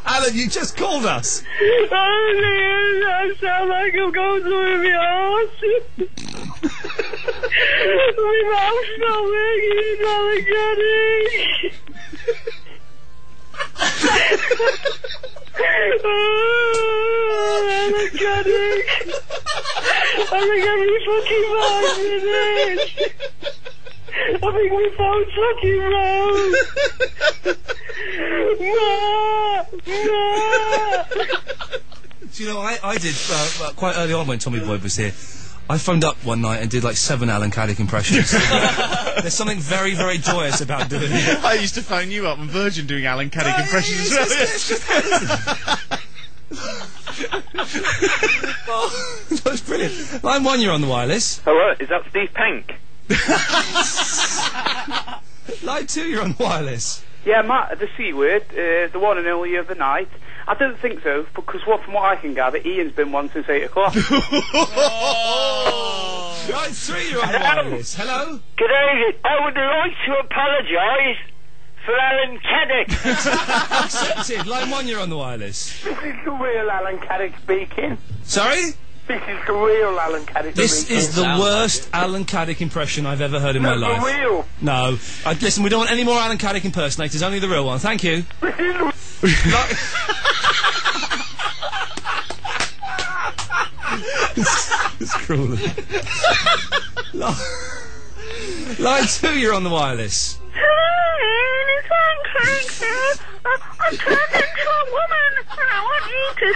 Alan, you just called us. I sound like I'm going through my arse. My mouth's not working, Alan Caddick. Oh, Alan Caddick. I think I'm fucking mad with it. I think my phone's fucking wrong. Do you know, I did, quite early on when Tommy Boyd was here, I phoned up one night and did like 7 Alan Caddick impressions. There's something very, very joyous about doing it. I used to phone you up on Virgin doing Alan Caddick impressions as well. That was brilliant. Line 1, you're on the wireless. Hello, is that Steve Pank? Line 2, you're on the wireless. Yeah, Matt, the C word, the one and only of the night. I don't think so, because from what I can gather, Ian's been one since 8 o'clock. Line 3, you're on the wireless. Hello? Good evening. I would like to apologise for Alan Caddick. Accepted. Line 1, you're on the wireless. This is the real Alan Caddick speaking. Sorry? This is the real Alan Caddick This speaking. is the worst Alan Caddick impression I've ever heard in my life. For real? No. Listen, we don't want any more Alan Caddick impersonators, only the real one. Thank you. It's cruel. Line 2, you're on the wireless. I turned into a woman, and I want you to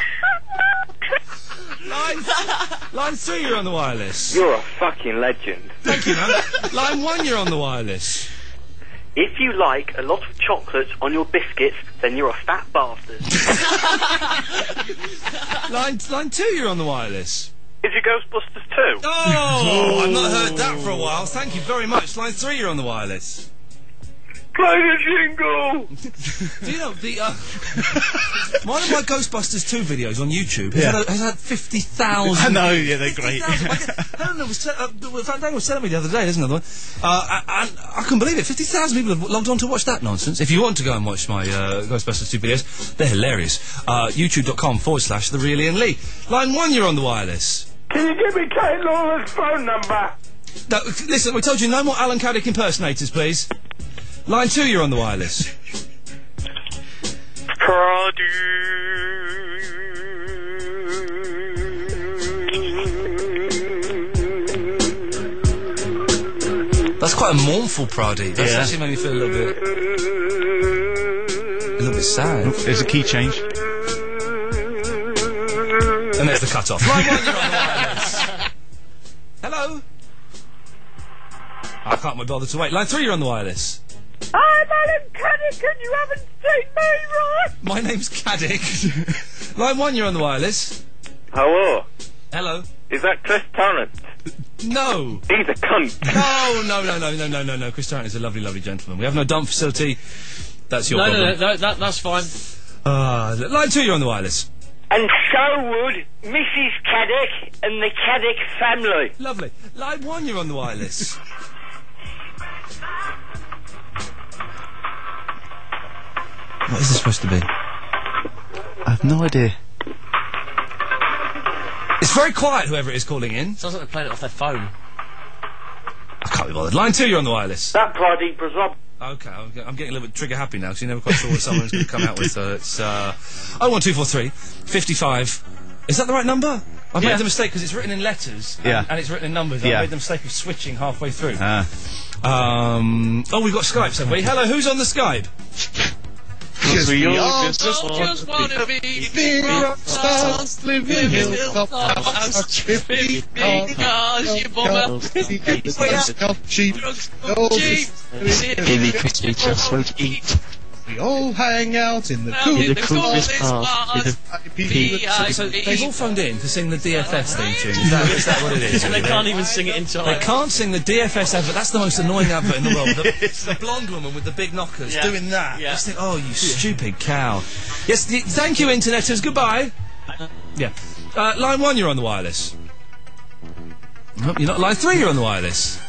Line 3, you're on the wireless. You're a fucking legend. Thank you, man. Line 1, you're on the wireless. If you like a lot of chocolate on your biscuits, then you're a fat bastard. Line 2, you're on the wireless. Is it Ghostbusters 2? Oh, I've not heard that for a while. Thank you very much. Line 3, you're on the wireless. Play the jingle! Do you know, one of my Ghostbusters 2 videos on YouTube has had 50,000... I know, yeah, they're great. Daniel was telling me the other day, there's another one, and I couldn't believe it, 50,000 people have logged on to watch that nonsense. If you want to go and watch my Ghostbusters 2 videos, they're hilarious. YouTube.com/The Real Iain Lee. Line 1, you're on the wireless. Can you give me Kate Laura's phone number? No, listen, we told you no more Alan Caddick impersonators, please. Line 2, you're on the wireless. That's quite a mournful Pradi. That's actually made me feel a little bit sad. There's a key change. And there's the cut-off. Line 1, you're on the wireless. Hello? I can't be bothered to wait. Line 3, you're on the wireless. I'm Alan Caddick and you haven't seen me, right? My name's Caddick. Line 1, you're on the wireless. Hello. Hello. Is that Chris Tarrant? No. He's a cunt. No. Chris Tarrant is a lovely, lovely gentleman. We have no dump facility. That's your problem. No, that's fine. Line 2, you're on the wireless. And so would Mrs. Caddick and the Caddick family. Lovely. Line 1, you're on the wireless. What is this supposed to be? I have no idea. It's very quiet, whoever it is calling in. Sounds like they're playing it off their phone. I can't be bothered. Line 2, you're on the wireless. That Pradeep Brazab. Okay, I'm getting a little bit trigger happy now because you're never quite sure what someone's going to come out with. So it's 01243 55. Is that the right number? I've made the mistake because it's written in letters and it's written in numbers. I made the mistake of switching halfway through. We've got Skype, somebody. Hello, who's on the Skype? Because we all just want to be rock stars, living in hilltop house, because you bummer, cheap, because we just won't eat. We all hang out in the coolest part. So they've all phoned in to sing the DFS theme tune. Is that what it is? And they can't even sing it in time. They can't sing the DFS advert. That's the most annoying advert in the world. The blonde woman with the big knockers doing that. Yeah. Just think, oh, you stupid cow. Yes, thank you, interneters. Goodbye. Yeah. Line 1, you're on the wireless. Nope, you're not. Line 3, you're on the wireless.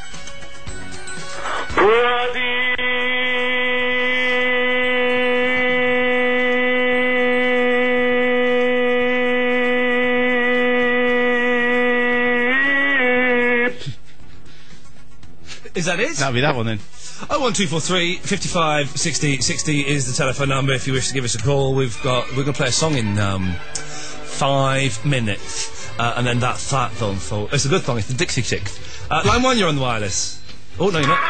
Is that it? That'll be that one then. 01243 55 60 60 is the telephone number if you wish to give us a call. We're going to play a song in 5 minutes, and then that thong. It's a good song. It's the Dixie Chicks. Line 1, you're on the wireless. Oh no, you're not.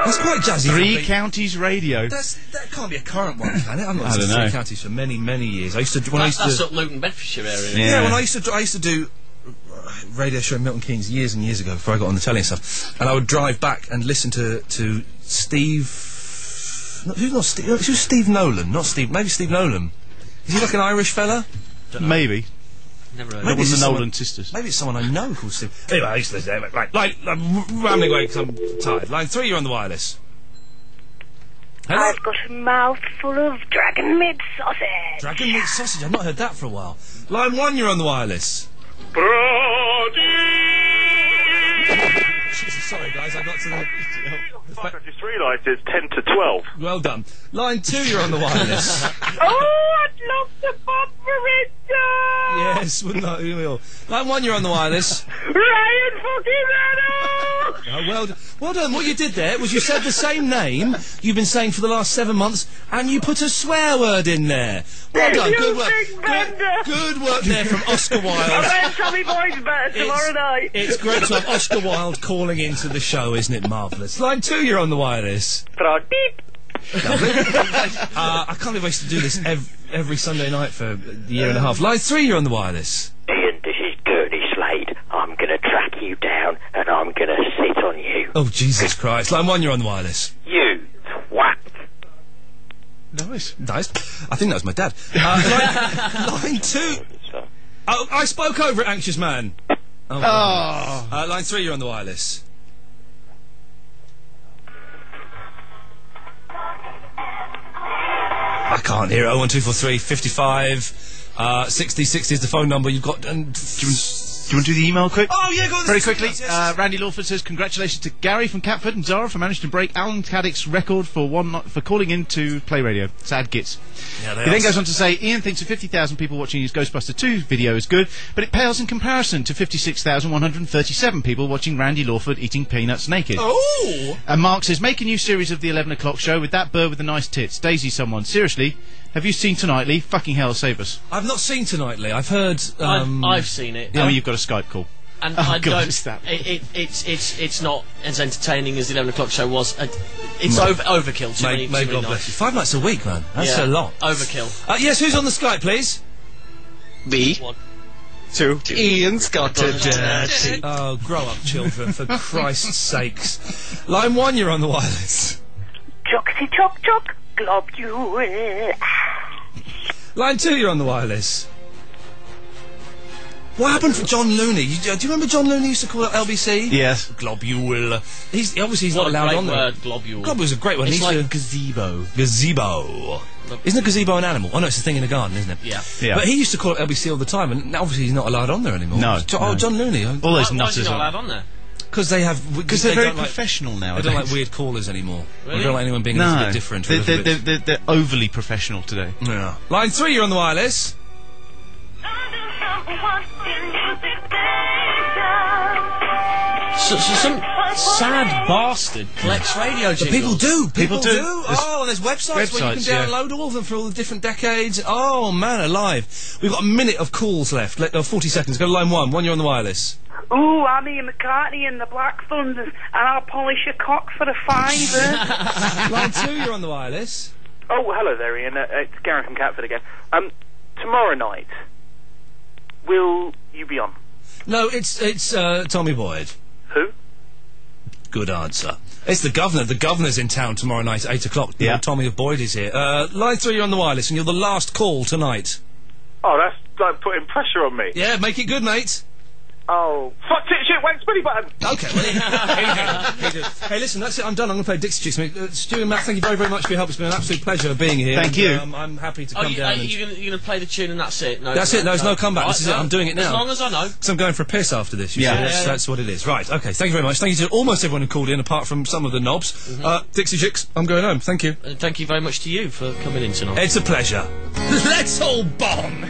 That's quite jazzy. Three Counties Radio. That can't be a current one, can it? I've not I don't listened to know. Three Counties for many, many years. That's up Luton, Bedfordshire area. Yeah, when I used to do radio show in Milton Keynes years and years ago before I got on the telly and stuff, and I would drive back and listen to Steve. Who's Steve Nolan? Not Steve. Maybe Steve Nolan. Is he like an Irish fella? Maybe. Never heard. Maybe it's the Nolan sisters. Maybe it's someone I know called Steve. Anyway, I used to listen. Right, I'm rambling away because I'm tired. Line 3, you're on the wireless. Hello? I've got a mouthful of dragon meat sausage. Dragon meat sausage. I've not heard that for a while. Line 1, you're on the wireless. Jesus, sorry guys, I got to the... 523 light is 10 to 12. Well done. Line 2, you're on the wireless. Oh, I'd love to pop for it. Yes, wouldn't I? We all. Line 1, you're on the wireless. Ryan fucking Reynolds! Oh, well done. What you did there was you said the same name you've been saying for the last 7 months, and you put a swear word in there. Well done. Good work. Good work there from Oscar Wilde. I bet Tommy Boy's better tomorrow night. It's great to have Oscar Wilde calling into the show, isn't it? Marvellous. Line 2, you're on the wireless. Beep. Lovely. I can't believe I used to do this every Sunday night for a year and a half. Line 3, you're on the wireless. Ian, this is Dirty Slade. I'm going to track you down and I'm going to sit on you. Oh, Jesus Christ. Line 1, you're on the wireless. You twat. Nice. I think that was my dad. Line 2. Oh, I spoke over it, anxious man. Line 3, you're on the wireless. I can't hear it. 01243 55 60 is the phone number. You've got. Do you want to do the email quick? Oh, yeah, go on. Very quickly. Randy Lawford says, congratulations to Gary from Catford and Zara for managing to break Alan Caddick's record for calling in to Play Radio. Sad gits. Yeah, He then goes on to say, Ian thinks the 50,000 people watching his Ghostbuster 2 video is good, but it pales in comparison to 56,137 people watching Randy Lawford eating peanuts naked. Oh! And Mark says, make a new series of the 11 o'clock show with that bird with the nice tits. Daisy someone. Seriously, have you seen Tonightly? Fucking hell, save us. I've not seen Tonightly. I've heard... I've seen it. Yeah, well, you've got a Skype call. And Oh, I God, don't. it's that. It's not as entertaining as the 11 o'clock show was. It's overkill. May God bless you. 5 nights a week, man. That's a lot. Overkill. Yes, who's on the Skype, please? Me. 2. Ian's got a dirty. Oh, grow up, children, for Christ's sakes. Line 1, you're on the wireless. Chocksy chock chock, globule. Line 2, you're on the wireless. What happened for John Looney? Do you remember John Looney used to call it LBC? Yes. Globule. He's not allowed on there. Word, globule. Globule's a great one. It's like gazebo. Gazebo. Isn't a gazebo an animal? Oh no, it's a thing in a garden, isn't it? Yeah. But he used to call it LBC all the time, and now obviously he's not allowed on there anymore. No. John Looney. All those Why is he nutters not allowed on there? Because they have. Because they're very don't professional now. They don't like weird callers anymore. Really? They don't like anyone being a little bit different. They're overly professional today. Yeah. Line 3, you're on the wireless. So some sad bastard collects radio jingles. People do. Oh, and there's websites where you can download all of them for all the different decades. Oh, man alive. We've got a minute of calls left. 40 seconds. Go to line 1. You're on the wireless. Ooh, I'm Ian McCartney and the Black Thunders, and I'll polish a cock for a £5. Line 2, you're on the wireless. Oh, hello there, Ian. It's Gary from Catford again. Tomorrow night, will you be on? No, it's Tommy Boyd. Who? Good answer. It's the governor. The governor's in town tomorrow night at 8 o'clock. Yeah. Tommy Boyd is here. Line 3, you're on the wireless, and you're the last call tonight. Oh, that's like putting pressure on me. Yeah, make it good, mate. Oh, fuck, shit, wank, spinny button. Okay, well, here you go. Hey, listen, that's it. I'm done. I'm going to play Dixie Chicks. Stu and Matt, thank you very, very much for your help. It's been an absolute pleasure being here. Thank you. I'm happy to come down. You're going to play the tune and that's it? That's it. There's no comeback. This is it. I'm doing it now. As long as I know. Because I'm going for a piss after this. That's what it is. Right. Okay. Thank you very much. Thank you to almost everyone who called in, apart from some of the knobs. Dixie Chicks, I'm going home. Thank you. And thank you very much to you for coming in tonight. It's a pleasure. Let's all bong.